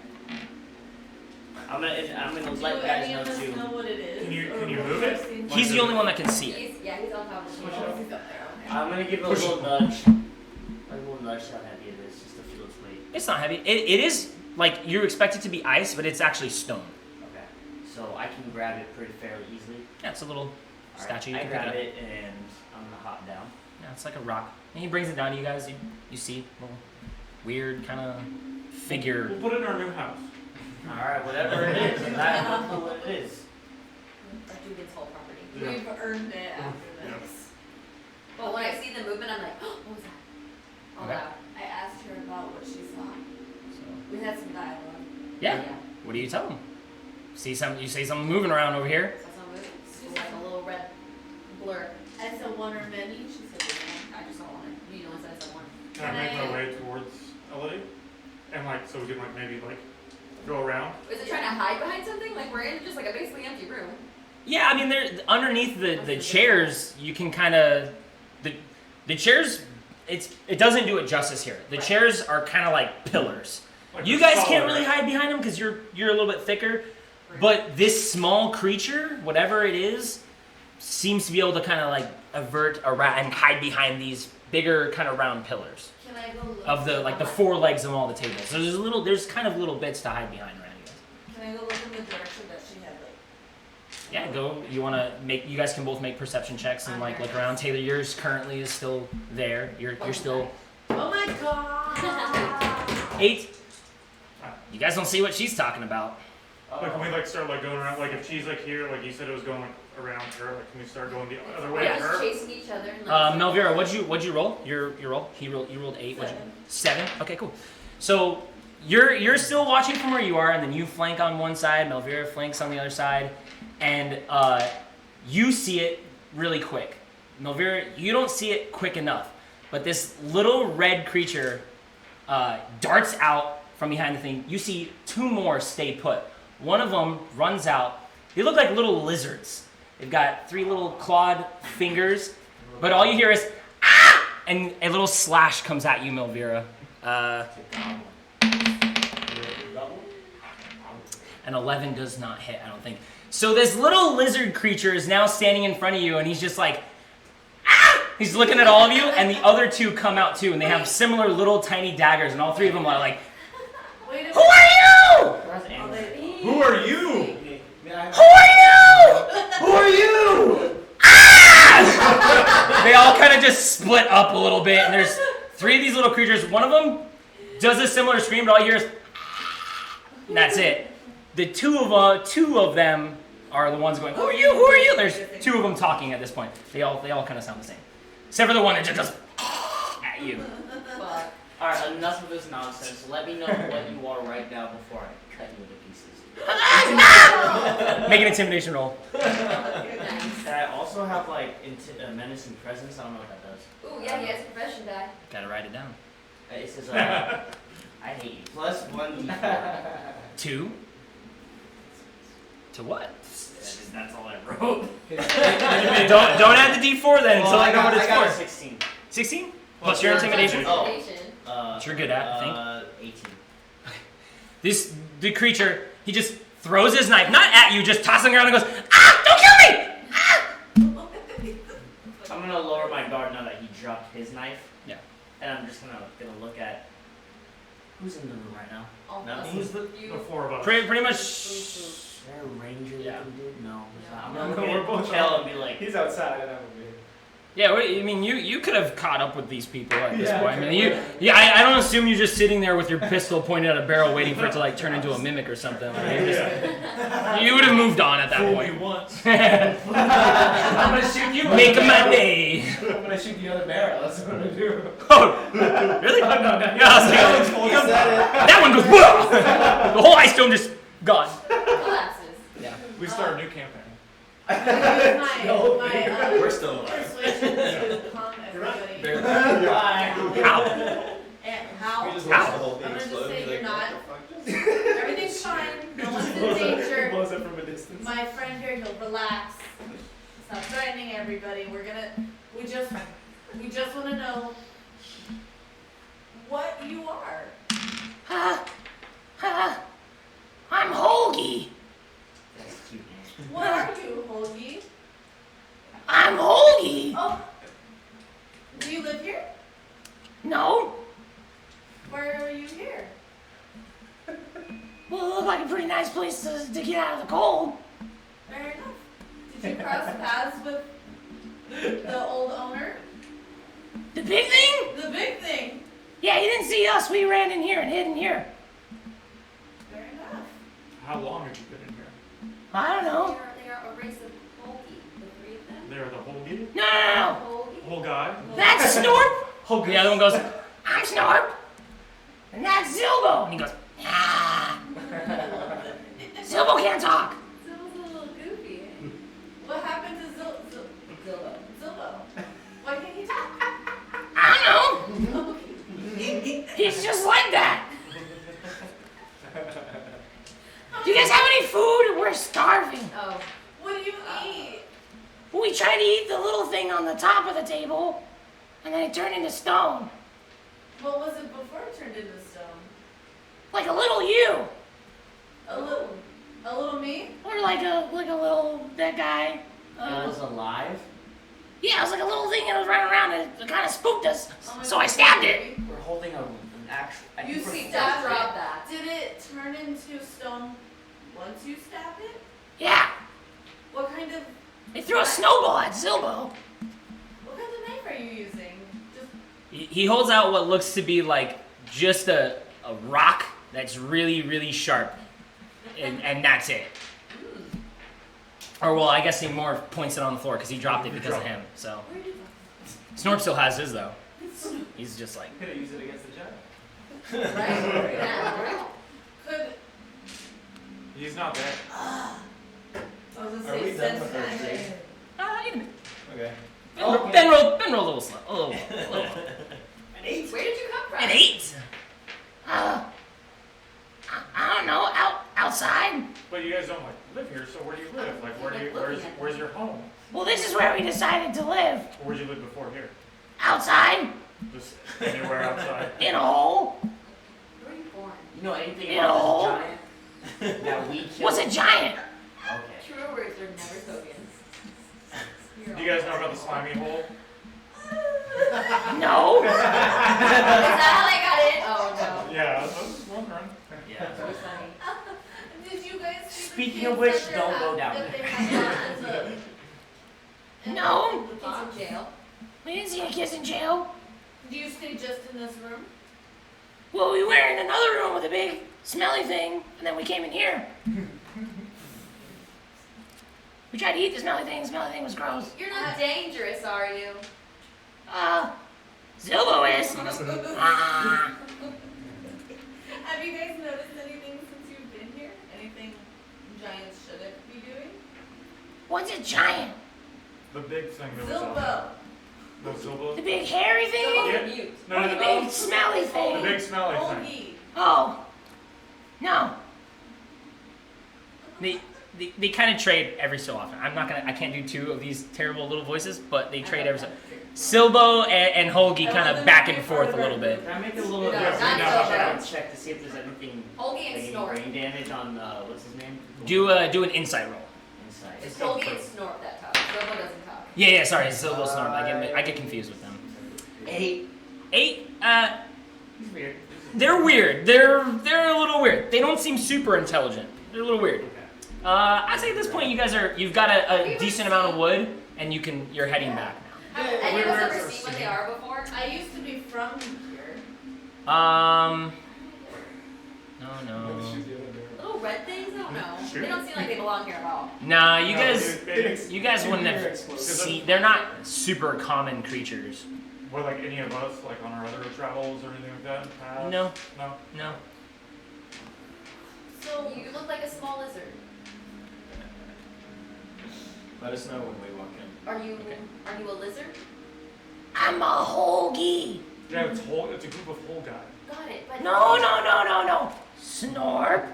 I'm gonna Do let any guys of us know too. know what it is? Can you or move what it? we've seen? He's the only one that can see it. He's on top of the Oh, table. he's up there. I'm gonna give it a little nudge. A little nudge to how heavy it is, just to feel its weight. It's not heavy. It is, like, you expect it to be ice, but it's actually stone. Okay. So I can grab it pretty fairly easily. Yeah, it's a little Alright, statue. You I can pick grab it up. it and I'm gonna hop down. Yeah, it's like a rock. And he brings it down to you guys. You see a little weird kind of figure. We'll put it in our new house. Alright, whatever it is. I don't know what it is. That dude gets whole property. Yeah. We've earned it after Yeah. this. But when I see the movement, I'm like, oh, what was that? All Okay. loud. I asked her about what she saw. So, We had some dialogue. yeah. What do you tell him? See something? You say something moving around over here. So some movement. It's just like a little red blur. I said one or many. She said just one. I just saw one. You know, it says someone. Can I make my way towards Elodie? And like, so we can like maybe like go around? Is it trying to hide behind something? Like we're in just like a basically empty room. Yeah, I mean, there underneath the chairs, you can kind of the chairs. It doesn't do it justice here. The Right. chairs are kind of like pillars. Like You a guys solid, can't really right? hide behind them because you're a little bit thicker. But this small creature, whatever it is, seems to be able to kind of like avert around and hide behind these bigger kind of round pillars Can I go look? of the like the 4 legs of all the tables. So there's kind of little bits to hide behind around you guys. Can I go look in the direction that she had like? Yeah, go. You want to make? You guys can both make perception checks and like look around. Taylor, yours currently is still there. You're still Oh my god! 8. You guys don't see what she's talking about. Like, can we like start like going around? Like, if she's like here, like you said, it was going like around her. Like, can we start going the other way Yeah. at Just her? chasing each other. And like, Melvira, what'd you roll? Your roll? You rolled 8. What'd you? 7. Okay, cool. So you're still watching from where you are, and then you flank on one side. Melvira flanks on the other side, and you see it really quick. Melvira, you don't see it quick enough, but this little red creature darts out from behind the thing. You see 2 more stay put. One of them runs out. They look like little lizards. They've got 3 little clawed fingers, but all you hear is ah! And a little slash comes at you, Melvira. An 11 does not hit, I don't think. So this little lizard creature is now standing in front of you, and he's just like, ah! He's looking at all of you, and the other 2 come out too, and they have similar little tiny daggers, and all 3 of them are like, Wait a who are you? Where's Amber? Who are you? Who are you? Who are you? Ah! They all kind of just split up a little bit, and there's 3 of these little creatures. One of them does a similar scream, but all you hear is, and that's it. The 2 of them are the ones going, who are you? Who are you? There's 2 of them talking at this point. They all kind of sound the same, except for the one that just goes at you. But Alright, enough of this nonsense. Let me know what you are right now before I cut you into pieces. Make an intimidation roll. And I also have like menacing presence. I don't know what that does. ooh, yeah, he has a profession die. Gotta write it down. It says I hate you. Plus 1d4. 2. To what? That's all I wrote. Don't add the D4 then until I know what it's got a for. 16. 16? Plus your intimidation? Oh. Intimidation. Which you're good at, I think. 18. The creature, he just throws his knife, not at you, just tossing around and goes, ah, don't kill me! Ah! I'm gonna lower my guard now that he dropped his knife. Yeah. And I'm just gonna look at who's in the room right now. All No, of us. Who's the 4 of us? Pretty much. Is there a ranger Yeah. looking dude? No, there's not. I'm No, gonna we're look both at Kel and be like, He's outside. I don't know. Yeah, I mean, you could have caught up with these people at this Yeah, point. I mean, I don't assume you're just sitting there with your pistol pointed at a barrel waiting for it to like turn into a mimic or something. Like, you would have moved on at that Fool point. me once. I'm gonna shoot you. Make my day. I'm gonna shoot the other barrel. That's what I'm gonna do. Oh, really? No. Yeah, I was like, that one goes, whoa! The whole ice dome just gone. Collapses. Yeah. We start a new campaign. We're still alive. persuasion to calm everybody. Bye. Ow. And how? We just Ow. lost the whole thing. relax. Stop threatening everybody. We just want to know what you are. I'm Holgi. That's cute. What are you, Holgi? I'm Holgi. Oh, do you live here? No. Why are you here? Well, it looked like a pretty nice place to get out of the cold. Fair enough. Did you cross paths with the old owner? The big thing? The big thing. Yeah, he didn't see us. We ran in here and hid in here. Fair enough. How long have you been in here? I don't know. They are a race of Holgi, the three of them. They're the whole gig? No. Holgi. Whole guy? That's Snorp. The other one goes, I'm Snorp. And that's Zilbo. And he goes, ah. Zilbo can't talk. Zillow's a little goofy. What happened to Zillow? Why can't he talk? I don't know. He's just like that. Do you guys have any food? We're starving. Oh. What do you eat? We tried to eat the little thing on the top of the table, and then it turned into stone. What was it before it turned into stone? Like a little you. A little me? Or like a little, that guy. It was alive. Yeah, it was like a little thing that was running around and it kind of spooked us. Oh my So I God, stabbed it. baby. We're holding an actual. I You think we're see, holding Dad it. Drop that. Did it turn into stone once you stabbed it? Yeah. What kind of They threw a snowball at Zilbo. knife are you using? Just He holds out what looks to be like just a rock that's really, really sharp. And that's it. Or well, I guess he more points it on the floor because he dropped it because of him. So where did Snorp still has his though. He's just like, Could have used it against the giant. Right? Yeah. could He's not there. I was gonna Are we say done since with our I- drink? in a minute. Okay. Ben rolled a little slow. A little. Where did you come from? An 8. I don't know. Outside. But you guys don't like live here, so where do you live? Like where's your home? Well, this is where we decided to live. Or where'd you live before here? Outside, Just anywhere outside. in a hole. Where were you born? You know anything Ew. about this giant that we killed? What's a giant? Okay. True words are never spoken. Do you guys know about the slimy hole? No. Is that how they got in? Oh no. Yeah, I was just wondering. Yeah. So funny. Did you guys see the Speaking kids of which, that don't go were down that there. they had No. Kids in jail. We didn't see any kids in jail. Do you stay just in this room? Well, we were in another room with a big smelly thing, and then we came in here. We tried to eat the smelly thing. The smelly thing was gross. You're not dangerous, are you? Zilbo is. Ah. Have you guys noticed anything since you've been here? Anything giants shouldn't be doing? What's a giant? The big thing that was Zilbo. No, Zilbo? The big hairy thing? Yeah. Mute. No, Or no, the no. big smelly The thing? big smelly thing. Holgi. Oh. No. They kind of trade every so often. I can't do 2 of these terrible little voices, but they trade every so. Silbo and Holgi kind of back and forth a little bit. Can I make a little No, bit of not background so check to see if there's anything Holgi like and any Snort. brain damage on what's his name? Do an insight roll. Inside. It's Holgi and Snort that talk. Robo doesn't talk. Yeah, sorry, Silbo Snorp. I get confused with them. 8. 8. He's weird. They're weird. They're a little weird. They don't seem super intelligent. They're a little weird. I say at this point you've got a decent amount of wood and you're heading back Have any of us ever seen what they are before? I used to be from here. now. No. Little red things? I don't know. Sure. They don't seem like they belong here at all. Nah, No, you guys wouldn't have seen. They're not super common creatures. Were like any of us, like on our other travels or anything like that? No. No? So You look like a small lizard. Let us know when we walk in. Are you a lizard? I'm a Holgi. Yeah, it's a group of whole guys. Got it. But No. Snorp.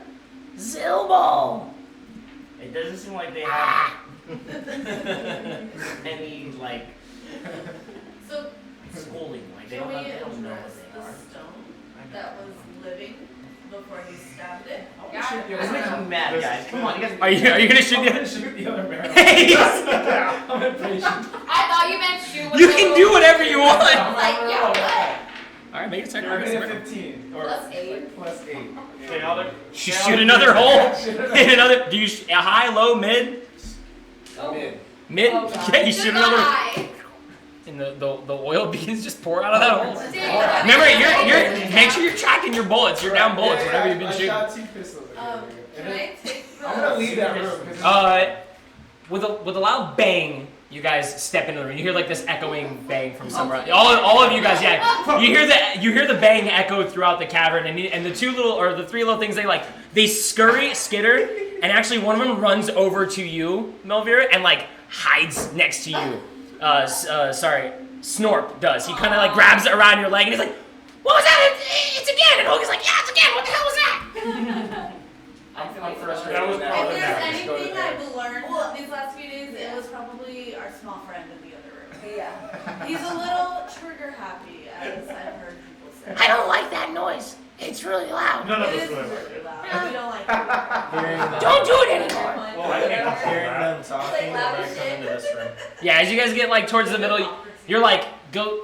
Zilbo. It doesn't seem like they have Any like So schooling, like they can don't we know what address they the are. stone that was living before he stabbed it? It's making me mad, guys. Come on, you guys. Are you gonna shoot I'm the? gonna shoot the other barrel. I'm impatient. I thought you meant shoot with You the can little- do whatever you want. I was like, yeah, what? All right, make a check. I'm gonna get 15. Or Plus 8. plus 8. Okay, I'll do- Shoot another hole. Hit another. Do you a high, low, mid? Mid. Mid. Oh, God. Yeah, you shoot another. Goodbye. And the oil beans just pour out of that hole. Damn. Remember, you're make sure you're tracking your bullets. You're down bullets Yeah, whenever you've been I shooting. shot 2 pistols. Can I take the... I'm gonna leave that room. 'cause it's- With a loud bang, you guys step into the room. You hear like this echoing bang from somewhere. All of you guys, yeah. You hear the bang echo throughout the cavern, and the the three little things they skitter, and actually one of them runs over to you, Melvira, and like hides next to you. Snorp does. He kind of like grabs it around your leg, and he's like, "What was that? It's again!" And Hogan's like, "Yeah, it's again. What the hell was that?" I'm feeling frustrated. That was now. probably If bad. there's Just go to anything bed. I've learned these last few days, it was probably our small friend in the other room. Yeah. He's a little trigger happy, as I've heard people say. I don't like that noise. It's really loud. None of It us is really like really it. loud. We don't like it. Hearing them, Don't do it anymore. Well, I can't control hearing that. them talking, Like loud when I as come shit. into this room. Yeah, as you guys get like towards the middle, you're like, go.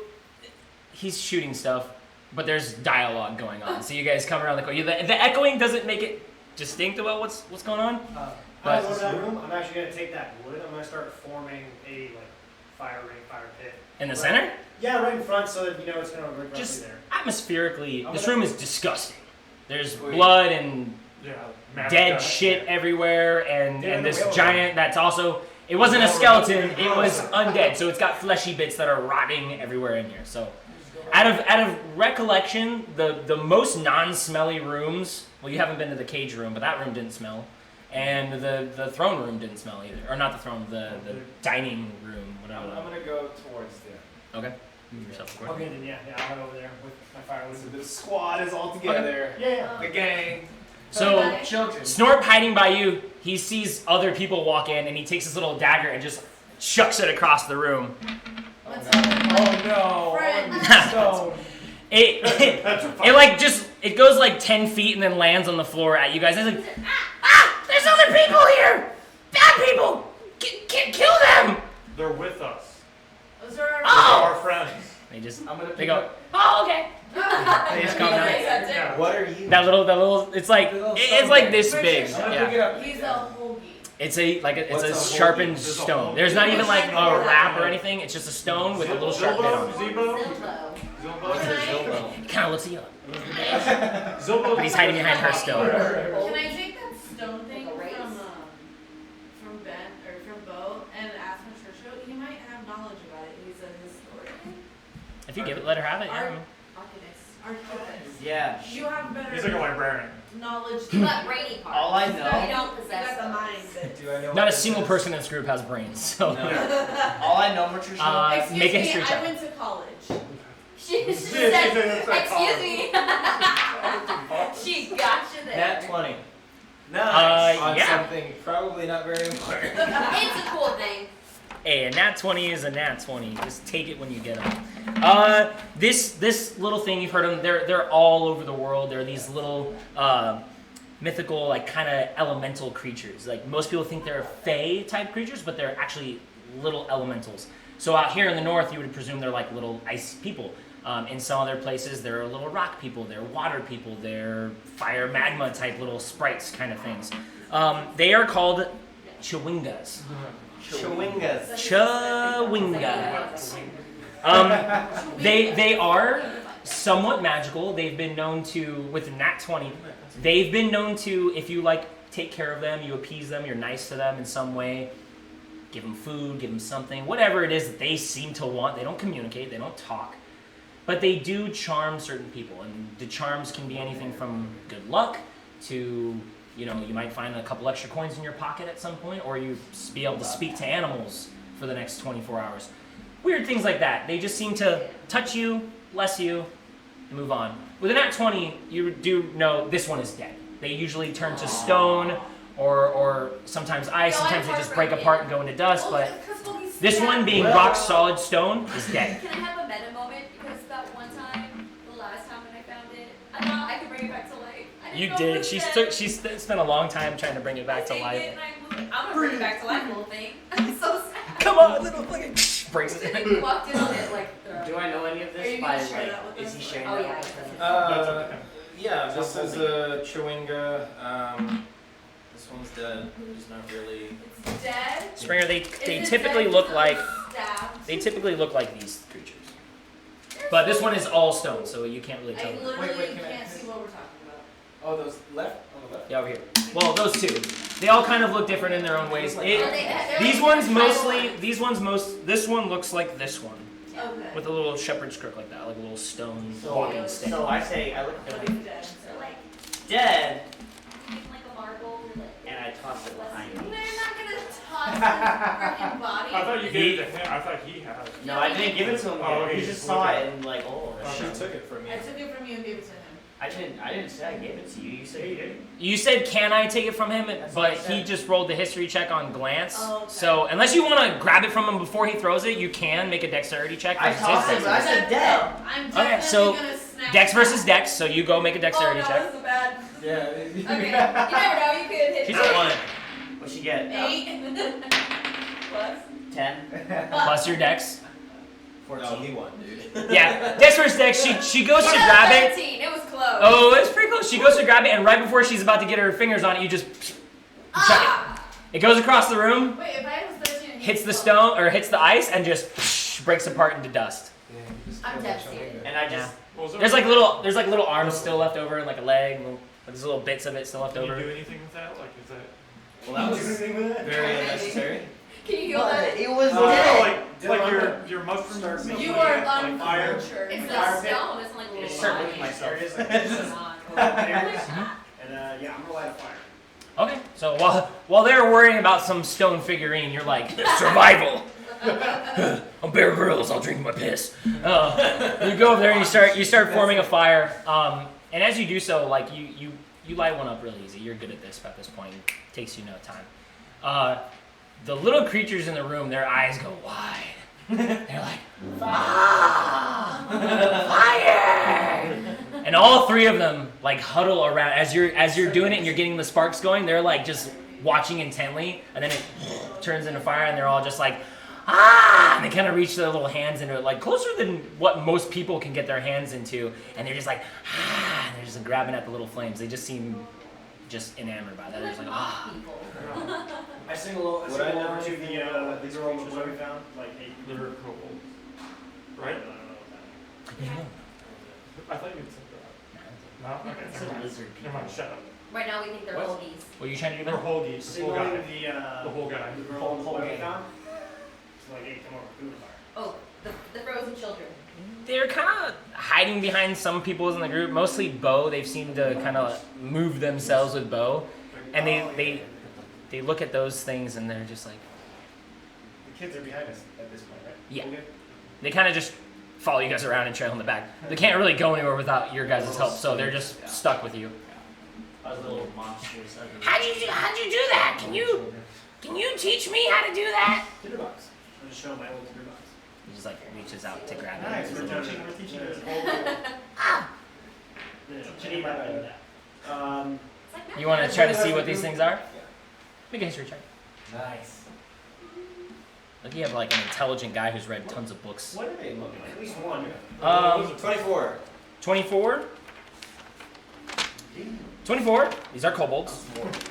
He's shooting stuff, but there's dialogue going on. So you guys come around the corner. The echoing doesn't make it distinct about what's going on. When I go to that room, I'm actually gonna take that wood. I'm gonna start forming a fire ring, fire pit. In the center, Yeah, right in front, so that you know it's gonna look roughly just there. atmospherically, I'm this gonna- room is disgusting. There's Sweet. blood and Yeah. Matt dead got it. shit everywhere, and Yeah, and the this whale giant that's also. It wasn't a skeleton. It was undead. So it's got fleshy bits that are rotting everywhere in here. So. Out of recollection, the most non-smelly rooms. Well, you haven't been to the cage room, but that room didn't smell, and the throne room didn't smell either, or not the throne, the dining room, whatever. I'm gonna go towards there. Okay. Move yourself forward. Okay, then yeah, I'll head over there with my fire So wood. the squad is all together. Yeah. The gang. So Children. Snorp hiding by you, he sees other people walk in, and he takes his little dagger and just chucks it across the room. What's Oh no. Friend. Stone. It goes like 10 feet and then lands on the floor at you guys. It's like, there's other people here! Bad people! Kill them! They're with us. Those are our Oh! Our friends. They just, I'm gonna they pick go, up. oh, okay. They just come down. Yeah. What are you? That little, it's like, The little it's like stone this there. big. I'm gonna Yeah. pick it up. He's a hoagie. It's it's What's a a whole sharpened piece? There's a stone. whole There's not piece. even like a Zilbo. wrap or anything. It's just a stone with a little sharp bit on it. Zilbo? Zillow. What's a Zilbo? Zilbo? He kind of looks at you, Zilbo. but he's hiding behind her still. Can I take that stone thing Like a race? from Ben or from Bo and ask Patricia? He might have knowledge about it. He's a historian. If you give it, let her have it. Yeah. Archivist. Yeah. You have better He's like a librarian. knowledge. You got brainy parts. All I You know, don't You possess got the those. mind. That, Do I know Not what a this single is? person in this group has brains, so. all I know, Patricia. excuse make a me, history I check. went to college. She said, excuse me. She got you there. Nat 20. Nice. On Yeah. something probably not very important. It's a cool thing. Hey, a nat 20 is a nat 20. Just take it when you get them. This little thing you've heard of, they're all over the world. They're these little mythical, like kind of elemental creatures. Like most people think they're fae type creatures, but they're actually little elementals. So out here in the north, you would presume they're like little ice people. In some other places, they're little rock people. They're water people. They're fire magma type little sprites kind of things. They are called chewingas. Chewingas. Chewingas. They are somewhat magical. They've been known to, with Nat 20, they've been known to, if you like take care of them, you appease them, you're nice to them in some way, give them food, give them something, whatever it is that they seem to want. They don't communicate, they don't talk, but they do charm certain people, and the charms can be anything from good luck to, you know, you might find a couple extra coins in your pocket at some point, or you be able to speak to animals for the next 24 hours. Weird things like that. They just seem to touch you, bless you, and move on. With a nat 20, you do know this one is dead. They usually turn to stone or sometimes ice. No, Sometimes I'm they just break heartbroken. apart and go into dust. Well, But because when we this snapped- one, being rock solid stone, is dead. Can I have a meta moment? Because that one time, the last time when I found it, I thought I could bring it back to life. I didn't You know it did. was She dead. spent a long time trying to bring it back to I life. saved it and I'm gonna bring it back to life, little thing. I'm so sad. Come on, little fucking breaks it. We walked in on it like. Do I know any of Are this you by gonna share like? that with Is us? he sharing Oh that yeah. with us? That's okay. Yeah, this is a Chewinga. This one's dead. There's not really. It's dead. Springer, they Is it typically dead look because like stabbed? they typically look like these creatures. But this one is all stone, so you can't really I tell. literally Wait, can I- can't see what we're talking about. Oh, those left on the left. Yeah, over here. Well, those two. They all kind of look different in their own ways. Oh, It, they're these like ones tribal mostly. ones. These ones most. This one looks like this one Okay. with a little shepherd's crook like that, like a little stone So, walking stick. so I say I look at But the it's dead. They're like dead like a marble. They're like. and I toss it behind They're me. not gonna toss the freaking body. I thought you gave it to him. I thought he had it. No, I didn't give it to him. Oh, Yet. okay, He you just just saw look at it and like, oh. that's She shit. took it from me. I took it from you and gave it to him. I didn't say I gave it to you. You said you did. You said, "Can I take it from him?" That's what I But he said. just rolled the history check on glance. Oh, okay. So unless you want to grab it from him before he throws it, you can make a dexterity check. I versus tossed his it, but I dexterity. said dead. I'm Okay, definitely so gonna snap. Dex versus Dex. So you go make a dexterity oh, no, check. this is bad. Yeah. Okay. You never know. You could hit She's it. a 1 What'd she get? 8 plus. 10. plus your Dex. 14. No, he won, dude. Yeah, Dex versus Dex. She goes to What about grab it. 13? It was close. Oh, it's pretty close. She goes to grab it, and right before she's about to get her fingers on it, you just chuck Ah! it. It goes across the room, Wait, if I was 13 and he hits was the 12. stone or hits the ice, and just breaks apart into dust. I'm devastated. And I just. What was there? There's like little arms still left over, and like a leg, and there's little bits of it still left Can you over. do anything with that? Like, is that? Well, that was very unnecessary. Can you heal that? It was No, dead. like your mushrooms Start and stuff You like are that, like fire. uncultured. It's Fire the pit. stone. It's like a little Just start body. licking myself. And yeah, I'm gonna light a fire. Okay, so while they're worrying about some stone figurine, you're like, survival. I'm Bear Grylls. I'll drink my piss. You go over there and you start forming a fire. And as you do so, like you light one up real easy. You're good at this at this point. It takes you no time. The little creatures in the room, their eyes go wide. They're like, ah, fire! And all three of them like huddle around as you're doing it and you're getting the sparks going. They're like just watching intently, and then it turns into fire, and they're all just like, ah! And they kind of reach their little hands into it, like closer than what most people can get their hands into, and they're just like, ah! And they're just grabbing at the little flames. They just seem just enamored by that. They're just like, ah. People. I sing a little. I Would sing I a little know over to anything the about the these girl creatures that we found. Like, hey, They're kobolds, I right? don't know what that I thought you'd said that. No? Okay, It's never a mind. lizard. Never mind, shut up. Right now we think they're What? oldies. What are you trying to do, They're Ben? whole is. geese, the Sing whole over guy. the The whole guy. the girl Whole that we gang. found. So like, hey, come over, food fire. Oh, the frozen children. They're kind of hiding behind some people in the group, mostly Bo. They've seemed to kind of move themselves with Bo, and they look at those things and they're just like, The kids are behind us at this point, right? Yeah. Okay. they kind of just follow you guys around and trail in the back. They can't really go anywhere without your guys' help, so they're just stuck with you. I was a little monstrous. How'd you do that? Can you teach me how to do that? Tinderbox. I'm just showing my old tinderbox. He just like reaches out to grab Nice. it. We're teaching this. Janine might do that. It's like You want to try to see what these things are? Make a history check. Nice. Look, you have like an intelligent guy who's read tons of books. What do they look like? At least one. 24. 24. 24. These are kobolds.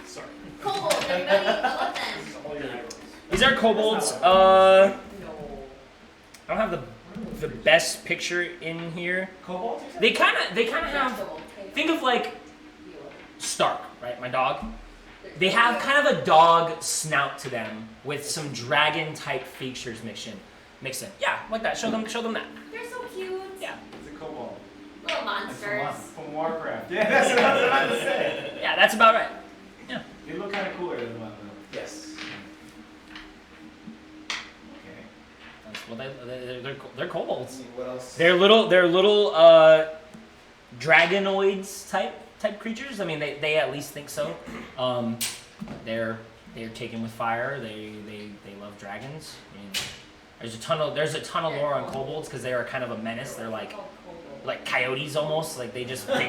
Sorry. Kobolds, everybody. I love them. All your heroes. These are kobolds. No. I don't have the best picture in here. Cobalt? They kind of have. Kobold. Think of like Stark, right? My dog. They have kind of a dog snout to them with some dragon type features mixed in. Yeah, like that. Show them that. They're so cute. Yeah. It's a cobalt. Little monsters. From Warcraft. Yeah, that's what I was about to say. Yeah, that's about right. They look kind of cooler than one, though. Yes. Okay. That's what they're kobolds. Let's see what else. They're little dragonoids type creatures. I mean, they at least think so. they're taken with fire. They love dragons. I mean, there's a ton of lore on kobolds because they are kind of a menace. They're like coyotes almost. Like they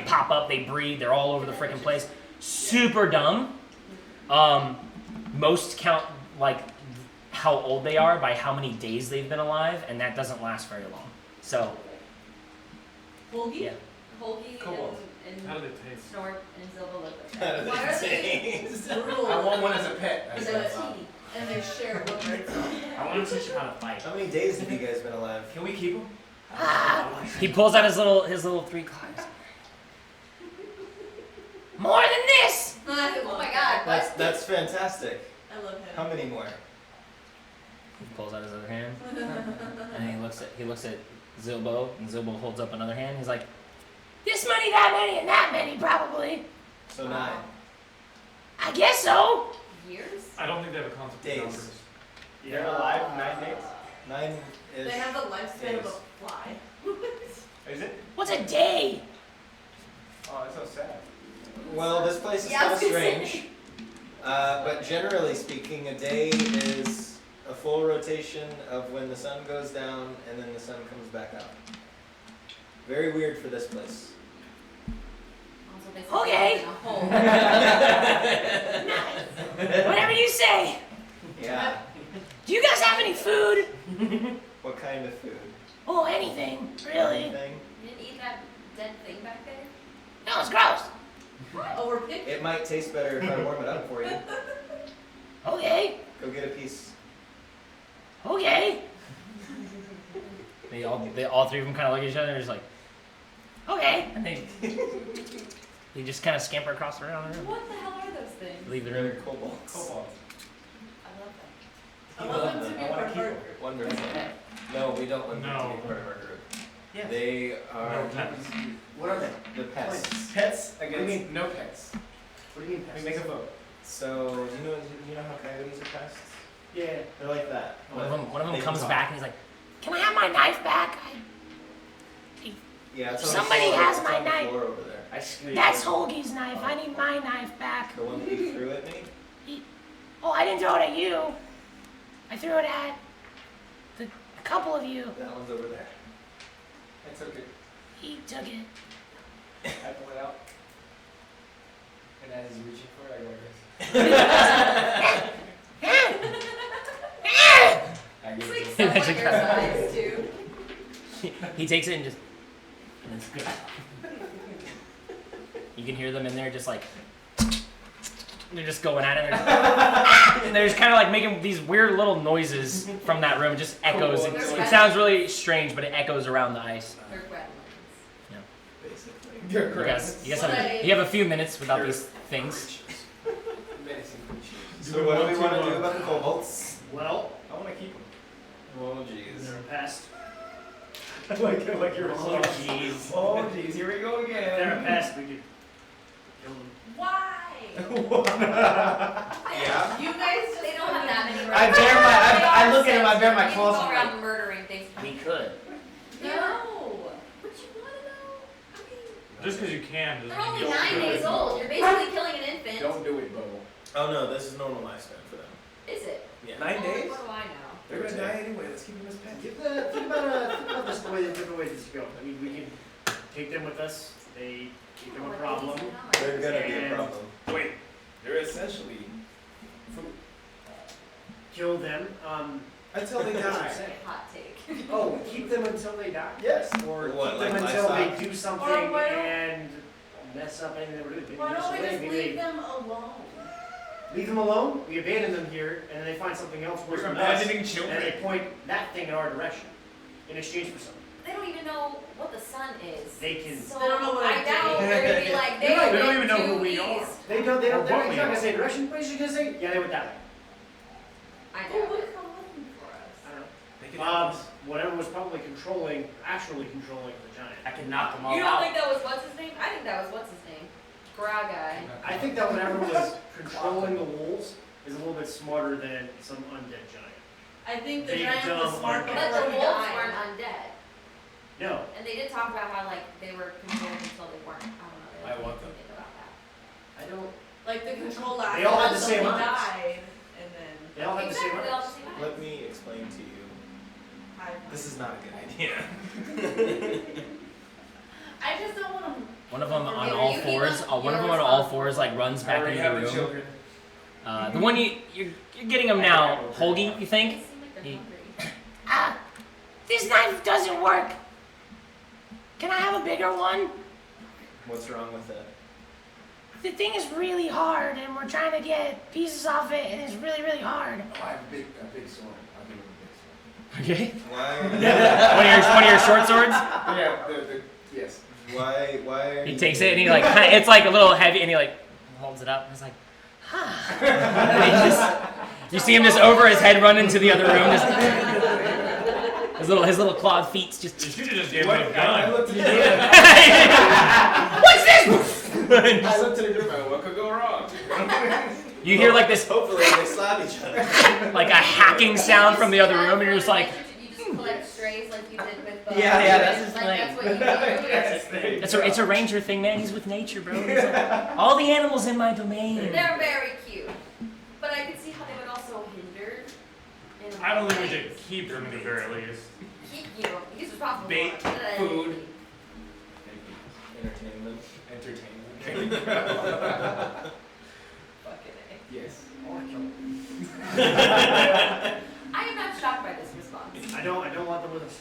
pop up, they breed, they're all over the freaking place. Super dumb. Most count like how old they are by how many days they've been alive, and that doesn't last very long. So Holgi? yeah. Holgi Kobold. and How do they taste? Snort and Zilba look like How that. do Why are they they taste? brutal? I want one as a pet. And That's they- all. and they share one right I want to teach him how to fight. How many days have you guys been alive? Can we keep them? He pulls out his little 3 claws. More than this. Oh my god, what? That's fantastic. I love him. How many more? He pulls out his other hand, and he looks at Zilbo, and Zilbo holds up another hand. He's like, "This many, that many, and that many, probably. So 9 I guess so." Years? I don't think they have a concept Days. of numbers. They're alive 9 days. 9 is. They have the lifespan of days. a fly. Is it? What's a day? Oh, that's so sad. Well, this place is Yeah, I kind was of gonna say. strange. But generally speaking, a day is a full rotation of when the sun goes down and then the sun comes back up. Very weird for this place. Also, they Okay. in a hole. Whatever you say. Yeah. Do you guys have any food? What kind of food? Oh, anything, really. Anything? You didn't eat that dead thing back there? No, it's gross. Oh, we're picking. It might taste better if I warm it up for you. Okay, Go get a piece. okay. They all 3 of them kind of look at each other and just like, okay, and they just kind of scamper across around the room, What the hell are those things? leave the room. They're kobolds. Cobalt. I love them. I want them to be I wanna part of keep our them. group. Wonderful. No, we don't want them to No. be part of our group. Yeah. They are No pets. What are they? the pests. Pets do you against mean? no pets. What do you mean We make a vote. So, you know how coyotes are pests? Yeah. They're like that. One of them They can comes talk. back and he's like, "Can I have my knife back? Yeah, it's on Somebody the floor. has It's my on the knife. floor over there. I screamed. That's Holgi's knife. I need my knife back." The one that you threw at me? Oh, I didn't throw it at you. I threw it at a couple of you. That one's over there. I took it. He took it. I pull it out. And as he's reaching for it, I go like this. I It's give like it to him. someone your size, too. He takes it and just. And it's good. You can hear them in there just like. They're just going at it. And they're just kind of like making these weird little noises from that room. It just echoes. It sounds really strange, but it echoes around the ice. They're gremlins. Basically. You're You correct. guys have a few minutes without these things. Menacing creatures. So what do we want to do about the kobolds? Well, I want to keep them. Oh jeez. they're a pest. like you're Oh, jeez. Oh jeez, here we go If they're a again. pest, we could kill them. Why? Yeah. You guys just They don't have that many I bear my, I look at him, I bear my You can claws go and I'm around like, murdering things. We could. No. But you want to know? I mean, Just because you can doesn't they're mean only you'll 9 do days it. old. You're basically killing an infant. don't do it, Bo. Oh no, this is normal lifespan for them. Is it? Yeah. 9 Well, days? What do I know? They're gonna die anyway. Let's keep them as pets. Think about this the way different ways this go. I mean, we can take them with us. They become a What problem. babies are They're gonna be a And- problem. Wait, they're essentially food Kill them. until they That's what I'm die. saying. Hot take. Oh, keep them until they die. Yes. Or What, keep like them until livestock? they do something Or why don't- and mess up anything they were doing. Maybe Why give us don't we away, just maybe leave they them alone? leave them alone. We abandon them here, and then they find something else worse We're than us, abandoning and children. they point that thing in our direction in exchange for something. They don't even know what the sun is. They can- So They don't know what I it doubt is. they're gonna be like, they You're right, went they don't even know due who we are. east. They don't. They're Or not what we gonna are. say direction. What is she gonna say? Yeah, they went that way. I Who doubt would it. come looking for us? I don't know. They can help us. Whatever was probably actually controlling the giant. I can knock them all You don't out. think that was what's his name? I think that was what's his name. Grau guy. I think that whatever was controlling the wolves is a little bit smarter than some undead giant. I think the Big, giant was dumb, smart undead. But before the he wolves died. weren't undead. No, And they did talk about how like they were controlled until they weren't. I don't know. They I want them. Think about that. I don't. Like the control last They all had the until same he eyes. died, and then They all have the same Exactly, they all eyes. have the same eyes. Let me explain to you. This is not a good idea. I just don't want to. One of them on If all you keep fours. them, One of you're them on all responsible. fours like runs I back already into have the the room. children. The one you're getting him now, Holgi, you think? They seem like they're He- hungry. This knife doesn't work. Can I have a bigger one? What's wrong with it? The thing is really hard, and we're trying to get pieces off it, and it's really, really hard. Oh, I have a big sword. I'll give him a big sword. Okay. Why? one of your short swords. Yeah, yes. Why are He you? takes it and he like it's like a little heavy, and he like holds it up. And he's like, and he just, you see him just over his head run into the other room. Just, his little clawed feet just. You should have just gave What? me a I gun. looked at the What's this? I looked at the group and what could go wrong? You hear like this, Hopefully they slap each other. like a hacking sound from the other room, and you're just like, You just collect strays like you did with bows. Yeah, that's his Like, thing. that's what you do. That's his thing. it's a ranger thing, man. He's with nature, bro. He's like, all the animals in my domain. They're very cute. But I can see how they would also hinder. in I don't think we ways. should keep them at the very least. Keep you. He's responsible Bait, for it. food. Entertainment. Entertainment. Fucking A. Yes. I am not shocked by this response. I don't want them with us.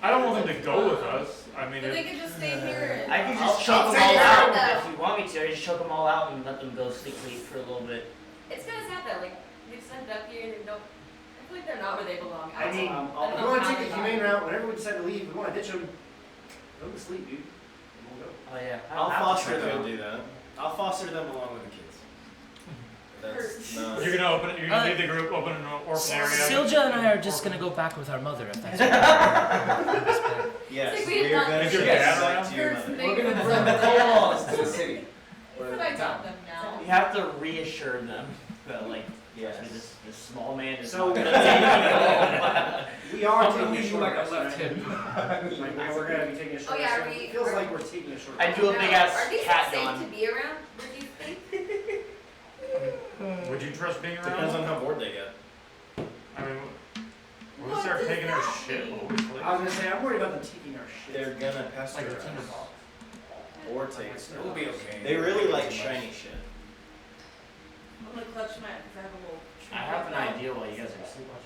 I don't want them to go with us. I mean, But they if, could just stay here. And I can I'll just choke them take all it out out, if you want me to. I just choke them all out and let them go sleep for a little bit. It's kind of sad though. Like they just ended up here and they don't. I feel like they're not where they belong. I mean, don't we know want to how take they the got humane here. route. Whenever we decide to leave, we want to ditch them. Go to sleep, dude. We'll go. Oh yeah. I'll foster them. them. Do that. I'll foster them along with the kids. That's no. you're gonna open it, you're gonna lead the group, open an orphan area. Silja and I are just gonna go back with our mother if that's okay. Yes, It's like we we did are not- going to Is your give dad back around? to your Hurts mother. me. We're gonna bring the co-laws to the city. Or But the I town. got them now. You have to reassure them that like Yes. this small man is So- not gonna take We are I'm taking gonna a leave you short like a rest, left right? hip. Like, we're gonna be taking a short Oh, yeah, rest. are we- It feels are- like we're taking a short I rest. do a big ass Are these cat safe yawn. to be around? What do you think? Would you trust being around? Depends on how bored they get. I mean, what if they're does taking our that shit mean? while we sleep? I was gonna say, I'm worried about them taking our shit. They're gonna pass Like their a tinker ball. or take We'll be okay. They really like shiny shit. I'm gonna clutch my because I have a little. I have an idea while you guys are asleep. I'll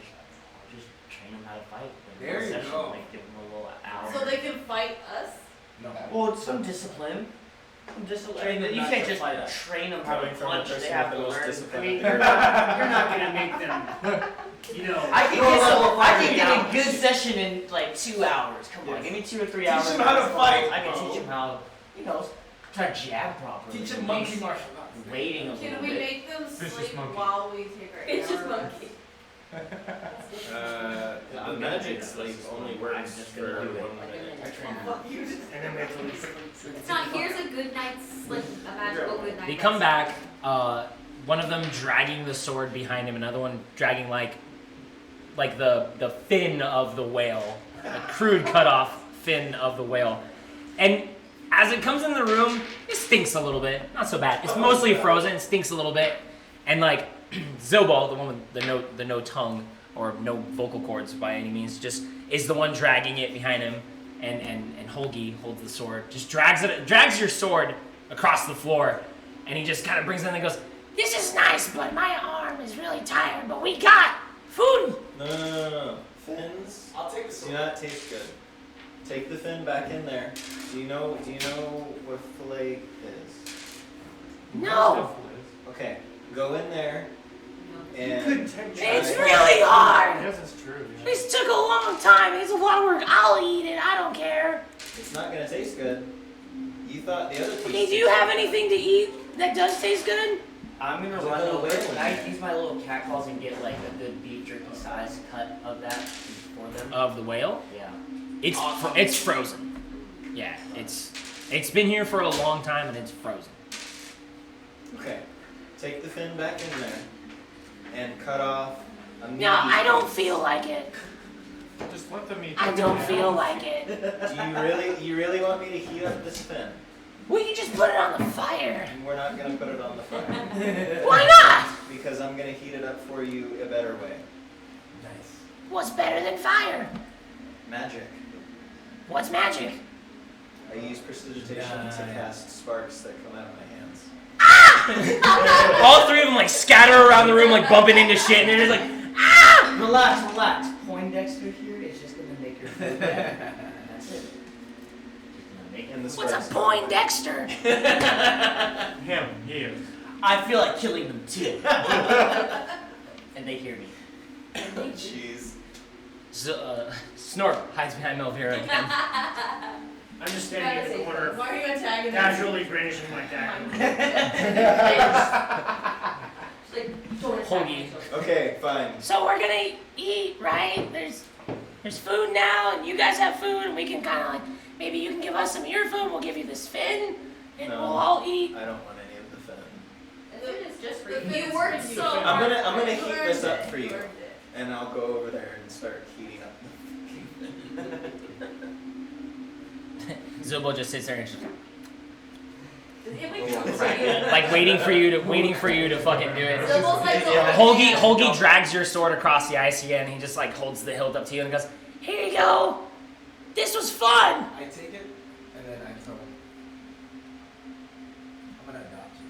just train them how to fight. Like, There you session, go. Like give them a little hour. So they can fight us. No. Well, it's some discipline. Some discipline. Train them You not can't to just fight us. train them how to Coming from a punch. person They have with to the most learn. I discipline. mean, you're not gonna make them, you know. I can pro get level some, I can fighting get out. a good session in like 2 hours. Come on, Yes. give me 2 or 3 Teach hours. them how to fight, I can bro. teach them how, to jab properly. Teach them monkey martial arts. Waiting a Can little we bit. make them Vicious sleep monkey. while we take our It's just hour rest? monkey. The I'm magic gonna sleep do that. only I'm works just for gonna do it. 1 minute. I train And then we have to leave. It's not. Here's a good night's sleep. A magical good night. They come back, one of them dragging the sword behind him, another one dragging like the fin of the whale, a crude cut off fin of the whale. And as it comes in the room, it stinks a little bit. Not so bad. It's mostly frozen, it stinks a little bit. And like Zobal, the one with the no tongue or no vocal cords by any means, just is the one dragging it behind him. And Holgi holds the sword, just drags your sword across the floor, and he just kind of brings it in and goes, "This is nice, but my arm is really tired, but we got food." No. Fins I'll take the do sword. not taste good. Take the fin back in there. Do you know what fillet is? No, Okay, go in there and it's really hard. Yes, it's true. Yeah. This took a long time. It's a lot of work. I'll eat it. I don't care. it's not gonna taste good. You thought the other piece. Okay, do you have anything to eat that does taste good? I'm gonna There's a run little over. whale in Can I there. use my little cat claws and get like a good beef jerky size cut of that for them? Of the whale? Yeah. It's frozen. Yeah, it's been here for a long time and it's frozen. Okay, take the fin back in there and cut off a meaty. No, I don't feel like it. Just let them eat. I don't feel like it. Do you really want me to heat up this fin? We can just put it on the fire. And we're not gonna put it on the fire. Why not? Because I'm gonna heat it up for you a better way. Nice. What's better than fire? Magic. What's magic? I use prestidigitation to cast sparks that come out of my hands. All three of them like scatter around the room, like bumping into shit, and they're just like, ah! Relax. Poindexter here is just gonna make your food better. That's it. And the What's a sparks. Poindexter? Him, he is. I feel like killing them too. And they hear me. Jeez. Snorp hides behind Melvira again. I'm just standing in the corner, Why are you antagonizing? casually brandishing my dagger. Hoagie. Okay, fine. So we're gonna eat, right? There's food now, and you guys have food, and we can kind of like, maybe you can give us some of your food, we'll give you this fin, and No. we'll all eat. I don't want any of the fin. The food is just for The you. food You worked is for so you. hard. I'm gonna You heat earned this up it. for You you. earned it. And I'll go over there and start heating up the Zubo just sits there and just, It makes Oh, sense. right. like waiting for you to fucking do it. Zillow's like the Holgi drags your sword across the ice again. He just like holds the hilt up to you and goes, "Here you go. This was fun." I take it, and then I tell him, I'm gonna adopt you.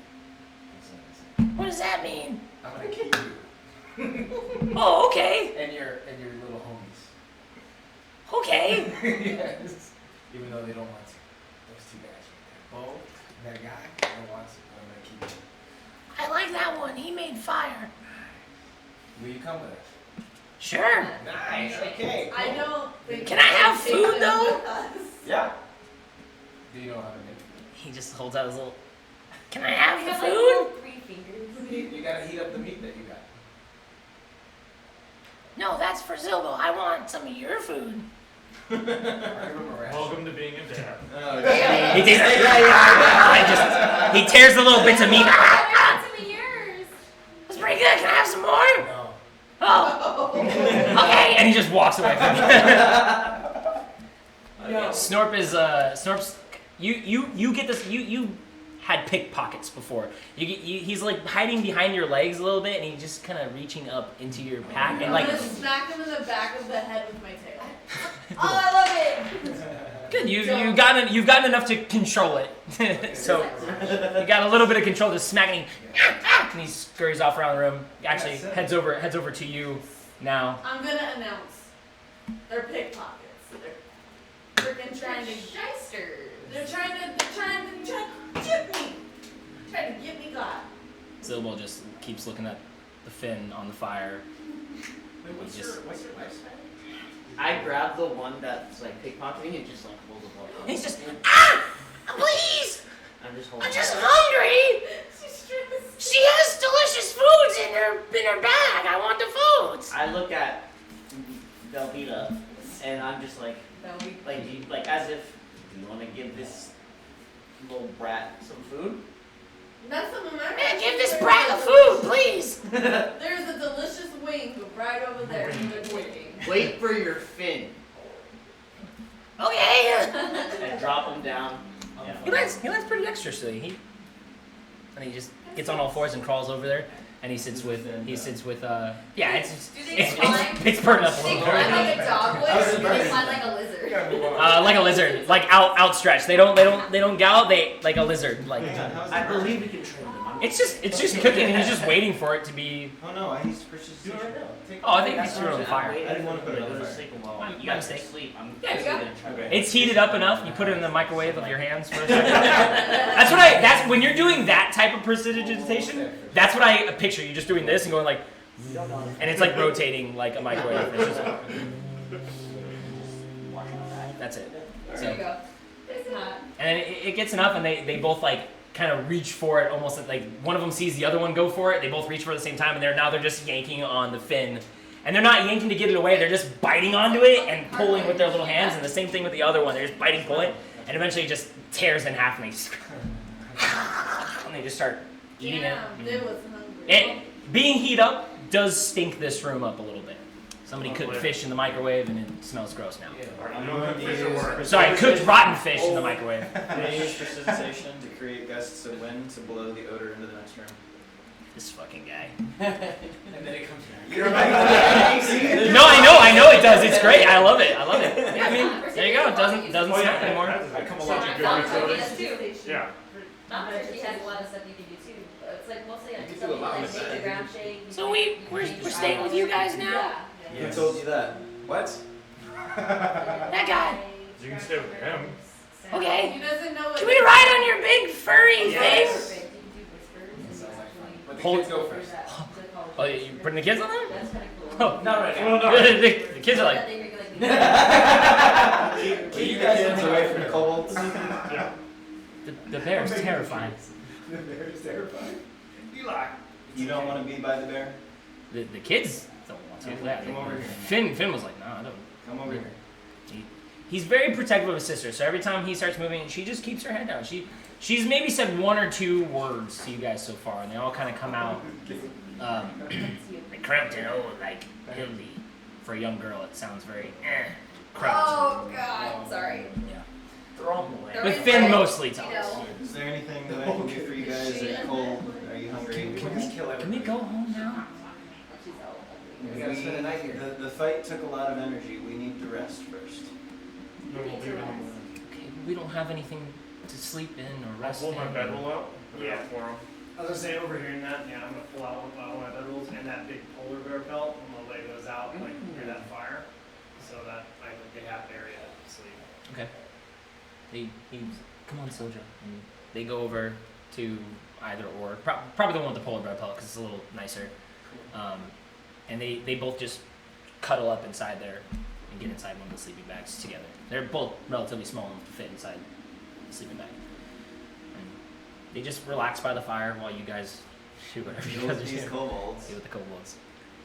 That's what I say. What does that mean? I'm gonna keep you Oh, okay, and your little homies. okay. Yes. Even though they don't want to. Those two guys right there. Bo and that guy, they don't want to. I'm gonna keep you. I like that one. He made fire. Will you come with us? Sure. Nice. Okay. I don't think. Can I have they food, come though? with us. Yeah. Do you know how to make He just holds out his little. Can I have the Got, like, food? little 3 fingers. it? You gotta heat up the meat that you got. No, that's for Zilbo. I want some of your food. I remember Welcome to being a dad. Oh, He takes he tears the little bits of meat. I want some of yours. That's pretty good. Can I have some more? No. Oh, okay. And he just walks away from you. No. Snorp is Snorp's. You get this. You had pickpockets before. He's like hiding behind your legs a little bit, and he's just kind of reaching up into your pack and I'm like. gonna smack him in the back of the head with my tail. Oh, I love it! Good. You've gotten enough to control it. So you got a little bit of control, just smacking. And he scurries off around the room. Actually, heads over to you now. I'm gonna announce. They're pickpockets. They're freaking trying to. Shysters. They're trying to get me. Trying to get me got. Zilbo just keeps looking at the fin on the fire. Wait, what's your lifespan? I grab the one that's like pickpocketing and just like hold the ball. And he's just please! I'm just holding. I'm just hungry! She's stressed. She has delicious foods in her bag. I want the foods. I look at Velveeta and I'm just like, That'll be like as if, do you want to give this little brat some food? That's some of my. Man, give this brat the food, please. There's a delicious wing right over there. They're waiting. Wait for your fin Okay. and drop him down. He lands pretty extra silly. He just gets on all fours and crawls over there, and he sits with yeah, it's burning up a They little climb bit. like a dog would, I was or they burning. climb like a lizard. Like a lizard, like outstretched. They don't gallop. They like a lizard. Like I believe we can train them. it's just cooking, and he's just waiting for it to be. Oh no, I used prestidigitation. Oh, I think he's threw it on the fire. I didn't want to put it on Go to fire. sleep a while. My You guys mistake. can sleep. I'm Yeah, just you gonna try. Okay. It's heated up enough. You put it in the microwave of your hands for a second. That's when you're doing that type of prestidigitation. That's what I picture. You're just doing this and going like, and it's like rotating like a microwave. It's just, that's it. There you go. It's not. And then it gets enough, and they both like kind of reach for it, almost like one of them sees the other one go for it. They both reach for it at the same time, and they're just yanking on the fin, and they're not yanking to get it away. They're just biting onto it and pulling with their little hands, and the same thing with the other one. They're just biting, pulling, and eventually it just tears in half, and they just start eating Damn, it. they was hungry. It being heat up does stink this room up a little bit. Somebody cooked fish in the microwave and it smells gross now. I'm going to use Sorry, cooked rotten fish in the microwave. I'm going to use precipitation to create gusts of wind to blow the odor into the next room. This fucking guy. And then it comes back. You're No, I know it does. It's great. I love it. Yeah, I mean, there you go. It doesn't Oh, smell anymore. I come Such along a to Tom good Turkey utilities. does too. Yeah. Tom Turkey has a lot of stuff you can do too. It's like mostly like You can do stuff a you lot like with make that. the ground shake. So we're staying with you guys now? Yeah. Who told you that? What? That guy. You can stay with him. Okay. He doesn't know what. Can we ride on your big furry Yes. thing? But the Hold- kids go first. Oh, you putting the kids on them? That's kind of cool. Oh. Not right now. Well, no. The kids are like, Keep the kids away from the kobolds. Yeah. the bear is terrifying. The bear is terrifying. Eli. You don't want to be by the bear? The kids don't want to. Yeah, Come over here. Finn was like, no, I don't. Come over here. He's very protective of his sister, so every time he starts moving, she just keeps her head down. She's maybe said 1 or 2 words to you guys so far, and they all kind of come out. Like Crampton, like Hildy. For a young girl, it sounds very Crampton. Oh god, sorry. Yeah. Throw them away. They're But right Finn there, mostly you talks. know. Is there anything that I can do for you guys? Are you cold? Are you hungry? Can we kill everybody? Can we go home now? She's all We gotta spend the night here. The fight took a lot of energy. We need to rest first. Then we'll leave in the morning. Okay, we don't have anything to sleep in or I'll rest pull in. my bedroll out. Put it Yeah. out for him. I was gonna say over here in that, yeah, I'm gonna pull out one of my bedrolls and that big polar bear pelt. I'm gonna lay those out like near that fire, so that they have an area to sleep. Okay. He's come on, Soja. And they go over to either or. Probably the one with the polar bear pelt because it's a little nicer. And they both just cuddle up inside there and get inside one of the sleeping bags together. They're both relatively small and fit inside the sleeping bag. And they just relax by the fire while you guys shoot whatever you guys are These doing. kobolds. See what the kobolds.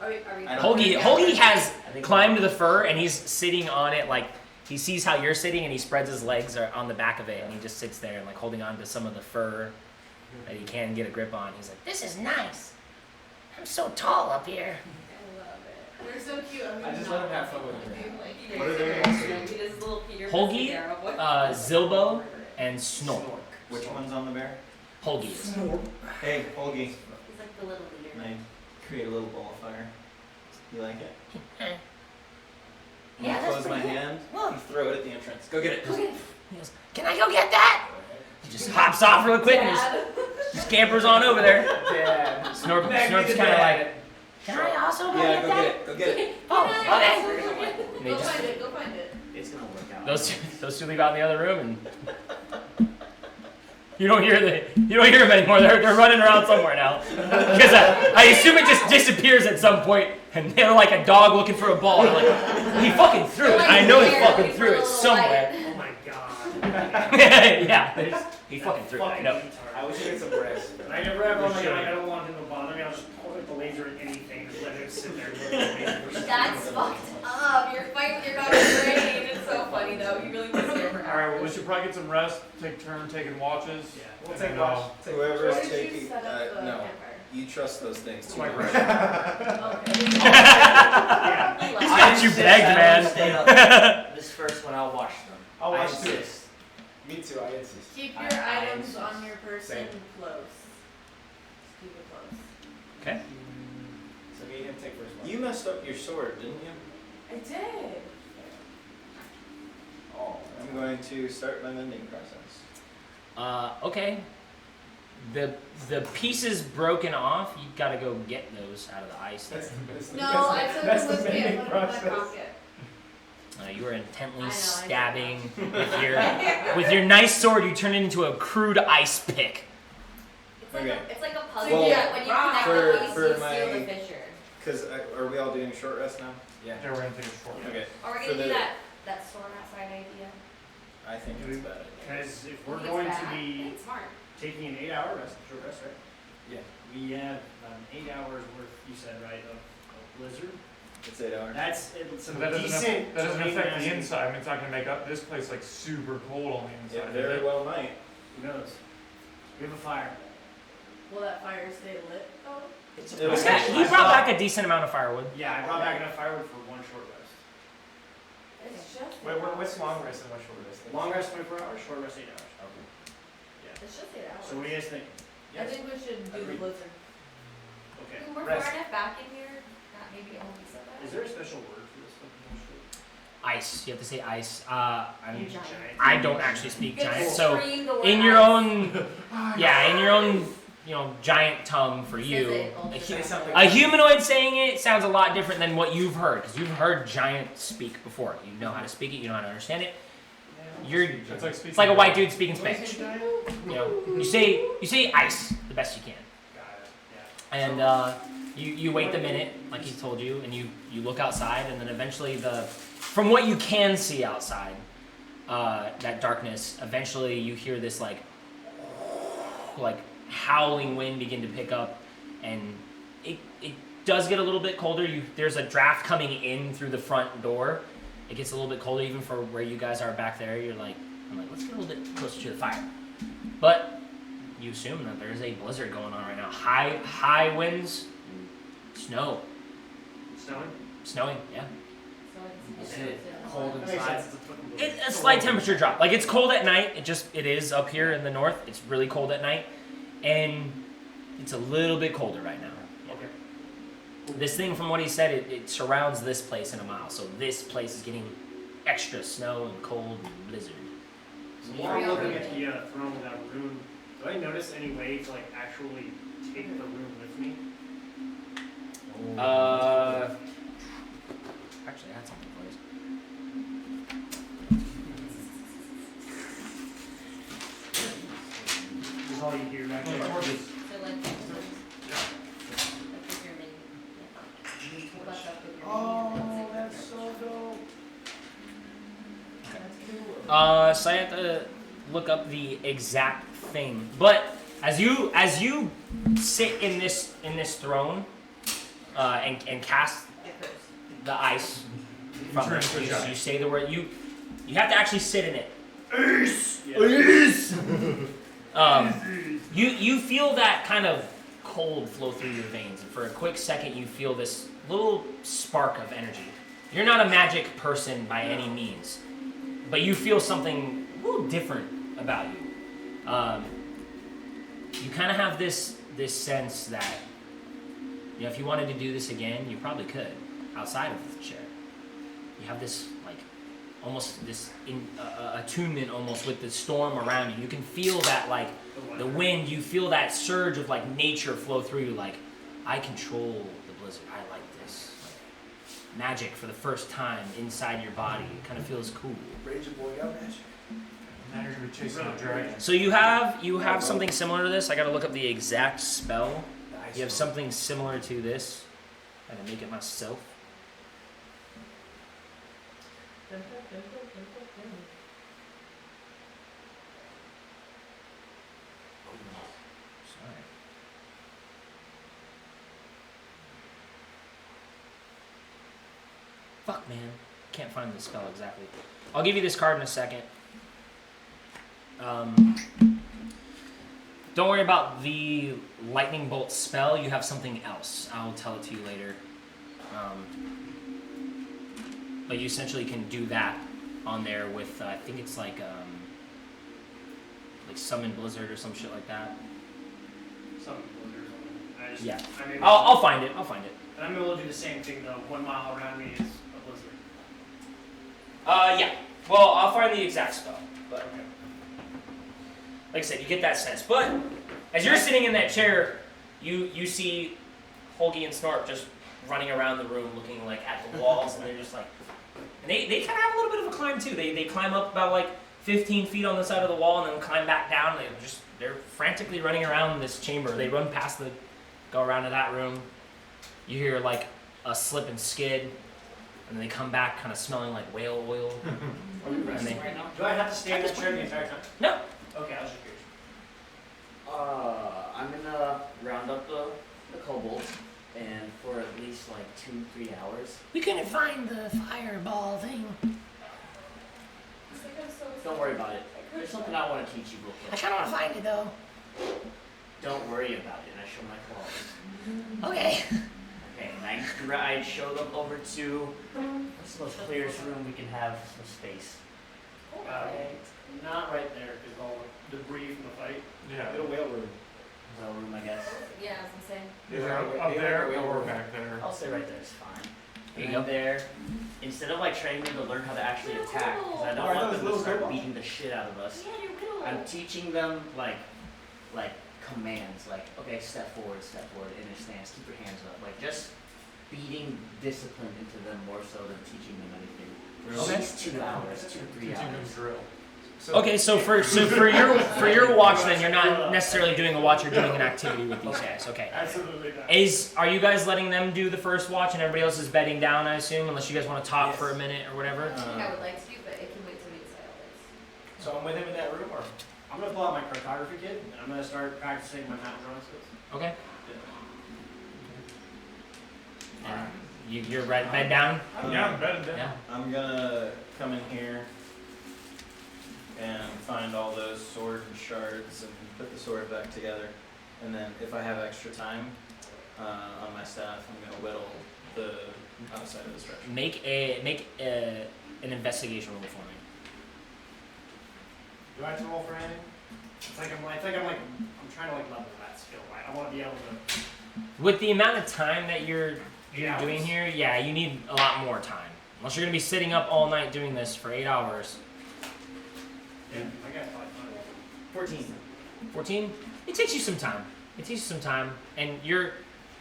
Are we I don't Hoagie has climbed to the fur and he's sitting on it like he sees how you're sitting and he spreads his legs on the back of it and he just sits there and like holding on to some of the fur that he can get a grip on. He's like, "This is nice. I'm so tall up here." I love it. They're so cute. I just let him have fun with it. What are they Hoagie, Zilbo, and Snork. Which one's on the bear? Hoagie is. Hey, Holgi. He's like the little leader. Can I create a little ball of fire? You like it? Yeah, that's Close my pretty hand. Well- You throw it at the entrance. Go get it. He goes, "Can I go get that?" He just hops off real quick and just scampers on over there. Dad. Snork's Beg me to kind of dad. like, "Can I also go Yeah, get go that?" get it. Go get it. Oh, okay. And they Go just- find it. Go find it. It's gonna work out. those two leave out in the other room, and you don't hear them anymore. They're running around somewhere now. Because I assume it just disappears at some point, and they're like a dog looking for a ball. They're like, he fucking threw it. I know he fucking threw it somewhere. Oh my god. Yeah, he fucking threw it. I know. I wish you get some rest. And I never ever like, I don't want him to bother me. I'll just pull like the laser at anything, just let him sit there. And look at me. That's fucked up. You're fighting with your dog's brain. It's so funny though. You really could stare for All right, well, we hours. should probably get some rest. Take turn taking watches. Yeah. We'll And take then, watch. Whoever is Where did you taking. set up the No. campfire? You trust those things too my much. Okay. Yeah. He I likes got you begged, Stay man. up. This first one, I'll wash them. I'll watch I too. insist. Me too, I insist. Keep your I items insist. on your person Same. close. Just keep it close. Okay. So me and him take first one. You messed up your sword, didn't you? I did. Oh, I'm going to start my mending process. Okay. The pieces broken off, you gotta go get those out of the ice there. No, I took that's them the with me. I mending put them in my process. pocket. You were intently I know, I stabbing with your nice sword. You turn it into a crude ice pick. It's like a puzzle. Well, Yeah, when you connect for- the pieces, for you seal my- the fissure. Because are we all doing a short rest now? Yeah. Yeah, we're gonna take a short one. Okay. Or we're For gonna do the- that storm outside idea. I think it's a bad idea. Because if I we're think going it's to bad. I be think it's smart. taking an 8-hour rest, short rest, right? Yeah. We have 8 hours worth, you said, right, of blizzard. It's 8 hours. That's it's So some that doesn't, decent. that doesn't terrain affect the acid. inside. I mean, it's not gonna make up this place like super cold on the It inside. very is it? well might. Who knows? We have a fire. Will that fire stay lit though? It was He brought back a decent amount of firewood. Yeah, I brought back enough firewood for one short rest. It's just. What's long rest and what's short rest? Long rest 24 hours, short rest 8 hours. It's just 8 hours. So what do you guys think? I think we should do the Agreed. blizzard. Okay. When we're Rest. far enough back in here, that maybe it won't be so bad. Is there a special word for this stuff? Ice. You have to say ice. I'm, Giant. I don't actually speak Good giant, so scream the word in your ice. own, yeah, in your own, giant tongue for Says you. it ultra Say fast. something. A humanoid saying it sounds a lot different than what you've heard, because you've heard giant speak before. You know how to speak it. You know how to understand it. It's like It's like a white dude speaking What is Spanish. it, giant? You say ice the best you can. Got it. Yeah. And you wait the minute, like he told you, and you look outside, and then eventually from what you can see outside, that darkness, eventually you hear this like howling wind begin to pick up, and it does get a little bit colder. There's a draft coming in through the front door. It gets a little bit colder even for where you guys are back there. I'm like, let's get a little bit closer to the fire. But you assume that there's a blizzard going on right now. High winds, snow, snowing, yeah. So Is it cold That makes inside? sense. It's a fucking It's blizzard. a slight temperature drop. Like it's cold at night. It is up here in the north. It's really cold at night, and it's a little bit colder right now. Okay. This thing, from what he said, it surrounds this place in a mile. So this place is getting extra snow and cold and blizzard. So while I'm looking at the throne without rune, do I notice any way to like actually take the rune with me? Actually, I had something for this. This is all you hear back there. like this is your mini. Yeah. Hold us up with your mini and then that's zip so it. dope. That's cool. So I have to look up the exact thing. But as you sit in this throne and cast the ice from turn it, into a giant. you say the word. You have to actually sit in it. You feel that kind of cold flow through your veins, and for a quick second you feel this little spark of energy. You're not a magic person by any means, but you feel something a little different about you. You kind of have this sense that if you wanted to do this again, you probably could outside of the chair. You have this almost this attunement almost with the storm around you. You can feel that the wind. You feel that surge of nature flow through you. I control the blizzard. I like this. Magic for the first time inside your body. It kind of feels cool. Rage boy, got magic. Now you're gonna be chasing a dragon. So you have something similar to this. I got to look up the exact spell. The ice You have storm. something similar to this. I had to make it myself. Sorry. Fuck, man. Can't find the spell exactly. I'll give you this card in a second. Don't worry about the lightning bolt spell. You have something else. I'll tell it to you later. But you essentially can do that on there with I think it's like summon blizzard or some shit like that. Some blizzard or something. I just, Yeah. I'm able, I'll find it. I'll find it. and I'm able to do the same thing though. 1 mile around me is a blizzard. Yeah. Well, I'll find the exact spell. But Okay. like I said, you get that sense. But as you're sitting in that chair, you see Holgi and Snort just running around the room looking at the walls, and they're just and they kind of have a little bit of a climb too. They climb up about 15 feet on the side of the wall and then climb back down. They're frantically running around this chamber. They run past go around to that room. You hear a slip and skid, and then they come back kind of smelling like whale oil. Are we resting right now? Do I have to stay in this chair the entire time? No. Okay, I was just curious. I'm gonna round up the kobolds, and for at least 2-3 hours. We couldn't find the fireball thing. Don't worry about it. There's something I want to teach you real I quick. kind of want to find it though. Don't worry about it. And I show my claws. Okay. Okay, I show them over to what's the most clearest room we can have some space. Not right there, because all the debris from the fight. Yeah. Little whale room. No room, I guess. Yeah, I was gonna say. Either up there or back there. I'll stay right there. It's fine. There you And go. there, instead of like training them to learn how to actually attack, because I don't Oh, I thought want it was them to little start snowballs. beating the shit out of us. Yeah, you're little. I'm teaching them like commands, like okay, step forward, in a stance, keep your hands up, like just beating discipline into them more so than teaching them anything. For Okay. at least 2 hours, 2 to 3 Teaching them hours. drill. Okay, so for your watch then you're not necessarily doing a watch, you're doing an activity with these guys. Okay. Absolutely not. Are you guys letting them do the first watch and everybody else is bedding down, I assume, unless you guys want to talk for a minute or whatever? I think I would like to, but it can wait till we decide all this. So I'm with him in that room, or? I'm gonna pull out my cartography kit and I'm gonna start practicing my map drawing skills. Okay. And you're right, bed down? Yeah, I'm bedded down. Yeah. I'm gonna come in here and find all those sword shards and put the sword back together. And then if I have extra time on my staff, I'm gonna whittle the outside of the structure. Make an investigation roll for me. Do I have to roll for anything? I'm trying to like level that skill, right? I want to be able to. With the amount of time that you're Yeah. doing here, yeah, you need a lot more time. Unless you're gonna be sitting up all night doing this for 8 hours. Yeah, I got 500. 14. 14? It takes you some time. And you're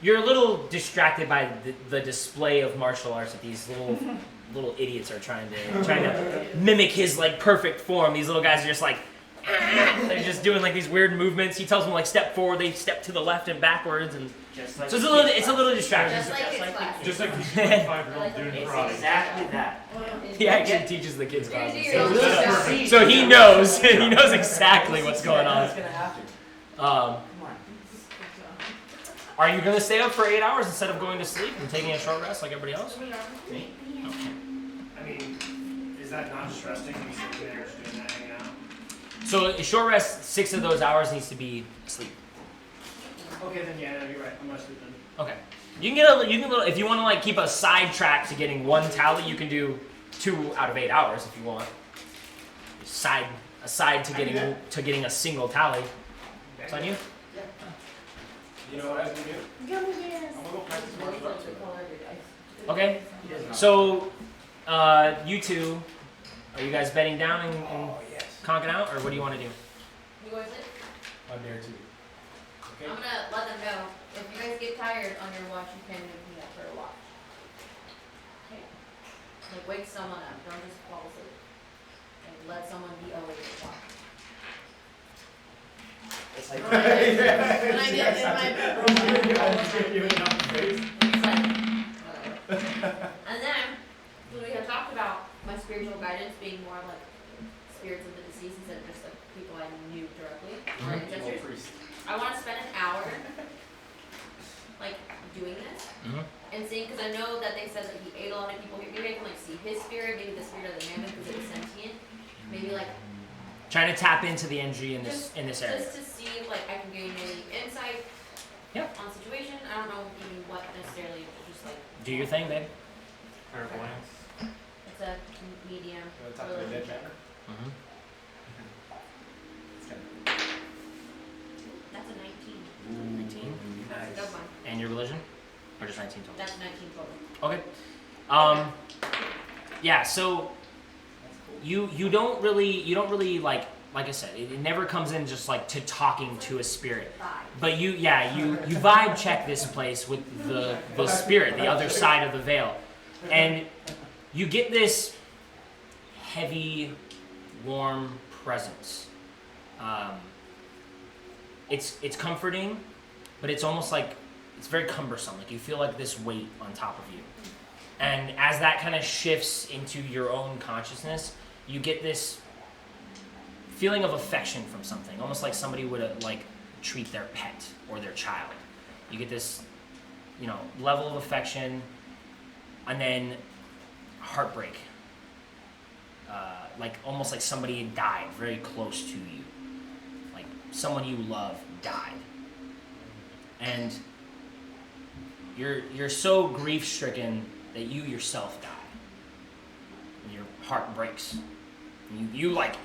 a little distracted by the display of martial arts that these little idiots are trying to mimic his like perfect form. These little guys are just like they're just doing like these weird movements. He tells them like step forward, they step to the left and backwards, and Just like so it's a little distracting. Just like his class. Just like these 25-year-old doing it's karate. exactly that. He actually teaches the kids You're gonna do classes. your own stuff. So he knows. He knows exactly what's going on. What's gonna happen? Um, Come on. are you gonna stay up for 8 hours instead of going to sleep and taking a short rest like everybody else? Me? I mean, is that not stressing? You sitting there just doing that, hanging out? So a short rest, 6 of those hours needs to be sleep. Okay, then yeah, no, you're right. I'm gonna sleep then. Okay. You can if you want to like keep a side track to getting 1 tally, you can do 2 out of 8 hours if you want. Aside to getting a single tally. It's on you. You know what I was gonna do? I'm gonna go practice martial arts with him. Okay. He does not. So, you two, are you guys bedding down and Oh, yes. conking out, or what do you want to do? You guys live? I'm there too. Okay. I'm gonna let them know. If you guys get tired on your watch, you can move me up for a watch. Okay. Like wake someone up. Don't just fall asleep. And let someone be awake to watch. It's like When I get in my bedroom, I'll just give you enough space. It's like, whatever. And then we had talked about my spiritual guidance being more like spirits of the deceased instead of just like people I knew directly. Like Little just priest. I want to spend an hour like doing this Mhm. and seeing, because I know that they said that he ate a lot of people here. Maybe I can like see his spirit, maybe the spirit of the mammoth because it was sentient. Maybe like Trying to tap into the energy in this area. just to see if like I can gain any insight Yep. on situation. I don't know even what necessarily, just like Do your thing, babe. Clairvoyance. it's a medium. You wanna talk to the dead man? Mm-hmm. It's kinda That's a 19. 19. That's a good one. And your religion, or just 19 total? That's 19 total. Okay. Yeah. So you don't really like I said, it never comes in just like to talking to a spirit. 5. But you vibe check this place with the spirit, the other side of the veil, and you get this heavy, warm presence. It's comforting, but it's almost like it's very cumbersome. Like you feel like this weight on top of you, and as that kind of shifts into your own consciousness, you get this feeling of affection from something, almost like somebody would like treat their pet or their child. You get this, level of affection, and then heartbreak. Like almost like somebody died very close to you, like someone you love died, and you're so grief stricken that you yourself die. And your heart breaks. And you're like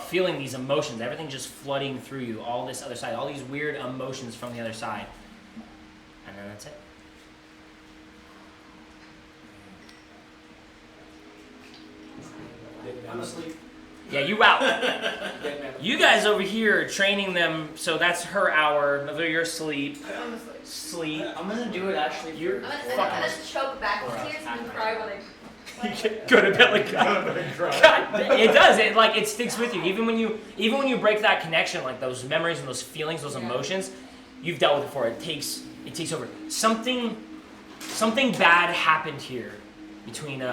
feeling these emotions, everything just flooding through you, all this other side, all these weird emotions from the other side. And then that's it. I'm asleep. Yeah, you out. You guys over here are training them, so that's her hour. Another your sleep. Sleep. I'm gonna do it actually. You're I'm gonna choke back with tears and cry when I. Go to bed like God, it does. It sticks with you. Even when you break that connection, like those memories and those feelings, those emotions, you've dealt with it before. It takes over. Something bad happened here between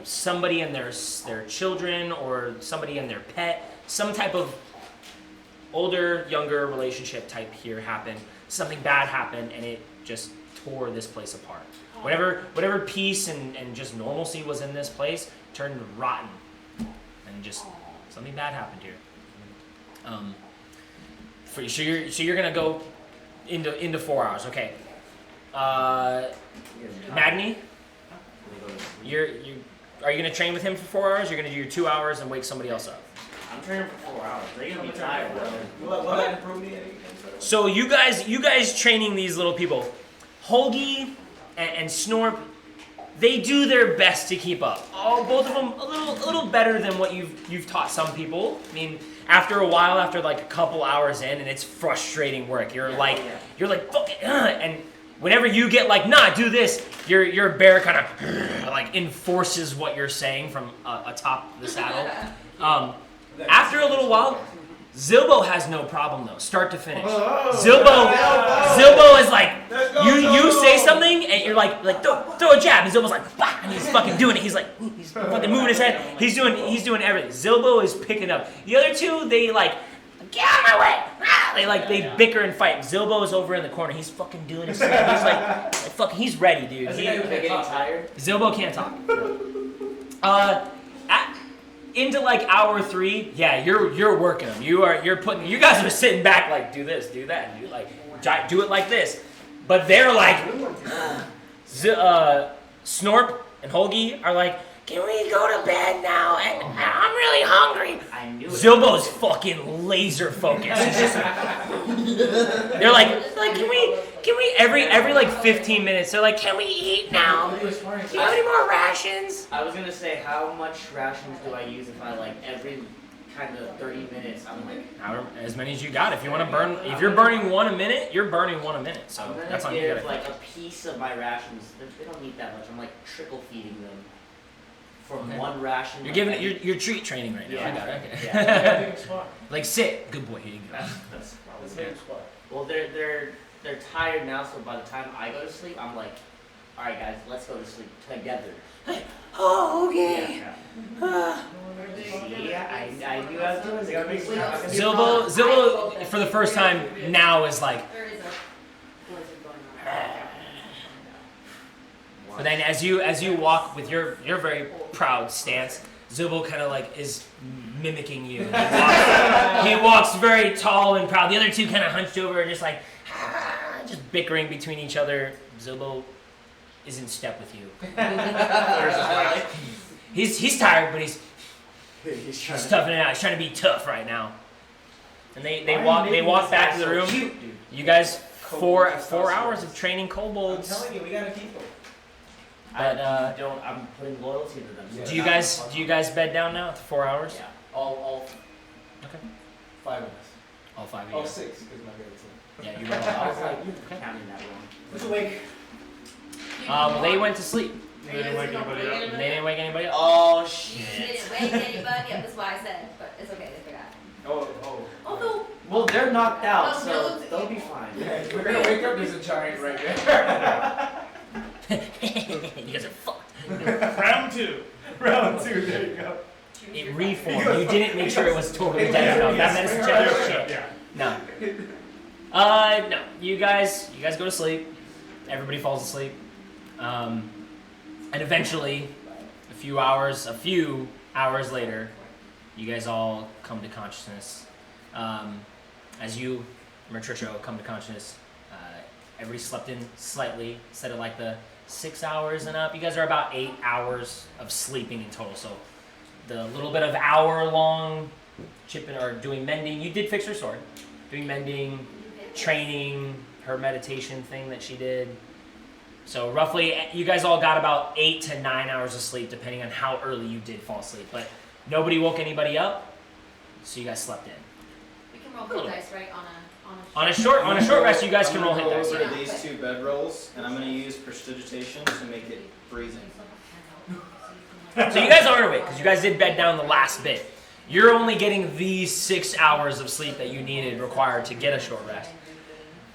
somebody and their children, or somebody and their pet. Some type of older, younger relationship type here happened. Something bad happened, and it just tore this place apart. Whatever peace and just normalcy was in this place turned rotten, and just something bad happened here. So you're gonna go into 4 hours, okay? Magni, are you gonna train with him for 4 hours? You're gonna do your 2 hours and wake somebody else up. I'm training for 4 hours. They're gonna be tired, bro. Will that improve me? So you guys training these little people, Holgi and Snorp, they do their best to keep up. Oh, both of them a little better than what you've taught some people. I mean, after a while, after like a couple hours in, and it's frustrating work. You're like fuck it, and whenever you get like, nah, do this, your bear kind of like enforces what you're saying from atop the saddle. After a little while, Zilbo has no problem though, start to finish. Zilbo is like, you say something and you're like throw a jab, and Zilbo's like, bah, and he's fucking doing it. He's fucking moving his head. He's doing everything. Zilbo is picking up. The other two, they like, get out of my way. They bicker and fight. Zilbo is over in the corner. He's fucking doing his thing. He's like fucking, he's ready, dude. They're getting tired. Zilbo can't talk. Into like hour 3, yeah, you're working them. You guys are sitting back like, do this, do that, and do it like this. But they're like, Snorp and Holgi are like, can we go to bed now? And I'm really hungry. I knew it. Zilbo's fucking laser focused. He's just they're like, can we every like 15 minutes? They're like, can we eat now? Do you have any more rations? I was gonna say, how much rations do I use if I like every kind of 30 minutes? I'm like, As many as you got. If you want to burn, if you're burning one a minute, you're burning one a minute. So I'm gonna that's on you. give like a piece of my rations. They don't need that much. I'm like trickle feeding them from one ration. You're giving it. You're treat training right now. Yeah. I got it. Okay. Yeah. Like sit, good boy. Here you go. That's probably good. Well, they're tired now, so by the time I go to sleep, I'm like, all right, guys, let's go to sleep together. Oh, okay. Yeah, I knew I was doing this. I gotta make sleep. Zilbo, for the first time now is like. There is a blizzard going on. But then as you walk with your very proud stance, Zilbo kind of like is mimicking you. He walks very tall and proud. The other two kind of hunched over and just like just bickering between each other. Zilbo is in step with you. He's tired, but he's toughing it out. He's trying to be tough right now. And they walk back to the room. You guys 4 hours of training kobolds. I'm telling you, we gotta keep them. But I'm putting loyalty to them. do you guys bed down now after 4 hours? Yeah. All. Okay. 5 of us. All 5 of you. Oh, 6, because my favorite team. Yeah, you I was like, counting that wrong. Who's awake? well, they went to sleep. They didn't wake anybody up. They didn't wake anybody up. Oh They didn't wake anybody up. That's why I said, but it's okay. They forgot. Oh. Although. Well, they're knocked out, Oh, so no. they'll be fine. Yeah, we're gonna wake up, there's a giant right there. You guys are fucked. Round 2. Round 2, there you go. It reformed. You didn't make sure it was totally dead. No, that medicine check. Shit. Yeah. No. No. You guys go to sleep. Everybody falls asleep. And eventually, a few hours later, you guys all come to consciousness. As you, Matricio, come to consciousness, everybody slept in slightly instead of like the 6 hours and up. You guys are about 8 hours of sleeping in total. So the little bit of hour-long chipping or doing mending, you did fix her sword. Doing mending, training, her meditation thing that she did. So roughly, you guys all got about 8 to 9 hours of sleep, depending on how early you did fall asleep. But nobody woke anybody up, so you guys slept in. We can roll hit dice, right? On a short rest, you guys can roll hit dice. I'm gonna go over these 2 bedrolls, and I'm gonna use prestidigitation to make it freezing. So you guys aren't awake because you guys did bed down the last bit. You're only getting these 6 hours of sleep that you needed required to get a short rest.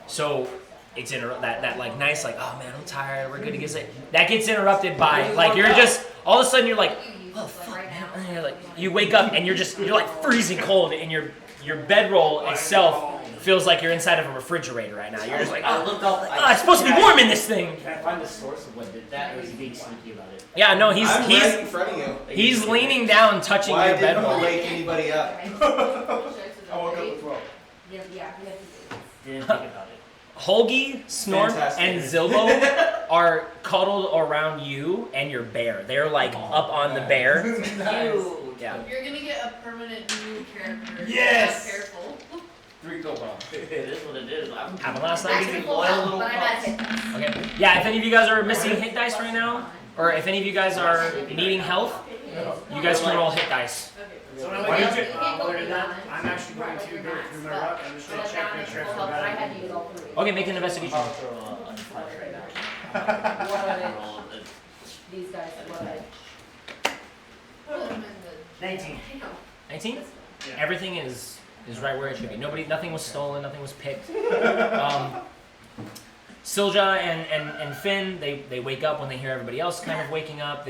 So it's that like nice like, oh man, I'm tired, we're good to get sleep. That gets interrupted by like you're just all of a sudden you're like, oh fuck man, and you're like you wake up and you're like freezing cold and your bedroll itself feels like you're inside of a refrigerator right now. You're just like, oh, it's supposed to be warm in this thing. Can I find the source of what did that, or is he being sneaky about it? Yeah, no, I'm right in front of you. he's leaning down, touching Why your didn't bedroll. I wake anybody up? I woke up with 12. Yeah, Didn't think about it. Holgi, Snort, Fantastic. and Zilbo are cuddled around you and your bear. They're like up on the bear. You. Yeah. You're gonna get a permanent new character. Yes! Be careful. 3 gold bombs. It is what it is. Happened last night. Actually, full health, but I'm at hit dice. Okay. Yeah, if any of you guys are missing hit dice right now, or if any of you guys are needing health, you guys can roll hit dice. Okay. So what I'm Why gonna don't do, you- you can't go other than that, beyond. I'm actually going to go through my rock. I'm just gonna check, make sure I Full health, but I had forgot. to use all 3. Okay, make an investigation. I'll throw a flash right now. What are they? Roll it. These guys, what are they? Put them in the 19. I know. 19? This one. Yeah. Everything is right where it should be. Nothing was stolen, nothing was picked. Silja and Finn, they wake up when they hear everybody else kind of waking up.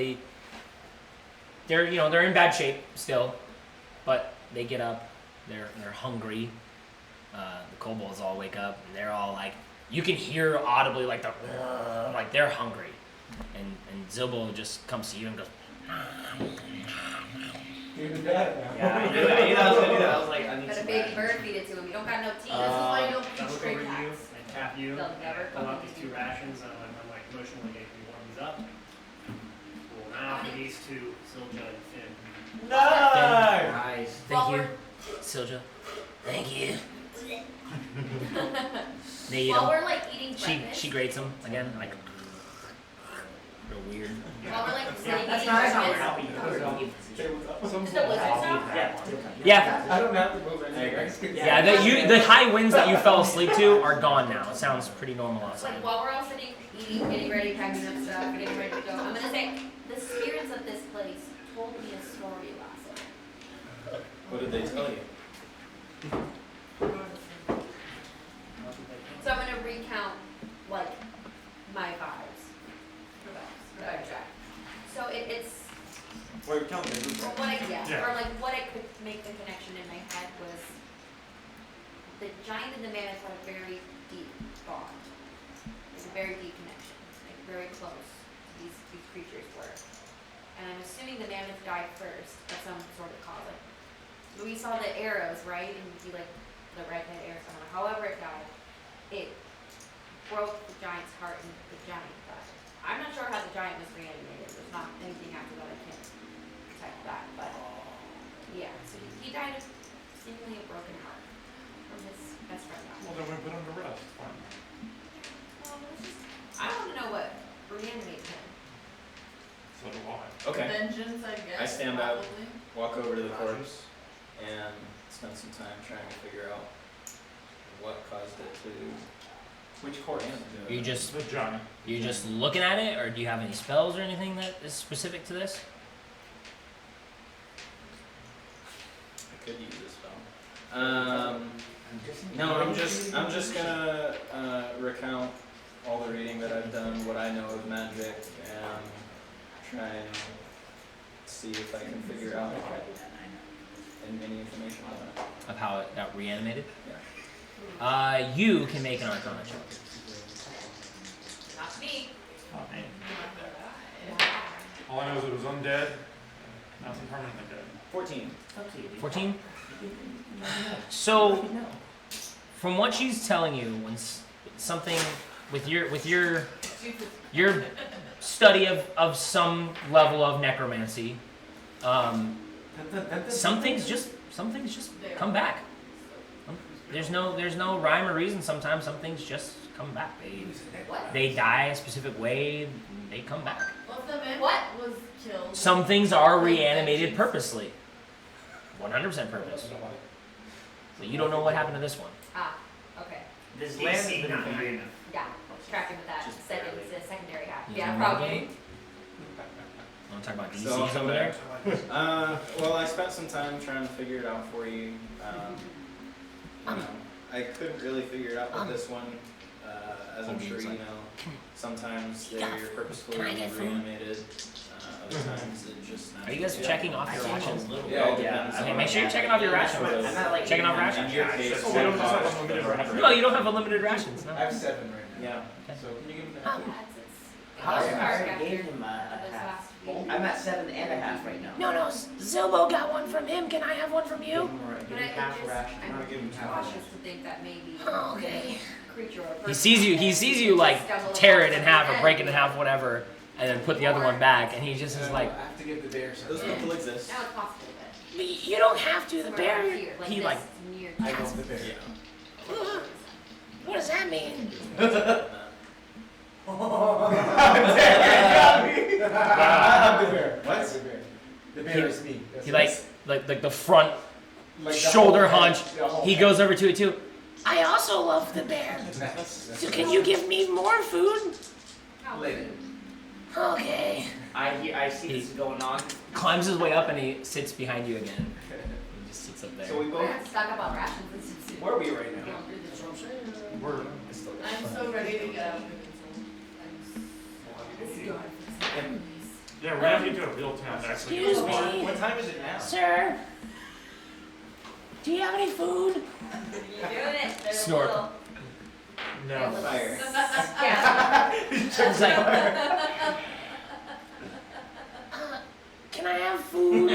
They're in bad shape still, but they get up. They're hungry. The kobolds all wake up and they're all like, you can hear audibly like like they're hungry. And Zilbo just comes to you and goes, Even better now. Yeah, I knew I was gonna do that. I was like, I need Got a some baby action. bird, feed it to him. You don't got no teeth. This is why you don't I feed look stray over you cats. and tap you. They'll never Pull come out these to 2 you. rations. I'm like emotionally making me warm these up. We'll now for these 2, Silja and Finn. Nice! Nice. thank you, Silja. Thank you. They eat While them. we're like eating breakfast, She grates them again, like real weird. while we're like sitting That's eating not how we're breakfast, helping. Say what's up. is the blizzard now? Yeah, I don't have to move anything. yeah. The high winds that you fell asleep to are gone now. It sounds pretty normal outside. Like while we're all sitting, eating, getting ready, packing up stuff, getting ready to go, I'm gonna say the spirits of this place told me a story last night. What did they tell you? So I'm gonna recount like my vibes. Vibes, Jack. So it's Well, you're telling me. or what I Yeah. or like what I could make the connection in my head was the giant and the mammoth had a very deep bond. It's a very deep connection, like very close. These creatures were, and I'm assuming the mammoth died first of some sort of cause. Like, we saw the arrows, right? And you like the red-headed arrows. However it died, it broke the giant's heart and the giant died. I'm not sure how the giant was reanimated. There's not anything after that I can detect that, but yeah. So he died of seemingly a broken heart from his best friend. Well, then we put him to rest. Fine. Well, it's just, I want to know what reanimated him. So do I. Okay. Vengeance, I guess. I stand out. probably. Walk over to the corpse and spend some time trying to figure out what caused it to. Which course? You just The giant. looking at it, or do you have any spells or anything that is specific to this? I could use this spell. No, I'm just gonna recount all the reading that I've done, what I know of magic, and try and see if I can figure out any information on it. Of how it got reanimated? Yeah. You can make an Arcana check. Not me. Oh, man. All I know is it was undead. Now it's permanently dead. 14. 14? So, from what she's telling you, when something with your study of some level of necromancy, some things just come back. There's no rhyme or reason. Sometimes some things just come back. They die a specific way. They come back. Well, if the man What? was killed. Some things are reanimated purposely. 100% purpose. So you don't know what happened to this one. Ah, okay. This land has DC been not high invaded. enough. Yeah, tracking with that. Just Second, barely. the secondary half. You Yeah, know what I probably. mean? Want to talk about So, DCs over there? Well, I spent some time trying to figure it out for you. I couldn't really figure it out with this one, as I'm sure you know. Sometimes they're purposefully reanimated. Other times it just. Are you guys checking off your rations? Yeah, Yeah. Okay, make sure you're checking off your rations. I'm not like Checking off In rations? your case, So we don't just have unlimited rations. No, you don't have unlimited rations. No. I have 7 right now. Yeah. So can you give me Yeah, that? it's I hard already after gave him a those half. last few. I'm at 7.5 right now. No, Zilbo got one from him. Can I have one from Give you? him But half a I'm ration. gonna give him just half. cautious to think that maybe Oh, okay. creature or He sees you like tear it in half or break it in half, whatever, and then put the other one back, and he just is like, I have to give the bear Those something. people exist. Now it's possible, but you don't have to. The somewhere bear, around here, he this, like, near I go the bear. what does that mean? I'm the bear. What? I'm the bear. The bear is me. He like the front Like the shoulder whole hunch. head, the whole He head. goes over to it too. I also love the bear. That's So can you give me more food? later. Okay. I see this going on. Climbs his way up and he sits behind you again. He just sits up there. So we We're both. gonna stock up on rations and some soup. Where are we right now? We're I'm so ready to go. This is going. yeah, we're gonna get to a real town next week. Excuse me, What time is it now? sir. Do you have any food? You're doing it. They're Snort. little- No. Fire. Yeah. It's like, can I have food?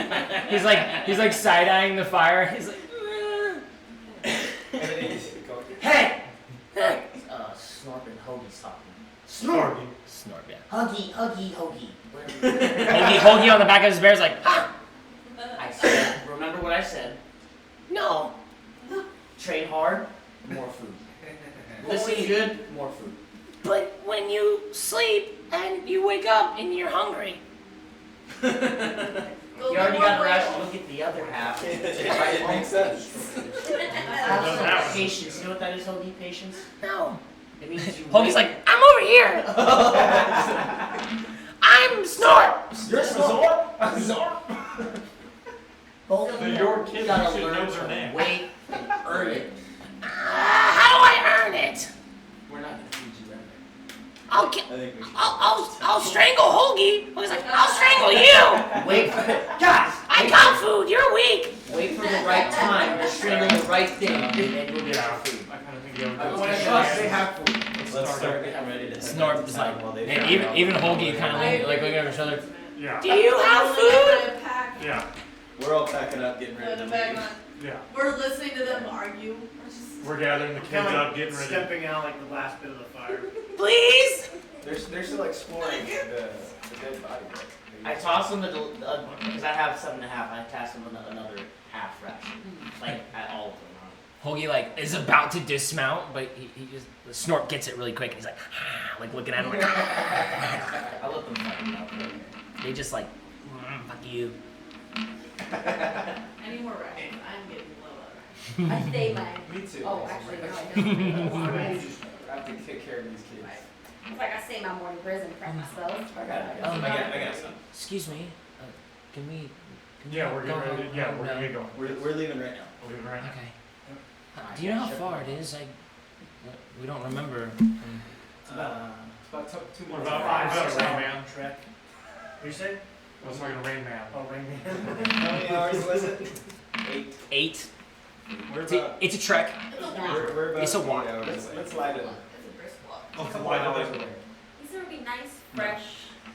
He's like side-eyeing the fire. He's like, Hey! Snorp and Hoagie's talking. Snort. snort, yeah. Huggy. Hoagie on the back of his bear's like, ah, I said, remember what I said? no. Train hard, more food. Listen good, more food. But when you sleep and you wake up and you're hungry, You already got the ration, look at the other half. It makes sense. Have some patience. You know what that is, Hoagie? Patience? no. It means you Hoagie's like, I'm over here. I'm Snort. You're Snort? Snort? both They're your kids, you gotta should learn know their to name. wait and earn it. How do I earn it? We're not gonna feed you right I'll I think we should. I'll strangle Hoagie. Hoagie's like, I'll strangle you. Wait for it. Guys! I got food. You're weak. Wait for the right time to strangle the right thing, and then you'll get Yeah, your food. I kinda think you I have want to trust they have food. Let's start getting ready to Snort is like, while they and figure out even what Hoagie we're kind of doing. like looking over his shoulder. Yeah, Do you have food? yeah, We're all packing up, getting ready to Put the bag leave. on. yeah. We're listening to them argue. We're just. We're gathering the kids Kinda up, like getting ready. stepping out like the last bit of the fire. Please. They're still exploring the dead body. I toss him because I have 7.5. I toss him another half ration, like at all of them. Hoagie like is about to dismount, but he just the Snort gets it really quick. And he's like, like looking at him like, I let them fight it out. they just like, fuck you. I need more rations. I'm getting low on rations. I stay like, Me too. oh, actually, no, I don't. I have to take care of these kids. It's like I stay in my morning prison practice though. I got it. I got some. Excuse me. Can we? Yeah, we're getting go ready. home? Yeah, we're gonna get going. We're leaving right now. We're leaving right now. Okay. Do you know how far it is? We don't remember. It's about 2 What minutes. about 5, 6 Rain hour Man? trek. What you say? I was talking to Rain Man. Oh, Rain Man. How many hours was it? 8. 8. We're It's a, about. it's a trek. It's a walk. We're about It's a 8 walk. hours Let's, away. let's light it up. It's a brisk walk. A couple Light it hours up. away. These would be nice, fresh,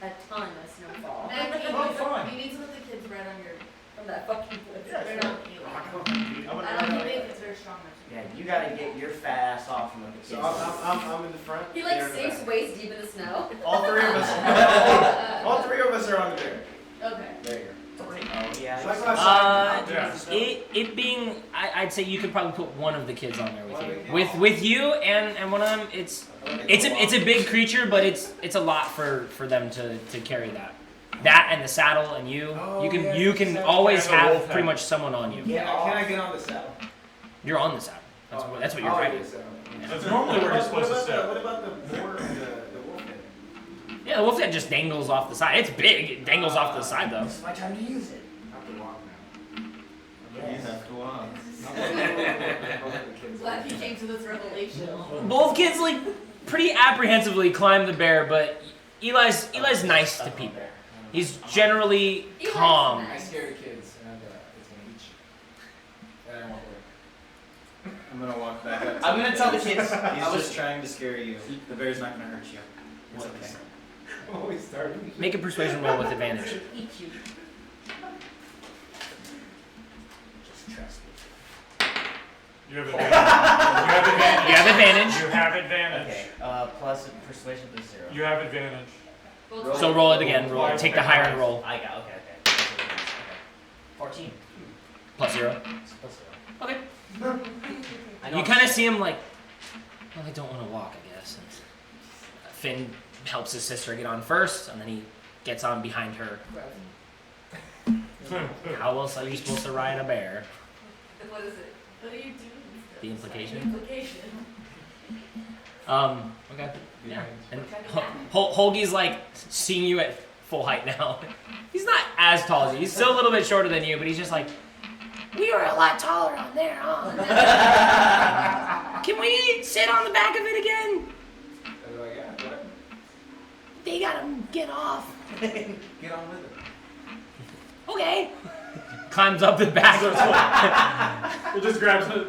a ton of snowfall. Oh, fun. You need to put the kids right on your. From that fucking woods. Yeah, They're sure. not eating. I'm I don't think it's very strong. Yeah, you gotta get your fat ass off from the kids. So I'm in the front. He like they're in the sinks back. waist deep in the snow. All three of us. all three of us are on the bear. Okay. There you go. Oh yeah. So I go outside. Yeah. It being, I'd say you could probably put one of the kids on there with One of you. the kids. With you and one of them, it's a big creature, but it's a lot for them to carry that. That and the saddle and you. Oh, you can yeah, you the can saddle. always And the have wolf pretty head. much someone on you. Can I get on the saddle? You're on the saddle. That's what you're riding. the saddle. That's normally where you're supposed to sit. What about the board of the wolf head? Yeah, the wolf head just dangles off the side. It's big. It dangles off the side though. It's my time to use it. I have to walk now. You have to walk. Glad you came to this revelation. Both kids like pretty apprehensively climb the bear, but Eli's nice to people. He's generally Eli's calm. nice. I scare the kids, and it's gonna eat you. And I won't work. I'm gonna walk back up. I'm gonna tell the kids. He's just trying to scare you. The bear's not gonna hurt you. It's okay. Always starting. Make a persuasion roll with advantage. Eat you. Just trust me. You have advantage. You have advantage. You have advantage. Okay. Plus persuasion plus 0. You have advantage. So roll it again. Roll it. Take the higher and roll. I got. Okay. 14. Plus 0. Plus 0. Okay. I know You kind of see him like, well, they don't want to walk, I guess. And Finn helps his sister get on first, and then he gets on behind her. How else are you supposed to ride a bear? What is it? What are you doing? The implication? Implication. Okay. Yeah. And Holgi's like seeing you at full height now. He's not as tall as you. He's still a little bit shorter than you, but he's just like, we were a lot taller on there, huh? Can we sit on the back of it again? And they're like, yeah, what? They gotta get off. Get on with it. Okay. Climbs up the back. It just grabs it.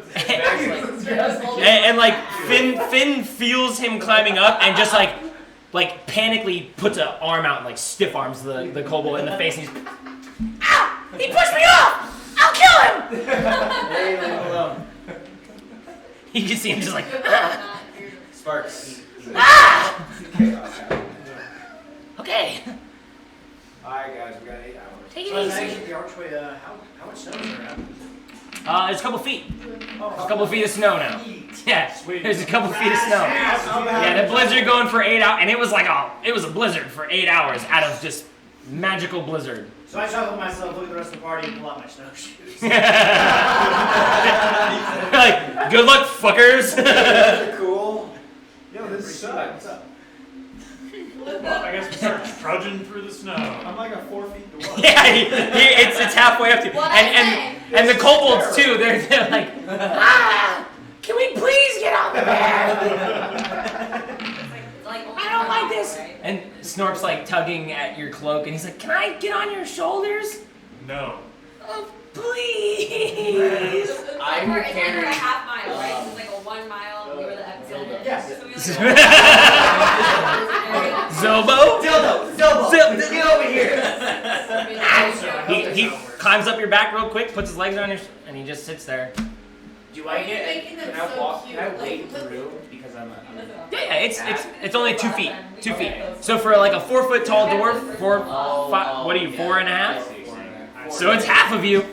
and like Finn feels him climbing up and just like panically puts an arm out and like stiff arms the kobold in the face and he's ow! He pushed me off! I'll kill him! Hey, leave him alone. You can see him just like ah! Sparks. Ah! Chaos. Okay. Alright, guys, we got 8 hours. Take So it as I easy. exit the archway, how much snow is there out? It's a couple feet. A couple feet of snow now. Yeah, Sweet. there's a couple feet of snow. Yeah, the blizzard going for 8 hours, and it was a blizzard for 8 hours out of just magical blizzard. So I chuckle myself, look at the rest of the party, and pull out my snowshoes. Like, good luck, fuckers. Cool. Yo, this sucks. Well, I guess we start trudging through the snow. I'm like a 4 feet to 1. Yeah, it's halfway up to you. What And the kobolds too. They're like, ah, can we please get on the bear? I don't like this. And Snorp's like tugging at your cloak, and he's like, can I get on your shoulders? No. Oh, please. I will It's under carry. a half mile, right? It's like a 1 mile. We were the episode. Yes. So we Zobo? Zilbo, get over here. He climbs up your back real quick, puts his legs on your, and he just sits there. Do I get? Making them Can I so walk? cute. Can I wade through? Because I'm a. Yeah, it's only 2 feet. 2 feet. So for like a 4 foot tall dwarf, what are you, 4.5? So it's half of you.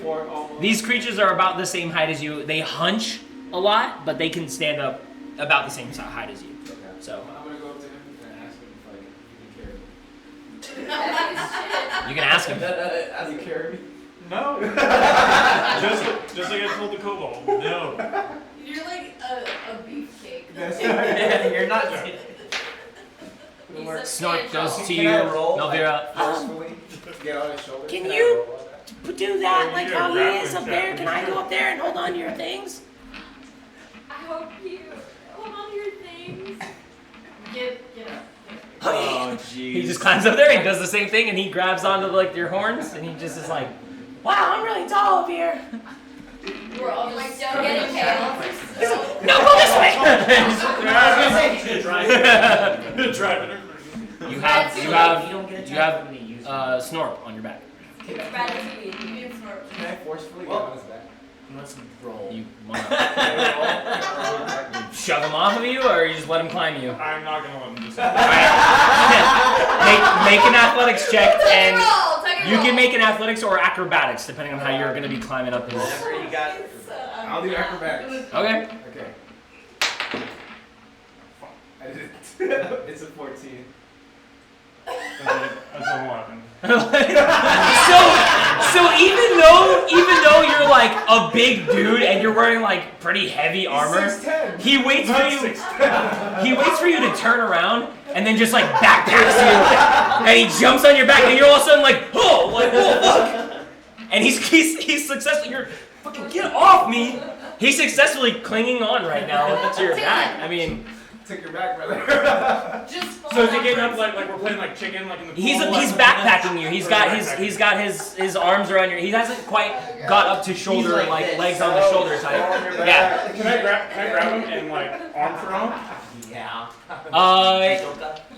These creatures are about the same height as you. They hunch a lot, but they can stand up about the same height as you. So I'm gonna go up to him and ask him if he can carry me. you can ask him. Can you carry me? No. just like I told the kobold. No. You're like a beefcake. You're not. Snort goes to you, Can I roll? Melvira. Forcefully get on his shoulder. Can I you- roll on that? Do that Yeah, like you how do a he is grappling up there. check. Can I go up there and hold on to your things? How cute. Hold on to your things. Get up. Okay. jeez. He just climbs up there. He does the same thing, and he grabs onto like your horns, and he just is like, "Wow, I'm really tall up here." We're all Like, just don't get impaled. No, go this way. Driving her. You have You don't get a you have when you use Snorp on your back. Ratatouille. Can I forcefully get on his back? Let's roll. You wanna shove him off of you, or you just let him climb you? I'm not gonna let him do Make an athletics check, and Take a you roll. can make an athletics or acrobatics, depending on how you're going to be climbing up his. Whatever you got. I'll do acrobatics. Okay. Okay. I did it. It's a 14. That's a 11. so even though you're like a big dude and you're wearing like pretty heavy armor, He's 6'10". he waits for you. He waits for you to turn around and then just like backpacks you, and he jumps on your back, and you're all of a sudden like, oh, like whoa, look, and he's successful. You're fucking get off me. He's successfully clinging on right now to your back. I mean. Take your back, brother. Just So is he getting up like we're playing like chicken like in the pool? He's backpacking you. He's got his arms around your. He hasn't quite got up to shoulder like like this. legs on the shoulder type. Yeah. Can I grab him and like arm throw him? Yeah.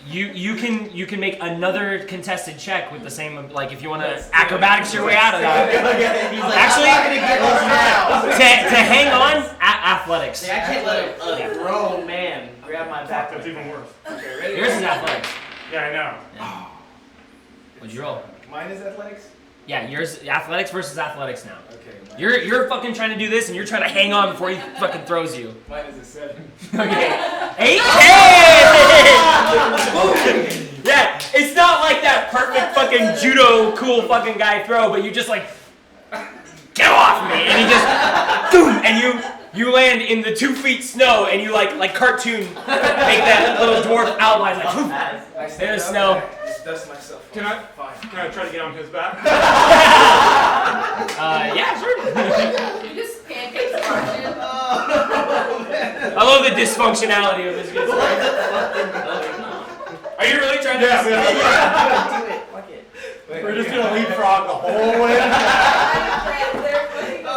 You can make another contested check with the same like if you want to acrobatics your way out of that. Actually, to hang on, athletics. See, I can't let a grown man grab my Fuck, back. that's even worse. Okay, ready? Yours is athletics. Yeah, I know. Yeah. What'd you roll? Mine is athletics? Yeah, yours athletics versus athletics now. Okay. You're fucking trying to do this and you're trying to hang on before he fucking throws you. Mine is a 7. Okay. 8? Yeah, it's not like that perfect fucking judo cool fucking guy throw, but you just like get off me, and he just boom, and you land in the 2 feet snow, and you like cartoon make that little dwarf outline like boom, I in stand the up snow. and I just dust myself. Can I try to get on his back? Yeah, sure. You just pancakes Martian. I love the dysfunctionality of this. Are you really trying to? Yeah. Do it. Fuck it. We're just gonna leapfrog the whole way.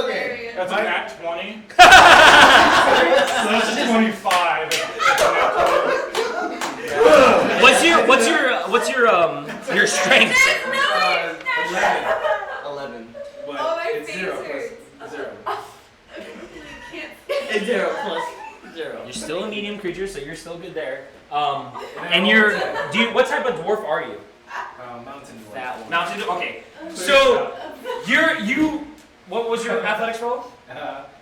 Okay. That's a nat 20. So that's a 25. What's Your strength? 11. But Oh, my it's face 0 hurts. plus 0. And 0 plus 0. You're still a medium creature, so you're still good there. And you're. What type of dwarf are you? Mountain dwarf. That one. Mountain. Okay. So you. What was your athletics roll?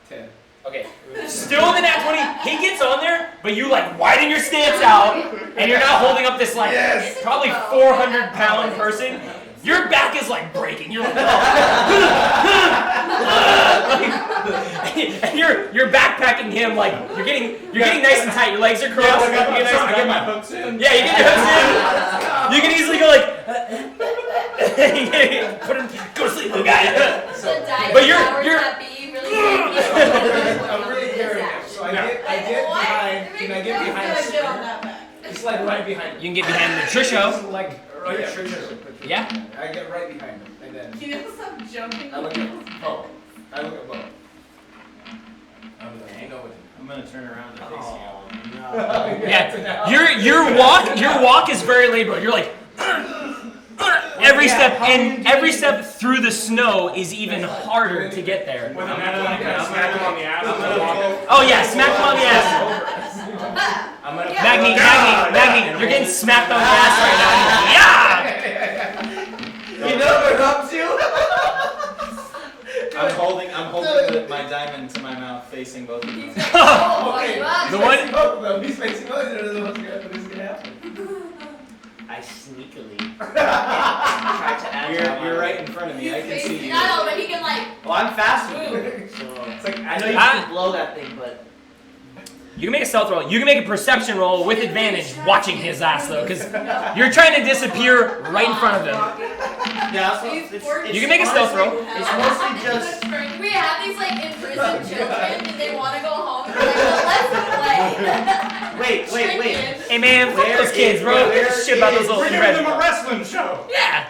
10. Okay. Still in the nat 20. He gets on there, but you like widen your stance out, and you're not holding up this like probably 400-pound person. Your back is like breaking. You're like, and you're backpacking him like you're getting nice and tight. Your legs are crossed. I You're nice and get my tight. hooks in. Yeah, you get your hooks in. You can easily go like, put him, go to sleep, little guy. But you're that be really I'm really carrying it. So I get behind. Can I get behind the Get on spear? that back. Just like right behind You can get behind the Trisho. Like right Yeah. I get right behind him, and then Can you stop jumping? I look at Bo. I look at Bo. I'm gonna turn around and face you. Yeah. Your walk is very labored. You're like every step, and every step through the snow is even harder to get there. With a nat 20, can I smack him on the ass? Oh yeah, smack him on the ass. I'm gonna Magni, you're getting smacked on the ass right now. Yeah. You know what helps you? I'm holding my diamond to my mouth, facing both of them. Okay. The one. Both of them. He's facing both of them. What's gonna happen? I sneakily tried to add You're right in front of me. I can see you. I know, but he can like. Well, I'm faster than you, so It's like I know you can blow that thing, but You can make a stealth roll. You can make a perception roll with advantage watching his ass though, because you're trying to disappear right in front of him. yeah, so it's You can make a stealth roll. It's mostly just We have these like imprisoned children and they want to go home. And we're like, well, let's play. wait. Hey man, fuck those kids, bro. Shit about those little We're giving them a wrestling show. Yeah.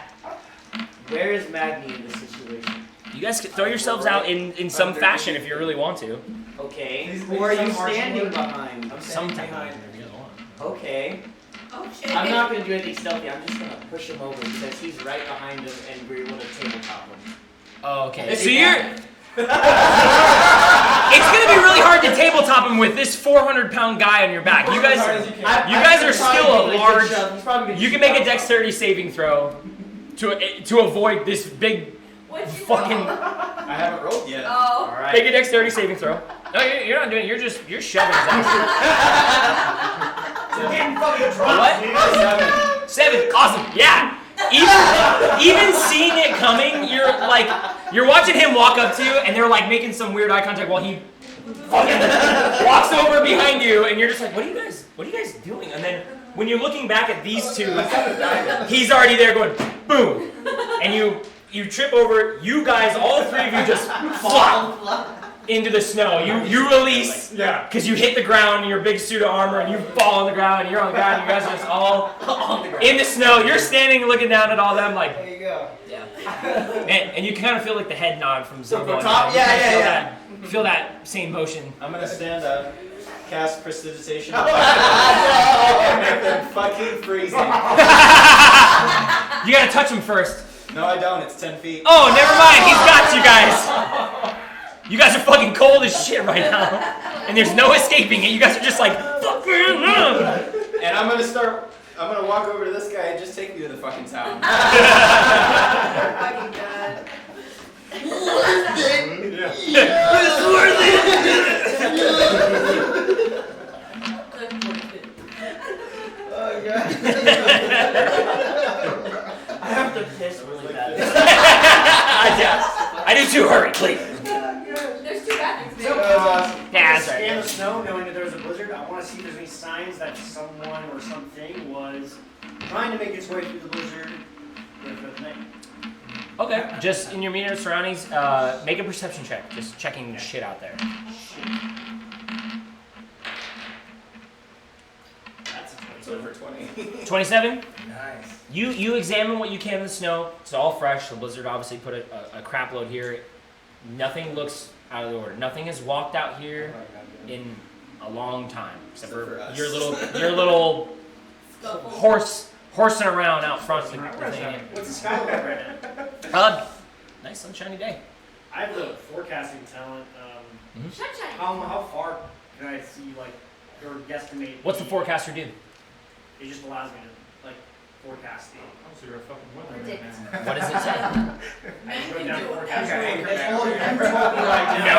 Where is Magni in this situation? You guys can throw yourselves out in some fashion if you really want to. Okay. These- Who are you these are standing martial behind? I'm Sometime. standing behind. Okay. Okay. I'm not gonna do anything stealthy. I'm just gonna push him over because he's right behind him, and we're gonna tabletop him. Oh, okay. If So he you're. It's gonna be really hard to tabletop him with this 400-pound guy on your back. You guys are still a large. You can make a dexterity saving throw to avoid this big fucking. I haven't rolled yet. Oh. All right. Make a dexterity saving throw. No, you're not doing it. You're shoving his ass. You're getting fucking drunk, What? dude. 7. Awesome. Yeah. Even seeing it coming, you're watching him walk up to you, and they're like making some weird eye contact while he fucking walks over behind you, and you're just like, what are you guys doing? And then when you're looking back at these two, he's already there going boom, and you trip over. You guys, all three of you, just flop into the snow. You release, because you hit the ground in your big suit of armor, and you fall on the ground, and you're on the ground, and you guys are just all in the snow. You're standing looking down at all them like, There you go. yeah. And you kind of feel like the head nod from Zumbo. top? Yeah. Feel that same motion. I'm gonna stand up, cast prestidigitation, and make them fucking freezing. You gotta touch him first. No, I don't. It's 10 feet. Oh, never mind. He's got you guys. You guys are fucking cold as shit right now, and there's no escaping it. You guys are just like, fuck me. And I'm gonna walk over to this guy and just take me to the fucking town. Fucking God. Oh god. I have to piss really bad. I do too. Hurry, please. There's 2 bathrooms. So, Yeah, that's scan right. the snow, knowing that there was a blizzard. I want to see if there's any signs that someone or something was trying to make its way through the blizzard. For the night. Okay, just in your immediate surroundings, make a perception check. Just checking shit out there. That's a It's over 20. 27. Nice. You examine what you can in the snow. It's all fresh. The blizzard obviously put a crap load here. Nothing looks out of the order. Nothing has walked out here in a long time, except for us. your little horsing around out front. With the thing. What's the sky look like right now? Nice sunshiny day. I have the forecasting talent. Sunshine. How far can I see, like, or guesstimate? What's the forecaster do? It just allows me to, like, forecast the. Oh, so you're a fucking weatherman Predict. now. What does it say? I just wrote down a forecast. No,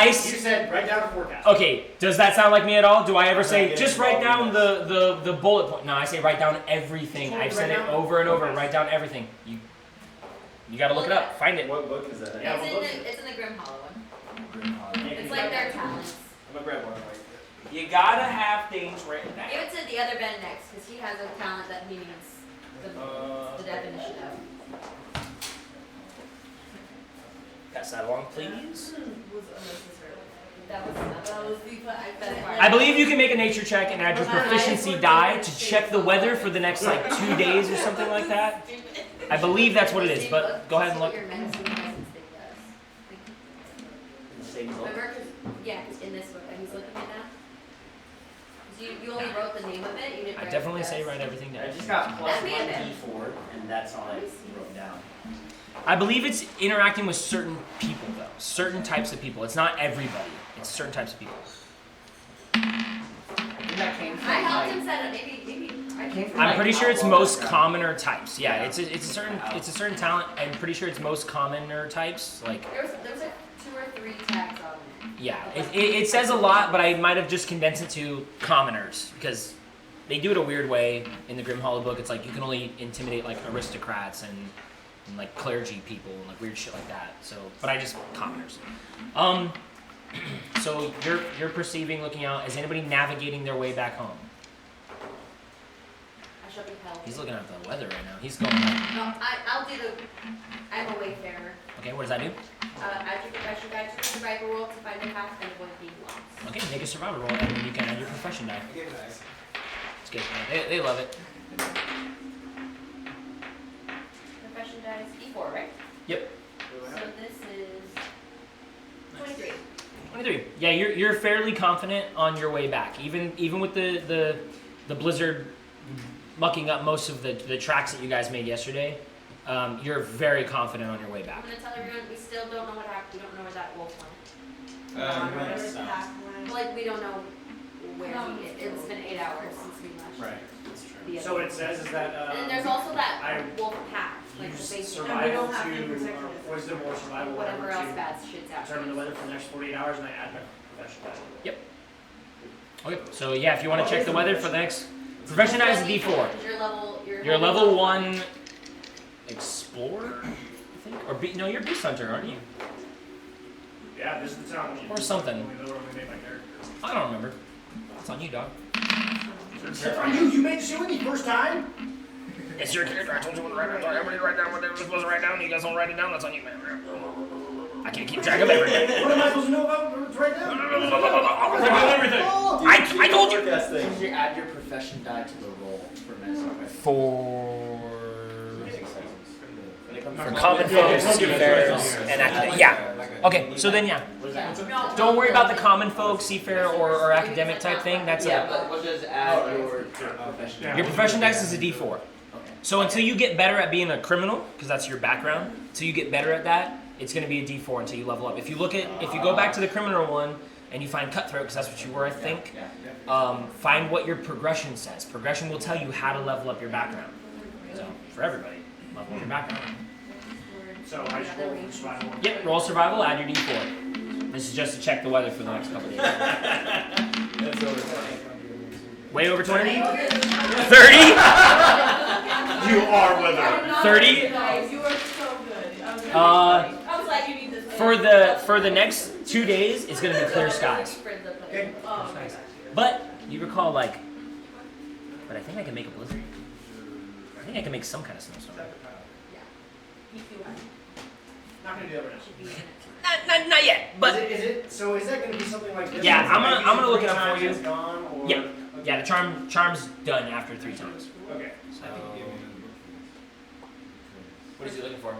You said write down a forecast. Okay, does that sound like me at all? Do I ever say, just write down the bullet point? No, I say write down everything. I've said it over and over. Write down everything. You gotta look it up. Find it. What book is that? Yeah, It's in the Grim Hollow one. It's like their talents. I'm gonna grab one. You gotta have things written down. Give it to the other Ben next, because he has a talent that he needs the definition of. Pass that along, please. Was unnecessary. That was I believe you can make a nature check and add your proficiency die to check the weather for the next like 2 days or something like that. I believe that's what it is, but go ahead and look. Your medicine license thing does. Same book. Remember? Yeah, it's in this book that he's looking at now. 'Cause you only wrote the name of it. You didn't. I write definitely the say rest. write everything I down. just got plus That'd be 1 a bit. D4, and that's all I wrote down. I believe it's interacting with certain people though. Certain types of people. It's not everybody. It's certain types of people. I think that came from I helped like, him set it. Maybe. I came from I'm like pretty sure it's outlaw most stuff. commoner types. Yeah, it's a certain talent. I'm pretty sure it's most commoner types. Like There was like 2 or 3 tags on it. yeah, it says a lot, but I might have just condensed it to commoners because they do it a weird way in the Grim Hollow book. It's like you can only intimidate like aristocrats and like clergy people and like weird shit like that. So, but I just commoners. So you're perceiving, looking out. Is anybody navigating their way back home? I shall be held. He's looking at the weather right now. He's going. Like, No, I'll do the. I'm a wayfarer. okay, what does that do? I should guide you to the survival roll to find a path and avoid being lost. Okay, make a survival roll, and then you can add your profession die. Okay, nice. It's good. They love it. Profession dice E4, right? Yep. So this is 23. 23. Yeah, you're fairly confident on your way back. Even with the blizzard mucking up most of the tracks that you guys made yesterday, You're very confident on your way I'm back. gonna tell everyone we still don't know what happened. We don't know where that wolf went. Like we don't know where he is. It's been 8 hours since we left. Right. That's true. So what it says is that And then there's also that I wolf pack, like the use basic, survival don't have to, to protect or yourself. wisdom or survival, whatever else to bad shit's out. determine the weather for the next 48 hours, and I add my professional dice. Okay, so yeah, if you want to check the weather for the next profession die is a D4. You're level 1 explorer, I think, or no, you're beast hunter, aren't you? Yeah, this is the town. Or something. We made my character. I don't remember. It's on you, dog. Except for you made the shit with me first time? It's your character. I told you what to write down. Everybody write down what they were supposed to write down. You guys don't write it down. That's on you, man. I can't keep track of everything. What am I supposed to know about right now? Everything. I told you. You add your profession die to the roll for medicine. For common folks, seafarers, and academic. Yeah. Okay, so then yeah. Don't worry about the common folk, seafarer, or academic type thing. That's but what does add your profession? your profession dice is a D4. So until you get better at being a criminal, because that's your background, until you get better at that, it's going to be a D4 until you level up. If you go back to the criminal one and you find cutthroat, because that's what you were, I think, find what your progression says. Progression will tell you how to level up your background. So for everybody, level up your background. So I just roll for survival. Yep, roll survival, add your D4. This is just to check the weather for the next couple days. That's over 20. Way over 20? 30? You are weather. 30? You are so good. I was like, you need this. For the next 2 days, it's gonna be clear skies. Oh, okay. But you recall but I think I can make a blizzard. I think I can make some kind of snowstorm. Not gonna do that right now. Not yet, but So is that gonna be something like this? Yeah, I'm gonna look it up for you. It's gone, or? yeah, yeah. The charm's done after 3 times. Okay. So what is he looking for?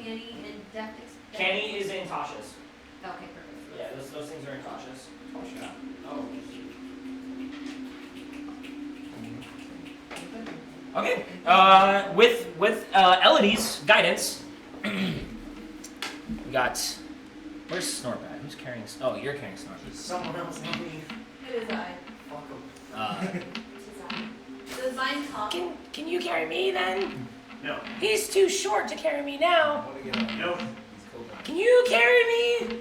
Canny and Death. Canny is in Tasha's. Okay, perfect. Yeah, those things are in Tasha's. Oh. Okay. With Elodie's guidance, we got. Where's Snorbad? Who's carrying? Oh, you're carrying Snorbad. Someone else help me. It is I. Fuck 'em. Does mine talk? Can you carry me then? No. He's too short to carry me now. Nope. Can you carry me?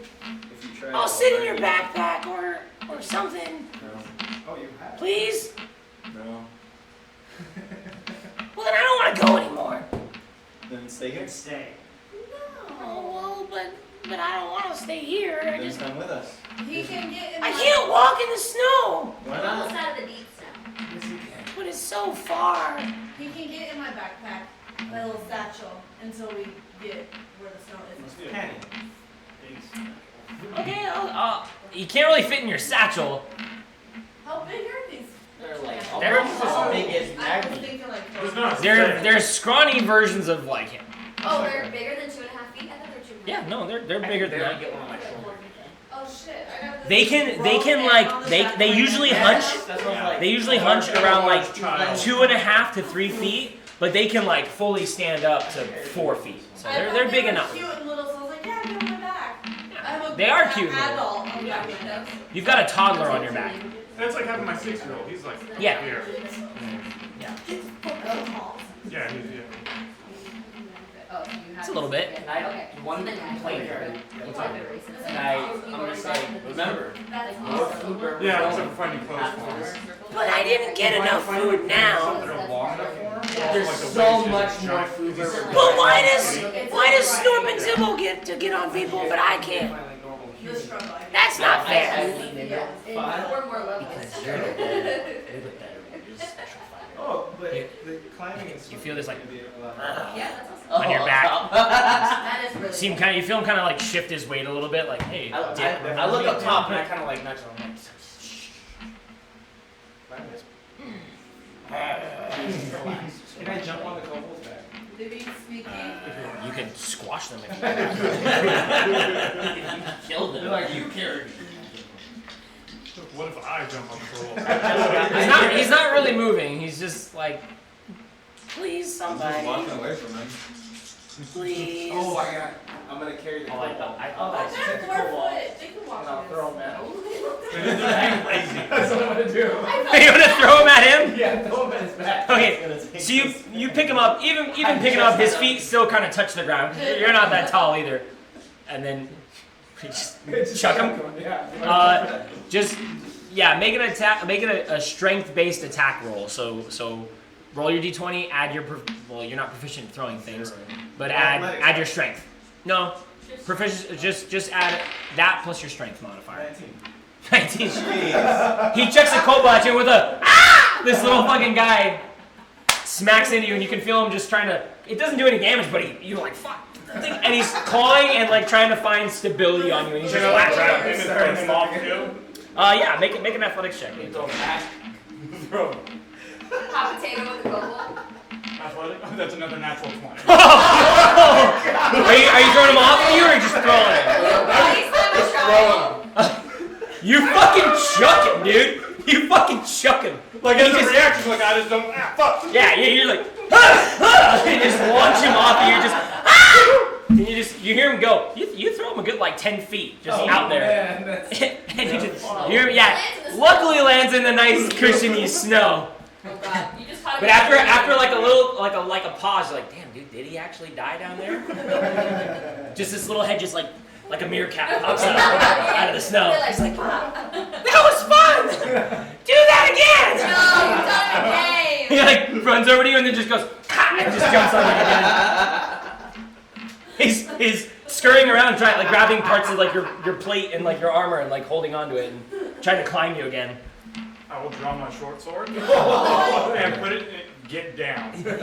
If you try I'll sit in your backpack or something, Oh, you have. please. No. Well, then I don't want to go anymore. Then stay here. Stay. Oh well, but I don't want to stay here. Then come with us. He can get in I my can't walk in the snow. Why We're almost not? out of the deep snow. But it's so far. He can get in my backpack, my little satchel, until we get where the snow is. Penny. Okay, you can't really fit in your satchel. How big are these? They're like They're- almost as big as I was Magni. thinking like. There's not. They're scrawny versions of like him. Oh, they're bigger than 2.5 feet? I thought they were 2.5. Yeah, no, they're bigger than barely that. get one on my shoulder. Oh shit! I got this. They can like they usually hunch. That's what I was like. They usually hunch around like 2.5 to 3 feet, but they can like fully stand up to 4 feet. So they're big enough. Cute and little, so I was like, yeah, get on my back. I have a They are cute. adult on the back of my neck. You've got a toddler on your back. That's like having my 6-year-old. He's like Yeah. here. Yeah. Yeah, he's yeah. Oh, you have It's a little bit. Okay. And I one complaint here. And I'm gonna say, remember, more food wherever Yeah, we're except going. for finding clothes for us. But I didn't get enough food now. Something long enough for him. There's Like the so waist is much more giant. food wherever we're But going. why does Snorp and Zibble get on people, but I can't? The struggle. That's not I fair. lean in Yeah, there. and 4 more levels. Oh, but the climbing is. You feel this like Yeah, that's awesome. on your back. That is really See him kind of, you feel him kind of like shift his weight a little bit, like hey. I look up top and I kind of like nudge him. I'm like, Can I jump on the kobold's back? They be sneaky. You can squash them if you kill them. They're like, you carry me. What if I jump on the pole? He's not really moving. He's just like Please, I'm just somebody. walking away from him. Please. Oh, I'm gonna carry the Oh, I thought Oh, that. they're 4 foot. They can walk And I'll in throw this. him at him. They're lazy. That's what I'm gonna do. You want to throw him at him? Yeah, throw him at his back. Okay, so you pick him up. Even picking him up, his feet still kind of touch the ground. You're not that tall either. And then just chuck him. Yeah. Make an attack. Make it a strength-based attack roll. So roll your d20. Add your you're not proficient in throwing things, but add your strength. No, proficient. Just add that plus your strength modifier. 19. He chucks a cobalt at you with a this little fucking guy smacks into you, and you can feel him just trying to. It doesn't do any damage, but you're like fuck. And he's clawing and like trying to find stability on you, and he's just flat out. Him is very soft too. Yeah, make an athletics check. Throw him back. Throw him. Hot potato with a goal. Athletic? Oh, that's another natural 20. Are you throwing him off of you, or are you just throwing him? You fucking chuck him, dude. You fucking chuck him. Like as a reaction, like I just don't. Fuck. Yeah, you're like, and you just launch him off, and you hear him go. You throw him a good like 10 feet just out there, Man, that's and luckily lands in the nice cushiony snow. Oh god, you just caught But after like a little like a pause, you're like, damn, dude, did he actually die down there? Just this little head, just like a meerkat pops out of the snow. You're like, He's like, that was fun. Do that again. no, you've done it He like runs over to you and then just goes, and just jumps on you again. He's scurrying around, grabbing parts of like your plate and like your armor and like holding onto it and trying to climb you again. I will draw my short sword and put it in, get down. Okay.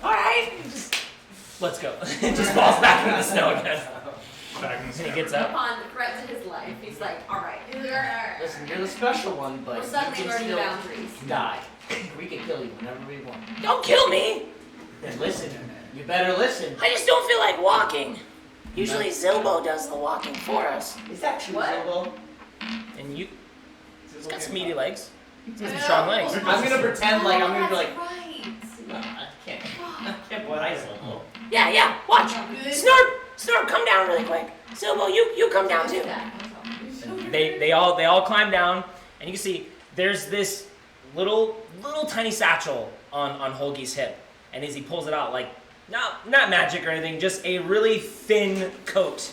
All right. Let's go. It just falls back into the snow again. Back in the And he sand. gets up. Upon the threat to his life, he's like, alright, Listen, you're the special one, but we're you suddenly can learning still boundaries. die. We can kill you whenever we want. Don't kill me. Then listen. You better listen. I just don't feel like walking. Usually Zilbo does the walking for us. Is that true, What? Zilbo? And he's got some meaty legs. He's got some strong legs. I'm gonna pretend like I'm gonna be like, Right. no, I can't buy Zilbo. Yeah. Watch. Snort, come down really quick. Zilbo, you come down too. They all climb down, and you can see there's this little tiny satchel on Holgi's hip, and as he pulls it out, like not magic or anything, just a really thin coat.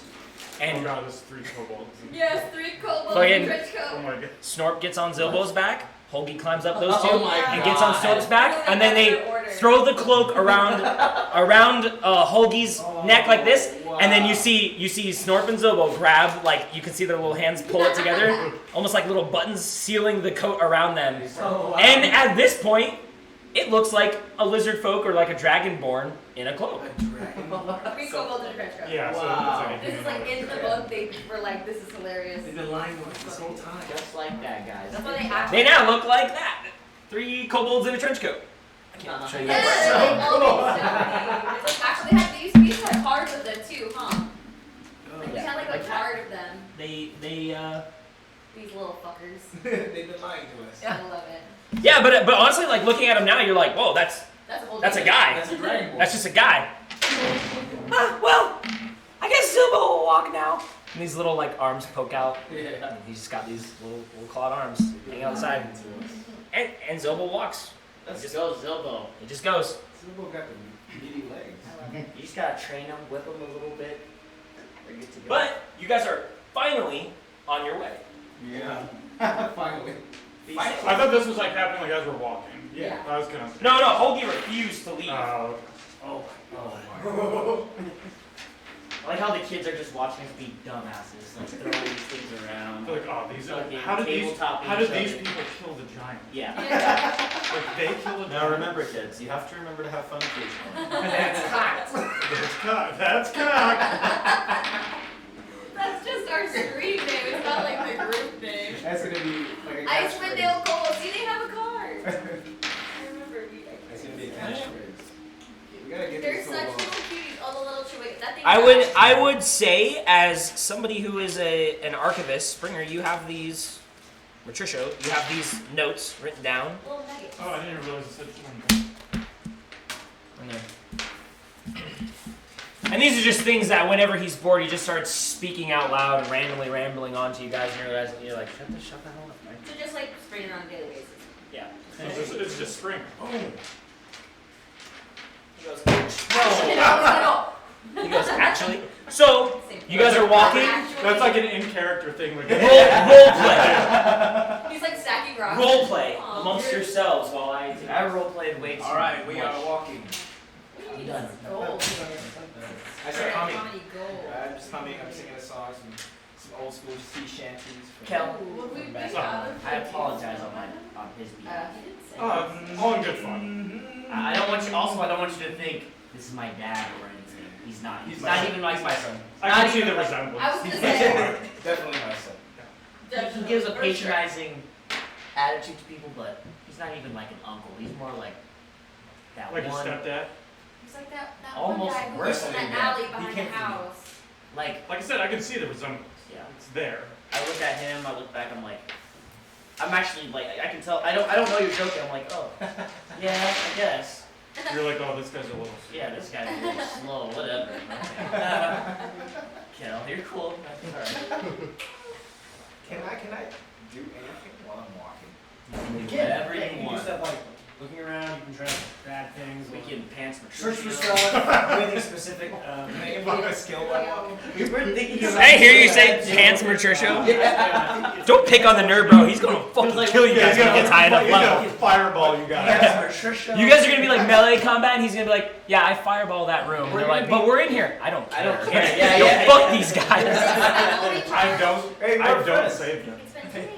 Oh And god, there's 3 kobolds. Yes, 3 kobolds Fucking- in a trench Oh coat. my god. Snorp gets on Zilbo's back. Holgi climbs up those two Oh my and gets on God. Snorp's back, and then they throw the cloak around Holgi's neck like this, and then you see Snorp and Zilbo grab, like you can see their little hands pull it together, almost like little buttons sealing the coat around them. Oh, wow. And at this point, it looks like a lizard folk or like a dragonborn in a cloak. 3 kobolds in a trench coat. Yeah, Wow. so it's This is like in the book, they were like, this is hilarious. They've been lying to us this whole time. Just like that, guys. That's why they act They now look like that. 3 kobolds in a trench coat. I can't show you Yeah, that. like, all these it's like, actually, they used to have cards of them too, huh? Like, they had like a card of them. They These little fuckers. They've been lying to us. I love it. yeah, but honestly, like looking at him now, you're like, whoa, that's That's a whole a different- guy. That's a dragon boy. That's just a guy. Well, I guess Zilbo will walk now. And these little like arms poke out. Yeah. And he's just got these little clawed arms hanging out the side. And Zilbo walks. Let's go, Zilbo. He just goes. Zilbo got the meaty legs. You just gotta train him, whip him a little bit. They're good to go. But you guys are finally on your way. Yeah. Finally. I thought this was like happening like as we're walking. Yeah. I was kind of. No, Holgi refused to leave. Oh. Oh I like how the kids are just watching us be dumbasses, like throwing these things around. Like, oh, these are. Fucking How did these tabletop each people other. kill the giant? Yeah. Like they kill a giant. Now remember, kids, you have to remember to have fun occasionally. That's cocked. That's just our street name. It's not like the group name. That's gonna be like a Icewindale Cole. See, they have a card. I remember. That's gonna be a catchphrase. We gotta get They're this such little. little cuties. All the little chihuahuas. That thing. I would say, as somebody who is an archivist, Springer, you have these Matricio, you have these notes written down. Little nuggets. Oh, I didn't realize it said one. In there. And these are just things that whenever he's bored, he just starts speaking out loud and randomly rambling on to you guys, and you're like, shut the hell up, right? So just like spraying it on a daily basis. Yeah. It's just spring. Oh. He goes, No. he goes, actually. So, you guys are walking. That's like an in-character thing. Like Role play. He's like stacking rocks. Role play Aw. amongst yourselves while I role played way too Alright, we much. are walking. What do you mean Done. it's gold? I start humming. Comedy gold. I'm just humming, I'm singing a song, some old school sea shanties. Kel, Would we be Back other up. I apologize on his behalf. He didn't say. all in good fun. I don't want you. Also, I don't want you to think this is my dad or anything. He's not. He's not even like my son. I Not can see even the like- resemblance. I was gonna say. Definitely my son. He gives a patronizing attitude to people, but he's not even like an uncle. He's more like that Like a one. stepdad. He's like that Almost one guy who worse lives in than that that. alley He behind the can't be. house. Like, Like I said, I can see the resemblance. yeah. It's there. I look at him. I look back. I'm like, I'm actually like, I can tell. I don't know you're joking. I'm like, oh, yeah, I guess. You're like, oh, this guy's a little. Yeah, this guy's a little slow. Whatever. Kel, you're cool. That's all right. Can I do anything while I'm walking? Whatever Yeah, you can do want. stuff like looking around, you can try to grab things. We can pants for Search for Tricio. stuff, anything specific. Can I invoke a skill while walking? We were thinking I hear you say pants Matricio. Don't pick on the nerd, bro. He's gonna fucking kill you guys when he gets high enough level. Fireball, you guys. You guys are gonna be like melee combat, and he's gonna be like, yeah, I fireball that room. And they're like, but we're in here. I don't care. I don't care. Yeah, Yo, yeah, fuck yeah. these guys. Hey, I we're don't friends. save them.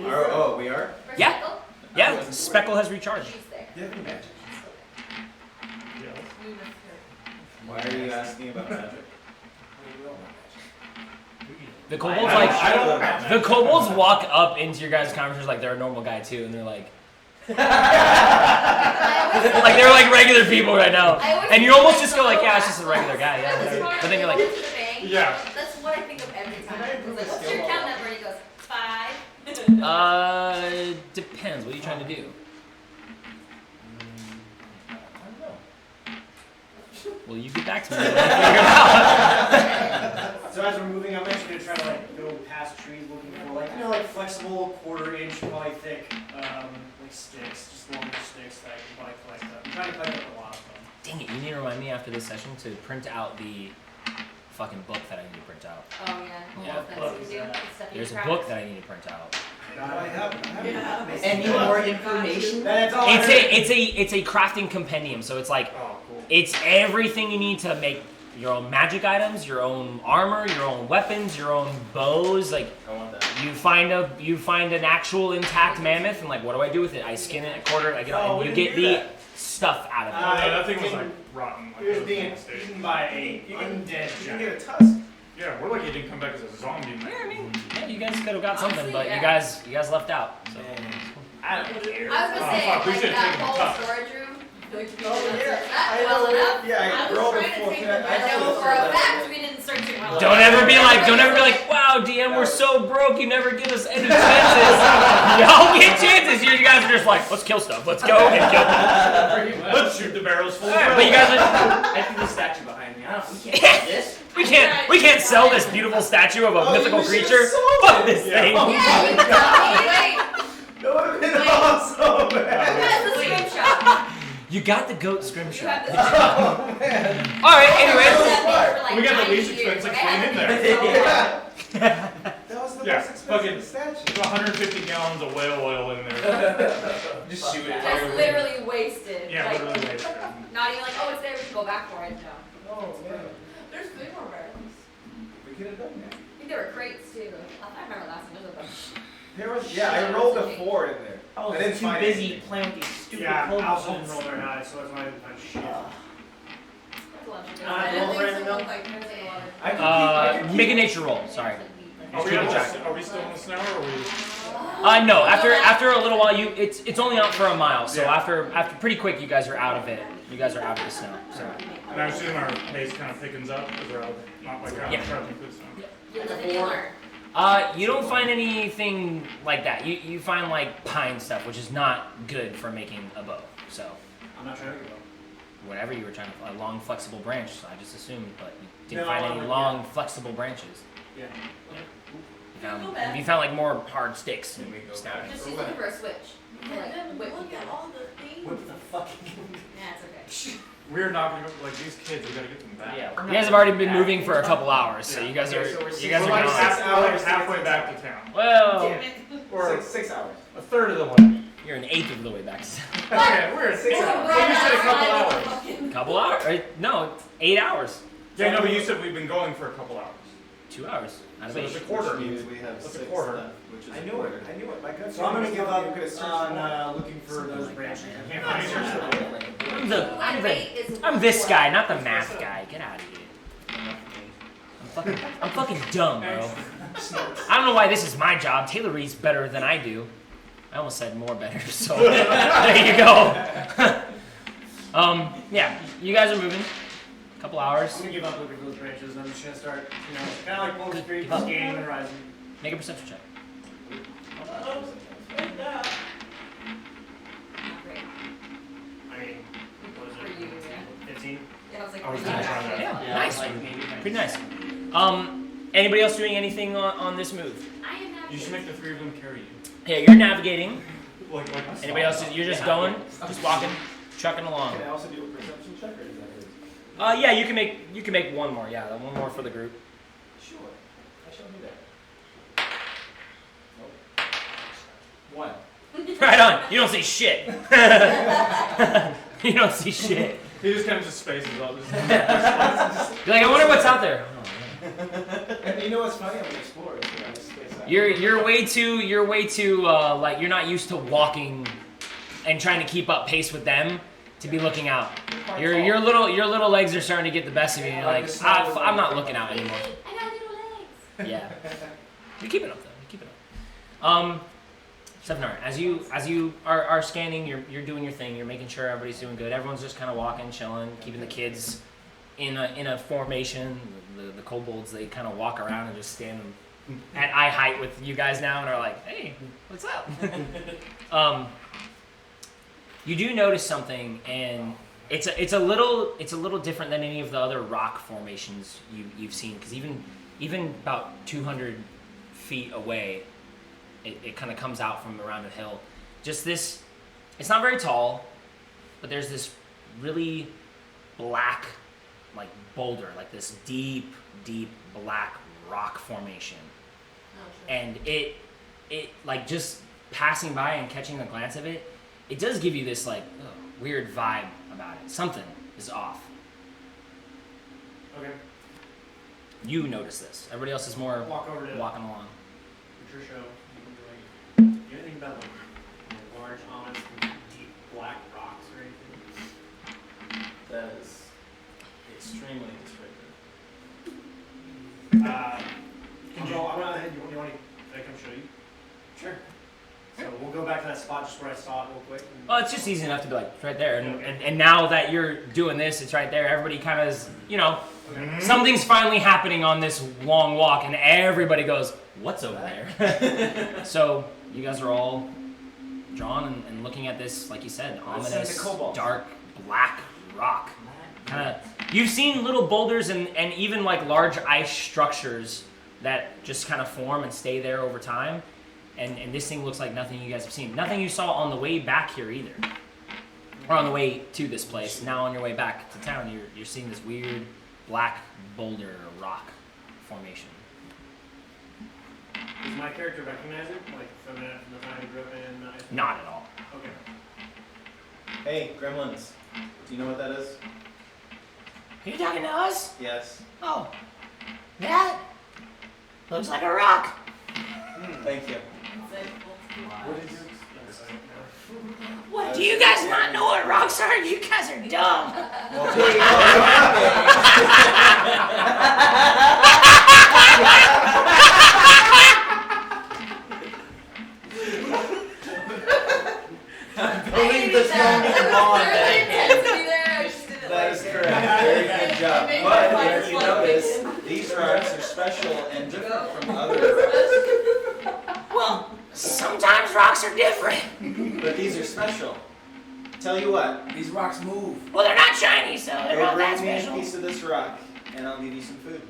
Oh, we are? Yeah. Yeah, Speckle has recharged. Do you have any magic? Yeah. Why are you asking about magic? The kobolds I don't have the kobolds walk up into your guys' conversations like they're a normal guy too, and they're like, like they're like regular people right now, and you almost just go like, yeah, it's just a regular guy, yeah. But then you're like, Yeah. That's what I think of every time. It's like, what's your count number? And he goes, 5. depends. What are you trying to do? Well, you get back to me. When you figure it out. So as we're moving, I'm actually gonna try to like go past trees, looking for like like flexible, quarter-inch, probably thick, like sticks, just longer sticks that I can probably collect up. I'm trying to collect up a lot of them. Dang it! You need to remind me after this session to print out the fucking book that I need to print out. Oh, yeah. Yeah. Well, that's what you do. It's stuff you There's a craft. book that I need to print out. Any more information? That's all. It's a crafting compendium. So it's like Oh, cool. it's everything you need to make your own magic items, your own armor, your own weapons, your own bows. Like I want that. you find an actual intact mammoth, and like, what do I do with it? I skin it, I quarter it, I get Oh, and we you didn't get do the that. stuff out of it. Yeah, that thing was like rotten. Like, It was it was being in a state. eaten by a undead You can giant. get a tusk. Yeah, we're lucky it didn't come back as a zombie. Yeah, I mean, yeah, you guys could have got something, Honestly, but yeah. you guys left out. So. I don't care. I was gonna Oh, say, fuck, we like should've that taken the whole top. storage room. Don't you Oh, think yeah. that I well know. enough? Yeah, I I was rolled trying to before. take I the window for a fact we didn't search it well Don't enough. ever be like, wow, DM, we're so broke, you never give us any chances. Y'all get chances. You guys are just like, let's kill stuff. Let's go and kill. Let's shoot the barrels full of Alright, but you guys are. I see the statue behind me. I don't. We can't do this. We can't sell this beautiful statue of a mythical creature. Fuck this thing. Yeah, you can tell me. Wait, That would have been awesome, man. that's the screenshot. You got the goat scrim You shot. have the Oh, man. All right. Anyways. We got the least expensive thing in there. That was the Yeah, most expensive fucking- statue. There's 150 gallons of whale oil in there. Just shoot it. Just literally wasted. Yeah, Like, literally wasted. not even like, oh, it's there, we can go back for it. No. Oh, man. There's way more barrels. We could have done that. I think there were crates too. I remember last time there was a bunch. There was, yeah, I rolled a 4 in there. I was I didn't too find busy anything. playing with these stupid Yeah, I also kobolds. didn't roll very high, so that's why I didn't find shit. That's a lot of Uh, I roll didn't think random so, though. like, there's like a lot of- I could Make a nature roll. Sorry. Are Just we, keep track. are we still in the snow or are we? No. After a little while, it's only out for a mile. So Yeah. after pretty quick, you guys are out of it. You guys are out of the snow. So And I assume our pace kind of thickens up because we're out, not like out Yeah. traveling through the snow. You're living and learn. You don't find anything like that. You find like pine stuff, which is not good for making a bow. So I'm not trying to go. whatever you were trying to, a long flexible branch. So I just assumed, but you didn't No, find any long yeah. flexible branches. Yeah. You found like more hard sticks. Can we go Stab back? Just use it for a switch. Like, whip Look them. at all the things. Whip the fucking. Yeah, it's okay. We're not gonna like these kids. We gotta get them back. Yeah. You guys have already been moving for a couple hours, so you guys are Okay, so we're you guys We're are like, going. we're like halfway back to town, Well, Damn it. or 6 hours. a third of the way. you're an eighth of the way back. Okay, we're at 6 Six hours. hours. Well, you said a couple hours. Couple hours? No, 8 hours. Yeah, no, but you said we've been going for a couple hours. 2 hours out of So it's 8. a quarter. Which means we have That's a 6 quarter. left, which is I a knew quarter. it. I knew it. My gut So I'm gonna feeling give was up you could've searched on more. looking for Something those like branches. that, I can't I find searched any. the wheel, like a bird. I'm this guy, not the math guy. Get out of here. I'm fucking dumb, bro. I don't know why this is my job. Taylor reads better than I do. I almost said more better, so there you go. Yeah, you guys are moving. A couple hours. I'm gonna give up looking for those branches. I'm just gonna start, kind of like Bull Street, Give up. scanning the horizon. Make a perception check. Not great. I mean, what was For it? you, yeah. 15? Yeah, I was like, I was pretty gonna bad. try that. Yeah, nice. Like maybe Pretty nice. Anybody else doing anything on this move? I am not. You should make the three of them carry you. Yeah, you're navigating. Like Anybody else? You're just going, just walking, trucking along. Can I also do a perception check, or is that it? Yeah, you can make one more. Yeah, one more for the group. Sure. I shall do that. Nope. 1. Right on. You don't see shit. You don't see shit. He just kind of just spaces out. You're like, I wonder what's out there. And you know what's funny? I'm an explorer. So I just space out. You're way too like you're not used to walking and trying to keep up pace with them to be looking out. Your little legs are starting to get the best of you. And you're like, I'm not looking out anymore. I got little legs. Yeah. You keep it up though. You keep it up. Sevenar, as you are scanning, you're doing your thing. You're making sure everybody's doing good. Everyone's just kind of walking, chilling, keeping the kids in a formation. The kobolds, they kind of walk around and just stand at eye height with you guys now and are like, hey, what's up? You do notice something, and it's a little different than any of the other rock formations you've seen, because even about 200 feet away, it kind of comes out from around a hill. Just this, it's not very tall, but there's this really black, like boulder, like this deep black rock formation. And it like just passing by and catching a glance of it, it does give you this like weird vibe about it. Something is off. Okay. You notice this. Everybody else is more Walk over to walking along. Patricia. You know anything about like large, ominous, deep black rocks or anything? That is extremely descriptive. Can you? I'm gonna head. You want to? Can I come show you? Sure. So we'll go back to that spot just where I saw it real quick. Well, it's just easy enough to be like, it's right there. And now that you're doing this, it's right there. Everybody kind of is, something's finally happening on this long walk, and everybody goes, what's over there? So you guys are all drawn and looking at this, like you said, Let's send ominous, the cobalt. dark, black rock. You've seen little boulders and even like large ice structures that just kind of form and stay there over time. And this thing looks like nothing you guys have seen. Nothing you saw on the way back here either. Or on the way to this place. Now on your way back to town, you're seeing this weird black boulder rock formation. Does my character recognize it? Like from the time he grew up in? Not at all. Okay. Hey, gremlins. Do you know what that is? Are you talking to us? Yes. Oh. That looks like a rock. Thank you. What did you? What? Do you guys not know what rocks are? You guys are dumb. Believe this moment on That is correct. Very good job. But if you notice, these rocks are special and different from other rocks. rocks are different. But these are special. Tell you what, These rocks move. Well, they're not shiny, so they're go not that bring me a special. piece of this rock, and I'll give you some food.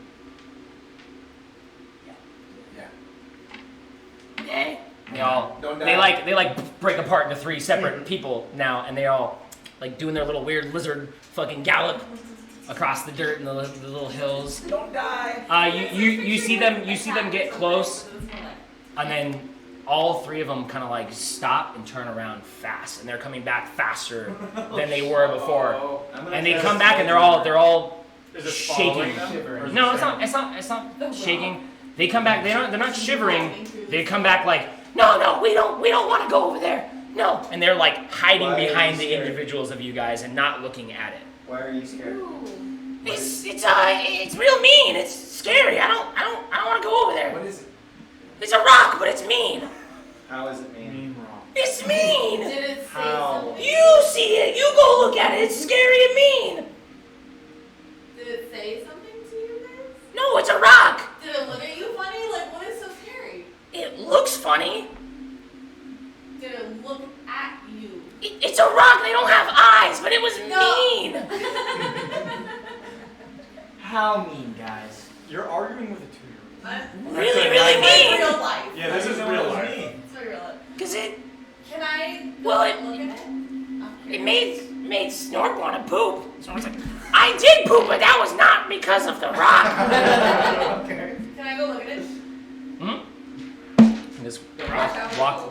Okay. They all Don't they die. like break apart into 3 separate people now, and they all like doing their little weird lizard fucking gallop across the dirt and the little hills. Don't die. You see them get close, and then all 3 of them kind of like stop and turn around fast, and they're coming back faster than they were before. Oh, I'm gonna And they cast come back and they're all Is it shaking. following them? Or is No, it it's not shaking. They come back. They're not shivering. They come back like, no, we don't want to go over there. No, and they're like hiding Why are you behind the scared? individuals of you guys and not looking at it. Why are you scared? It's real mean. It's scary. I don't want to go over there. What is it? It's a rock, but it's mean. How is it mean? Mean rock. It's mean. Did it say How? something? You see it. You go look at it. It's scary and mean. Did it say something to you guys? No, it's a rock. Did it look at you funny? Like, what is so scary? It looks funny. Did it look at you? It's a rock. They don't have eyes, but it was No. mean. How mean, guys. You're arguing with a 2-year-old. Really, really It's mean. real life. Yeah, this is real life. It's my real life. Cause it Can I go Well, and look at it? it made Snork want to poop. So I was like, I did poop, but that was not because of the rock. Okay. Can I go look at it? Just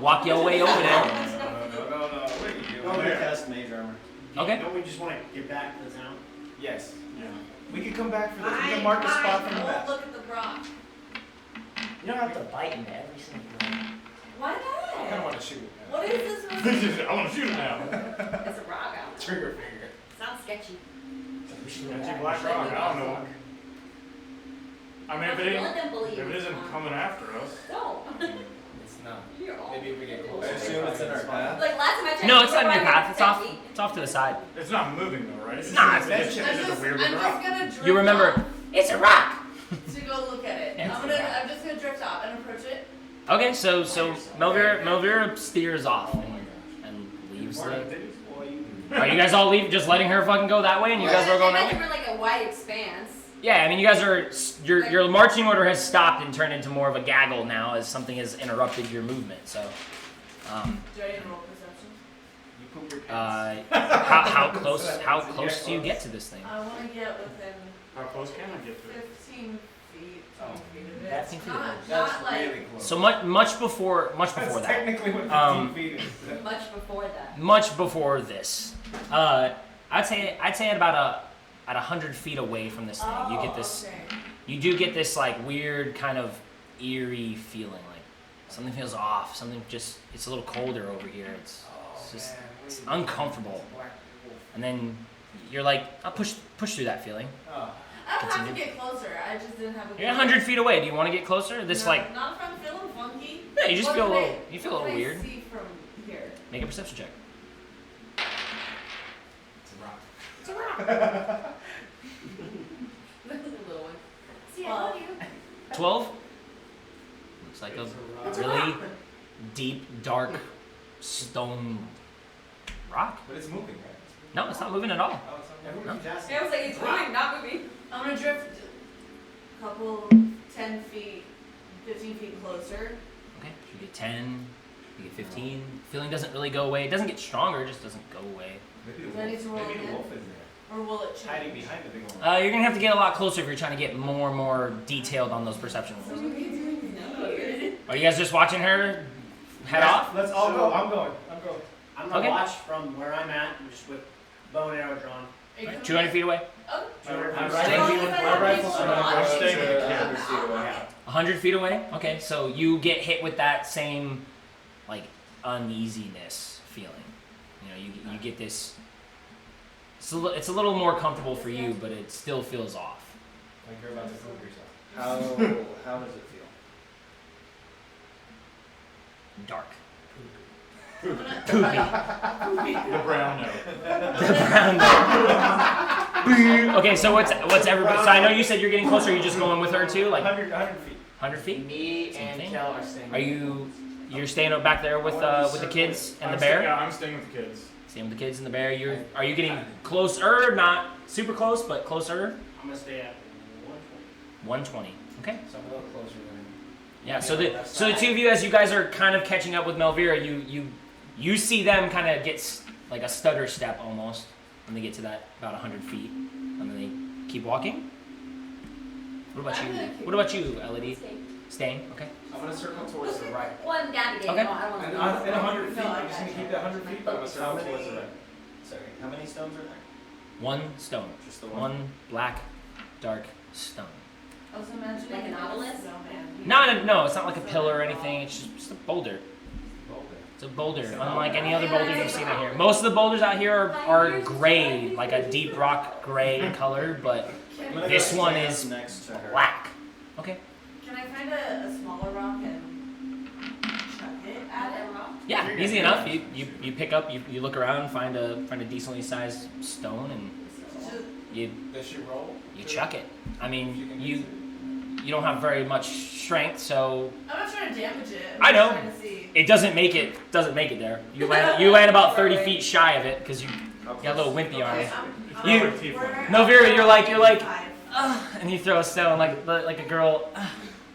walk your way over there. No. What are you I'm doing? gonna cast mage armor. Okay. Don't we just want to get back to the town? Yes. Yeah. We can come back for this. We can mark a spot from the won't map. look at the rock. You don't have to bite into every single one. Why I kind of not? want to shoot it. What is this? supposed to be? I want to shoot it now. It's a rock out. Trigger finger. Sounds sketchy. Magic black rock. I don't know. I mean, if Let them believe. it isn't coming after us. Don't. It's not. You're all. Maybe if we get I closer. assume it's in our path. Like last time I checked. No, it's not in you your were path. like It's off to the side. It's not moving though, right? It's Nah, just, it's- it's just a weird I'm rock. just gonna drift You remember, off it's a rock. to go look at it. Yeah. I'm just gonna drift off and approach it. Okay, so Melvira steers off and leaves the. Are you guys all just letting her fucking go that way, and you guys are going that way? We're like a wide expanse. Yeah, I mean, you guys are your marching order has stopped and turned into more of a gaggle now, as something has interrupted your movement. So, Do I need to roll perception? You poop your pants. how close do you get to this thing? I want to get within How close can I get to it? 15 feet, 20 feet of it. 15 feet of Not, it. That's not like really close. So much before That's that. technically what 15 Um, feet is. Much before that. Much before this. I'd say at about 100 feet away from this thing, you get this. Okay. You do get this like weird kind of eerie feeling, like something feels off. Something just it's a little colder over here. It's just it's uncomfortable. And then you're like, I'll push through that feeling. Oh. I don't have to Continue. get closer. I just didn't have a. You're 100 feet away. Do you want to get closer? This No, like Not if I'm feeling funky. yeah, you just What feel a can little I- you feel a what little can I weird. see from here? Make a perception check. It's a rock. The little one. See, I Well, love you. 12. Looks like a really deep, dark stone rock. But it's moving, right? No, it's not moving at all. Oh, it's not moving. Everyone's asking. I was like, it's moving, not moving. I'm gonna drift a couple 10 feet, 15 feet closer. Okay, you get 10, you get 15. Feeling doesn't really go away. It doesn't get stronger, it just doesn't go away. Maybe Do I need to roll maybe the again? wolf is there. Or will it change? Hiding behind the big one. You're gonna have to get a lot closer if you're trying to get more and more detailed on those perception rolls. Are you guys just watching her head off? Let's all go. I'm going. I'm gonna Okay. watch from where I'm at, just with bow and arrow drawn. Are you coming 200 feet away? Oh, My I'm right staying- feet- my rifle's I'm gonna go staying to with the 100 feet away. 100 feet away? Okay, so you get hit with that same, like, uneasiness feeling. You know, you get this. It's a little more comfortable for you, but it still feels off. Like you're about to poop yourself. How does it feel? Dark. I'm gonna- The brown note. Okay, so what's everybody? So I know you said you're getting closer. Are you just going with her too, like 100 feet. 100 feet? Me Same and thing. Kel are staying. Are you you're staying up back there with the kids and the bear. Yeah, I'm staying with the kids. Staying with the kids and the bear. Are you getting closer? Not super close, but closer. I'm gonna stay at 120. Okay. So I'm a little closer than. Yeah. So the two of you, as you guys are kind of catching up with Melvira, you see them kind of get like a stutter step almost when they get to that about 100 feet, and then they keep walking. What about you? What about you, Elodie? Staying. Okay. I'm gonna circle towards the right. Well, I'm navigating. Okay. I don't want And to in 100 feet, I'm just gonna keep that 100 feet, but I'm gonna circle towards the right. Sorry, how many stones are there? One stone. Just the one? One black, dark stone. I was imagining Like an obelisk? No, it's not like a pillar or anything. It's just a boulder. It's a boulder, unlike any other boulder you've seen out here. Most of the boulders out here are gray, like a deep rock gray color, but I'm gonna this go one stand is next to her. black. Okay. Can I find a smaller rock and chuck it at it? Yeah, easy enough. You pick up, you look around, find a decently sized stone, and you Does she roll? chuck it. I mean, you don't have very much strength, so I'm not trying to damage it. I know. I'm trying to see. it doesn't make it there. You land about 30 feet shy of it because you got a little wimpy on it. You- Melvira, you're like, and you throw a stone like a girl.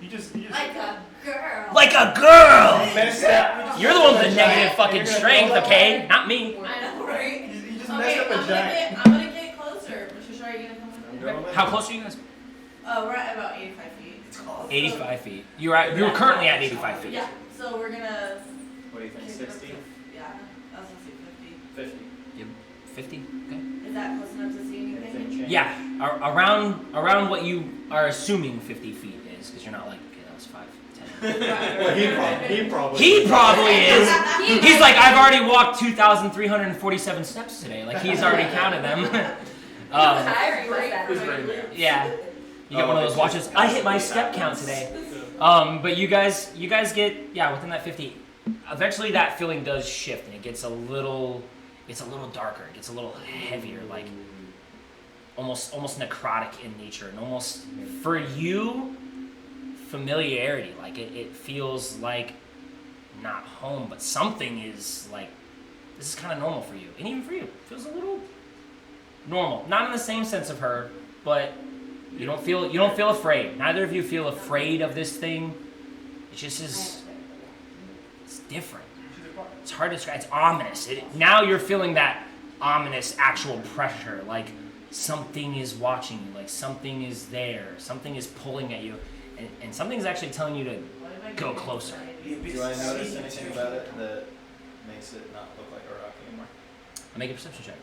You just Like a girl. Like a girl! Messed up. You're the one with the negative fucking strength, okay? Not me. I know, right? You just Okay, messed up a giant. I'm gonna get closer. Patricia, are you gonna come with me? How close are you guys? We're at about 85 feet. 85 feet. You're currently at 85 feet. Yeah, so we're gonna. What do you think, 60? Yeah, I was gonna say 50. 50. 50? Okay. Is that close enough to see anything? Anything change? Yeah, around what you are assuming 50 feet is, because you're not like, okay, that was 5, 10. Well, he probably. He probably is. He's like, I've already walked 2,347 steps today. Like, he's already counted them. Yeah. You got one of those watches. I hit my step count today. But you guys get, within that 50. Eventually that feeling does shift and it gets a little darker. It gets a little heavier, like almost necrotic in nature, and almost for you, familiarity. Like it feels like not home, but something is like, this is kind of normal for you, and even for you, it feels a little normal. Not in the same sense of her, but you don't feel afraid. Neither of you feel afraid of this thing. It just is. It's different. It's hard to describe. It's ominous. Now you're feeling that ominous actual pressure, like something is watching you, like something is there, something is pulling at you, and something's actually telling you to go closer. Do I notice anything about it that makes it not look like a rock anymore? Make a perception check.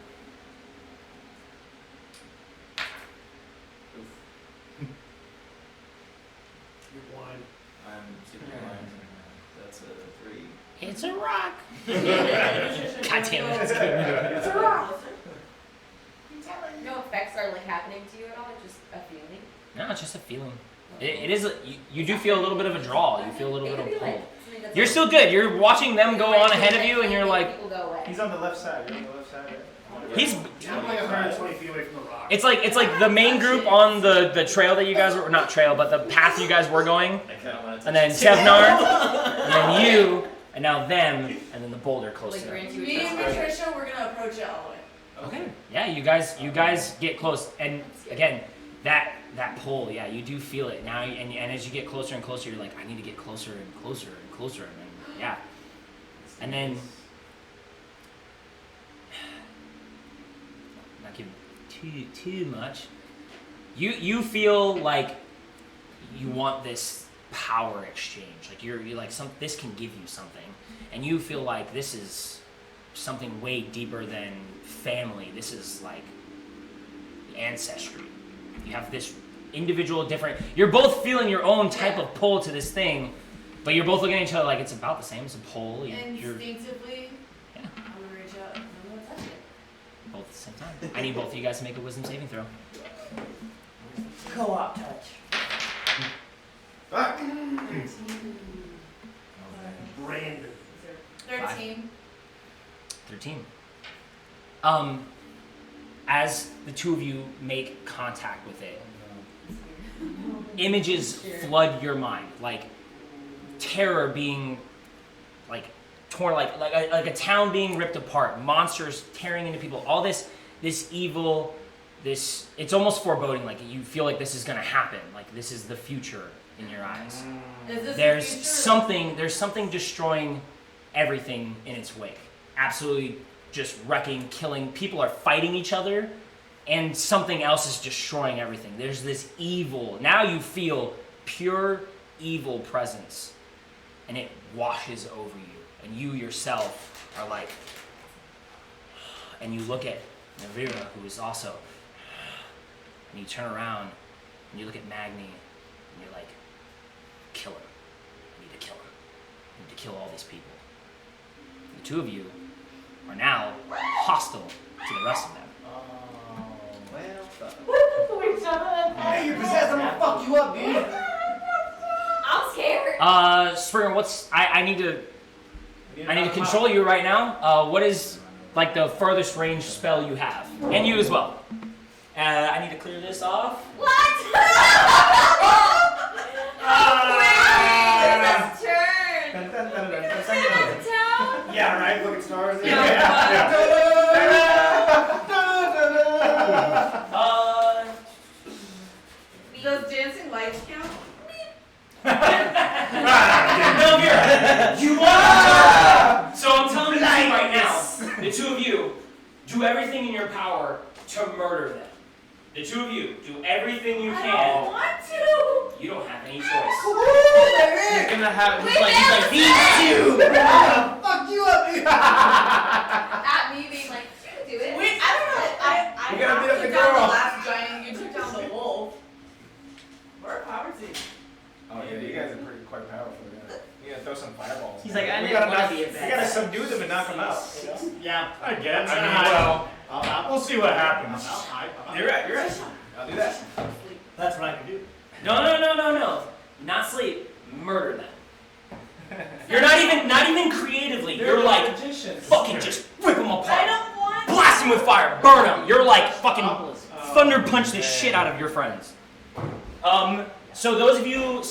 You're blind. I'm super blind. That's a 3. It's a rock. God damn it. It's a rock. No effects are like happening to you at all, just a feeling. No, it's just a feeling. It is. You do feel a little bit of a draw. You feel a little bit of a pull. You're still good. You're watching them go on ahead of you, and you're like, People go away. He's on the left side. You're on the left side, right? he's. I'm like 120 feet away from the rock. It's like the main group on the trail that you guys were, not trail, but the path you guys were going, I kind of want to and then Sevnar, and then you, and now them, and then the boulder close Like to you're them. into Me each and other. Patricia, we're gonna approach it all the way. Okay. Yeah, you guys get close, and again, that pull, yeah, you do feel it now, and as you get closer and closer, you're like, I need to get closer and closer and closer, and then yeah, and then not giving too much. You feel like you want this power exchange, like you're like this can give you something, and you feel like this is something way deeper than family. This is like ancestry. You have this individual different, you're both feeling your own type of pull to this thing, but you're both looking at each other like it's about the same. It's a pull. You're Instinctively, Yeah. I'm gonna reach out and I'm gonna touch it. both at the same time. I need both of you guys to make a wisdom saving throw. Co-op touch. Brandon. 13. 13. As the two of you make contact with it, images flood your mind, like terror being torn, like a town being ripped apart, monsters tearing into people, all this evil, it's almost foreboding, like you feel like this is gonna happen, like this is the future in your eyes. Is this There's the future? something destroying everything in its wake. Absolutely just wrecking, killing. People are fighting each other, and something else is destroying everything. There's this evil. Now you feel pure evil presence, and it washes over you. And you yourself are like, and you look at Navira, who is also, and you turn around, and you look at Magni, and you're like, kill him. I need to kill him. I need to kill all these people. The two of you are now hostile to the rest of them. Hey, you're possessed. I'm gonna fuck you up, dude. I'm scared. Springer, I need to control you right now. What is like the furthest range spell you have? And you as well. I need to clear this off. What? This turn. Town. Yeah, right. Look at stars. Does dancing lights count? No, you are. So I'm telling you right now, the two of you, do everything in your power to murder them. The two of you, do everything you I can. don't want to. You don't have any choice. He's gonna have. He's like these two. Fuck you up, dude. At me being like, do it. Wait, I don't know. I You gotta beat up took the down girl. the last giant. You took down the wolf. We're a power team. Oh yeah, you guys are quite powerful. You gotta throw some fireballs. He's like, I we didn't gotta wanna knock, be a we bad gotta guy. subdue them and knock them out. Yeah. I guess. I mean, well, we'll see what happens. You're right. You're right. I'll do that. That's what I can do. No. Not sleep. Murder them. You're not even creatively. You're like fucking just rip them apart. I don't want. Blast them with fire. Burn them. You're like fucking thunder punch the shit out of your friends. So those of you,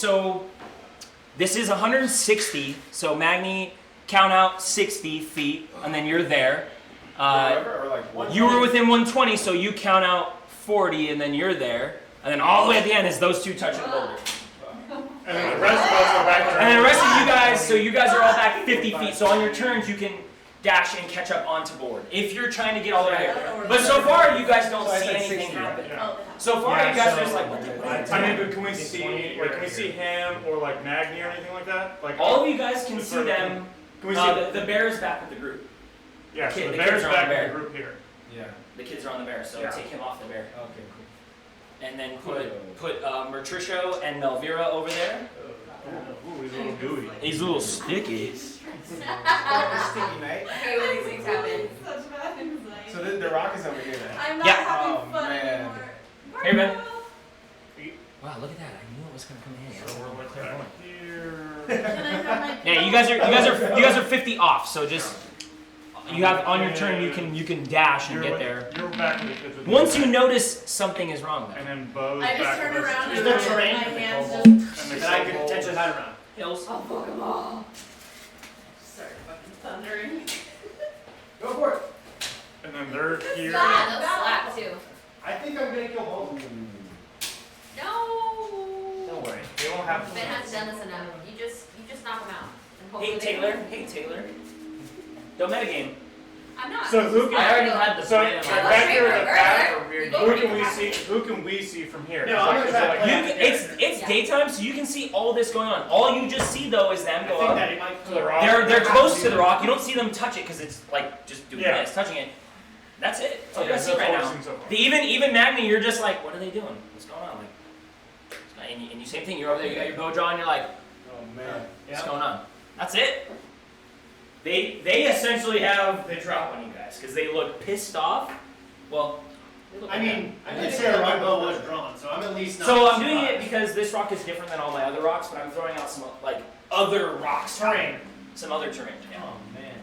this is 160. So Magni, count out 60 feet, and then you're there. Or like one. You were within 120, so you count out 40, and then you're there. And then all the way at the end is those two touching the boulder. And then the rest of us are back to And then the rest of you guys, so you guys are all back 50 feet. So on your turns, you can dash and catch up onto board if you're trying to get all the way there. But so far, you guys don't So I see said anything 60, right? happen. Yeah. So far, Yeah, you guys so- are just like, what the? I mean, but can we see him or like Magni or anything like that? Like All of you guys can see them. Can we see? The bear is back with the group. Yeah, so the the kids bear's are on back the in bear. the group here. Yeah. The kids are on the bear, so Yeah. take him off the bear. Okay, cool. And then put Mertricio and Melvira over there. Ooh, he's a little gooey. He's a little sticky. Sticky night. I hate when these things happen. Such bad anxiety. So the rock is over here then. I'm not Yeah. having Oh, fun man. anymore. Hey, man. Marco. Wow, look at that! I knew it was gonna come in handy. So we're like back here. Can I have my? Yeah, you guys are 50 off. So just you have on your turn you can dash and You're get with- there. You're back with the kids. with Once the you bear. notice something is wrong And there. then Bo's I just back turn with around us. and there my terrain? hands just And the And I can kobolds. potentially hide around. Hills. I'll fuck them all. start fucking thundering. Go for it. And then they're here. Yeah, they'll slap too. I think I'm gonna kill both of them. No. Don't worry. They won't have Ben hasn't done this enough. You just knock them out. And hopefully Hey they Taylor. win. Hey Taylor. Don't metagame. I'm not. So who can? I already had the So plan. we're Yeah, back let's here in the trade back. her. Who Go can trade we her. see? Who can we see from here? No, Is I'm like- gonna is try it to like- play- It's Yeah. daytime, so you can see all this going on. All you just see though is them I go think up. that it might To the rock. They're close to the rock. You don't see them touch it because it's like just doing Yeah. this, touching it. That's it. That's all you Okay, guys see that's right all now. we've seen so far. Even Magni, you're just like, what are they doing? What's going on? Like, and you same thing. You're over there. You got your bow drawn. You're like, Oh man. what's going on? That's it. They essentially they drop on you guys because they look pissed off. Well, they look I like mean, I did say my bow was drawn, so I'm at least that. not. So I'm doing it surprised. because this rock is different than all my other rocks, but I'm throwing out some like other rocks, Terrain. some other terrain. Yeah. Oh man.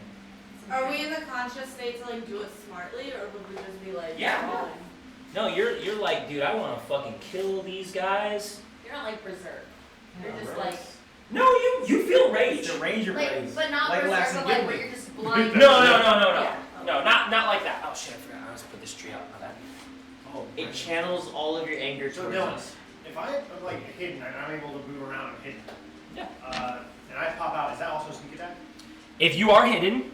Are we in the conscious state to like do it smartly, or would we just be like? Yeah. fine? No, you're like, dude, I want to fucking kill these guys. You're not like berserk. You're just like. No, you feel rage. It's a ranger Like, blaze. but not Like berserk, Lax but and like Gimli. where you're just blind. No, Yeah. no, not like that. Oh shit, I forgot. I was put this tree out. My bad. Oh, It channels all of your anger So towards Dylan, us. if I'm like hidden and I'm able to move around and hidden, Yeah. and I pop out, is that also a sneak attack? If you are hidden,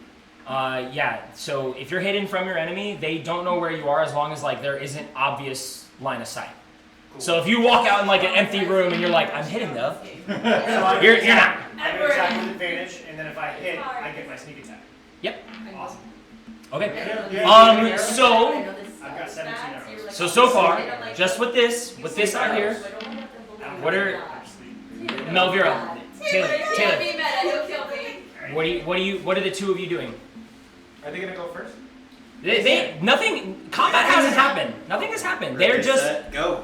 yeah. So if you're hidden from your enemy, they don't know where you are as long as like there isn't obvious line of sight. Cool. So if you walk out in like an empty room and you're like, I'm hidden though, So I you're can not. I can attack with advantage, and then if I hit, I get my sneak attack. Awesome. Okay. So I've got 17 arrows. so far, just with this out here, what are Melvira, Taylor, Be mad, he'll kill me. what are the two of you doing? Are they gonna go first? Nothing. Combat hasn't happened. Nothing has happened. They're Ready, just set, go.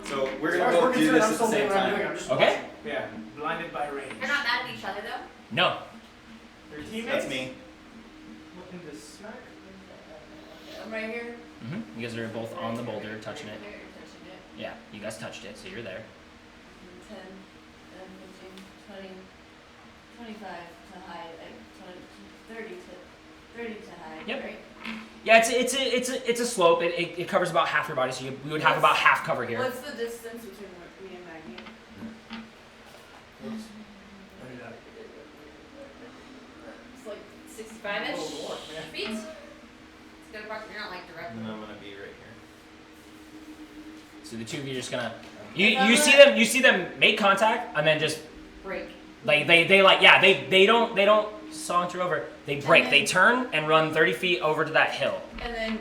So we're As gonna far as both do concerned, this I'm at the still same doing what I'm doing. time. I'm just okay. watching. Yeah. Blinded by range. You're not mad at each other though? No. Their teammates. That's me. What in the smack? I'm right here. You guys are both on the boulder, touching it. Touching it. Yeah, you guys touched it, so you're there. 10, 15, 20, 25 to hide, 30 to hide, Yep. right? Yeah, it's a slope. It covers about half your body, so we would have about half cover here. What's the distance between me and Maggie? I'll do that. It's like 65-ish feet. It's good part. You're not like And directly. then I'm gonna be right here. So the two of you are just gonna you see them make contact and then just Break. like they don't saunter over. They break. They turn and run 30 feet over to that hill. And then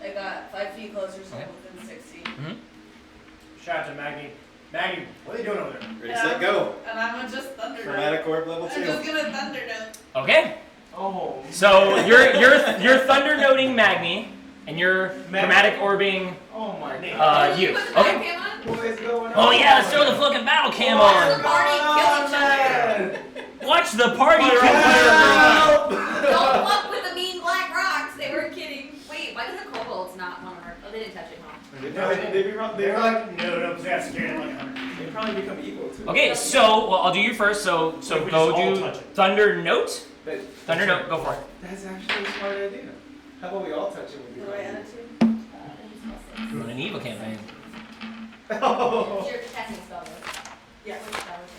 I got 5 feet closer, so Okay. I'm within 60. Shout out to Maggie. Maggie, what are they doing over there? Ready, set, go. And I'm gonna just thunder note. Chromatic orb level I'm 2. just gonna thunder note. Okay. Oh. So you're thunder noting Magni and you're chromatic orbing Oh my Name. god. you. Put the Okay. cam on? What is going on? Oh yeah, let's throw the fucking battle cam Watch on. the party kill each other. man. Watch the party. Help! Don't fuck with the mean black rocks. They were kidding. Wait, why did the kobolds not want to hurt? Oh, they didn't touch it, huh? They're like, no, because they have scared like 100. They probably become evil too. Okay, so well, I'll do you first. So We go just all do touch it. thunder note. But Thunder note. Go for it. that's actually a smart idea. How about we all touch it with The right you? attitude? Run an evil campaign. Oh. It's your testing spell, though. Yeah. Which spell is it?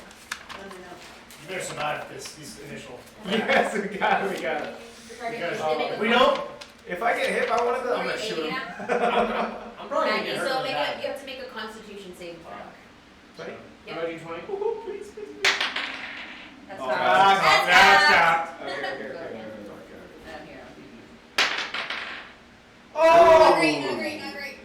Thunder note. You better survive this initial. Yes, we got it. Because we don't. If I get hit by one of them, I'm Are gonna you shoot aiming him. at? I'm probably gonna Maggie, get hurt. so with that. you have to make a constitution saving throw. Ready? Yep. I'm ready, 20. Ooh, please, please, please. That's Oh, not. that's That's not. not. Okay. Down here. Oh! Agree.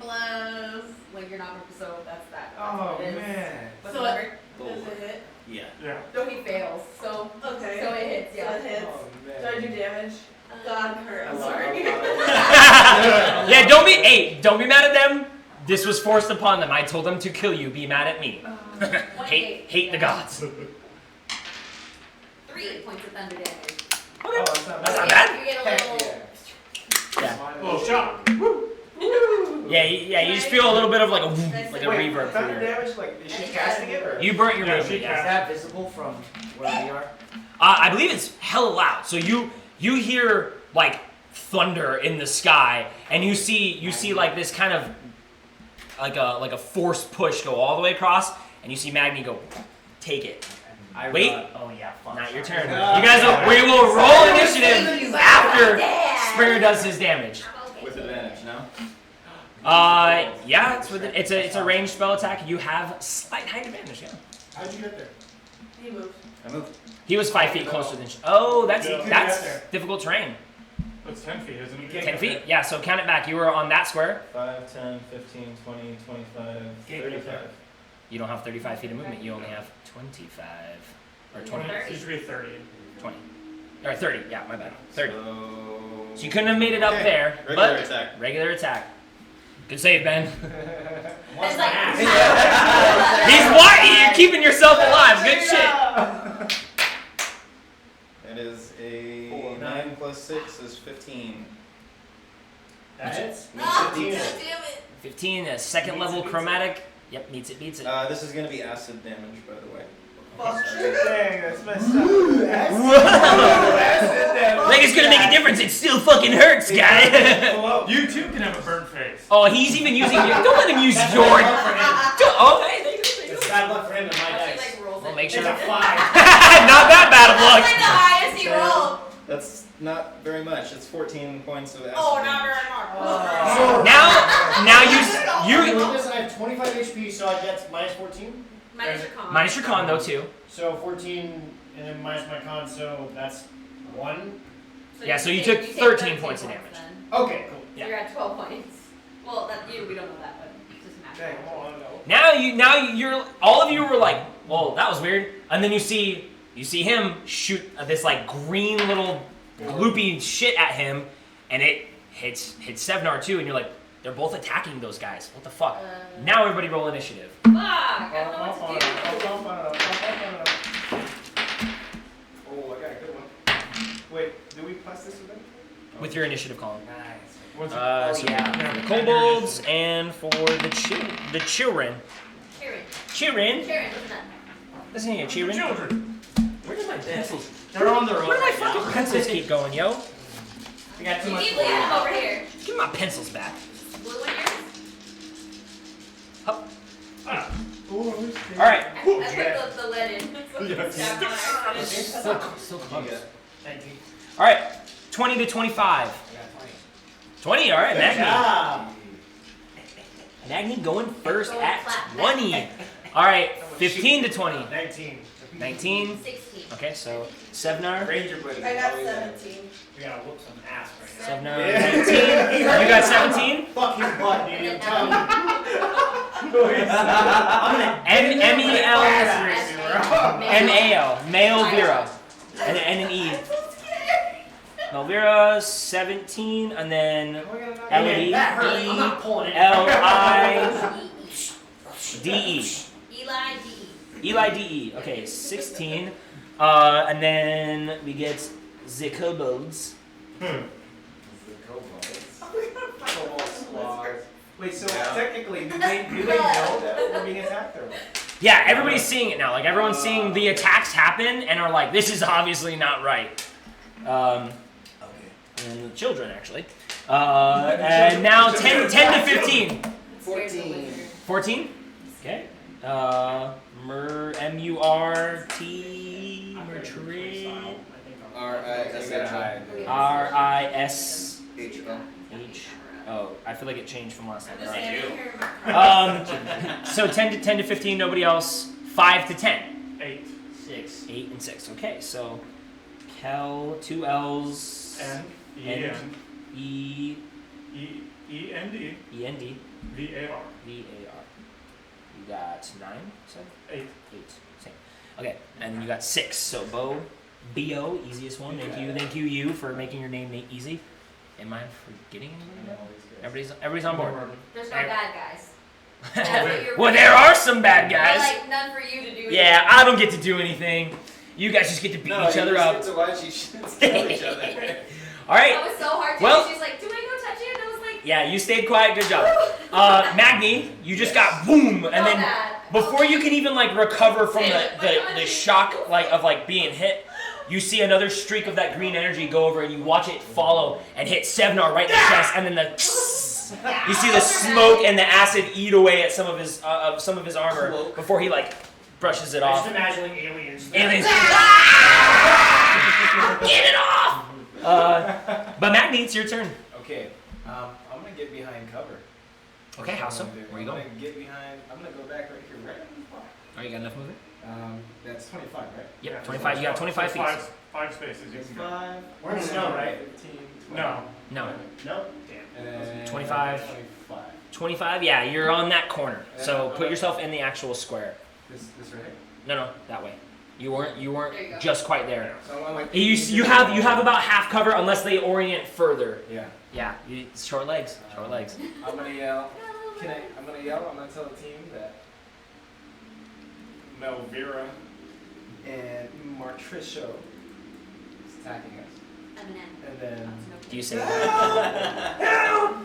Blows. When you're not, so that's that. That's Oh what it is. man. What's So the number? Does it hit? Yeah. Yeah. No, he fails. So Okay. So it hits, yeah. So it hits. Oh Do I man. do damage? God hurt. I'm I sorry. Yeah, don't be mad at them. This was forced upon them. I told them to kill you. Be mad at me. hate the gods. 3 points of thunder damage. Oh, that's not That's bad. not bad. You get a Heck little. Yeah. Oh, shot. Yeah, you just feel a little bit of like a Wait, reverb through thunder your. damage? Like, is she casting it or? You burnt your Yeah, movement. she Yeah. Is that visible from where we are? I believe it's hella loud. So you hear like thunder in the sky, and you see like this kind of like a force push go all the way across, and you see Magni go, take it. Wait. Oh yeah, fuck. Not your turn. You guys we will roll initiative after Springer does his damage. With advantage, no? Yeah, it's a ranged spell attack. You have slight height advantage. Yeah. How'd you get there? He moved. I moved. He was 5 feet closer than. Oh, that's Yeah. that's difficult terrain. That's 10 feet, isn't it? 10 feet. Yeah. So count it back. You were on that square. 5, 10, 15, 20, 25, Gate 35. You don't have 35 feet of movement. You only have 25 or 20. It used to be 30. 20 or 30. Yeah, my bad. 30. So you couldn't have made it up Okay, there. regular but attack. Regular attack. Good save, Ben. It's like. He's what? You're keeping yourself alive. Good shit. It is a 9 plus 6 is 15. That hits. Ah, 15. damn it. 15. A second level chromatic. Yep, beats it. This is going to be acid damage, by the way. Dang, that's messed up. Like it's gonna make a difference. It still fucking hurts, guy. You too can have a burnt face. Oh, he's even using your. Don't let him use yours. Oh, hey, there you go. It's bad luck for him and my She dice. like rolls Well, it. make It's sure. a 5. Not that bad of That's luck. like the highest he rolled. That's not very much. It's 14 points of acid Oh, damage. not very much. Now you Well, listen, I have 25 HP, so I get minus 14. Minus your con. minus your con though too. So 14, and then minus my con, so that's 1. Yeah, so you take- took take 13 points of damage. then. Okay, cool. So you're at 12 points. Well, that we don't know that, but it's just math. Dang, hold on, no. Now you're all of you were like, well, that was weird, and then you see him shoot this like green little gloopy shit at him, and it hits Sevnar too, and you're like, they're both attacking those guys. What the fuck? Now everybody roll initiative. Fuck, I don't know what to do. Oh, I got a good one. Wait, do we plus this with them? With your initiative column. Nice. What's So for the kobolds and for the children. Kieran, Children. Kieran, listen up. Listen here, children. children? Where did my pencils? They're on the road. Where do my right now. fucking pencils keep going, yo? We got too You much. need Liam over here. Give me my pencils back. Blue one yours? Hup. Ah. All right. I put the lead in. So close. Thank you. All right. 20 to 25. I got 20. 20. All right, Magni. Ah, Magni going first Go at clap. 20. All right. 15 to 20. 19. 19. 16. Okay, so Sevnar. Ranger buddy. I got 17. We gotta whoop some ass right now. Sevnar. 19. You got 17. Fuck his butt, dude. I'm telling you. M-E-L. M-A-L. Male Vera. And an E. Melvira, 17, and then Elodie, That hurt. I'm not pulling it. L-I-D-E. Eli D. Eli D-E. Okay, 16. And then we get the kobolds. Cobalt squad. Wait, so Yeah. technically, do they know that we're being attacked or what? Yeah, everybody's seeing it now. Like, everyone's seeing the attacks happen and are like, this is obviously not right. And the children, actually. And now 10 to 15. 14. 14? Okay. M-U-R-T... Murtry... R-I-S-H-O. R-I-S-H-O. H-O. Oh, I feel like it changed from last time. I'm just All right. standing here. So 10 to 15, nobody else. 5 to 10. 8. 6. 8 and 6. Okay, so Kel, 2 L's, N. E. N. N. E, E. E. N. D. E, N, D, V. A. R. V, A, R. You got 9, 7, 8. 8. Same. Okay, and you got 6. So Bo, B-O, easiest one. Thank you, you, for making your name easy. Am I forgetting anything? Everybody's on board. There's no bad guys. That's what you're Well, there are some bad But, guys. like, none for you to do. Yeah, I don't get to do anything. You guys just get to beat each other up. To watch each kill each other. All right. That was so hard to Well- do. She's like, do I go touch it? And I was like, Yeah, you stayed quiet. Good job. Magni, you just got boom, and then before you can even like recover from the shock of being hit, you see another streak of that green energy go over, and you watch it follow and hit Sevnar right in the chest, and then you see the smoke and the acid eat away at some of his armor before he like brushes it I'm off. just imagining aliens. Aliens. Get it off! But Magni, it's your turn. Okay, I'm gonna get behind cover. Okay, how so? Where you I'm going? gonna get behind. I'm gonna go back right here, right on the spot. Oh, you got enough movement? That's 25, right? Yep, 25. You got 25 feet. 5 spaces you can go. 5. We're in the snow, right? 15. 20. No. No. Nope. Damn. And then 25. 25. 25? Yeah, you're on that corner. So put yourself in the actual square. This right here. No, that way. You weren't There you go. just quite there. So I'm like. You have about half cover unless they orient further. Yeah. Yeah, short legs. Short legs. I'm gonna yell. I'm gonna yell. I'm gonna tell the team that Melvira. and Martricio is attacking us, and then. Do you say Help! Help!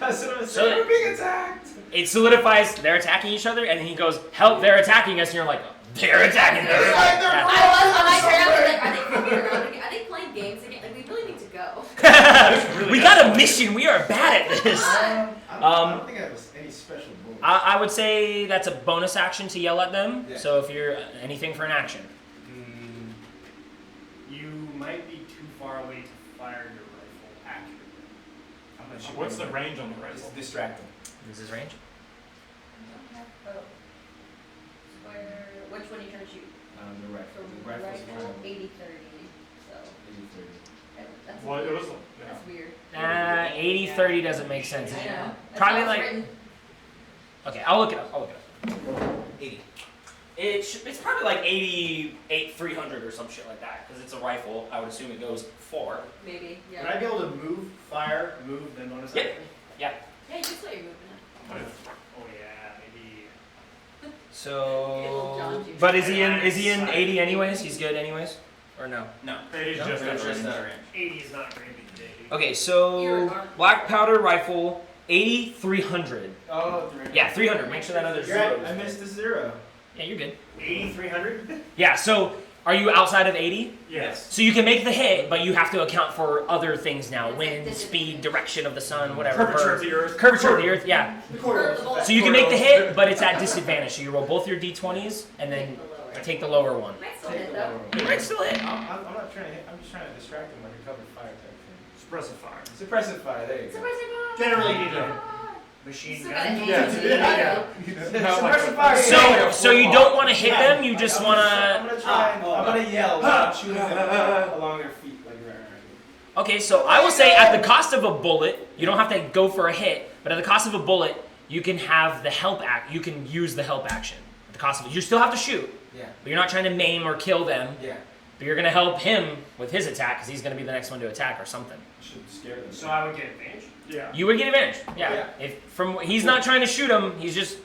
I said, So- we're being attacked. it solidifies they're attacking each other, and then he goes, help, they're attacking us, and you're like, they're attacking us. I was on my turn. I was like, are they coming around? Are they playing games again? Like, we really need to go. We got a mission. We are bad at this. I don't think I have any special moves. I would say that's a bonus action to yell at them. Yeah. So if you're anything for an action. You might be too far away to fire your rifle accurately. What's the range on the Just rifle? distract them. Is his range? Which one are you trying to shoot? The rifle. So The rifle's rifle, fine. 80-30. So 80-30. that's Well, it weird. was. Yeah. That's weird. 80-30 doesn't make sense. I know. That's Probably how it's like. written. Okay, I'll look it up. 80. It's probably like 88 300 or some shit like that because it's a rifle. I would assume it goes far. Maybe. Would Yeah. I be able to move, fire, move, then bonus Yep. action? Yeah, you can still you're moving it. Oh yeah, maybe. So, but is he in 80 anyways? He's good anyways, or no? No. 80's No? just That's that range. that range. 80 is not very big today. Okay, so black powder rifle 80 300. Oh, 300. Yeah, 300. Make sure that other You're zero. right. I missed a 0. Yeah, you're good. 80, 300? Yeah. So, are you outside of 80? Yes. So you can make the hit, but you have to account for other things now: It's wind, like speed, direction of the sun, whatever. Curvature of the earth. Curvature of the earth. Yeah. Or So you can make the hit, but it's at disadvantage. So you roll both your d20s and then the lower. take the lower one. Might still Take hit the though. lower one. You might still hit. I'm not trying to hit. I'm just trying to distract them like a covered fire type thing. Suppressive fire. Suppressive fire. There you go. Generally, you need a machine Still gun. got Yeah. Suppressive fire. So you don't want to hit them. You just want I'm to. gonna try. I'm gonna yell while I'm shooting them along their feet, like right. Okay, so I will say at the cost of a bullet, you don't have to go for a hit, but at the cost of a bullet, you can have the help act. You can use the help action. At the cost of it, you still have to shoot, Yeah. but you're not trying to maim or kill them. Yeah. But you're gonna help him with his attack because he's gonna be the next one to attack or something. Should scare them. So I would get advantage. Yeah. You would get advantage. Yeah. Yeah. If he's not trying to shoot him, he's just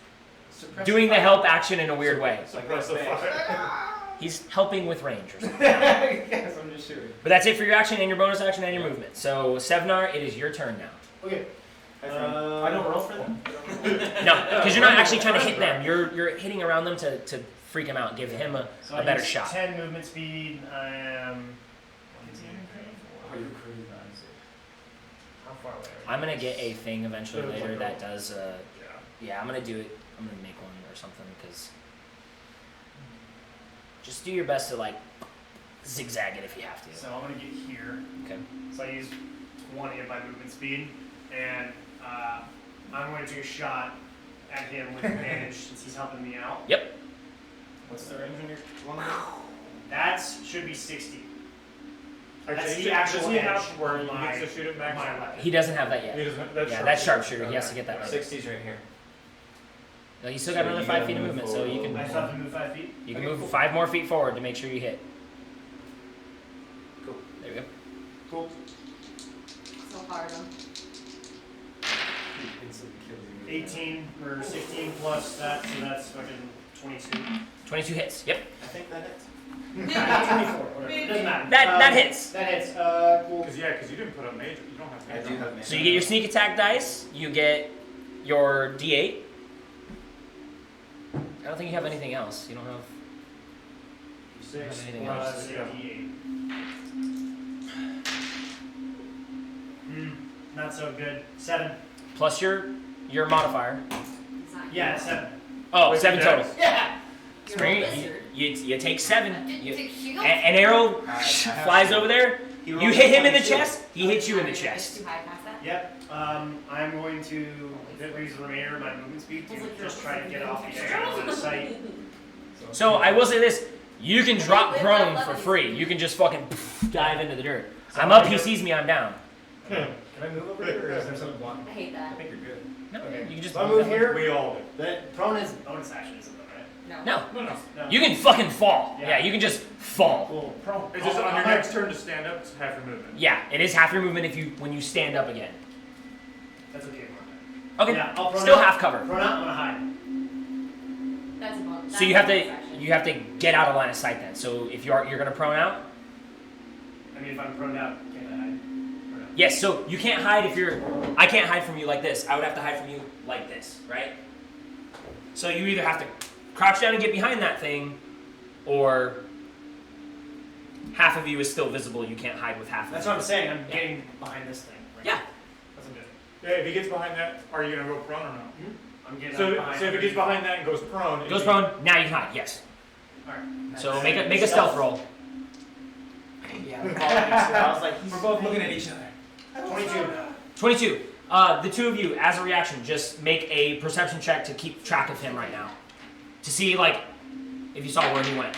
Suppressive doing the fire. help action in a weird way. Suppressive fire. He's helping with range or something. Yes, I'm just shooting. But that's it for your action and your bonus action and your movement. So Sevnar, it is your turn now. Okay. I don't roll for them. No, because you're not actually trying to hit them. You're hitting around them to freak him out, give him a So better I use shot. 10 movement speed. I am. 1, 2, 3, 4. Oh, you're crazy. How far away are you? I'm gonna get a thing eventually later that does. Yeah. Yeah, I'm gonna do it. I'm gonna make one or something because. Just do your best to like zigzag it if you have to. So I'm gonna get here. Okay. So I use 20 of my movement speed, and I'm going to take a shot at him with advantage since he's helping me out. Yep. What's the range on your long That should be 60. That's Actually, the actual does he have edge where of he my- gets to shoot it max? my weapon. He doesn't have that He yet. doesn't. That's Yeah, that's sharpshooter. He has to get that right. 60's right here. No, you still got So another you 5 gotta feet of move movement, so you forward. I can still have to move 5 feet. you can Okay, move cool. 5 more feet forward to make sure you hit. Cool. There you go. Cool. So hard. Instantly kills you. 18 or 16 plus that, so that's fucking 22. 22 hits. Yep. I think that hits. 24, whatever. It doesn't matter. That hits. That hits. Cool. Because you didn't put up major. You don't have I major. do have So you get your sneak attack dice. You get your D8. I don't think you have anything else. You don't have. 6 Anything plus else? 8. Not so good. 7. Plus your modifier. It's not Yeah, good. 7. Oh, Wait, 7 yeah. total. Yeah! You're a Spring, wizard. you take 7. You, Take shield? an arrow I have flies to- over there. He You rolled hit him in the 22. chest. He hits you in the It's chest. too high past that? Yep. I'm going to use the remainder of my movement speed to just try to get off the edge of the site. So I will say this: you can drop prone for free. You can just fucking dive into the dirt. I'm up. He sees me. I'm down. Can I move over here, or is there something blocking? I hate I that. think you're good. No, Okay. you can just So I move here. We all do. That prone is bonus action, isn't it? Right? No. No, No. No. you can fucking fall. Yeah. Yeah, you can just fall. Cool. Prone. It's just on your next turn to stand up. It's half your movement. Yeah, it is half your movement when you stand up again. That's okay. Okay, Yeah, I'll prone still out. half cover. Prone out, I'm gonna hide. That's a bonus. So you have to get out of line of sight then. So if you're gonna prone out, I mean, if I'm prone out, can I hide? Or no? Yes, so you can't hide if you're... I can't hide from you like this. I would have to hide from you like this, right? So you either have to crouch down and get behind that thing, or half of you is still visible. You can't hide with half of That's you. what I'm saying. I'm getting behind this thing. Right Yeah. now. That's what I'm doing. Yeah, if he gets behind that, are you gonna go prone or not? I'm getting So, behind so if he gets behind that and goes prone, Goes prone, now you can hide, yes. Alright. So make a stealth roll. Yeah, I was like, We're both looking at each other. 22. 22. The two of you, as a reaction, just make a perception check to keep track of him right now. To see, like, if you saw where he went.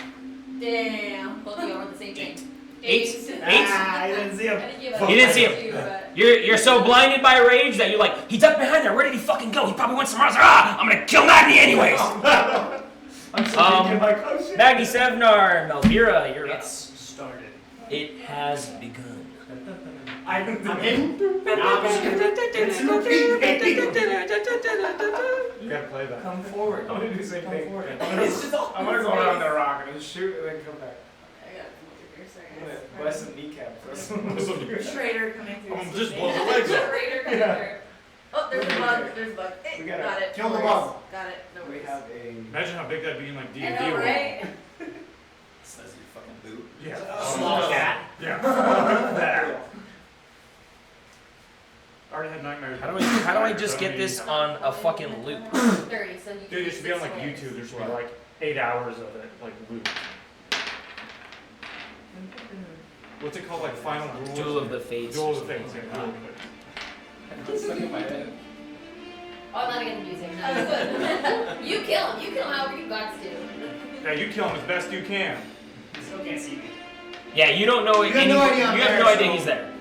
Damn. Both of you are the same thing. 8? Ah, I didn't see him. You didn't see him. You're so blinded by rage that you're like, he ducked behind there. Where did he fucking go? He probably went somewhere else. I'm gonna kill Magni anyways. I'm still thinking like, oh shit. Magni, Sevnar, Melvira, you're up. It's started. It has begun. I'm in. It's looking, baby. you gotta play that. Come forward. I'm gonna do the same thing. forward. I'm gonna go around the rock and just shoot and then come back. I got it here, sorry. I'm gonna bust some kneecap first. Trader coming through. I'm just blow the legs off. Raider coming through. Oh, there's a bug. There's a bug. We gotta Got it. kill no the worries. bug. Got it. No We worries. have a. Imagine how big that'd be in like D&D. I know, world. right? Says your fucking boot. Yeah. Small cat. Yeah. There. I already had nightmares. How do I just get this on a fucking loop? 30, so you can Dude, it use should be on 6 like ways. YouTube. There should be like 8 hours of it, like loop. What's it called? Like Final Duel? Duel of the Fates. Duel of the Fates. Yeah. Duel of the Fates. Stuck in my head. Oh, I'm not getting music. No. You kill him. You kill him however you got to. Yeah, you kill him as best you can. You still can't see me. Yeah, you don't know. You have no idea I'm You have there, no idea so- he's there.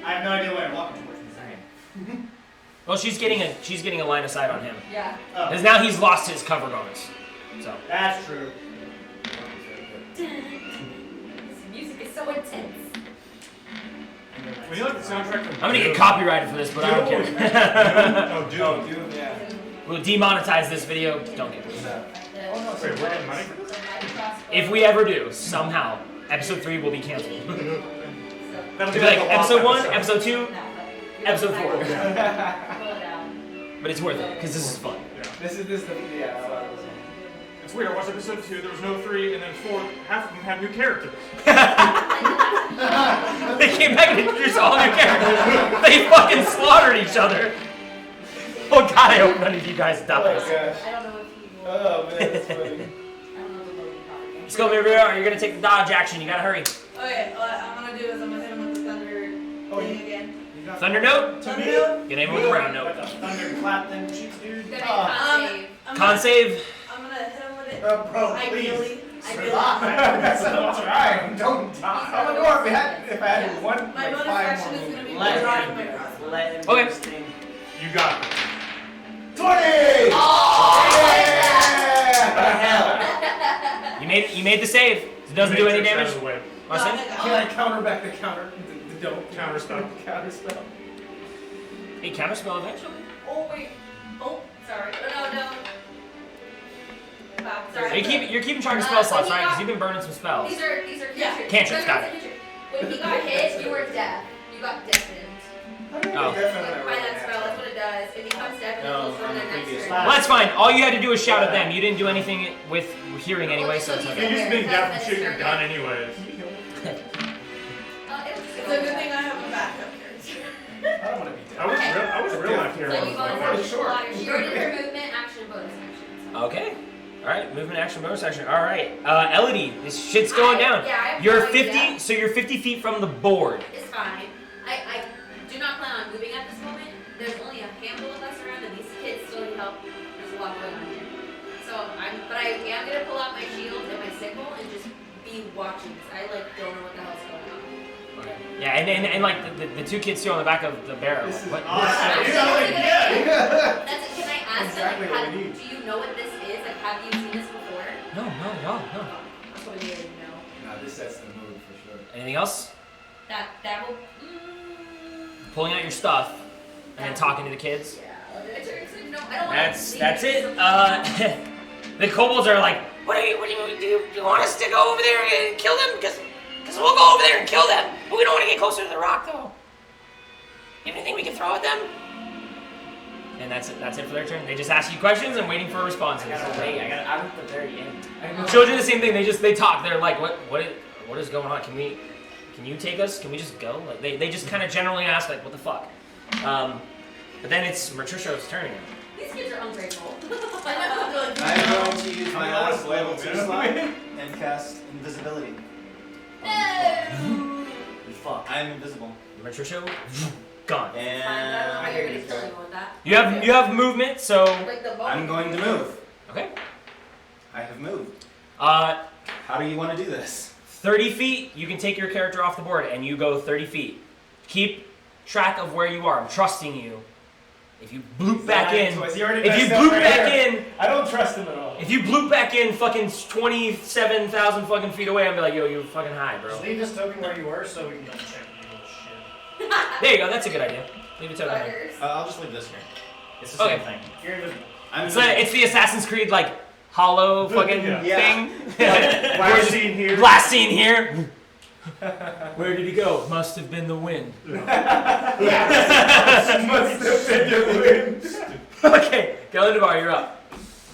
I have no idea where I'm walking towards. Well, she's getting a line of sight on him. Yeah. Oh, Because now he's lost his cover bonus. So that's true. This music is so intense. When you like the soundtrack from I'm gonna get Doom- copyrighted for this, but I don't care. No, Doom. Oh, dude, yeah. We'll demonetize this video. Don't get it. Oh, Wait, we're getting money for this? If we ever do, somehow, episode 3 will be canceled. It'll That'll be like a long episode 1, episode. episode 2, episode 4. Pull it out. But it's worth it because this is fun. Yeah. This is the yeah. I like this one. It's weird. I watched episode 2. There was no 3, and then 4. Half of them had new characters. They came back and introduced all new characters. They fucking slaughtered each other. Oh god, I hope none of you guys Oh die. gosh. I don't know if he will. Oh man, that's funny. I don't know the loading property. Let's go over here. You're gonna take the dodge action. You gotta hurry. Okay, what I'm gonna do is I'm gonna hit him with the thunder Oh, thing you- again. You got Thunder note. Thunder note? Get him with a brown note. What the thunder clap then shoots, dude? You gotta make Oh. a con save. I'm Con gonna, save. I'm gonna hit him with it. Bro, Ideally. That's not right. Don't die. I'm gonna go if I had one, My like bonus 5 action more is gonna be Let drawing him- my crossbow. Let him Okay. do his thing. You got it. 20! Hell. You made the save. It doesn't do any Matrix out damage. of the way. Wanna say? Can I counter back the counter? The don't Counter spell. Counter spell. Hey, counterspell eventually. Oh, wait. Oh, sorry. Oh, no. Wow, So sorry. you're keeping track of spell slots, when right? he Because got- you've been burning some spells. These are Yeah. cantrips. Cantrips, got it. When he got hit, you were deaf. You got deafened. Oh. By that spell, that's what it does. It becomes deafened No, until on the the next previous turn. Well, that's fine. All you had to do was shout at them. You didn't do anything with hearing anyway, so it's You're okay. used to being deaf and shooting your gun anyways. It's a good thing I have a backup character. I don't want to be dead. I was real left here. So you once. go Like, ahead and short. pull out your shield in your movement, action, bonus action. Okay. All right. Movement, action, bonus action. All right. Elodie, this shit's going down. Yeah, I have You're no idea. 50. So you're 50 feet from the board. It's fine. I do not plan on moving at this moment. There's only a handful of us around, and these kids still need help. There's a lot going on here. So but I am gonna pull out my shield and my sickle and just be watching. 'Cause I don't know what the hell's going on. Yeah, and like the two kids still on the back of the barrel. This is What? Awesome. Can I ask Exactly them, what we need. do you know what this is? Like, have you seen this before? No. That's what we need to know. No, this sets the mood for sure. Anything else? That will. Pulling out your stuff and then talking to the kids. Yeah. No, I don't want That's it. The kobolds are like, what do you want us to go over there and kill them? Because we'll go over there and kill them, but we don't want to get closer to the rock, though. Anything we can throw at them? And that's it for their turn. They just ask you questions and waiting for responses. I'm at the very end. Children do the same thing. They talk. They're like, what is going on? Can you take us? Can we just go? Like they just kind of generally ask like, what the fuck? But then it's Matricia's turn again. These kids are ungrateful. I'm going to use my last level 2 slot and cast invisibility. No! We fuck. I'm invisible. Matricia, gone. And I'm not gonna kill anyone with that. You have movement, so Like the I'm going to move. okay. I have moved. Uh, How do you want to do this? 30 feet. You can take your character off the board, and you go 30 feet. Keep track of where you are. I'm trusting you. If you bloop back in, I don't trust him at all. if you bloop back in, fucking 27,000 fucking feet away, I'm be like, yo, you fucking high, bro. Just leave this token where you were so we can double check your little shit. There you go. That's a good idea. Leave it to them. Buggers. I'll just leave this here. It's the same Okay. thing. You're invisible. I'm It's the Assassin's Creed like hollow fucking Yeah. thing. Last scene here. Last scene here. Where did he go? Must have been the wind. Okay, Galendabar, you're up.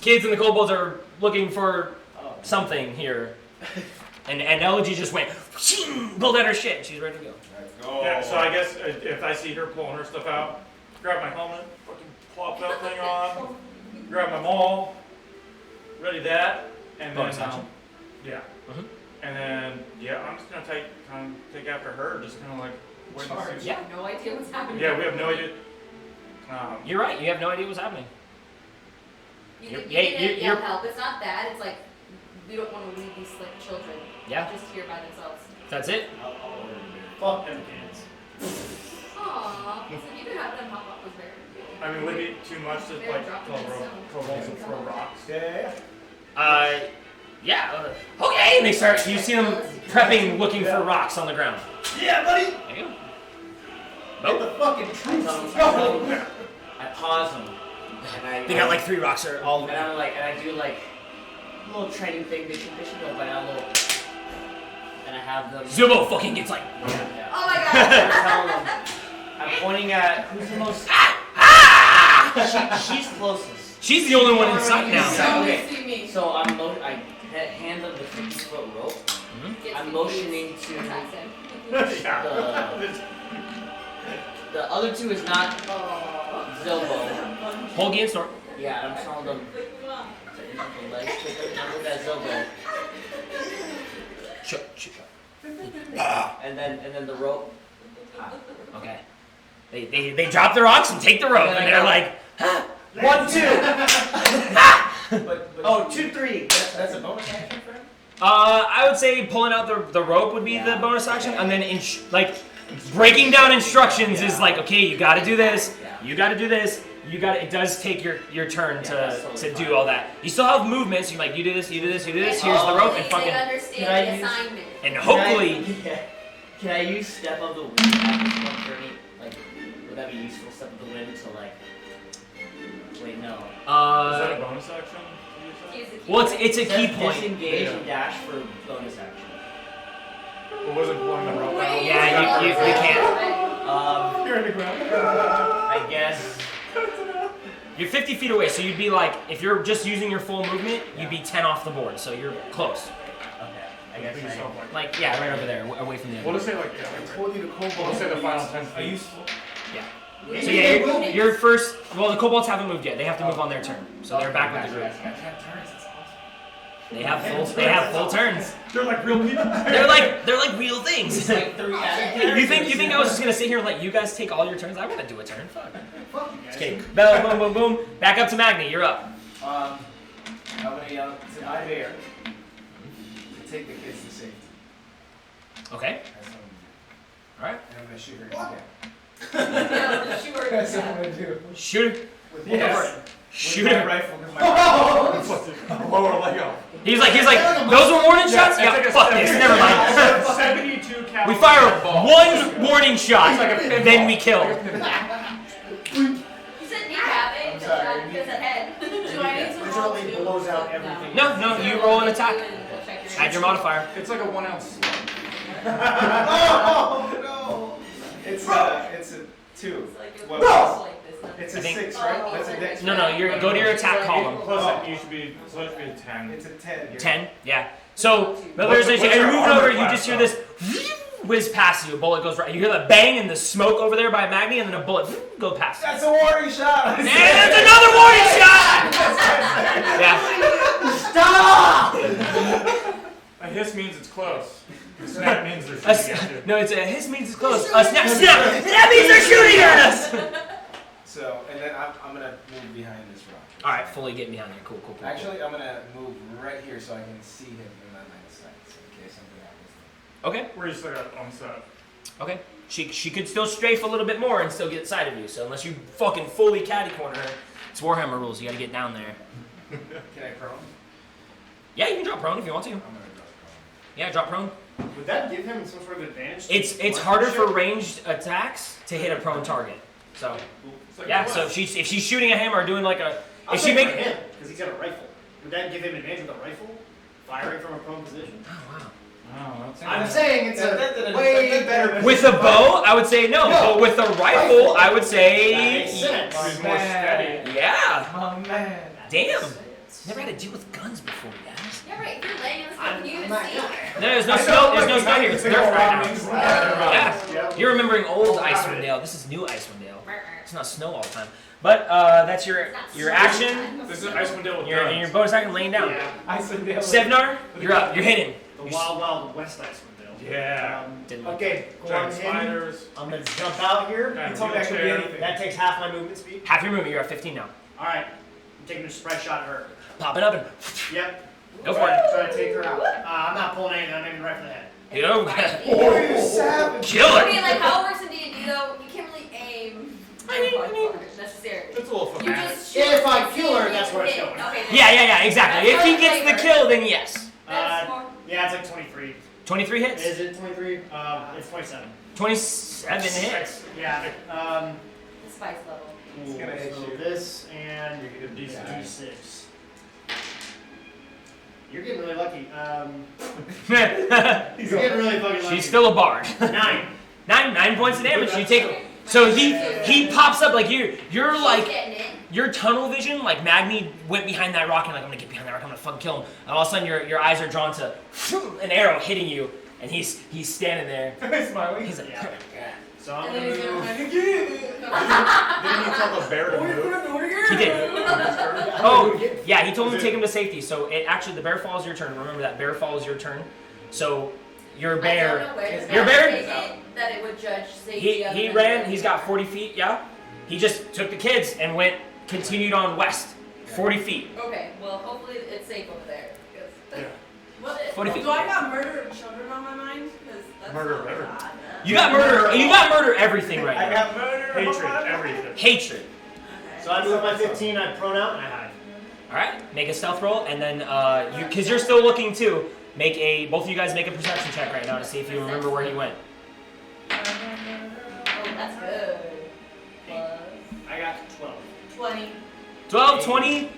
Kids and the kobolds are looking for something here. And Elegy just went, pulled out her shit. She's ready to go. Yeah, so I guess if I see her pulling her stuff out, grab my helmet, fucking plop that thing on, grab my maul, ready that, and Bonus then action. yeah, Mhm. and then I'm just gonna take after her, just kind of like wait and see. I have no idea what's happening. Yeah, we have no idea. You're right. You have no idea what's happening. You You're- can yeah, get you're- help. It's not that. It's like we don't want to leave these like children Yeah, just here by themselves. that's it. Fuck them kids. Aww. So you could have them hop up with her. I mean, would it be too much to They're like dropping throw in ro- stone. kobolds and throw rocks? Yeah. Yeah. Okay. And they start. You see them prepping, looking for rocks on the ground. Yeah, buddy. There you go. Get the fucking troops. Go. I pause them. And I They got like 3 rocks or all. and I'm like, and I do like a little training thing. They should go by a little. And I have them. Zubo fucking gets like. Yeah. Oh my I'm god. telling them. I'm pointing at who's the most. She's closest. She's the only one in sight now. So, okay. See me. So I hand them the 50-foot rope. Get I'm me, motioning please. to Attacks him. the other two is not Oh. Zobo. Holgi and Snort. Yeah, I'm telling them. The legs pick up and look at Zobo. Shut. And then the rope. Okay. They drop the rocks and take the rope, and they're like, 1, 2. But Oh, 2, 3. that's a bonus action for him? I would say pulling out the rope would be the bonus action, and then breaking down instructions is like, okay, you got to do this, you got to do this, you got. It does take your turn to do all that. You still have movements. You're like, you do this, you do this, you do this. Here's the rope, and They fucking, understand Can I the use- assignment. and hopefully, Can I use Step of the Wind at this point for me? Like, would that be useful, Step of the Wind, to like. Wait, no. Is that a bonus action? to use that? Use the key well, point. it's a It key says point. Disengage Yeah. and dash for bonus action. Or was it pulling the rope out? Wait, Yeah, you can't. You're in the ground. I guess. You're 50 feet away, so you'd be like, if you're just using your full movement, you'd be 10 off the board, so you're close. Okay. I guess Please I. don't like. Like, yeah, right over there, away from the We'll other. just say like. I told you the kobolds We'll say the final 10 are feet. useful. So yeah, you're first. Well, the kobolds haven't moved yet. They have to move on their turn, so they're back with the group. They have full turns. They're like real people. They're like real things. Like 3 You think I was just gonna sit here and let you guys take all your turns? I want to do a turn. Fuck. Just kidding. Boom, boom, boom, boom. Back up to Magni. You're up. I'm gonna yell to my bear to take the kids to safety. Okay. That's what I'm All right. gonna do. And I'm gonna shoot her again. Yeah, sure. That's what I'm gonna do. Shoot her. With Yes. Shoot with my her. rifle. With my Lower leg off. He's like, those were warning shots? Yeah, Yeah, it's like a fuck this. Never mind. 72 We caliber fire ball. one warning shot, It's like a pinball. then we kill. You said kneecap, eh? I'm sorry. Not just a head. Do I need to roll Literally two? blows out everything. No, you roll an attack. We'll check your Add your modifier. It's like a 1 ounce slug. Oh no! It's a 2. It's like What? it's like this. It's I a think- 6, right? Oh, That's a okay. dex. No, you're go to your attack column. Plus, you should be supposed to be a 10. It's a 10. 10, yeah. So, but What's as your you're moving armor over, you class, just hear though? this whiz past you. A bullet goes right. You hear the bang and the smoke over there by Magni, and then a bullet go past you. That's a warning shot. And that's another warning shot! Yeah. Stop! A hiss means it's close. A snap means they're A shooting s- at you. no, it's a hiss means it's close. A snap! That means they're shooting at us! So, and then I'm gonna move behind this rock. Alright, fully get behind there. Cool. Actually, I'm gonna move right here so I can see him in my line of sight, so in case something happens. Okay. Where you still got on set. Okay. She could still strafe a little bit more and still get sight of you. So unless you fucking fully catty corner her, it's Warhammer rules. You gotta get down there. Can I prone? Yeah, you can drop prone if you want to. I'm gonna drop prone. Yeah, drop prone. Would that give him some sort of advantage? It's harder for ranged attacks to hit a prone target. So It's like yeah, a so blast. if she's shooting at him or doing like a I'll if she say make for him, because he's got a rifle. Would that give him advantage with a rifle? Firing from a prone position? oh wow. Oh, that's I'm saying it's a That- way better With a bow, I would say no, No. but with a rifle, I would That say makes sense. He's more steady. yeah. Oh man. Damn. Never had to deal with guns before, guys. Yeah, right. If you're laying on this, I'm can you even not see? yet. No, there's no snow. There's no snow here. It's nerf right now. Yeah. You're remembering old Icewind Dale. This is new Icewind Dale. It's not snow all the time. But that's your action. This is Icewind Dale with And your guns. bonus action laying down. Yeah. Sevnar, you're up. You're hitting. The Wild Wild West Icewind Dale. Yeah. Didn't like Okay, go on Giant in. spiders. I'm gonna jump out here. Giant You told me I could be wheelchair. anything. That takes half my movement speed. half your movement. You're at 15 now. Alright. I'm taking a surprise shot at her. Pop it up and Yep. go for it. Try to take her out. I'm not pulling anything. I'm aiming right for the head. Yo, Oh, you savage. kill I mean, her. like how it works in D&D though, you can't really aim necessarily. It's a little You fanatic. just shoot If I and kill her, see that's if where you it's hit. going. Okay, Yeah, exactly. If That's he more gets the flavor. kill, then yes. That's more. Yeah, it's like 23. 23 hits. Is it 23? It's 27. 27 hits. Yeah. The spice level. It's gonna hit so you. this and You get a decent D6. You're getting really lucky. She's You're getting really fucking lucky. still a bard. 9. 9 points of damage. You take. So he pops up like you're She's like getting it. your tunnel vision. Like Magni went behind that rock and like I'm gonna get behind that rock. I'm gonna fucking kill him. And all of a sudden your eyes are drawn to an arrow hitting you, and he's standing there. Smiling. He's like. Yeah. So I'm And gonna then he's gonna move. run again. Didn't you tell the bear to move? He did. Oh, yeah, he told him to take him to safety. So it actually, the bear follows your turn. Remember that bear follows your turn. So your I bear, don't know where your bear, that it would judge safety. other he than ran. the- He's got 40 feet. Yeah, he just took the kids and continued on west, 40 feet. Okay, well hopefully it's safe over there. Because Yeah. What, 40 feet. do I got murder of children on my mind? Because that's Murder not of everything. bad. You got murder. You got murder everything right I now. got murder. Hatred, everything. Hatred. Okay. So I move my 15. I prone out and I hide. All right, make a stealth roll, and then because you're still looking too. Both of you guys make a perception check right now to see if you remember where he went. oh, that's good. Plus I got 12. 20. 12, 20,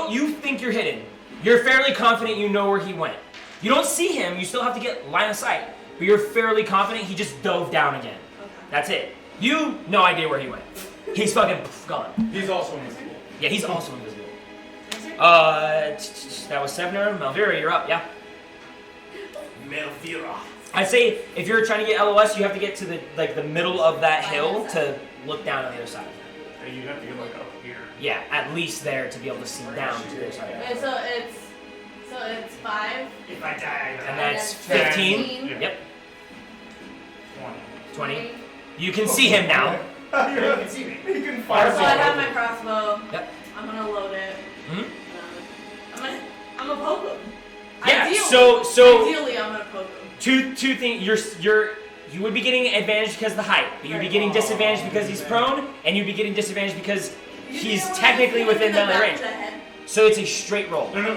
you think you're hidden. You're fairly confident you know where he went. You don't see him, you still have to get line of sight, but you're fairly confident he just dove down again. Okay. That's it. You, no idea where he went. He's fucking gone. He's also in this pool. Yeah, he's also invisible. That was Sevner. Malvira, you're up, yeah. Melvira. I'd say if you're trying to get LOS, you have to get to the middle of that hill to look down on the other side. Hey, you have to get like up here. Yeah, at least there to be able to see down to the other side. Wait, so it's 5. If I die, I die. And that's That's 15. 15. Yep, 20. 20. You can see him now. You can see me. You can So fire I have my crossbow. Yep. I'm gonna load it. Mhm. I'm gonna poke him. Yeah. Ideally, So ideally I'm gonna poke him. two things. You would be getting advantage because of the height, but you'd be getting disadvantage because he's prone, and you'd be getting disadvantage because he's technically within melee range. So it's a straight roll. No,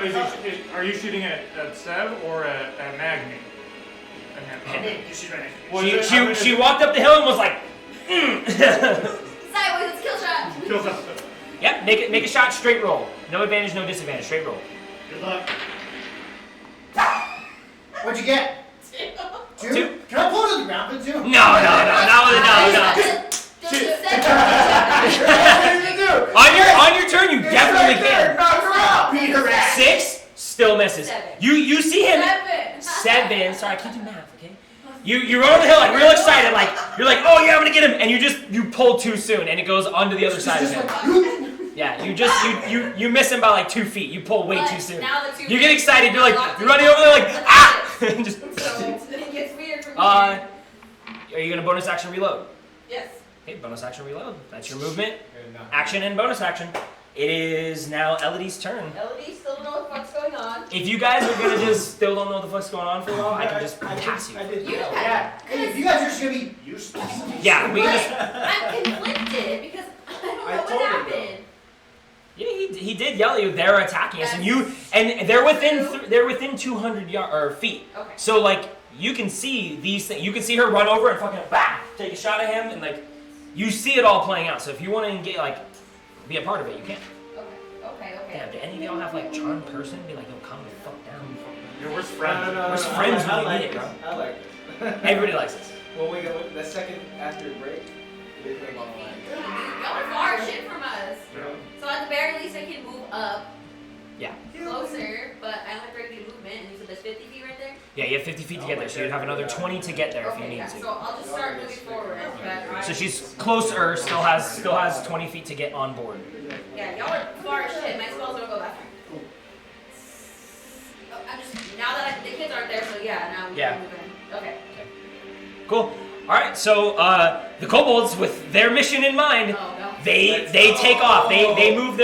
are you shooting at Sev or at Magni? I mean, you should right next to me. She walked up the hill and was like, sideways, it's kill shot. Kills us. Yep, make a shot, straight roll. No advantage, no disadvantage, straight roll. Good luck. What'd you get? 2? Two. Can I pull it to the ground for 2? No. On your turn, you definitely can. Knock her out. Beat her ass. 6 still misses. 7. You see him. 7. 7. Sorry, I can't do math. Okay. You run on the hill like real excited, like you're like, oh yeah, I'm gonna get him, and you pull too soon, and it goes onto the other side of him. Yeah, you miss him by like 2 feet. You pull way too soon. Now the 2 You get excited. You're like you're running over there like ah. Just, So it gets weird from are here. you gonna bonus action reload? Yes. Okay, bonus action reload. That's your movement, action, and bonus action. It is now Elodie's turn. Elodie still don't know what the fuck's going on. If you guys are gonna just still don't know what the fuck's going on for a while, I can just pass you. I did. You Yeah. Hey, if you guys are just gonna be useless. Yeah, we But just. I'm conflicted because I don't know I what told him, happened. Yeah, he did yell at you. They're attacking us, and they're within 200 feet. Okay. So like you can see these things. You can see her run over and fucking take a shot at him, and like you see it all playing out. So if you want to engage, like be a part of it, you can. Okay. Damn, do any of y'all have like charm person? Be like, yo, calm the fuck down. Your worst friend. Where's friends when you need it, bro? I like it. Everybody likes this. When we go the second after break, we play on the line. Y'all are far as shit from us. Yeah. So at the very least, I can move up. Yeah. Closer, but I only break the movement, and you said there's 50 feet right there. Yeah, you have 50 feet to get there, so you'd have another 20 to get there if you Okay, need yeah. to. So I'll just start moving forward. So she's closer, still has 20 feet to get on board. Yeah, y'all are far as shit. My spells don't go that far. Oh, I'm just now that the kids aren't there, so yeah, now we Yeah. can move in. Okay. Cool. All right, so the kobolds, with their mission in mind, Oh no. they take off. They move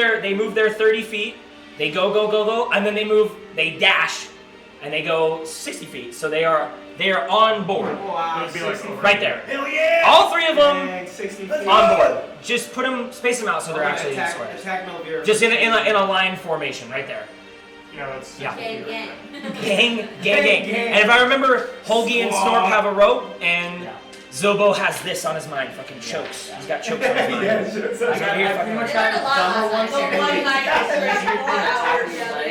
their 30 feet. They go, and then they dash, and they go 60 feet. So they are on board, Wow, It'd be like 60 right there. Hell yeah! All 3 of them Dang, 60 feet. on board. Just space them out so they're actually attack, squares. attack Melvira. Just in a line formation, right there. Yeah, that's. Yeah. Gang. Gang. And if I remember, Holgi and Snorp have a rope, and Zobo has this on his mind. Fucking chokes. He's got chokes on his mind. Yeah, sure. So I got here fucking. They learned a lot last night. So one night,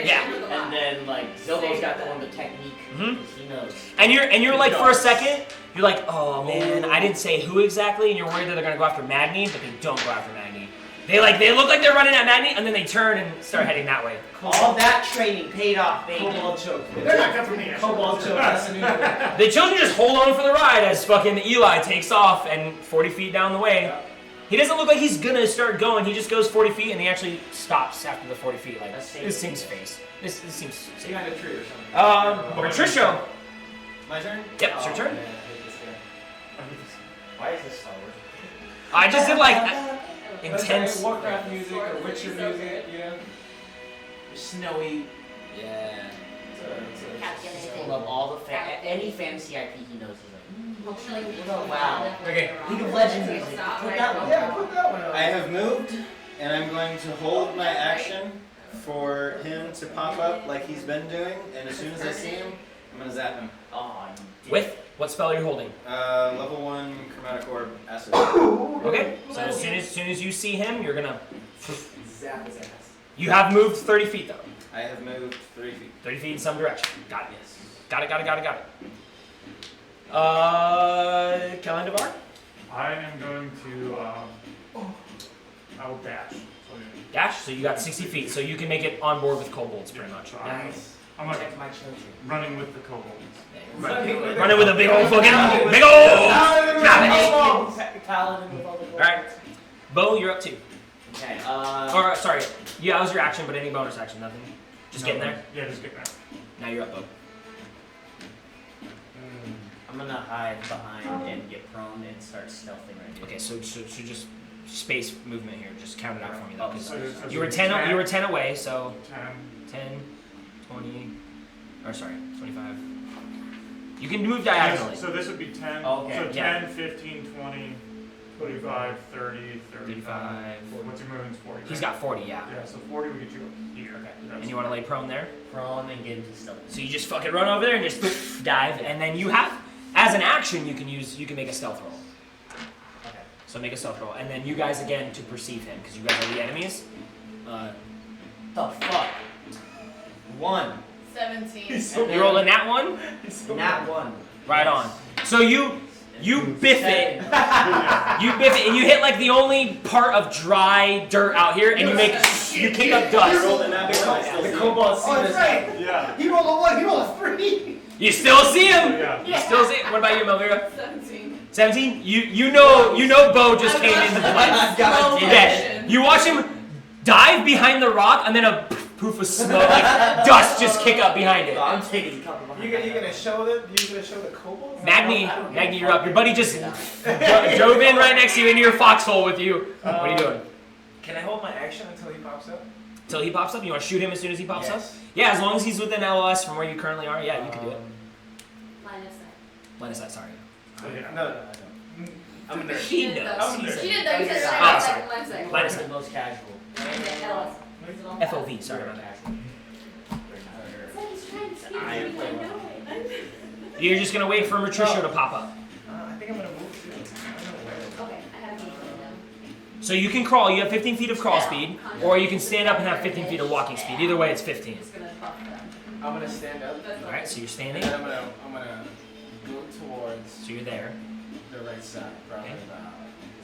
Yeah. And then like Zobo's got the one, the technique. Mhm. He knows. And you're like for a second, you're like, oh man, I didn't say who exactly, and you're worried that they're gonna go after Magni, but they don't go after Magni. They look like they're running at Magni, and then they turn and start heading that way. All that training paid off, baby. Cobalt choke. They're not coming from me. Cobalt choke. That's a new one. The children just hold on for the ride as fucking Eli takes off and 40 feet down the way. He doesn't look like he's gonna start going. He just goes 40 feet and he actually stops after the 40 feet. Like, That's safe. this seems face. This seems safe. Behind a tree or something. Patricio. My turn? Yep, it's your turn. Man, I hate this guy. Why is this Star Wars? I just did like That's intense. like Warcraft music or Witcher music, you know? Snowy. Yeah. I love all the any fantasy IP he knows. He's like, oh wow. Okay. League of Legends music. Put that one. Yeah, put that one on. I have moved, and I'm going to hold my action for him to pop up like he's been doing, and as soon as I see him, I'm gonna zap him. Oh, you did. With what spell are you holding? Level 1 chromatic orb acid. Okay. So as soon as you see him, you're gonna. Zap his ass. You have moved 30 feet though. I have moved 3 feet. 30 feet in some direction. Got it. Yes. Got it. Kalandavar? I am going to. I will dash. So Dash, so you got 60 feet, so you can make it on board with kobolds pretty much. I'm like Protect my children. running with the kobolds. Running with a big old fucking, big old! Paladin with all the Alright. Bo, you're up too. Okay, Or, sorry, yeah, that was your action, but any bonus action, nothing. Just getting there. Yeah, just get there. Now you're up, Bo. I'm gonna hide behind and get prone and start stealthing right here. Okay, so just space movement here. Just count it out for me though, because So you were 10 away, so 10. 10, 20, or sorry, 25. You can move diagonally. So this would be 10. Okay, So 10, yeah. 15, 20, 25, 30, 35. What's your movement's 40? He's got 40, yeah. Yeah, so 40 we get you up here. Okay. And you want to lay prone there? Prone and get into stealth. So you just fucking run over there and just dive, and then you have, as an action, you can make a stealth roll. Okay. So make a stealth roll, and then you guys again to perceive him, because you guys are the enemies. The fuck? 1. 17. You roll a nat one? Nat 1. Right on. So you You biff it. You biff it, and you hit like the only part of dry dirt out here, and you kick up dust. The cobalt seed Oh, that's is right. Yeah. He rolled a 1, he rolled a 3. You still see him. Yeah. You still see. What about you, Melvira? 17. 17. You know Bo just came into play. God Yeah. You watch him dive behind the rock, and then a poof of smoke, like dust, just kick up behind it. I'm taking a couple behind. You gonna show the cobalt? Magni, you're up. Your buddy just drove in right next to you into your foxhole with you. What are you doing? Can I hold my action until he pops up? Until he pops up? You want to shoot him as soon as he pops up? Yes. Yeah, as long as he's within LOS from where you currently are. Yeah, you can do it. Line of sight. Line of sight, sorry. No. I'm gonna. She didn't know. I'm She didn't know you said Oh, line of sorry. sight. Line of sight. Line of the sight. most casual. FOV, sorry about that. It's like he's trying to speak. I am We don't know it. You're just going to wait for Matricio to pop up. I think I'm gonna move too. I don't know where. Okay, I have you. So you can crawl. You have 15 feet of crawl speed, or you can stand up and have 15 feet of walking speed. Either way, it's 15. Just gonna buff them. I'm gonna stand up. All right, so you're And standing. then I'm gonna move towards So you're there. the right side, probably Okay. about.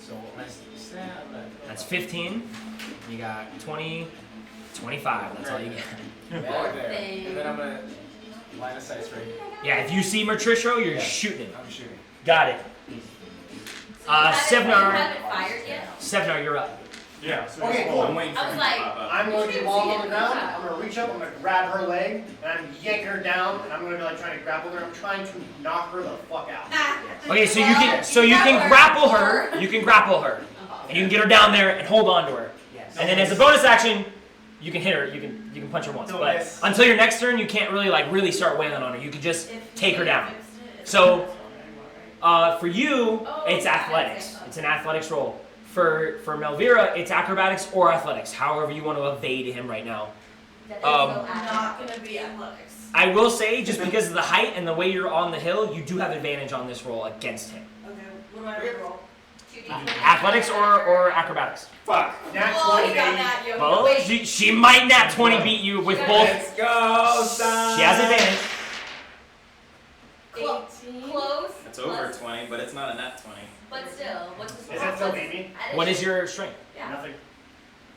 So when I stand, I'm gonna. That's 15. You got 20, 25. That's all you get. There. And then I'm gonna line of sight's right here. Yeah, if you see Matricio, you're Yeah. shooting him. I'm shooting. Got it. So you Sevnar. haven't fired yet? Sevnar, you're up. Yeah. So Okay, it's cool. I'm waiting for I was him like, to pop up. I'm going to You fall didn't on see the it. ground. I'm going to reach up. I'm going to grab her leg and I'm yanking her down. And I'm going to be like trying to grapple her. I'm trying to knock her the fuck out. Okay, so you can grapple her. You can grapple her, and you can get her down there and hold on to her. Yes. And then as a bonus action, you can hit her. You can punch her once, Don't but miss. until your next turn, you can't really start wailing on her. You can just If take her you down. fixed it, it's So, not anymore, For you, Oh, it's yeah, athletics. that's it. It's an athletics roll. For Melvira, it's acrobatics or athletics. However you want to evade him right now. that is Um, so right? active. Not gonna be athletics. I will say, just because of the height and the way you're on the hill, you do have advantage on this roll against him. Okay, what do I roll? 2D20. Athletics or acrobatics. Fuck. Nat Oh, 20, you got baby. that, yo. Well, Wait. she might nat 20 beat you with both. Let's go, son. She has advantage. Clo- 18. Close. It's over plus- 20, but it's not a net 20. But still, what's the Is that still beat me? What is your strength? Yeah. Nothing.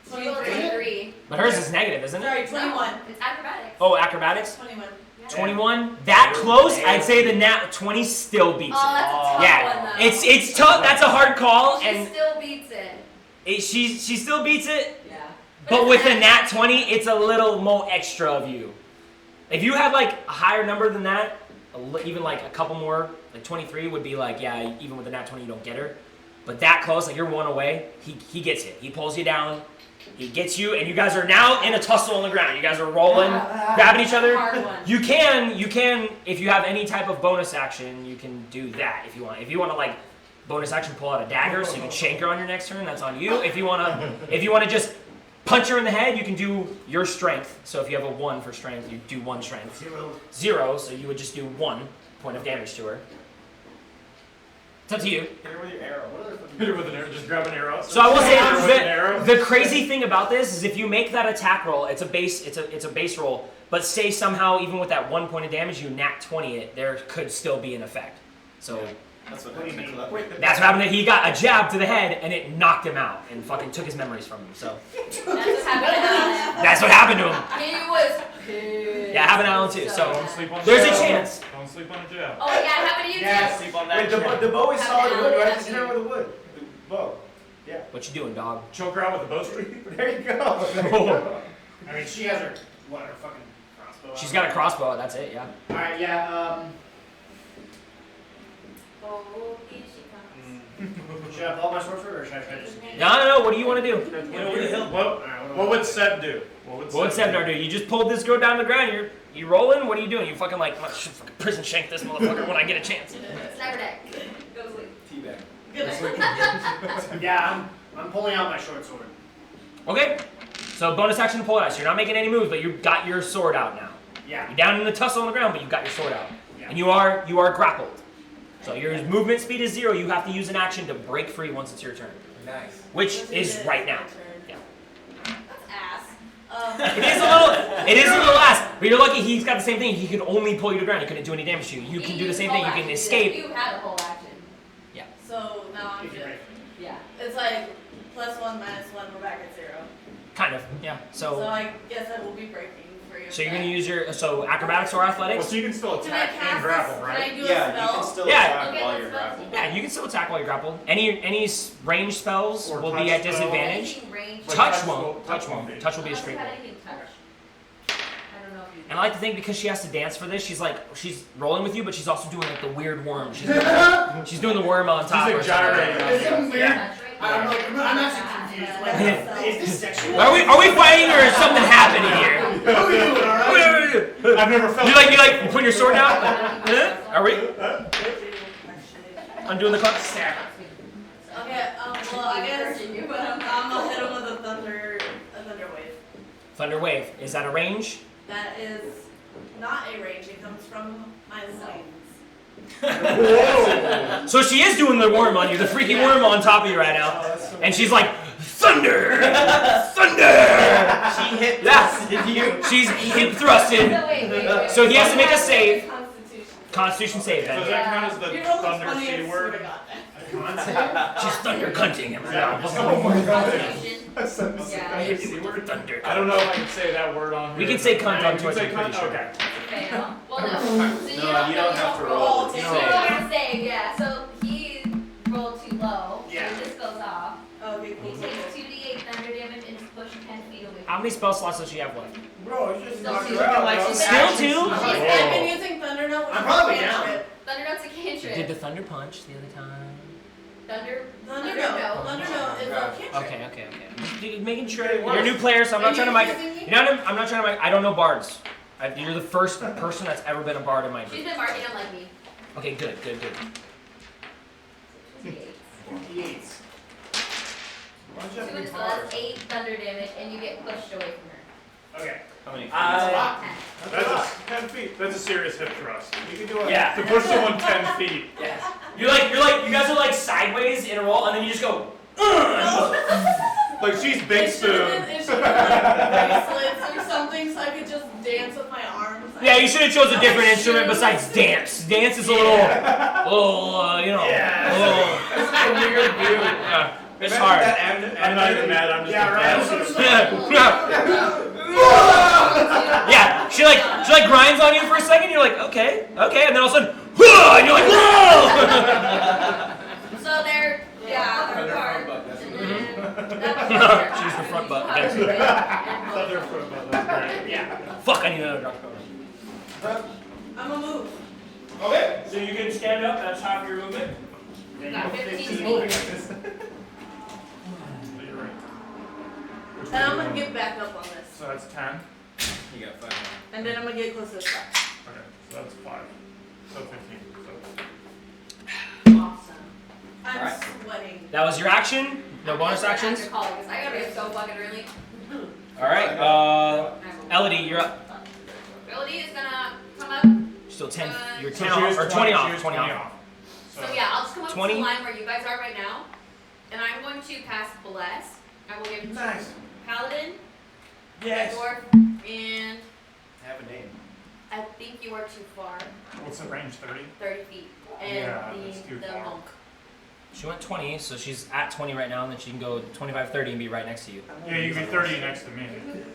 So you rolled a 3. But hers is negative, isn't it? Sorry, 21. It's acrobatics. Oh, acrobatics? 21. 21? That close? I'd say the nat 20 still beats Oh, it. that's a tough Yeah, one though. it's tough. That's a hard call, She and still beats it. she still beats it. Yeah. But with a nat 20, it's a little more extra of you. If you had like a higher number than that, even like a couple more, like 23 would be like, yeah, even with a nat 20, you don't get her. But that close, like you're one away, he gets it. He pulls you down, he gets you, and you guys are now in a tussle on the ground. You guys are rolling, grabbing each other. Hard one. You can, if you have any type of bonus action, you can do that if you want. If you want to like bonus action pull out a dagger so you can shank her on your next turn, that's on you. If you wanna just punch her in the head, you can do your strength. So if you have a 1 for strength, you do 1 strength. 0, so you would just do 1 point of damage to her. It's up to you. Hit her with your arrow. What are the Hit her with an arrow. Just grab an arrow. So I will Hit her with an say arrow. the crazy thing about this is if you make that attack roll, it's a base roll. But say somehow even with that 1 point of damage, you nat 20 it, there could still be an effect. So That's what What do you happened. mean? Wait, that's what happened. He got a jab to the head and it knocked him out and fucking took his memories from him. So That's what happened to Alan. that's what happened to him. He was pissed. Yeah, it happened to Alan too. So Don't sleep on there's the a jab. chance. Don't sleep on the jab. Oh yeah, it happened to you Yes. too. Sleep on Wait, that. the bow is solid wood, right? Yeah. Just hit her with the wood. The bow. What you doing, dog? Choke her out with a bowstring. There you go. There you go. I mean, she has her fucking crossbow. She's got a crossbow. That's it. Yeah. All right, yeah. Oh, here she comes. Should I pull my sword or should I try to just? No. What do you want to do? What, All right, what would Seb do? What would Sevnar do? You just pulled this girl down to the ground. You rolling? What are you doing? You fucking like, I should fucking prison shank this motherfucker when I get a chance. Sniper deck. Go to sleep. Teabag. Yeah, I'm pulling out my short sword. Okay. So bonus action to pull it out. So you're not making any moves, but you've got your sword out now. Yeah. You're down in the tussle on the ground, but you've got your sword out. Yeah. And you are grappled. So your movement speed is 0. You have to use an action to break free once it's your turn. Nice. Which is right now. Yeah. That's ass. It is a little ass, but you're lucky he's got the same thing. He can only pull you to the ground. He couldn't do any damage to you. You can do the same thing. You can escape. You had a whole action. So now I'm If you good. break. Yeah. It's like +1 -1. We're back at 0. Kind of, yeah. So So I guess I will be breaking for you. so you're gonna use your acrobatics or Well, athletics? so you can still Can I attack and cast grapple, this? right? Can I do a Yeah, you spell? can still Yeah. attack Okay, while let's you're go. grappled. Yeah, you can still attack while you're grappled. Any ranged spells Or will touch be at spell. disadvantage. Anything ranged. Like Touch touch won't. will- Touch touch won't won't. be. Touch will be a Unless straight you had roll. anything touch. I don't know if you. And I like to think because she has to dance for this, she's rolling with you, but she's also doing like the weird worm. She's doing the worm on top. She's or like something. gyrating. Is it weird? Yeah. I'm actually confused. Like, is this sexual? Are we fighting or is something happening here? What are we doing, alright? I've never felt. You putting your sword down? Huh? Are we undoing the clock? Okay, well, I guess I'm gonna hit him with a thunder wave. Thunder wave. Is that a range? That is not a range. It comes from my loins. So she is doing the worm on you, the freaky worm on top of you right now, and she's like, thunder, thunder. She hit Yeah. you. She's hip thrusted. No, wait. So he has to make a save. Constitution. Constitution save So does then. that count as the You rolled a thunder 20 C and word? swear to God. She's thunder cunting him. Oh my god. Constitution. Yeah. Thunder. I don't know if I can say that word on here. We can say cunt on You can Twitch, say I'm pretty cunt? sure. Okay. Fail. Well, no. So you don't have to roll. roll. So You you don't don't have to save, yeah. So he rolled too low. Yeah. So this goes off. Okay, He cool. takes 2d8 thunder damage and is pushed 10 feet away. How many spell slots does she have left? Bro, it's just Still knocked two. her out. bro. Still two? I've been using thunder now. I'm probably down. Thunder note's a You did cantrip. the thunder punch the other time. Thunder Thunder no. no. Thunder no is a cantrip. Okay. Just making sure you're a new player, so I'm not trying to mic. I'm not trying to mic. I don't know bards. You're the first person that's ever been a bard in my She's group. been marking them like me. Okay, good. 2d8. 28. Why don't you have to be So taller? that's 8 thunder damage and you get pushed away from her. Okay. How many? That's a lot. 10. That's a 10 feet. That's a serious hip thrust. You can do it. Yeah. To push someone 10 feet. Yeah. You guys are like sideways in a roll, and then you just go. Like she's big spoon. It should have been like bracelets or something so I could just dance with my arms. Yeah, you should have chose a different instrument besides dance. Dance is a little, you know, Yeah. a little weird view. Yeah, it's hard. I'm not even mad. I'm just Yeah, right. impressed. Yeah, she like grinds on you for a second. You're like, okay, and then all of a sudden, whoa, and you're like, whoa. So they're, yeah, they're Thunder apart. front butt, that's And what then She's the front butt. Okay. Thunder foot, but that's great. Yeah. Fuck, I need another drop. I'm gonna move. Okay. So you can stand up. That's half your movement. We've got 15 feet. You're right. And I'm gonna get back up on this. So that's 10. You got 5. And then I'm gonna get close to the spot. Okay, so that's 5. So 15. Awesome. I'm Alright. sweating. That was your action. No bonus actions. After calling, 'cause I gotta be so fucking early. All right. Elodie, you're up. Ability is gonna come up. You're still 10. You're So 10 she off was or 20 20 off. she was 20 off. So yeah, I'll just come up 20? to the line where you guys are right now, and I'm going to cast Bless. I will give it to Nice. Paladin, Yes. Dwarf, and Have a name. I think you are too far, What's the range? 30? 30 feet, and Yeah, that's too the far. monk. She went 20, so she's at 20 right now, and then she can go 25, 30 and be right next to you. Yeah, you can be 30 next to me.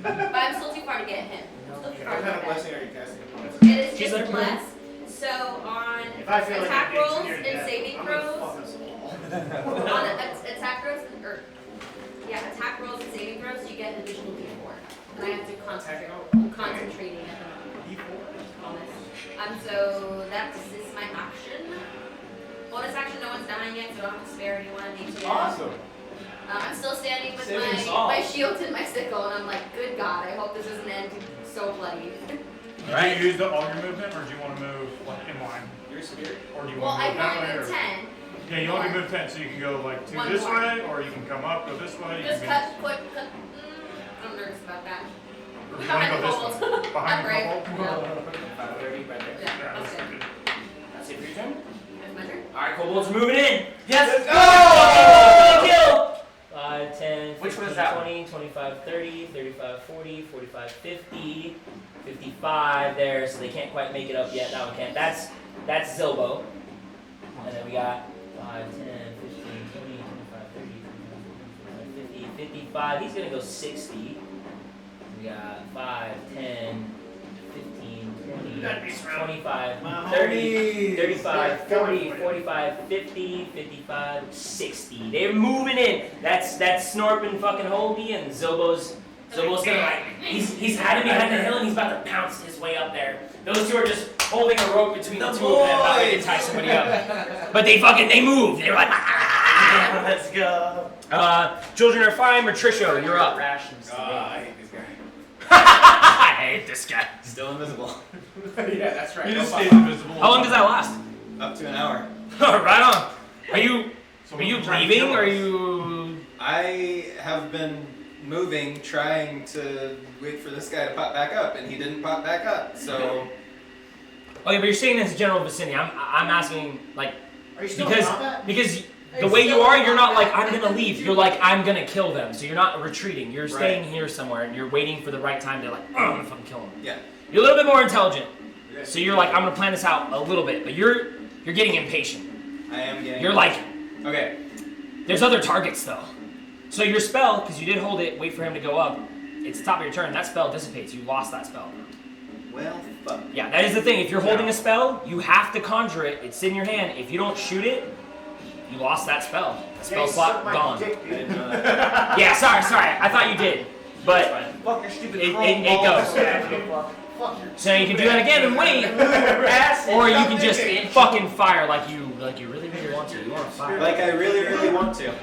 But I'm still too far to get him. Still too far What to kind of get blessing are you casting? It is She's just like- Bless. So on If I feel like attack I'm rolls dancing near and death, saving I'm gonna throws, fuck us all. on attack rolls or yeah, attack rolls and saving throws, you get an additional d4, and I have to concentrate. I'm concentrating at the moment on this. So that is my action. Bonus action, no one's dying yet, so I don't have to spare anyone. I need to. Awesome. I'm still standing with Saving us all. my shield and my sickle, and I'm like, good God, I hope this doesn't end so bloody. Right. Do you use all your movement, or do you want to move like in line? Your spirit? Or do you Well, want to I move that can way? only Or? move 10. Yeah, you only move 10, so you can go like to One this more. way, or you can come up, go this way. You Just can cut. I'm nervous about that. Or We you want to behind go the this kobolds. way? Behind I'm the brave. kobold? Yeah. 5:30 right there. Yeah, Yeah, that's that's good. good. That's it for your turn? That's my turn. Alright, kobolds moving in. Yes! Oh! Kill! 5, 10, Which 15, one is that 20, 25, 30, 35, 40, 45, 50, 55 there, so they can't quite make it up yet. That one can't. That's Zilbo. And then we got 5, 5, 10, 15, 20, 25, 30, 50, 55. He's gonna go 60. We got 5, 10, 15, 20, 25, 30, 35, 40, 45, 50, 55, 60. They're moving in. That's Snorpin fucking Holby and Zobo's gonna like he's hiding behind the hill and he's about to pounce his way up there. Those two are just holding a rope between the two of them, about to tie somebody up. But they move. They're like, ah! Let's go. Children are fine. Matricio, you're up. Rations today. I hate this guy. I hate this guy. Still invisible. Yeah, that's right. He No just problem. stays invisible. How long does that last? Up to an hour. Right on. Are you Someone's trying to leaving? kill Or are us. you? I have been moving, trying to wait for this guy to pop back up, and he didn't pop back up. So Okay, but you're staying in this general vicinity. I'm asking like Are you still because in combat? because the way you are, you're not like I'm gonna leave. You're like I'm gonna kill them. So you're not retreating. You're staying here somewhere, and you're waiting for the right time to like I'm gonna fucking kill them. yeah. You're a little bit more intelligent. So you're like I'm gonna plan this out a little bit, but you're getting impatient. I am getting. You're like Okay. there's other targets though. So your spell, because you did hold it, wait for him to go up. It's the top of your turn. That spell dissipates. You lost that spell. Well, fuck. Yeah, that is the thing. If you're holding a spell, you have to conjure it. It's in your hand. If you don't shoot it, you lost that spell. The spell slot gone. I didn't know that. Yeah, sorry. I thought you did, but Fuck your stupid it chrome goes. balls. So you can do that again and wait, or you can just fucking fire like you really want to. You want to fire. Like I really, really want to.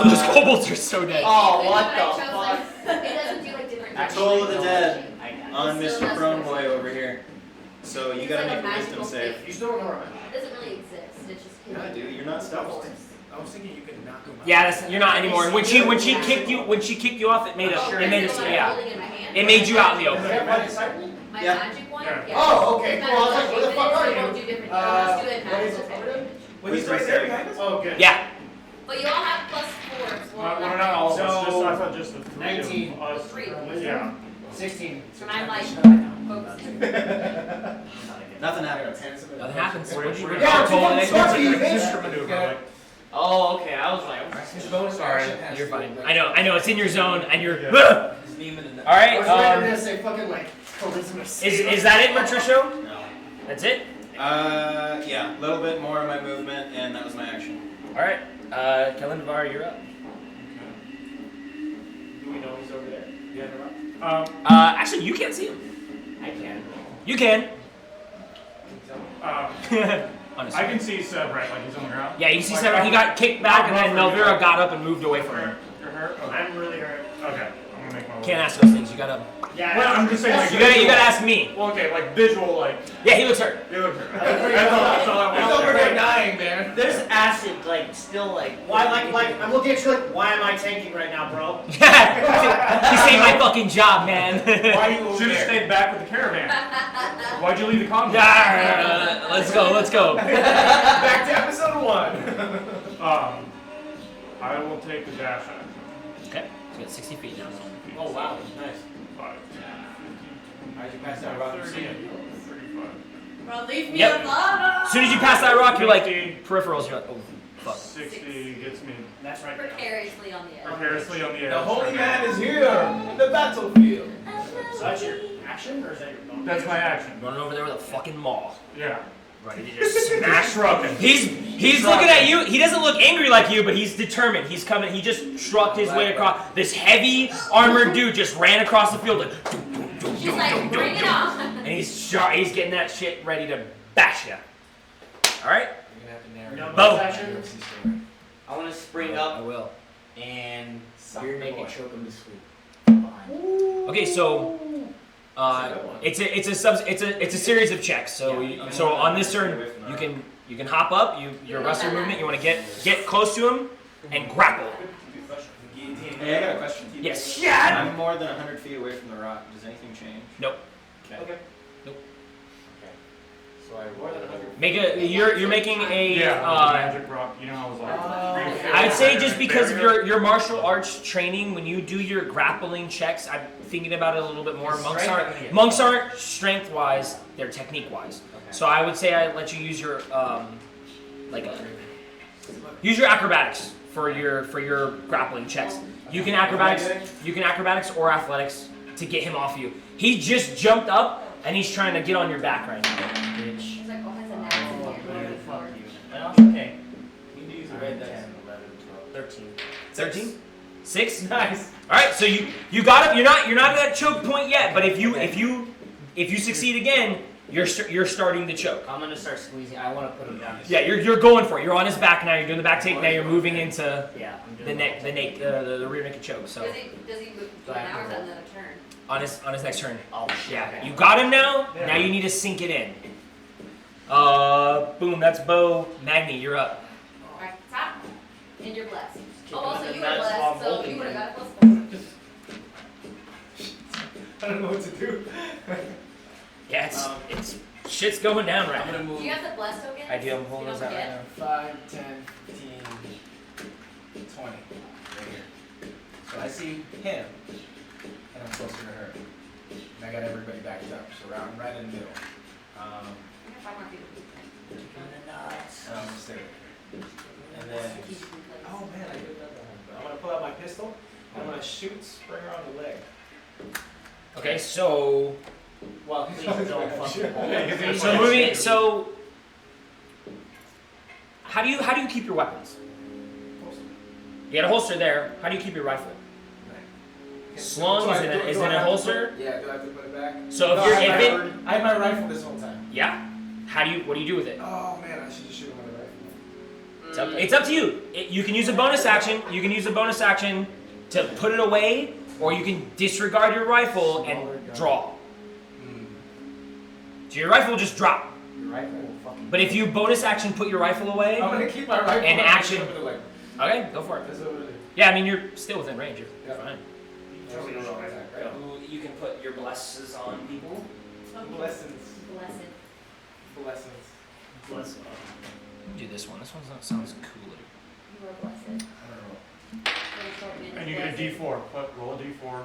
Those kobolds are so dead. Oh, But what I the chose, fuck? like, it doesn't do like different. Toll of the Dead I got on It's Mr. still Prone less Boy than over here. So you It's gotta like a make a wisdom magical save. thing. You still don't know where I'm at. It doesn't really exist. It's just Yeah, hidden. dude, you're not stealth. I was thinking you could knock him out. Yeah, you're not anymore. When she kicked you off, it made Oh, it made it's it the one I'm yeah. holding in my hand? It made you out in the Is open. that right beside me? My Yeah. magic one? Yeah. Yeah. Oh, okay, It's cool. I was not like, where the magic, fuck but are it you? won't do different. It'll just do it What is magical it? type damage. Well, he's Wisdom right there save. behind us. Oh, good. Yeah. But you all have +4s. Well, not all of us. So, I thought just the three 19. of us. Three. Yeah. 16. And I'm like, focusing. Nothing happens. Nothing happens. We're- What did you we're- do? Yeah, Toll fucking it. smart. It's an extra maneuver. Yeah. Like, Oh, okay. I was like, His bonus Sorry, action has you're to fine. be, I know. It's in your zone, and you're. Yeah. His name in the All right. I was ready to say fucking like charisma save. Is that it, Patricio? No. That's it. Yeah, a little bit more of my movement, and that was my action. All right. Kalindavar, you're up. do we know he's over there? You have him up? Actually, you can't see him. I can. You can. Honestly. I can see Seb, right? Like he's on the ground. Yeah, you see Like, Sever. He got kicked back, and then I'll buffer you. Melvira got up and moved away from him. You're hurt? Okay. I'm really hurt. Okay. I'm gonna make my way. Can't ask those things. You gotta. Yeah, Well, I'm just saying, like, You gotta ask me. Well, okay, like visual, like, Yeah, he looks hurt. you look hurt. That's all I He's want. over there dying, man. There's acid, like, still, like. Why, like, I'm looking at you like, why am I tanking right now, bro? He saved my fucking job, man. Why are you over Should have there? stayed back with the caravan. Why'd you leave the combat? Yeah, let's go. Back to episode 1. I will take the dash action. Okay, so you got 60 feet now. Oh, wow. Nice. 5, How'd you pass that rock? 30, 35. Bro, leave me Yep. alone. As soon as you pass that rock, you're like 50, peripherals. You're like, oh fuck. 60 gets me That's right. Precariously on the edge. precariously on the edge. The holy man is here in the battlefield. So that's your action, or is that your bonus? That's my action. Running over there with a fucking maul. Yeah. Ready to just smash. Shrugging. He's looking at you. He doesn't look angry like you, but he's determined. He's coming. He just shrugged his way across. This heavy armored dude just ran across the field like, She's like, bring it on. and he's getting that shit ready to bash you. All right. You're gonna have to narrate. No Bo. bonus action? I want to spring I up will. and Suck you're the making boy. choke him to sleep. Behind. Okay, so it's a series of checks. So so on this turn you can hop up. Your wrestler movement. You want to get close to him and grapple. Hey, I got a question. Yes. I'm more than 100 feet away from the rock. Does anything change? Nope. Okay. So I more than 100. Make a you're making a Yeah, magic rock. You know how it was like. I'd say just because of your martial arts training, when you do your grappling checks, I'm thinking about it a little bit more. Monks aren't strength wise; they're technique wise. So I would say I let you use your use your acrobatics for your grappling checks. You can acrobatics or athletics to get him off you. He just jumped up and he's trying to get on your back right now. Bitch. He's like, oh, has a knife in here. Fuck you. Well, okay. You need to use a red dice. 10, 11, 12, 13. 13? 6? Nice. Alright, so you got him. You're not at that choke point yet, but if you succeed again, you're starting to choke. I'm gonna start squeezing. I want to put him down. Yeah, you're going for it. You're on his back now. You're doing the back take. Now you're moving into Yeah, I'm the doing neck, the rear naked choke. So Does he move Do I have now or to is that roll? another turn? on his next turn. Oh shit. Yeah, Okay. you got him now. Now you need to sink it in. Boom. That's Bo. Magni, you're up. Alright, top. And you're blessed. Kick Oh, him also in the you were nuts while blessed, so holding you would have him. got a plus 4. I don't know what to do. Yeah, it's shit's going down right I'm now. gonna move Do you have the blessed token? I do. I'm pulling You those don't out right forget? now. 5, 10, 15, 20. Right here. So I see him, and I'm closer to her. And I got everybody backed up, so I'm right in the middle. I got 5 more people. And I'm gonna stay with her. And then, oh man, I did another one. I'm gonna pull out my pistol, and I'm gonna shoot Springer on the leg. Okay, so Well, please don't fucking hold. so moving. So how do you keep your weapons? You got a holster there. How do you keep your rifle? Slung? So Is it in a holster? Yeah, do I have to put it back? So if No, you're I had if my- it, I had my rifle this whole time. yeah. What do you do with it? Oh man, I should just shoot him with a rifle. It's up to you. You can use a bonus action. You can use a bonus action to put it away, or you can disregard your rifle and draw. So your rifle will just drop. Your rifle will fucking. But if you bonus action put your rifle away, I'm gonna keep my rifle. And and action- shoot him with a leg. okay, go for it. That's what it is. Yeah, I mean you're still within range. You're Yeah. fine. Totally no wrong attack, right? You can put your blesses on people. Blessings. Blessed. Blessings. Bless. Do this one. This one sounds cooler. You are blessed. I'm gonna roll. And you get a D4. Roll a D4.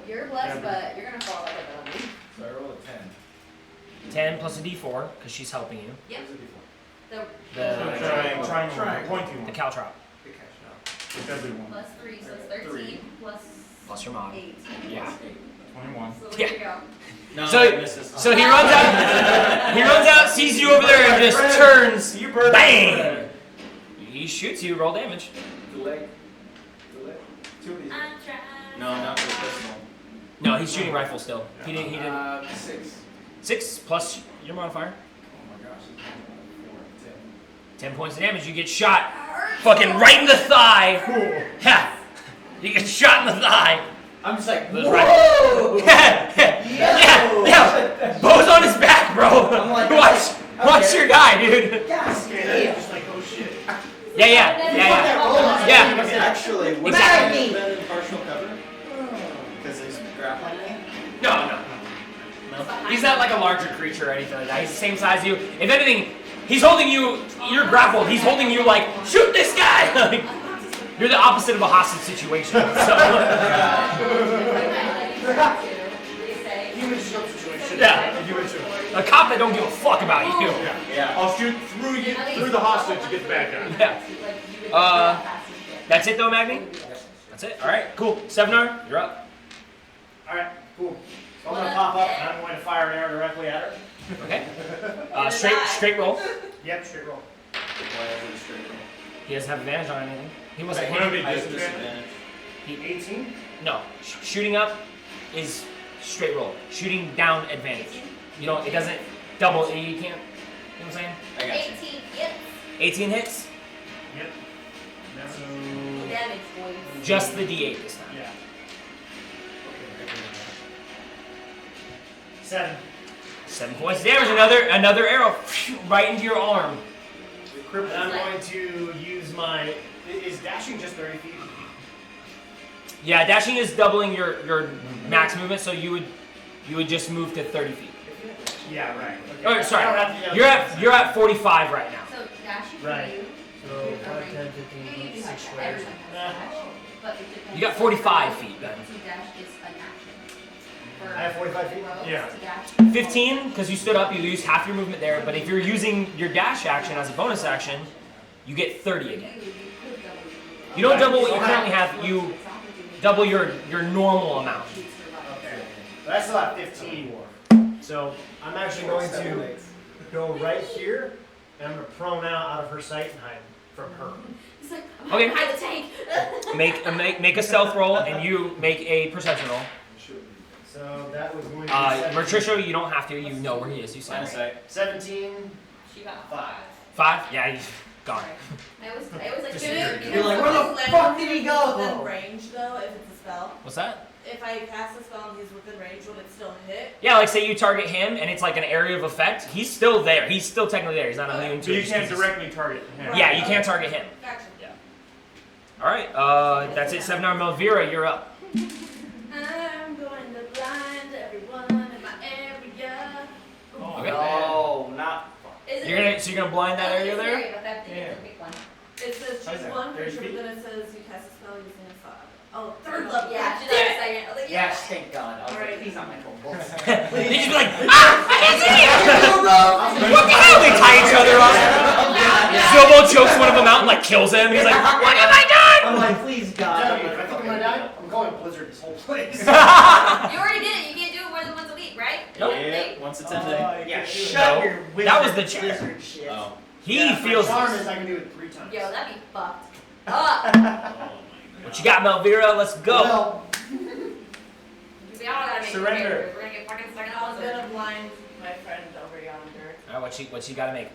You're blessed, but you're gonna fall like a dummy. So I roll a 10. 10 plus a d4 because she's helping you. Yep. What's it The The Triangle. Pointy the one. caltrop before? Good catch. The deadly one. plus 3, so it's 13 plus plus your mod. 8. Yeah. 21. So there you go. No, So- I missed this. So he runs out. He runs out, sees you over there, and just turns. You burned Bang! He shoots you. Roll damage. The leg. The leg. 2 of these. I'm trying. No, not the pistol. No, he's shooting rifle still. He didn't. 6. 6 plus your modifier. Oh my gosh. 4, 10 points of damage. You get shot. Fucking right in the thigh. Ha! You get shot in the thigh. I'm just like, Those rifle- yeah. Bo's on his back, bro. I'm like, watch your guy, dude. Yes. Just like, oh shit. Yeah. Actually, would Exactly. he have been in partial cover? Because he's grappling me? No. He's not like a larger creature or anything like that. He's the same size as you. If anything, he's holding you. You're grappled. He's holding you like, shoot this guy. Like, you're the opposite of a hostage situation. So. Human stroke situation. Yeah. Human stroke. A cop that don't give a fuck about you. Yeah. I'll shoot through the hostage to get the bad guy. Yeah. That's it though, Magni? That's it? Alright, cool. Sevenar, you're up. Alright, cool. So I'm gonna pop up and I'm going to fire an arrow directly at her. Okay. Straight roll. Yep, straight roll. Why is it a straight roll? He doesn't have advantage on anything. He wasn't Wouldn't it hit. be I have disadvantage? disadvantage. 18? No. Shooting up is straight roll. Shooting down advantage. You don't, it doesn't double, you can't, you know what I'm saying? I got you. 18 hits. 18 hits, Yep. So, Damage, boys. just the D8 this time. yeah. 7. 7 points of damage, another arrow right into your arm. And I'm going to use my. Is dashing just 30 feet? Yeah, dashing is doubling your max movement, so you would just move to 30 feet. Yeah, right. Okay. Oh, I don't sorry. have to- You're at 45 right now. So dashing for Right. you. So, 5, 10, Yeah, 15, you do 6 have squares. everyone has dash, but it depends You got on 45 how feet then. So dash is an action. For I have 45 feet. Yeah. To dash. 15, because you stood up, you lose half your movement there. But if you're using your dash action as a bonus action, you get 30 again. You don't double what you currently have. You double your normal amount. Okay. But I still have 15. So I'm actually going to go right here, and I'm going to prone out of her sight and hide from her. He's like, I'm Okay. behind the tank. Make a stealth roll, and you make a perception roll. So that was going to be Mertricia, you don't have to. You know where he is. You said Line of sight. 17. She got 5. 5. Yeah, he's gone. I was like, Just dude, You're like, where the fuck did he go? Within range though, if it's a spell. What's that? If I cast a spell and he's within range, would it still hit? Yeah, like say you target him, and it's like an area of effect. He's still there. He's still technically there. He's not immune So to it. you just can't 'cause he's- directly target him. Yeah, you can't target him. Gotcha. All right. That's it. 7 hour Melvira, you're up. I'm going to blind everyone in my area. Oh, Okay. No, not. Is it? So you're gonna blind that area there? But that thing is a big one. It says How's choose that? one 30 creature, feet? but then it says you cast a spell using a spell. Oh, third level. Yeah, she's Damn on it. a second. I was like, Yes, thank God. I was Alright. like, please not my troll bolts. They just be like, ah, I can't see you. What the hell? They tie each other up. Zobo chokes one of them out and like kills him. He's like, what have I done? I'm like, please God. Tell you, if I think I'm going to die, I'm going Blizzard this whole place. You already did it. You can't do it more than once a week, right? Nope. Hey. Once it's in day. Yeah, No, shut your wizard. that was the chair. wizard shit. Oh. He Yeah, feels my charm this. is I can do it 3 times. Yo, that'd be fucked up. What you got, Melvira? Let's go. Well, We all gotta make Surrender. characters. We're gonna get fucking stuck in a I was blizzard. gonna blind my friend over yonder. All right, what you gotta make?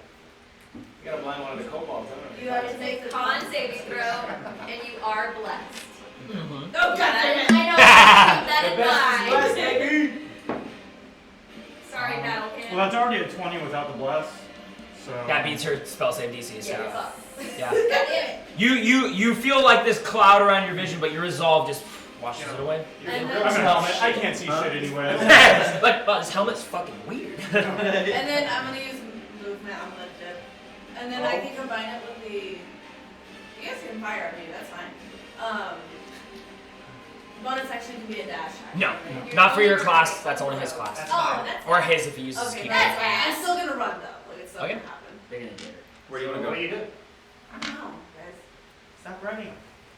You gotta blind one of the kobolds. You have to make the Con saving throw, and you are blessed. Mm-hmm. Oh God damn it! I know. Keep that The in best is less, mind. baby. Sorry, Battle Kid. Well, that's already a 20 without the bless. So. That beats her spell save DC. So. Yeah. Yeah. God damn it. You feel like this cloud around your vision, but your resolve just washes it away. And I'm a then, helmet. I can't see shit anyway. Like, well, this helmet's fucking weird. and then I'm gonna use movement. I'm gonna dip, and then I can combine it with the. You guys can fire at me. That's fine. Bonus action can be a dash. Action, No, right? not for your class. That's only his class, Oh, that's or his if he uses his okay. keyboard. That's fine. I'm still gonna run though. Like it's still Okay. gonna happen. They're gonna get it. Where do you want what to do go? you do? I don't know, guys. Stop running.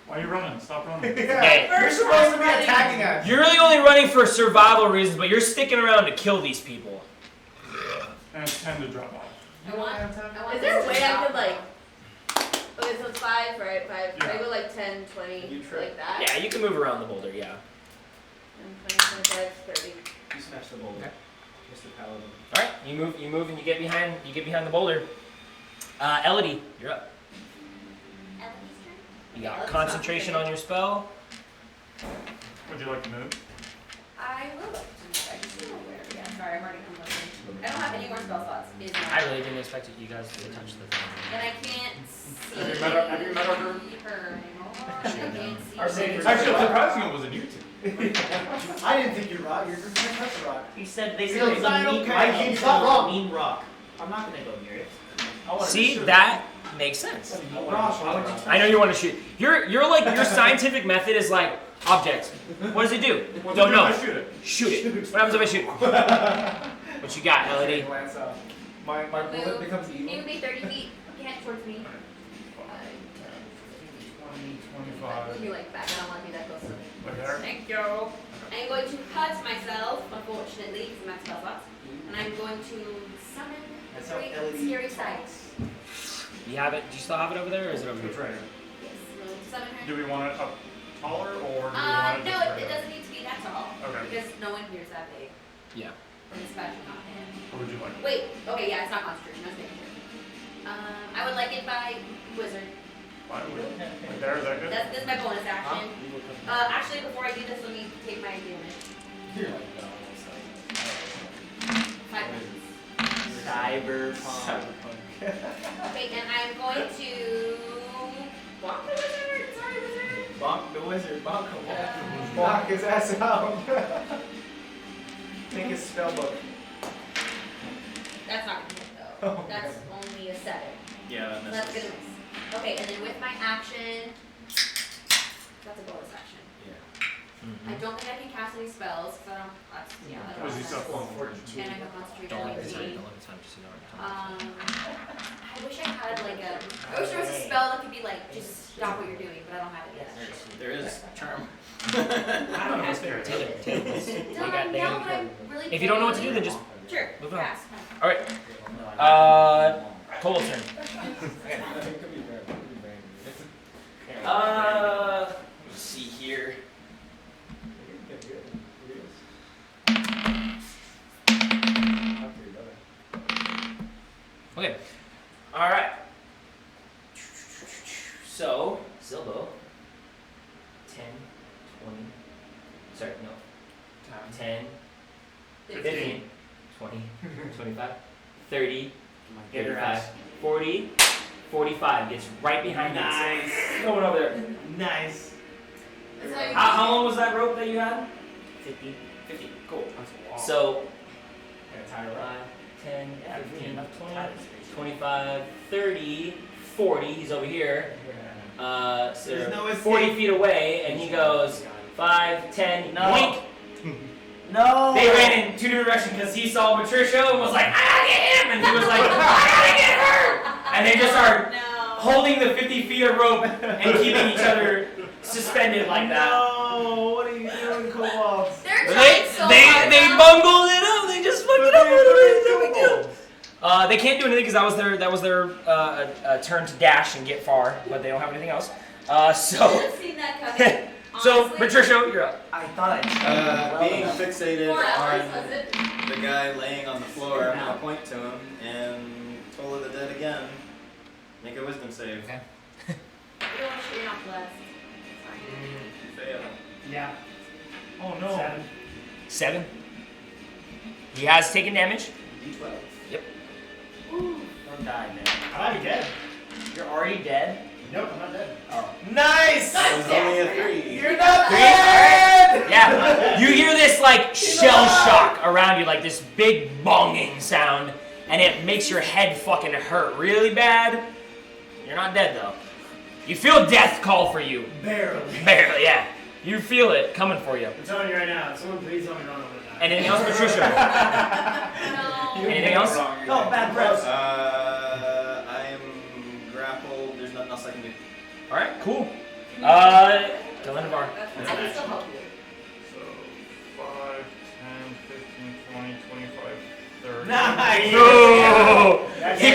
Why are you running? Stop running. Hey, You're supposed to be attacking us. you're really only running for survival reasons, but you're sticking around to kill these people. And it's 10 to drop off. I want Is there a this way to I stop. could like? Okay, so it's 5, right? 5. Yeah. I go like 10, 20, You try. like that. Yeah, you can move around the boulder. Yeah. And 20, 25, 30. You smash the boulder. Okay. Mr. Paladin. All right, you move, and you get behind the boulder. Elodie, you're up. You got concentration on your spell. Would you like to move? I will look to move. I just don't know where. Yeah, sorry, I'm already looking. I don't have any more spell slots. Is I really didn't expect you guys to touch the thing. And I can't see Have you met her? her anymore. I can't see Our her. saviors. Actually, surprising it wasn't you two. I didn't think you're right. You're going to touch the rock. He said they He said goes, it was a "I'm mean okay, rock. he's not wrong." Mean rock. I'm not gonna go near it. See, that makes sense. Rock, why would you touch I know you want to shoot. You're like your scientific method is like objects. What does it do? What's Don't it do know. if I shoot it? Shoot it. What happens if I shoot? What you got, Elodie? Glance up. My bullet Move. becomes You evil. would be 30 feet. Can't towards me. 20, 25. Move me like back. I don't want to be that close to me. Like there? Thank you. I'm going to cut myself, unfortunately, because I'm at spell slots. And I'm going to summon That's the how great LED scary sight. You have it. Do you still have it over there, or is it over It's here? right here. Yes, we'll summon her. Do we want it up taller or do we want it No, just right it up? doesn't need to be that tall. Okay. Because no one here's that big. Yeah. And especially not him. What would you like? Wait, okay, yeah, it's not concentration. I was making sure. I would like it by wizard. Why would we- Like there, is that good? This is my bonus action. Actually, before I do this, let me take my damage. You're like, no, it's 5 points. Cyberpunk. Okay, and I'm going to walk the wizard. Sorry, wizard. Bonk the wizard. Bonk him. Knock his ass out. Take his spell book. That's not gonna hit though. Oh, That's only a 7. Yeah, So that that's misses. gonna miss. Okay, and then with my action, that's a bonus action. Yeah. I don't think I can cast any spells, because I don't. That's, yeah, that Was he makes stuff sense. on fortune? And I can concentrate Don't on let it time. me. Don't let it time. Just I wish I had like a. I wish there was a spell that could be like just stop what you're doing, but I don't have it yet. There is charm. I don't know if there Taylor. No, but I'm really. If you don't know what to do, then just Sure. move on. Pass. All right. Cole's turn. Let's see here. Okay. All right. So, Zilbo. 10, 20. Sorry, no. 10, 15, 20, 25, 30, Get her 35, ass. 40, 45. Gets right behind Nice. it. Going over there. Nice. It's like- How long was that rope that you had? 50. 50. Cool. So, 5, 10, 15, 20, 25, 30, 40. He's over here. So There's no escape. 40 feet away, and he goes 5, 10, No. yoink. No. They ran in two different directions because he saw Patricia and was like, I gotta get him! And he was like, I gotta get her! And they just started No. holding the 50 feet of rope and keeping each other suspended like that. No, what are you doing, kobolds? They're trying so hard They now. bungled it up. They just fucked it up. No big deal. They can't do anything because that was their turn to dash and get far, but they don't have anything else. I should have seen that coming. So honestly. Patricia, you're up. I thought I Being fixated 4 hours, on was it? the guy laying on the floor, I'm gonna point to him and Toll of the Dead again. Make a wisdom save. Okay. You're not blessed. Sorry. Fail. Yeah. Oh no. 7. He has taken damage. D12. Don't die, man. I'm already dead. You're already dead? Nope, I'm not dead. Nice! That was only a 3. You're not Three? dead! Yeah. You hear this like shell shock around you, like this big bonging sound, and it makes your head fucking hurt really bad. You're not dead though. You feel death call for you. Barely. Barely, yeah. You feel it coming for you. I'm telling you right now, someone please tell me wrong, I'm gonna die. Anything else, Patricia? No. Anything else? No, bad breath. I am grappled. There's nothing else I can do. All right, cool. Delanavar. I can still help you. So 5, 10, 15, 20, 25, 30. Nice! No! He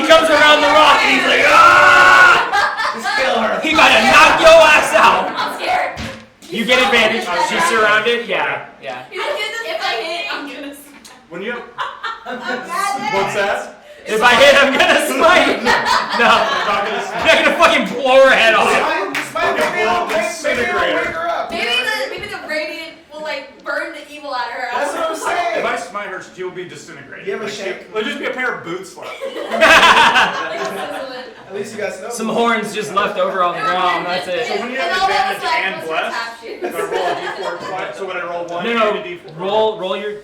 comes around the rock and he's like, ah! Just kill her. He about to knock your ass out. I'm scared. You get advantage. She's surrounded. Yeah, yeah. If I hit, I'm gonna. When you I'm what's that? If I hit, I'm gonna smite. No, I'm not gonna fucking blow her head off. Maybe the radiant will like burn the evil out of her. That's what I'm saying. If I smite her, she will be disintegrated. You ever Like, shake? It'll just be a pair of boots left. At least you got snow. Some horns just left over on the ground. That's So it. when you have advantage and bless, do I roll a d4 twice? So when I roll 1, No, I get a d4.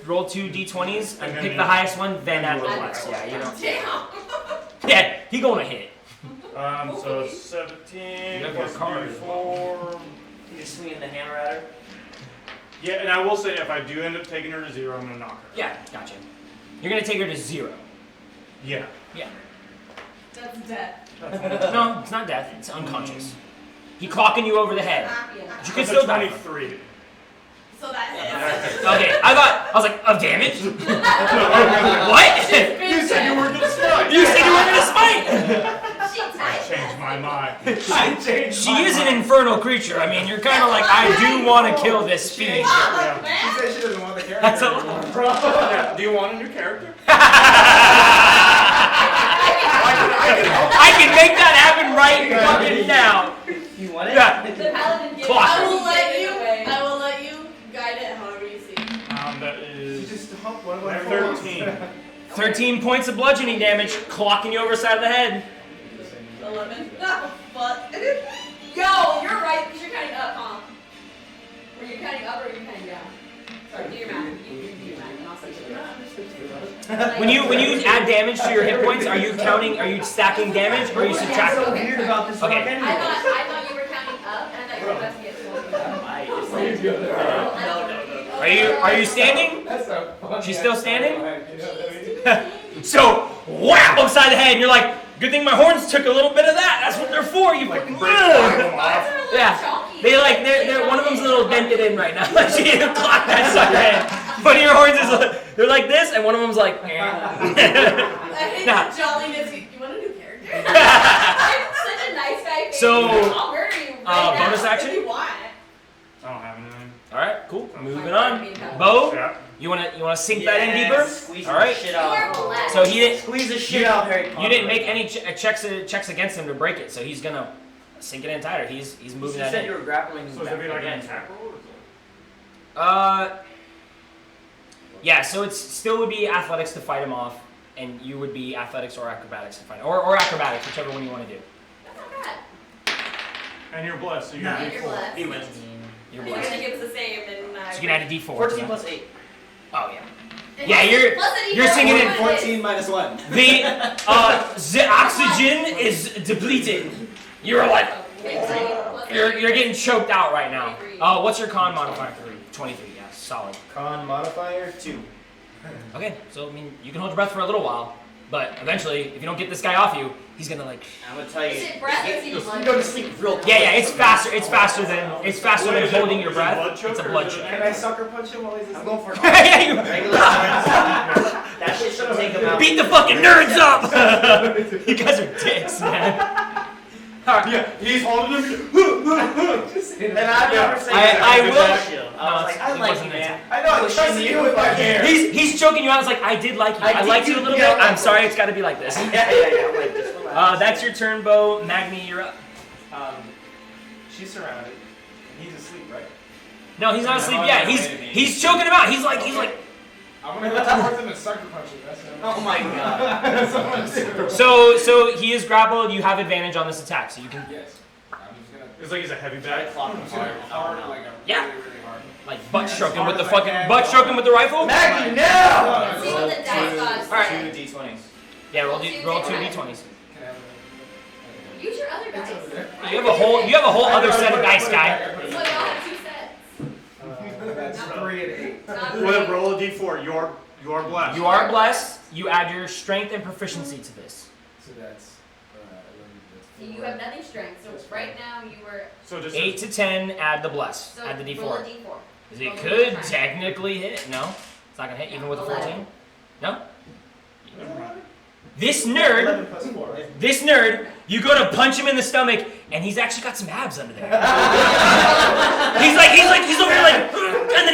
roll 2 d20s and And then pick you- the highest one, then add the bless. Yeah, you don't. Damn. Yeah, he gonna hit. So 17 You have plus your card. d4. You just swinging the hammer at her? Yeah, and I will say if I do end up taking her to 0, I'm gonna knock her. Yeah, gotcha. You're gonna take her to 0. Yeah. Yeah. That's death. No, it's not death. It's unconscious. He clocking you over the head. Yeah. You can That's still a die. 23. So that hits. Okay, I was like, of damage? What? You said you were gonna smite. You said you were gonna smite. I changed my mind. She is an infernal creature. I mean, you're kind of like, I do want to kill this fiend. She said she doesn't want the character. That's a Yeah, do you want a new character? I can make that happen right fucking now. You want it? Yeah. The paladin gave Clock. I will let you guide it however you see. That You is just hump one of my 13. 13 points of bludgeoning damage, clocking you over the side of the head. 11. Oh, fuck. Yo, you're right, because you're counting up, huh? Were you counting up or are you counting down? Sorry, do your math. You do your math, and I'll say it. When you add damage to your hit points, are you stacking damage or are you subtracting? weird about this Okay. I thought you were counting up, and I thought you were about to get 1. Are you standing? That's so funny. She's still standing? You know what I mean? So whap upside the head, and you're like, good thing my horns took a little bit of that. That's what they're for. You fucking yeah. They're one of them's a little dented in right now. Like she clocked that sucker head. One of your horns is they're like this, and one of them's like. I hate Nah. the jolliness. You want a new character? I'm such a nice guy. So, I'll murder you right bonus now action? if you want. I don't have anything. All right, cool. Moving on. Bo, Yeah. you wanna sink that in deeper? Squeeze All the right. shit You are out. blessed. So he didn't. Squeeze the shit out, Harry Potter. You didn't make any checks against him to break it, so he's gonna sink it in tighter. He's moving You that said in. you were grappling. So is it be like an again. attack roll? Or is it? Yeah. So it still would be athletics to fight him off, and you would be athletics or acrobatics to fight him, or acrobatics, whichever one you want to do. That's not bad. And you're blessed, so you're And gonna you're do 4. blessed. He wins. You're You're blessed. gonna give us the same, and So you can add a D4. 14 to plus that. 8. Oh yeah. Yeah, you're singing it. 14 minus 1. The oxygen is depleted. You're like you're getting choked out right now. What's your con modifier? 23. Yeah, solid. Con modifier 2. Okay, so I mean you can hold your breath for a little while, but eventually, if you don't get this guy off you, he's gonna like. I'm gonna tell you. Is it breath or is it You blood? go to sleep real quick. Yeah, it's faster. It's faster than holding your Is it blood breath. choke It's a or blood is it choke. Can I sucker punch him while he's I'm asleep? going for an Yeah, you- regular size. That shit should take him out. Beat the fucking nerds up! You guys are dicks, man. Alright. Yeah, he's holding him. Just hit him. And I never say I that. will- I No, was like, I it like wasn't you, man. I know, I tried to do with my hair. He's choking you out. It's like, I did like you. I did liked you a do- little yeah, bit. I'm sorry, it's gotta be like this. Yeah. I'm like, this one. That's your turn, Bo. Magni, you're up. She's surrounded. He's asleep, right? No, he's not asleep yet. He's choking him out. He's like, I'm gonna go towards him and sucker punch him. That's what Oh my god. That's what I'm gonna do. so he is grappled. You have advantage on this attack, so you can Yes. I'm just gonna. It's like he's a heavy bag. I'm just gonna hard, like a Yeah. really, really hard. like butt stroke him with the As hard as I fucking can. butt stroke him with the rifle. Maggie, no! See what the dice gods Alright. say. 2 d20s. Yeah, roll Two two d20s. d20s. Can I have Use your other It's dice. over there. You have a whole other set of dice, guy. So we all have 2 sets. That's 3 and 8. Not Well, great. roll a d4. You are blessed. You are blessed. You add your strength and proficiency to this. So that's 11. You have nothing strength, so right now you were. So just 8 to 10, add the bless. So Add the roll a d4. d4. Because it Roll a could d4. technically hit. No, it's not gonna hit even with a 14. No. Never mind. This nerd, 11 plus 4. you go to punch him in the stomach, and he's actually got some abs under there. he's over here like, and then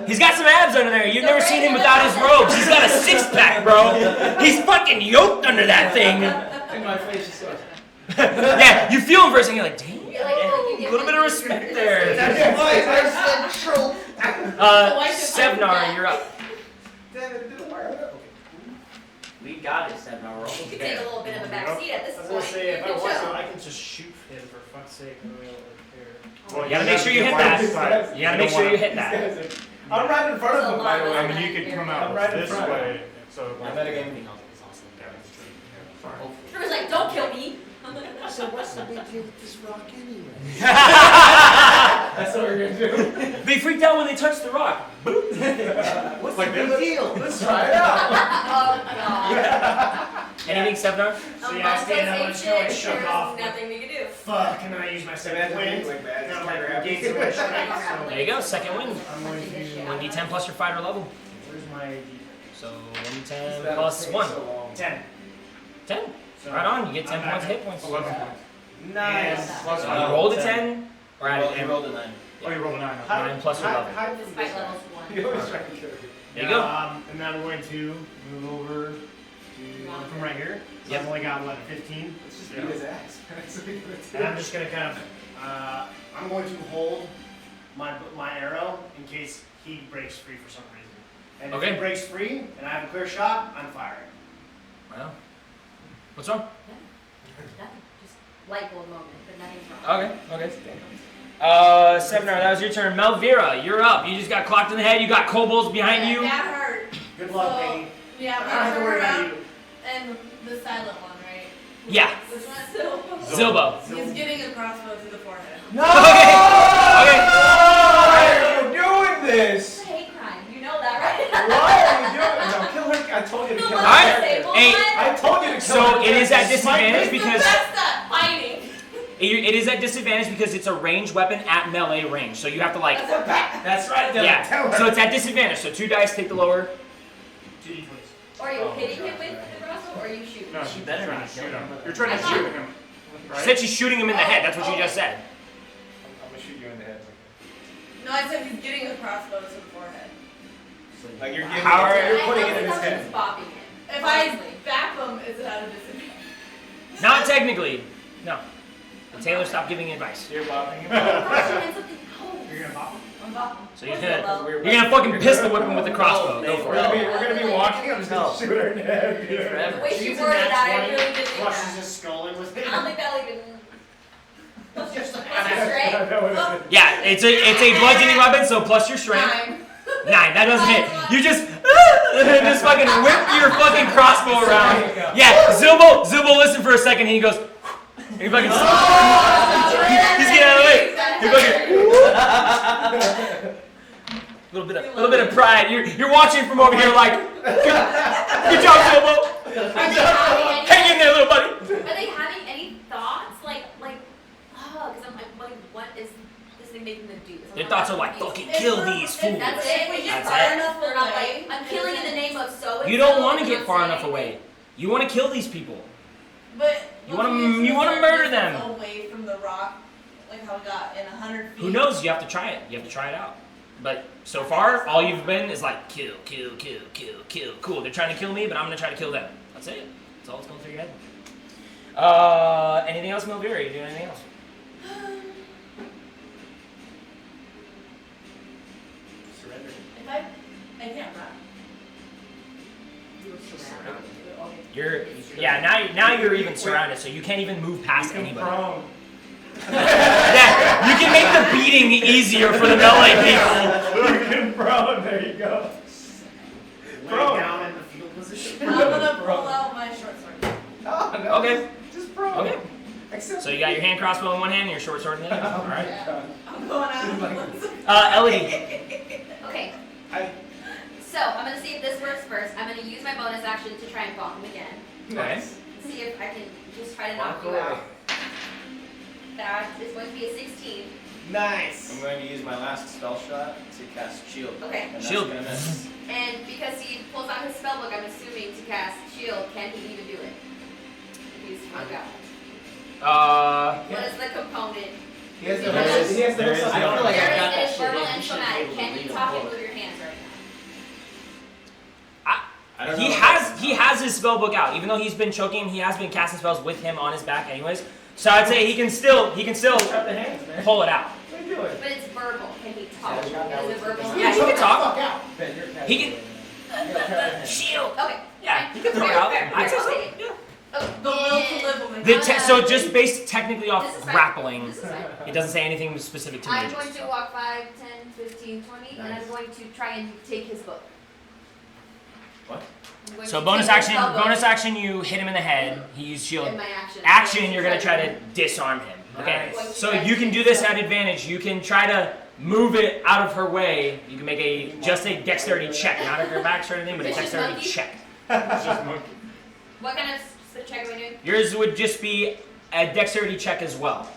he's got some abs under there. You've never seen him without his robes. He's got a 6-pack, bro. He's fucking yoked under that thing. In my face, just goes. Yeah, you feel him for a second. You're like, damn. You're like, oh, you A little bit of respect there. That's why I said troll. Sevnar, you're up. Damn it, it didn't work. Okay. We got it, 7 hour roll. You could take a little bit of a back seat at this I was point. gonna say, if I You want could to, chill. I can just shoot him for fuck's sake. I don't really care. Well, You gotta make sure you hit that. You gotta make sure you hit These that. guys are- I'm right in front of him, by the I way. mean, you could come I'm out right in this front. way. So I'm metagaming. Drew's like, don't kill me. So what's the big deal with this rock anyway? That's what we're gonna do. They freaked out when they touched the rock. What's the big deal? Let's try it out. Oh god. Anything, Sevnar? See, I stand up and just like shook There's off. nothing we can do. Fuck, and then I use my second wind. Like bad. Kind of like regain some of my strength. There you go, second win. I'm going to. 1d10 plus your fighter level. Where's my So 1d10 plus 1. 10? 10. So Right on, you get 10 I'm points back hit points. 11 points. Nice. Plus You one. rolled a 10, or He added rolled a 9. Oh, you rolled a 9. How- 9 plus your how- level. how This did fight level's 1. You always try to kill me. There you go. And then I'm going to move over to from right here. So Yep. I've only got what, 15? Let's just beat his ass. That's what we're gonna do. And I'm just gonna kind of, I'm going to hold my arrow in case he breaks free for some reason. And if Okay. he breaks free and I have a clear shot, I'm firing. Well, what's wrong? Nothing. Just light bulb moment, but nothing's wrong. Okay. Sevnar, that was your turn. Melvira, you're up. You just got clocked in the head. You got kobolds behind you. That hurt. Good luck, So- baby. Yeah, I don't have to worry about you. and the silent one, right? Yeah. Which one? Zilbo. He's getting a crossbow to the forehead. No! Okay. Why are you doing this? It's a hate crime. You know that, right? Why are you doing it? No, kill her. I told you to kill her. Alright. Disabled Hey, one? I told you to kill her. So it is at character. disadvantage He's because the best at fighting. it is at disadvantage because it's a ranged weapon at melee range. So you have to like, That's right, Dylan. yeah. Tell her. So it's at disadvantage. So 2 dice, take the lower. 2d20s. Or are you hitting him with the crossbow, or are you shooting? No, she better trying not to shoot kill him. him. You're trying to I shoot thought- him, She right? said she's shooting him in the head. That's what you just said. I'm gonna shoot you in the head. No, I said he's getting a crossbow to the forehead. Like you're giving How are it, you're I putting know it in his someone's head. bopping it. If I Honestly. bap him, is it at a disadvantage? Not technically. No. Taylor, stop giving advice. You're bopping him. You're gonna pop him? I'm bopping. So you're gonna fucking pistol whip him with the crossbow. Go for it. We're gonna be walking. I'm just gonna shoot her in the head. The Forever. way she She's a worded nat that, I 20, really didn't think Crushes that. his skull in with it. I don't think that'll even. What's your I strength? know what it is. Yeah, it's a bludgeoning weapon, so plus your strength. 9. 9. That doesn't hit. You just fucking whip your fucking crossbow around. Yeah, Zilbo, listen for a second, and he goes. He fucking. He's getting out of the way. He fucking. Little bit of pride. You're watching from over here like. Good job, Zilbo. Hang in there, little buddy. Are they having any thoughts? Like, oh, because I'm like, what is this thing making them do? 'Cause I'm Their not thoughts are like, confused. fucking kill these fools. That's it. We That's get far it. enough They're not away. like, I'm killing in the name of so and You don't so, want to and get I'm far saying enough anything. away. You want to kill these people. But You wanna murder them. Away from the rock, like how we got in 100 feet. Who knows? You have to try it. You have to try it out. But so far, all you've been is like kill. Cool. They're trying to kill me, but I'm gonna try to kill them. That's it. That's all that's going through your head. Anything else, Milvira? Are you doing anything else? Surrender. If I can't run. Now you're even surrounded, so you can't even move past anybody. Prone. Yeah, you can make the beating easier for the melee people. You can prone. There you go. Lay Bro. down in the fetal position. I'm gonna pull out my short sword. Oh, no. Okay. Just prone. Okay. Accept So you got your hand crossbow in one hand and your short sword in the other. All right. I'm going out. Elodie. Okay. I- So I'm gonna see if this works first. I'm gonna use my bonus action to try and bonk him again. Nice. See if I can just try to knock Walk you away. out. That is going to be a 16. Nice. I'm going to use my last spell shot to cast shield. Okay. And that's Shield. gonna miss. And because he pulls out his spellbook, I'm assuming to cast shield, can he even do it? If he's full out. What is the component? He has the There is- he has the there is- I feel like I There got that is shit verbal in. and You should be somatic. able to Can read you a talk and book. move your hands right now? I don't He know. has his spell book out. Even though he's been choking, he has been casting spells with him on his back anyways. So I'd say he can still Trap the hands, man. pull it out. What are you doing? But it's verbal. Can he talk? Yeah, Is it verbal? Yeah, he can talk. Fuck out. Ben, you're He can shield. Okay. Yeah, he can throw it out. Fair, I'd say so. fair. Yeah. Oh, The will to live will make The it. so just based technically off This is fine. grappling, This is fine. it doesn't say anything specific to I'm mages. going to walk 5, 10, 15, 20, and I'm going to try and take his book. What? I'm going So to bonus take his action, spellbook you hit him in the head. He used shield. in my action. Action, you're gonna try to disarm him. Okay. Nice. So you can do this at advantage. You can try to move it out of her way. You can make just a dexterity check, not of her back or anything, but a Vicious dexterity monkey? check. It's just monkey. What kind of check am I doing? Yours would just be a dexterity check as well.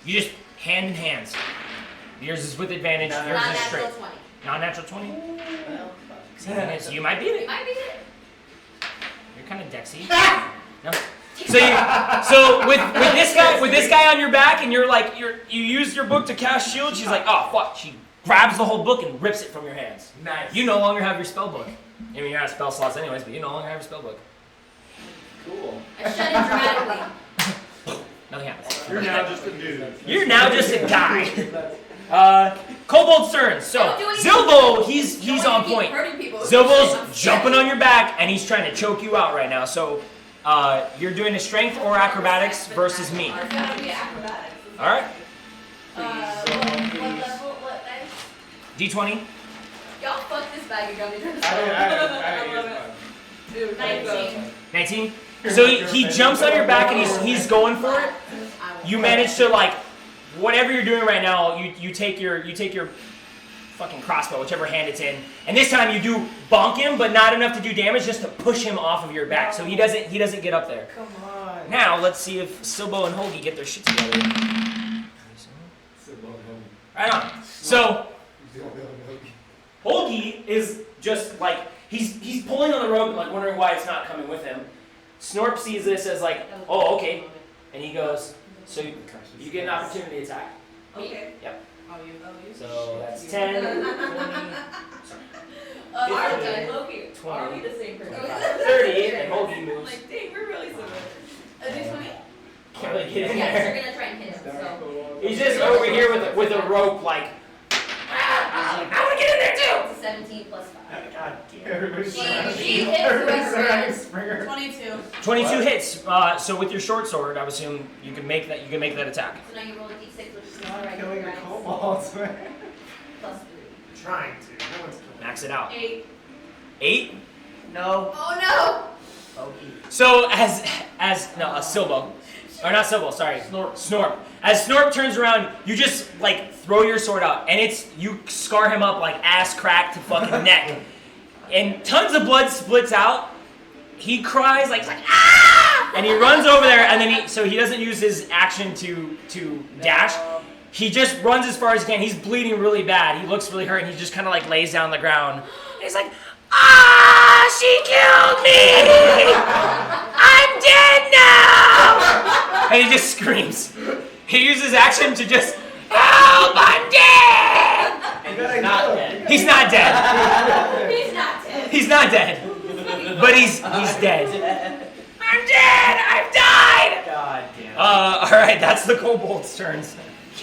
You just hand in hands. Yours is with advantage. Yours is Non-natural straight. 20. Non-natural 20. Well, So you might beat You it. might beat it. You're kind of dexy. No. So with this guy on your back, and you use your book to cast shield. She's like, oh fuck. She grabs the whole book and rips it from your hands. Nice. You no longer have your spell book. I mean, you're out of spell slots anyways, but you no longer have your spell book. cool. I shut it dramatically. Nothing happens. You're now just a dude. You're now just a guy. Kobold Stern. So Don't do anything. Zilbo, he's Don't on wanna keep point. hurting people. Zilbo's jumping on your back and he's trying to choke you out right now. So you're doing a strength or acrobatics versus me. It's gotta be acrobatics. All right. What level? What dice? D20. Y'all fuck this bag of gummy bears. I didn't I love use it. mine. Dude, 19. 19. So he jumps on your back and he's going for it. You manage to like, whatever you're doing right now, you take your fucking crossbow, whichever hand it's in, and this time you do bonk him, but not enough to do damage, just to push him off of your back, so he doesn't get up there. Come on. Now let's see if Silbo and Hoagie get their shit together. Right on. So Hoagie is just like he's pulling on the rope, like wondering why it's not coming with him. Snorp sees this as like, oh okay, and he goes, so you get an opportunity attack. Okay. Yep. Oh, you. So that's 10, 20, Loki. 20, Are we the same person? 30, and Hoagie moves. Like, dang, we're really similar. A D20? Can't really get in Yes, there. you're gonna try and hit him. So He's just over here with a rope, like, I want to get in there too. it's a 17 plus 5. God damn. Everybody's She trying hits with Springer. 22. 22 hits. So with your short sword, I would assume you can make that attack. So now you roll a d6, which is alright. Killing the kobolds, man. Plus 3. Trying to. No one's killing. Max it out. 8. 8. No. Oh So as Silbo, or not Silbo, sorry, Snorp. As Snorp turns around, you just like throw your sword out, and you scar him up like ass crack to fucking neck, and tons of blood splits out. He cries like ah, and he runs over there, and then he doesn't use his action to dash. He just runs as far as he can. He's bleeding really bad. He looks really hurt, and he just kind of like lays down on the ground. And he's like, ah, she killed me! I'm dead now! And he just screams. He uses action to just, help, I'm dead! And he's not dead. He's not dead. no! He's not dead. He's not dead. But he's dead. I'm dead! I've died! God damn it. Alright, that's the kobold's turns.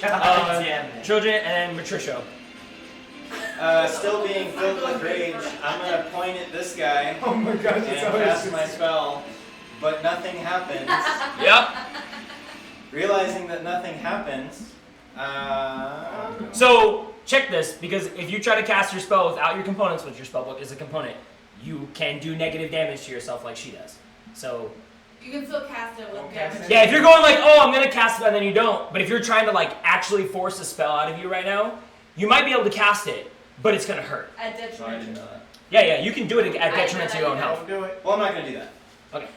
God damn it. Children and Matricio. Still being filled with rage, I'm gonna point at this guy Oh my gosh, and it's always cast my spell, but nothing happens. Yep. Realizing that nothing happens, So, check this, because if you try to cast your spell without your components, which your spellbook is a component, you can do negative damage to yourself like she does. So, You can still cast it with Don't cast damage. it. yeah, if you're going like, oh, I'm going to cast it, and then you don't, but if you're trying to like actually force a spell out of you right now, you might be able to cast it, but it's going to hurt. At Sorry, I detriment. didn't know that. Yeah, you can do it at detriment to your own health. Don't do it. Well, I'm not gonna do that. Okay.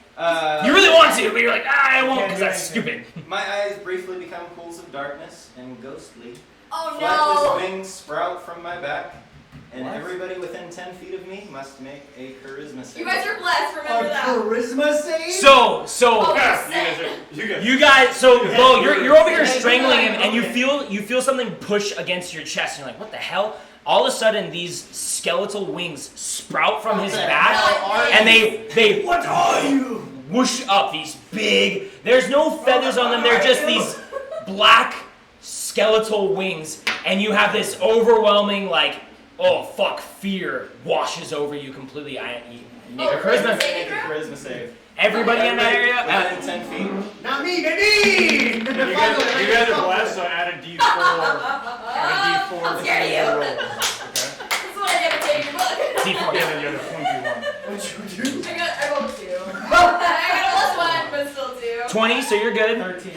You really want to, but you're like, I won't, Can't because do that's anything. stupid. My eyes briefly become pools of darkness and ghostly. Oh Flightless no! wings sprout from my back, and What? everybody within 10 feet of me must make a charisma save. You guys are blessed, remember that. charisma save? So, Oh, Yeah, you're sick. you guys, so Bo, you're over here strangling him, and you feel something push against your chest, and you're like, what the hell? All of a sudden, these skeletal wings sprout from his back, and they What are you? whoosh up these big. There's no feathers on them. They're just these black skeletal wings, and you have this overwhelming like, oh fuck, fear washes over you completely. You make a charisma. Make a charisma save. Everybody in that area. Within 10 feet. Not me, baby! You guys are blessed, so add a D4. Add a D4 I'm to scared of your you. rolls. This is what I never did in your book. D4. Yeah, then you have a 21. What'd you do? I rolled 2. I got a +1, but still 2. 20, so you're good. 13.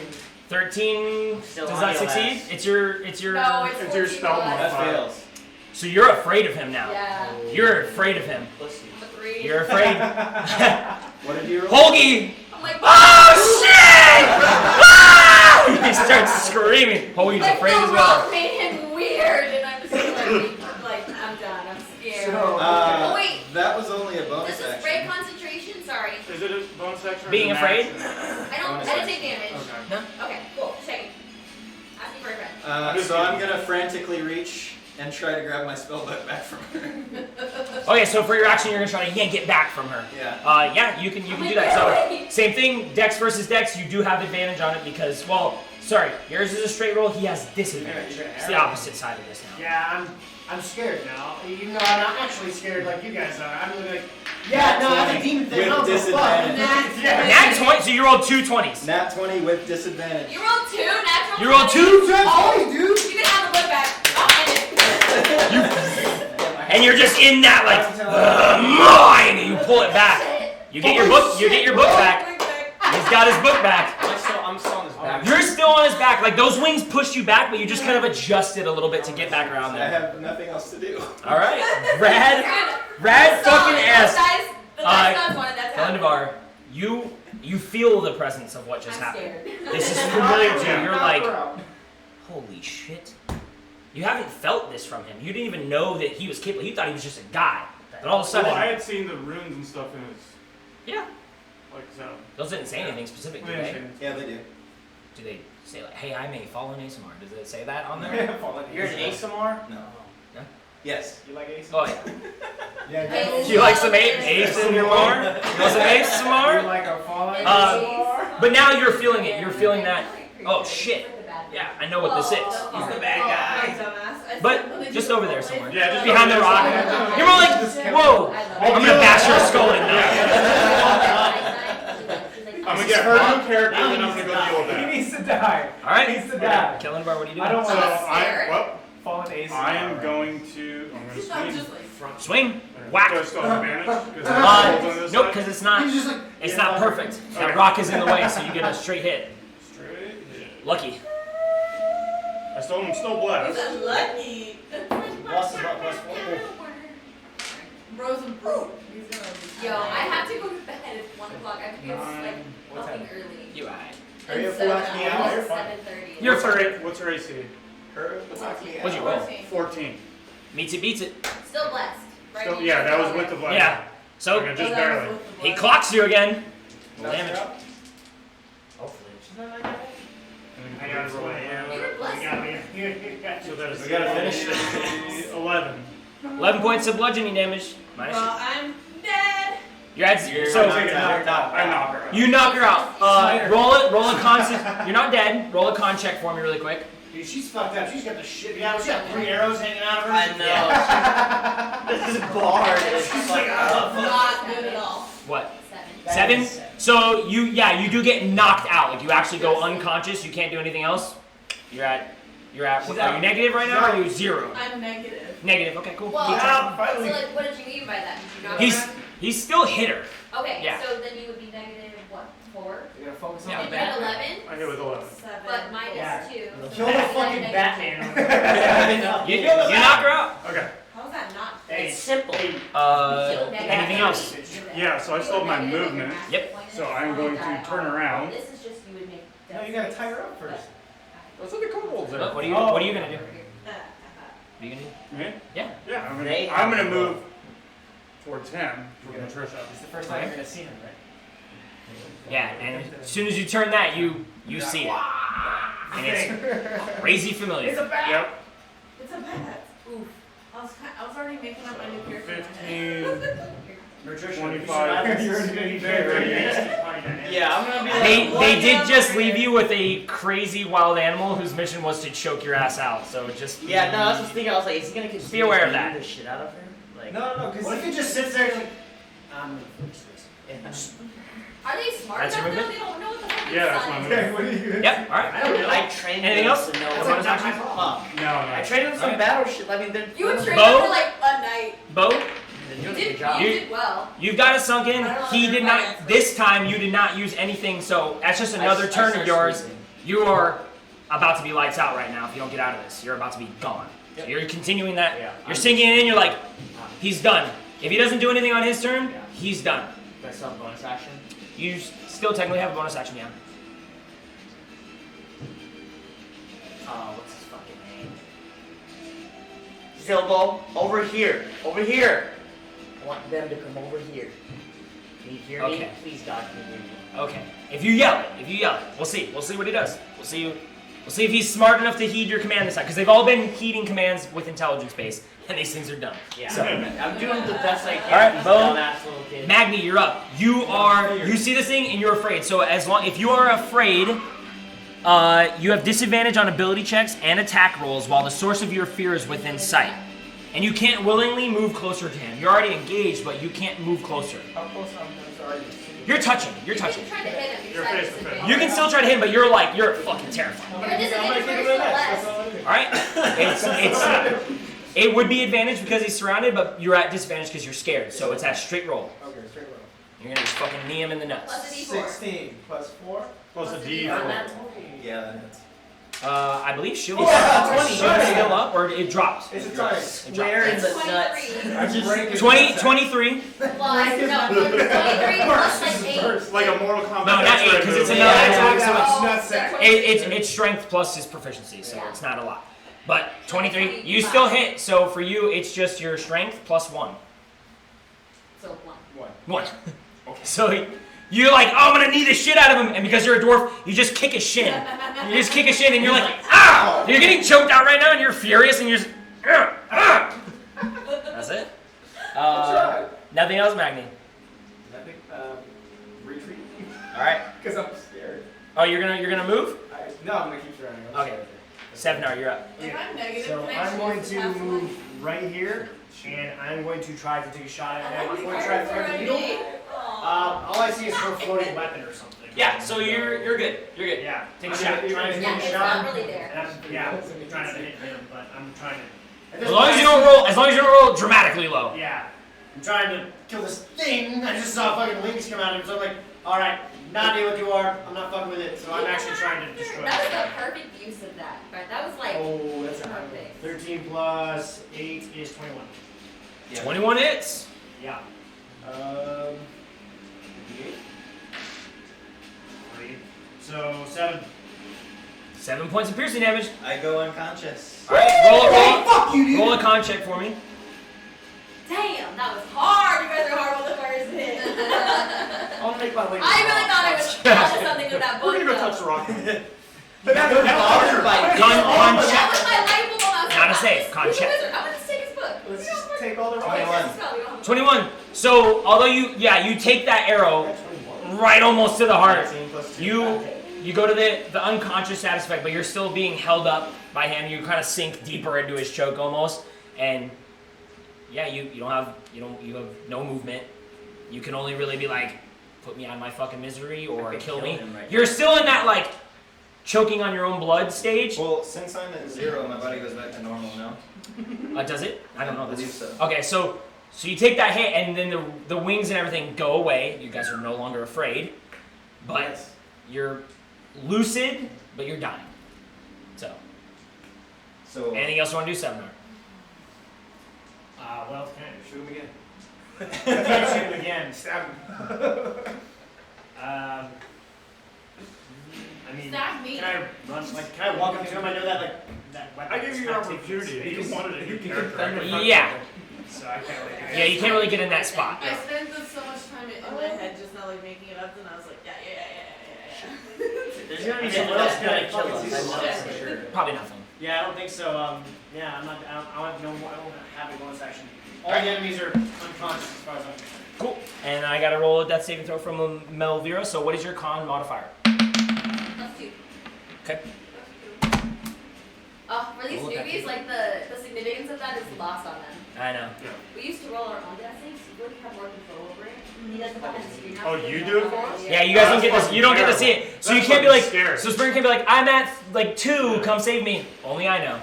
13 Still does on that your succeed? last. It's your. No, it's It's your 14 spell plus. That modifier. fails. So you're afraid of him now. Yeah. You're afraid of him. Pussy. A 3. You're afraid. What did you roll? Hoagie! I'm like, Oh shit! Ah! He starts screaming. Hoagie's Like, afraid the as well. rock made him weird, and I'm just like, I'm done. I'm scared. So- Oh wait, That was only a bonus this is action. break concentration. Sorry, Is it a bonus action? or Being is it afraid? an I didn't take damage. action? Okay, cool. Just checking. Asking for a friend. So I'm gonna frantically reach and try to grab my spell book back from her. Okay, so for your action, you're gonna try to yank it back from her. Yeah. Yeah, you can do that. So same thing, Dex versus Dex. You do have advantage on it because, well, sorry, yours is a straight roll. He has disadvantage. It's the opposite side of this now. Yeah, I'm scared now. Even though I'm not actually scared like you guys are. I'm gonna be like, yeah, no, that's a demon thing. With I don't give a fuck. disadvantage. Nat 20. So you rolled 2 20s. Nat 20 with disadvantage. You rolled 2 natural. You rolled 2, Oh, dude. you can have the book back. I'll end it. and you're just in that like, mine. And you pull it back. You get your book. You get your book back. He's got his book back. I'm still on his back. You're still on his back. Like those wings pushed you back, but you just kind of adjusted a little bit to get back around I there. have nothing else to do. All right, Rad fucking ass. The dice gods wanted that to happen. Kalindavar, you feel the presence of what just I'm happened. scared. This is familiar to you. You're like, holy shit. You haven't felt this from him. You didn't even know that he was capable. You thought he was just a guy. But all of a sudden, Well, I had seen the runes and stuff in his, yeah. like, so. Those didn't say anything specific, do they? Yeah, they do. Do they say like, hey, I'm a fallen ASMR? Does it say that on there? You're an ASMR? No. No? Yes. You like Ace? Oh yeah. Ace. Do you like some ASMR? You want some You ASMR? like a fallen But now you're feeling it. You're feeling that. Oh shit. Yeah, I know what this is. He's the bad guy. But just over there somewhere. Yeah, just Behind the rock. You're more like, whoa. I'm gonna bash your skull in now. I'm gonna get her new character and then I'm gonna go deal with He that. needs to die. All right. He needs to die. Kalindavar, what are you doing? I don't So want fallen Ace. I am going to, I'm He's gonna not swing. just like Swing. Whack. Do I still have advantage? 'Cause I'm on this Nope, side? because it's not. He's just like, It's not perfect. That rock is in the way, so you get a straight hit. Straight hit. Lucky. I still am still he's blessed. unlucky. Lost is not +4. Bro's a brute. He's gonna be Yo, I have to go to bed at 1 o'clock. I have to get like What fucking time? early. You alright. Hurry up, And so, knock me out. You're fine. 7:30. You're What's her AC? What'd you roll? 14. Meets it, beats it. Still blessed. Right? Still, yeah, that was with the blessing. Yeah. So Okay, just barely. he clocks you again. Roll damage. Hopefully. I gotta roll it. You were blessed. So that is We gotta finish this. 11. 11 points of bludgeoning damage. Minus Well, I'm dead. you're at so I knock her out. you knock her out. Roll a con. You're not dead. Roll a con check for me really quick. dude, she's fucked up. She's got the shit. Yeah, she's got 3 arrows hanging out of her. I know. This is barred. It's She's like, like, oh, Not good at all. What? 7. 7? So you do get knocked out. Like you actually go unconscious. You can't do anything else. You're at. Are you negative right now? Or are you 0? I'm negative. Negative. Okay, cool. Well, Yeah, so finally. like, what did you mean by that? Did you not He's still hit her. okay, yeah. so then you would be negative what? 4? You gotta focus Yeah. on And the you had back. 11, I hit with 11. 7. but minus Yeah. 2. kill the fucking Batman. You knock her out. Okay. How's that not? it's simple. Anything else? Yeah, so I still have my movement. Yep. So I'm going to turn around. This is just you would make. No, you gotta tie her up first. What's with the kobolds there? What are you gonna do? What are you gonna do? Me? Yeah. Yeah, They I'm gonna have move towards him, towards Patricia. It's the first time you're gonna see him, right? Yeah, and as soon as you turn that, you see it, and it's crazy familiar. It's a bat! Yep. It's a bat. Oof. I was already making up my new character. in my head. 15, 25. You're gonna be very Yeah, I'm gonna be like, They did just leave you with a crazy wild animal whose mission was to choke your ass out. So just Yeah, no, that's what I was thinking. I was like, is he gonna continue Be aware of beating that. the shit out of her? Like, No, because What if he just sits there and like, I'm Are they smart That's your enough though? movement? They don't know what the fuck Yeah, that's sun my is. movement. what are you gonna Yep. All right. I don't know. I trained Anything them else? to know. That's like not my Fuck. No, no. I trained them some Okay. battle shit. I mean, they're You would train Bo? them for like a night. Bo, they're You doing a did, good job. you did well. you've got it sunk in. I don't know He if did they're not. plans. This time you did not use anything. So that's just another turn of start yours. sleeping. You are about to be lights out right now if you don't get out of this. You're about to be gone. So you're continuing that. Yeah, You're sinking it in. You're like, he's done. If he doesn't do anything on his turn, he's done. Do I still have bonus action? You still technically have a bonus action, yeah. What's his fucking name? Zilbo, over here. Over here. I want them to come over here. Can you hear me? Okay. Please, God, can you hear me? Okay. If you yell it, we'll see. We'll see what he does. We'll see if he's smart enough to heed your command this time. Because they've all been heeding commands with intelligence base, and these things are done. Yeah. So, I'm doing the best I can. All right, He's a Bo. dumbass little kid. Magni, you're up. You see this thing and you're afraid. So if you are afraid, you have disadvantage on ability checks and attack rolls while the source of your fear is within sight. And you can't willingly move closer to him. You're already engaged, but you can't move closer. How close I'm sorry. You're touching. You're You touching. can try to hit him. You're just at face to face. disadvantage. You can still try to hit him, but you're fucking terrified. You're disadvantage, but you're still blessed. All right? It would be advantage because he's surrounded, but you're at disadvantage because you're scared. So it's that straight roll. Okay, straight roll. You're gonna just fucking knee him in the nuts. Plus a D4. 16 plus 4. Plus a D. On that. Yeah, that hits. I believe shield Yeah, 20. Shield still up, or it drops. It's a tonic. Square in the nuts. 23. 23. Plus, no, 23 plus like 8. Like a Mortal Kombat. No, not X-ray 8, 'cause it's movie. another Yeah, attack, so it's Oh, nutsack. so It's strength plus his proficiency, so Yeah. it's not a lot. But 23, you still hit. So for you, it's just your strength plus 1. So 1. 1. So you're like, oh, I'm gonna knee the shit out of him, and because you're a dwarf, you just kick his shin. You just kick his shin, and you're like, ah! You're getting choked out right now, and you're furious, and you're just, ah! That's it. Try. Nothing else, Magni. Nothing. Retreat. All right. Because I'm scared. Oh, you're gonna move? No, I'm gonna keep trying. I'm Okay. scared. 7, you're up. If I'm negative, So can I I'm going choose to have move one? right here, and I'm going to try to take a shot at him. I'm going to Cards try to thread the needle. already. Aw. All I see is her floating weapon or something. Yeah. So you're good. You're good. Yeah. Take a I'm shot. Trying to Yeah, take a it's shot. not really there. And I'm trying not to hit him, but I'm trying to. at this As long as point, you don't roll. As long as you don't roll dramatically low. Yeah. I'm trying to kill this thing. I just saw fucking wings come out of him, so I'm like, alright, not idea what you are. I'm not fucking with it. So I'm actually trying to destroy That was it. the perfect use of that. Right? That was like Oh, that's a high one. perfect. 13 plus 8 is 21. 21 hits. Yeah. 3. So 7. 7 points of piercing damage. I go unconscious. All right. Fuck you, dude! Roll a con check for me. Damn, that was hard. You guys are hard with the first hit. I want to make my way. I really thought I was onto something with that book. We're gonna go though. touch the rock. But that's what Con That check. was my light bulb. I was Not a like, save, I'm con just- check. I'm gonna just take his book. Let's You know, just we're- take all the Okay, wrong let's go. We don't have 21. So although you take that arrow right almost to the heart. 13 plus 2. You go to the unconscious status effect, but you're still being held up by him. You kind of sink deeper into his choke almost, and yeah, you have no movement. You can only really be like, put me out of my fucking misery or I could kill kill me. him right You're now. still in that like choking on your own blood stage. Well, since I'm at 0, my body goes back to normal now. Does it? I don't know. I believe so. Okay, so you take that hit, and then the wings and everything go away. You guys are no longer afraid, but Yes. you're lucid, but you're dying. So, anything else you want to do, Seminar? Well, can I Shoot him again. I can't shoot him again. Stab him. I mean, Stab me. can I run? Like, can I walk up to him? I know that that weapon. I give you is an kinda taking opportunity. If space, you wanted a new can character, I defend could- the Yeah. so I can't really do that. Yeah, you can't really get in that spot. I spent so much time in my head just now, like making it up, and I was like, yeah. There's gonna be Okay, someone what else else can I gonna kill fucking us. do? I know that for sure. Probably nothing. Yeah, I don't think so. Yeah, I'm not. I don't have no. I don't have a bonus action. All the enemies are unconscious as far as I'm concerned. Cool. And I gotta roll a death saving throw from Melvira. So what is your con modifier? Plus 2. Okay. For these Roll it back. newbies, like the significance of that is lost on them. I know. We used to roll our own death saves. We really have more control over it. He doesn't have the screen. Oh, you do it for us? Yeah, you guys don't get this. You don't get to see it. So you That's can't be like. fucking scary. So Spring can't be like, I'm at like 2. Come save me. Only I know.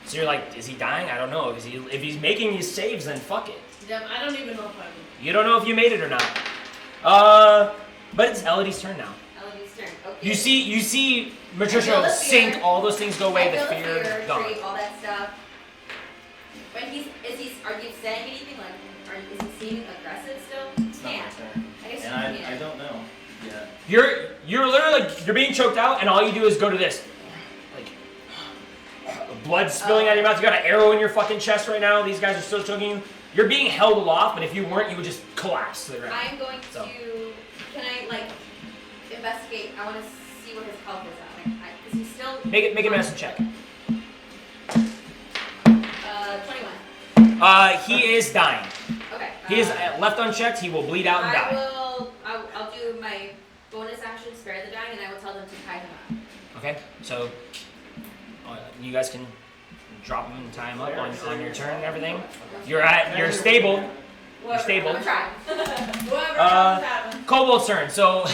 So you're like, is he dying? I don't know. If he's making these saves, then fuck it. Damn, I don't even know if I'm. You don't know if you made it or not. But it's Elodie's turn now. Elodie's turn. Okay. You see I feel Matricia the sink. fear. All those things go away. I The feel fear gone. trade, all that stuff. When are you saying anything like, is he seeming aggressive still? It's not Yeah. my turn. I guess And you I can. don't know yet. You're literally like you're being choked out, and all you do is go to this, like blood spilling out of your mouth. You got an arrow in your fucking chest right now. These guys are still choking you. You're being held aloft, but if you weren't, you would just collapse to the ground. I'm going So. to. Can I like investigate? I want to see what his health is at. Like, is he still? Make a medicine check. 21. He is dying. Okay. He is left unchecked. He will bleed out and die. I'll do my bonus action, spare the dying, and I will tell them to tie him up. Okay, so you guys can drop him and tie him up on your turn and everything. You're stable. You're stable. I'm trying. Whoever knows happened. Kobold's turn. So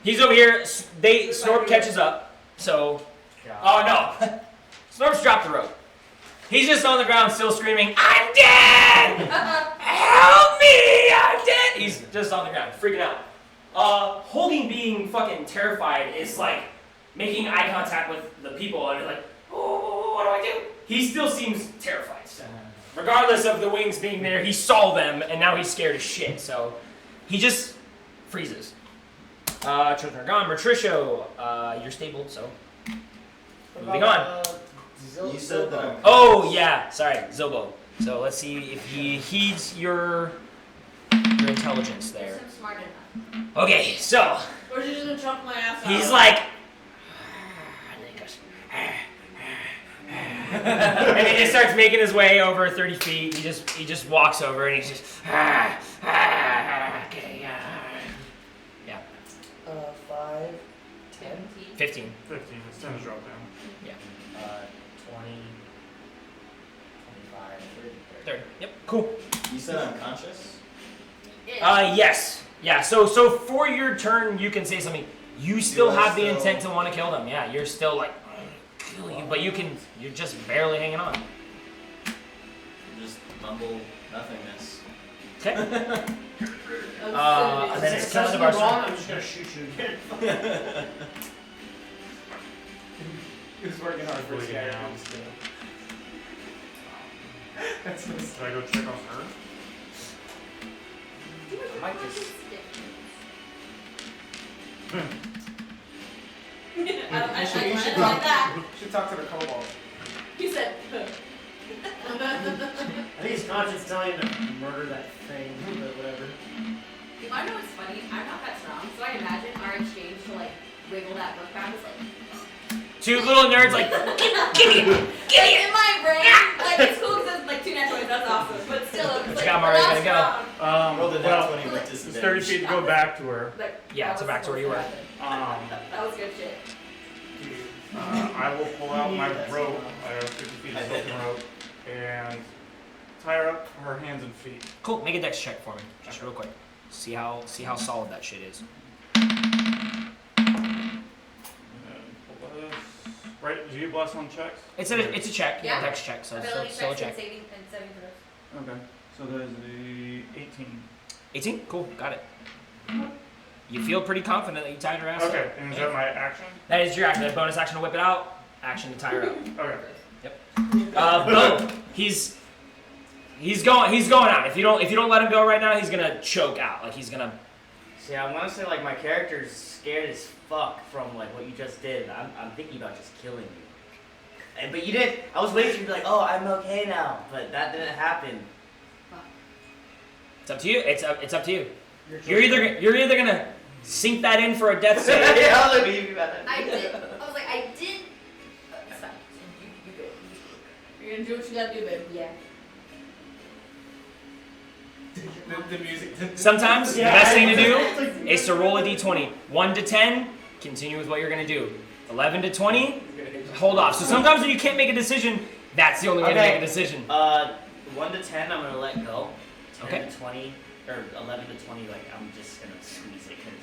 he's over here. Snorp catches up. So oh no, Snorp's dropped the rope. He's just on the ground, still screaming, "I'm dead! Help me! I'm dead!" he's just on the ground, freaking out. Holding being fucking terrified is like making eye contact with the people and like, oh, what do I do? He still seems terrified. So. Regardless of the wings being there, he saw them and now he's scared as shit. So he just freezes. Children are gone. Matricio, you're stabled, so moving on. You said that. Oh yeah, sorry, Zobo. So let's see if he heeds your intelligence there. I'm smart enough. Okay, so Or she's just gonna chunk my ass out. he's like, and then he goes, and he just starts making his way over 30 feet. He just walks over and he's just, okay, yeah. 5, 10. 15. 15. It's 10 to drop down. 20, 25, 30. 30. Yep. Cool. You said unconscious? Yes. Yeah. So for your turn, you can say something. You still You are have the still- intent to want to kill them. Yeah. You're still like, kill you, but you're just barely hanging on. Just mumble nothingness. Okay. Oh, And then If it's it killing says the you're bars. wrong, I'm just gonna shoot you again. He was working hard for his Bleeding guy. out. That's what Should I go check on her? I might just. I like that. should talk to the kobold. He said, I think his conscience telling him to murder that thing, but whatever. You wanna know what's funny? I'm not that strong, so I imagine our exchange to like wiggle that book back was like. Two little nerds like, Like in my brain, like it's cool because it's like 2 net 20s, that's awesome. But still, it's What like, you got, Mario? we're Gotta not go. strong. Roll the nat Well, 20 with it's 30 disadvantage. feet to go back to her. Like, Yeah, that so was back to where you were. supposed to happen. That was good shit. I will pull out my rope. I have 50 feet of silken rope and tie her up her hands and feet. cool. Make a dex check for me, just real quick. See how solid that shit is. And pull this. Right? Do you bless on checks? It's a check. Yeah. Dex check. So Ability still a checks and check. saving throws. Okay. So that is the 18. 18. Cool. Got it. You feel pretty confident that you tied her ass up. Okay, and is that my action? That is your action. A bonus action to whip it out. Action to tie her up. Okay. Boom. He's going out. If you don't let him go right now, he's gonna choke out. Like he's gonna. See, I want to say like my character's scared as fuck from like what you just did. I'm thinking about just killing you. But you did. I was waiting for you to be like, oh, I'm okay now, but that didn't happen. It's up to you. It's up to you. You're either gonna sink that in for a death save. Yeah, I was like, you about that. I did. It's fine. You good. you're gonna do what you gotta do, babe. Yeah. The music. Sometimes the best thing to do is to roll a d20. 1 to 10, continue with what you're gonna do. 11 to 20, hold off. So sometimes when you can't make a decision, that's the only way to Okay. make a decision. 1 to 10, I'm gonna let go. 10 Okay. to 20, or 11 to 20, like I'm just gonna squeeze it because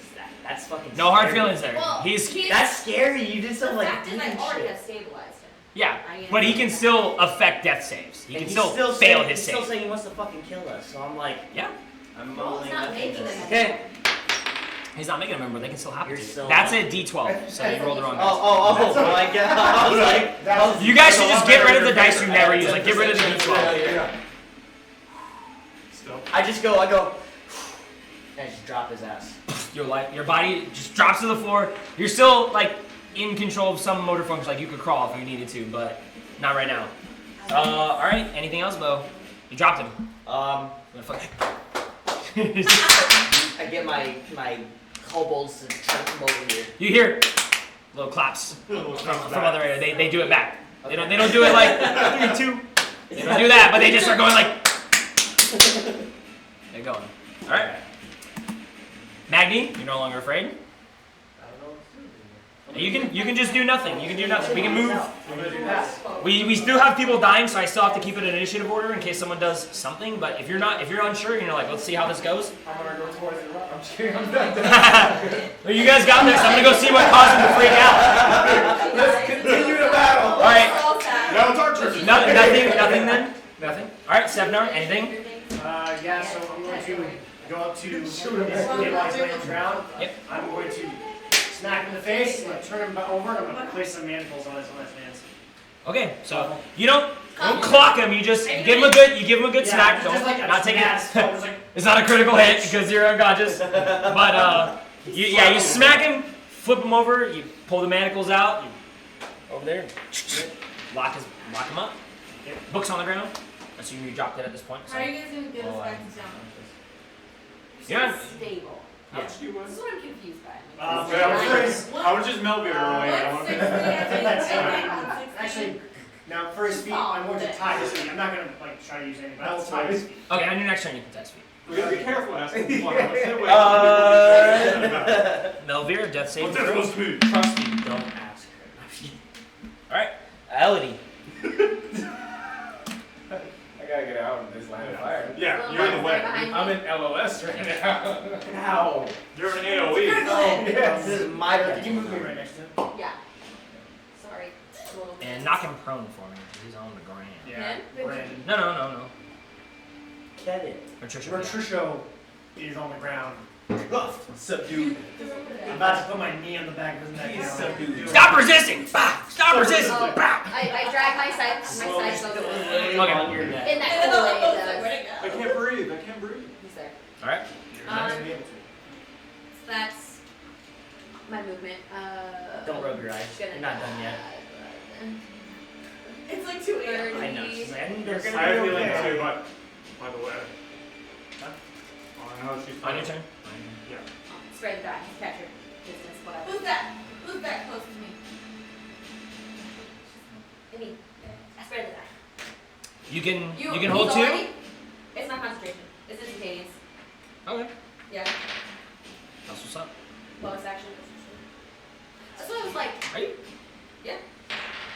that's fucking. No hard scary. feelings there. Well, He's That's scary. You did The something like fact is, I demon already shit. have stabilized him. yeah, I am. but he can still affect death saves. He And can he's still fail saying, his he's still save. saying he wants to fucking kill us. So I'm like, Yeah, I'm Well, mumbling it's not making nothingness. them. okay. he's not making a member. They can still happen You're to you. so That's dumb. a d12. So you rolled the wrong dice. Oh my god. I was like, That's- You guys should just get rid of the dice you never use. Like get rid of the d12. Still. I go, and I just drop his ass. Your body just drops to the floor. You're still like in control of some motor functions. Like you could crawl if you needed to, but not right now. All right. Anything else, Bo? You dropped him. I get my kobolds to try to come over here. You hear little claps from other area. They do it back. They don't do it like 3, 2. They don't do that, but they just start going like. They're going. All right. Magni, you're no longer afraid. You can just do nothing. You can do nothing. We can move. We still have people dying, so I still have to keep it in initiative order in case someone does something. But if you're unsure, you're like, let's see how this goes. I'm gonna go towards the rock. I'm kidding. I'm done. Well, you guys got this. I'm gonna go see what caused him to freak out. Let's continue the battle. All right. Now it's our turn. Nothing then. Nothing. All right, Sevnar. Anything? Yeah, so I'm going to go up to this kid while he's laying on the ground. Yep. I'm going to smack him in the face. I'm going to turn him over, and I'm going to place some manacles on his hands. Okay, so you don't clock him. You just give him a good smack. Don't not take it. It's not a critical hit because you're unconscious. But you smack him, flip him over. You pull the manacles out. You over there, lock him up. Book's on the ground. Assume you dropped it at this point. How are you guys gonna get us back to town? Yeah. Stable. How much do you This is what I'm confused by. How much is Melville earlier? Actually, now for his feet, I'm going to tie his feet. I'm not going to like try to use anything, but I'll tie his feet. Okay, on your next turn you can test feet. We gotta be careful asking people. Melvire, death saving What's that throw. supposed to mean? Trust me, don't ask her. All right, Elodie. I gotta get out of this line of fire. Yeah, you're in the way. I'm in LOS right now. Ow. You're in AOE. Oh, yes. This is my Did you move me right next to him? Yeah. Sorry. A little bit. And knock him prone for me. He's on the ground. Yeah. Brandon. No. Kevin. Patricia. Patricio is on the ground. Subdued. I'm about to put my knee on the back of his neck. He's subdued. Stop resisting! Bah! Stop resisting! Oh, Bah! I drag my side bone Okay. On your neck. in that cool way it Where'd it does. I can't breathe. He's there. All right. So that's my movement. Don't rub your eyes. You're not done yet. It's like 2 a.m. I know. She's like, I need I this. have a feeling too, but by the way. I know she's On your turn. Yeah. Spread the die, catch your distance, whatever. Who's that? Who's that close to me? I mean, I spread the die. You can He's hold two. already- It's not concentration. It's instantaneous. Okay. Yeah. That's what's up. Bonus action. That's what I was like. Are you? Yeah.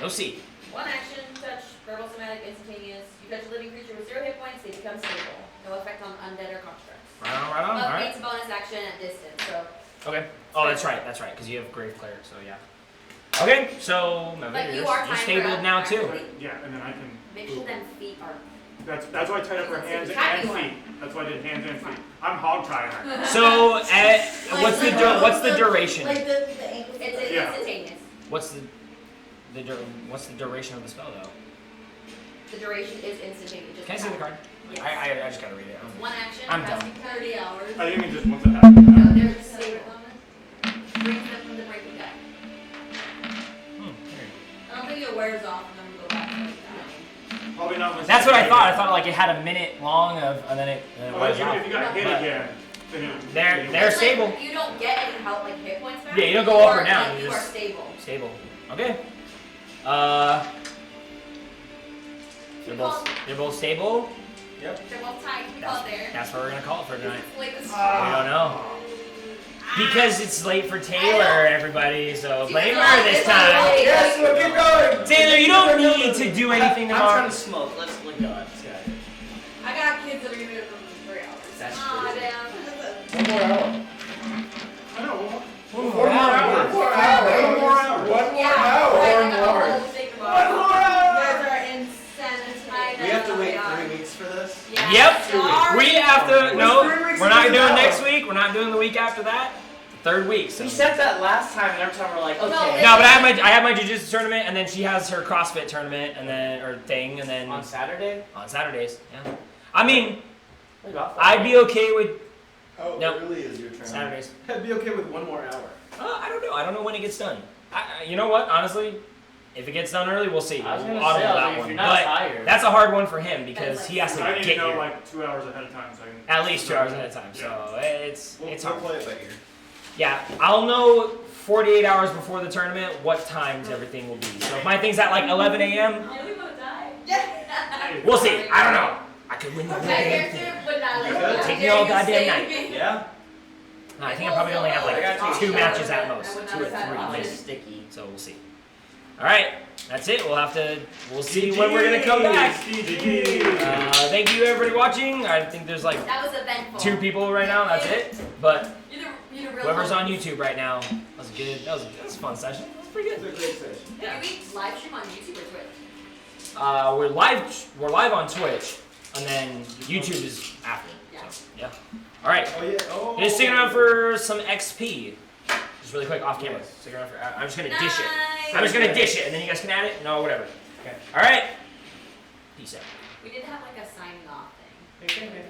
No C. One action, touch, verbal, somatic, instantaneous. You touch a living creature with 0 hit points, they become stable. No effect on undead or constructs. Right on. All But right. it's a bonus action at distance, so. Okay. Oh, that's right. Because you have Grave Cleric, so yeah. Okay, so But you you're are timed stabled for now too. actually. Yeah, and then I can. Make sure them feet are. That's why I tied up her hands and feet. That's why I did hands and feet. I'm hog tying her. So what's the duration? Like the ankle. It's Yeah. instantaneous. What's the duration of the spell though? The duration is instantaneous. Just Can I see the card? Yes. I just gotta read it. One action, I'm casting done. 30 hours. I think just once it happens. No, they're just stable. Brings them from the breaking die. I don't think it wears off and then we go back to that. Probably not. Unless That's you what I get thought. I hit. thought like it had a minute long and then it Well, wears if off. you got hit again, then it. They're It's stable. Like, you don't get any help like hit points back. Yeah, you don't go up or are, down, Like, you you are just- stable. Stable. Okay. They're both stable. They're both tied. We call it there. That's what we're gonna call it for tonight. Like this. We don't know. Because it's late for Taylor, everybody, so blame her this time. Yes, we'll keep going. Taylor, you don't need to do anything I'm tomorrow. trying to smoke. Let's look at this guy. I got kids that are gonna be up for 3 hours. That's Aw, crazy. damn. 1 more hour. I know. 1 more hour. 1 more hour. 1 more hour. 1 more Yeah, hour. right, I 1 got more. the whole thing One about it. more You hour. guys are insanity. We have to wait 3 weeks for this? Yeah. Yep. Sorry. We have to. No, 3 weeks we're not ago. doing next week. We're not doing the week after that. Third week. So. We said that last time, and every time we're like, No, okay. No, but I have my jiu-jitsu tournament, and then she has her CrossFit tournament, and then and then On Saturday? on Saturdays. Yeah. I mean, We got I'd be okay with How Nope. early is your turn? Saturdays. I'd be okay with 1 more hour. I don't know. I don't know when it gets done. You know what? Honestly, if it gets done early, we'll see. I was We'll gonna audible say, I was that like, if one. you're not But tired. that's a hard one for him because he has to I need get to know here like 2 hours ahead of time so I can. at least 2 hours ahead of time. So it's We'll hard. play it by ear. Yeah, I'll know 48 hours before the tournament what times everything will be. So if my thing's at like 11 a.m., Really wanna die? we'll see. I don't know. I could win the whole My damn thing. character would not You let could. me. Take me all goddamn night. Yeah? No, I think I probably only have like 2 matches at most, 2 or 3. Like sticky. So we'll see. All right, that's it. We'll see when we're gonna come back. Thank you everybody watching. I think there's like That was eventful. 2 people right now. That's it. But You're the real whoever's one. on YouTube right now, that was good. That was a fun session. That was pretty It's good. a great session. Do we live stream on YouTube or Twitch? We're live on Twitch, and then YouTube is after. Yeah. So, yeah. All right. Oh yeah. Oh. Just stick around for some XP. Just really quick, off camera. Stick around for. I'm just gonna dish it. Nice. I'm just gonna dish it, and then you guys can add it. No, whatever. Okay. All right. Peace out. We did have like a signing off thing.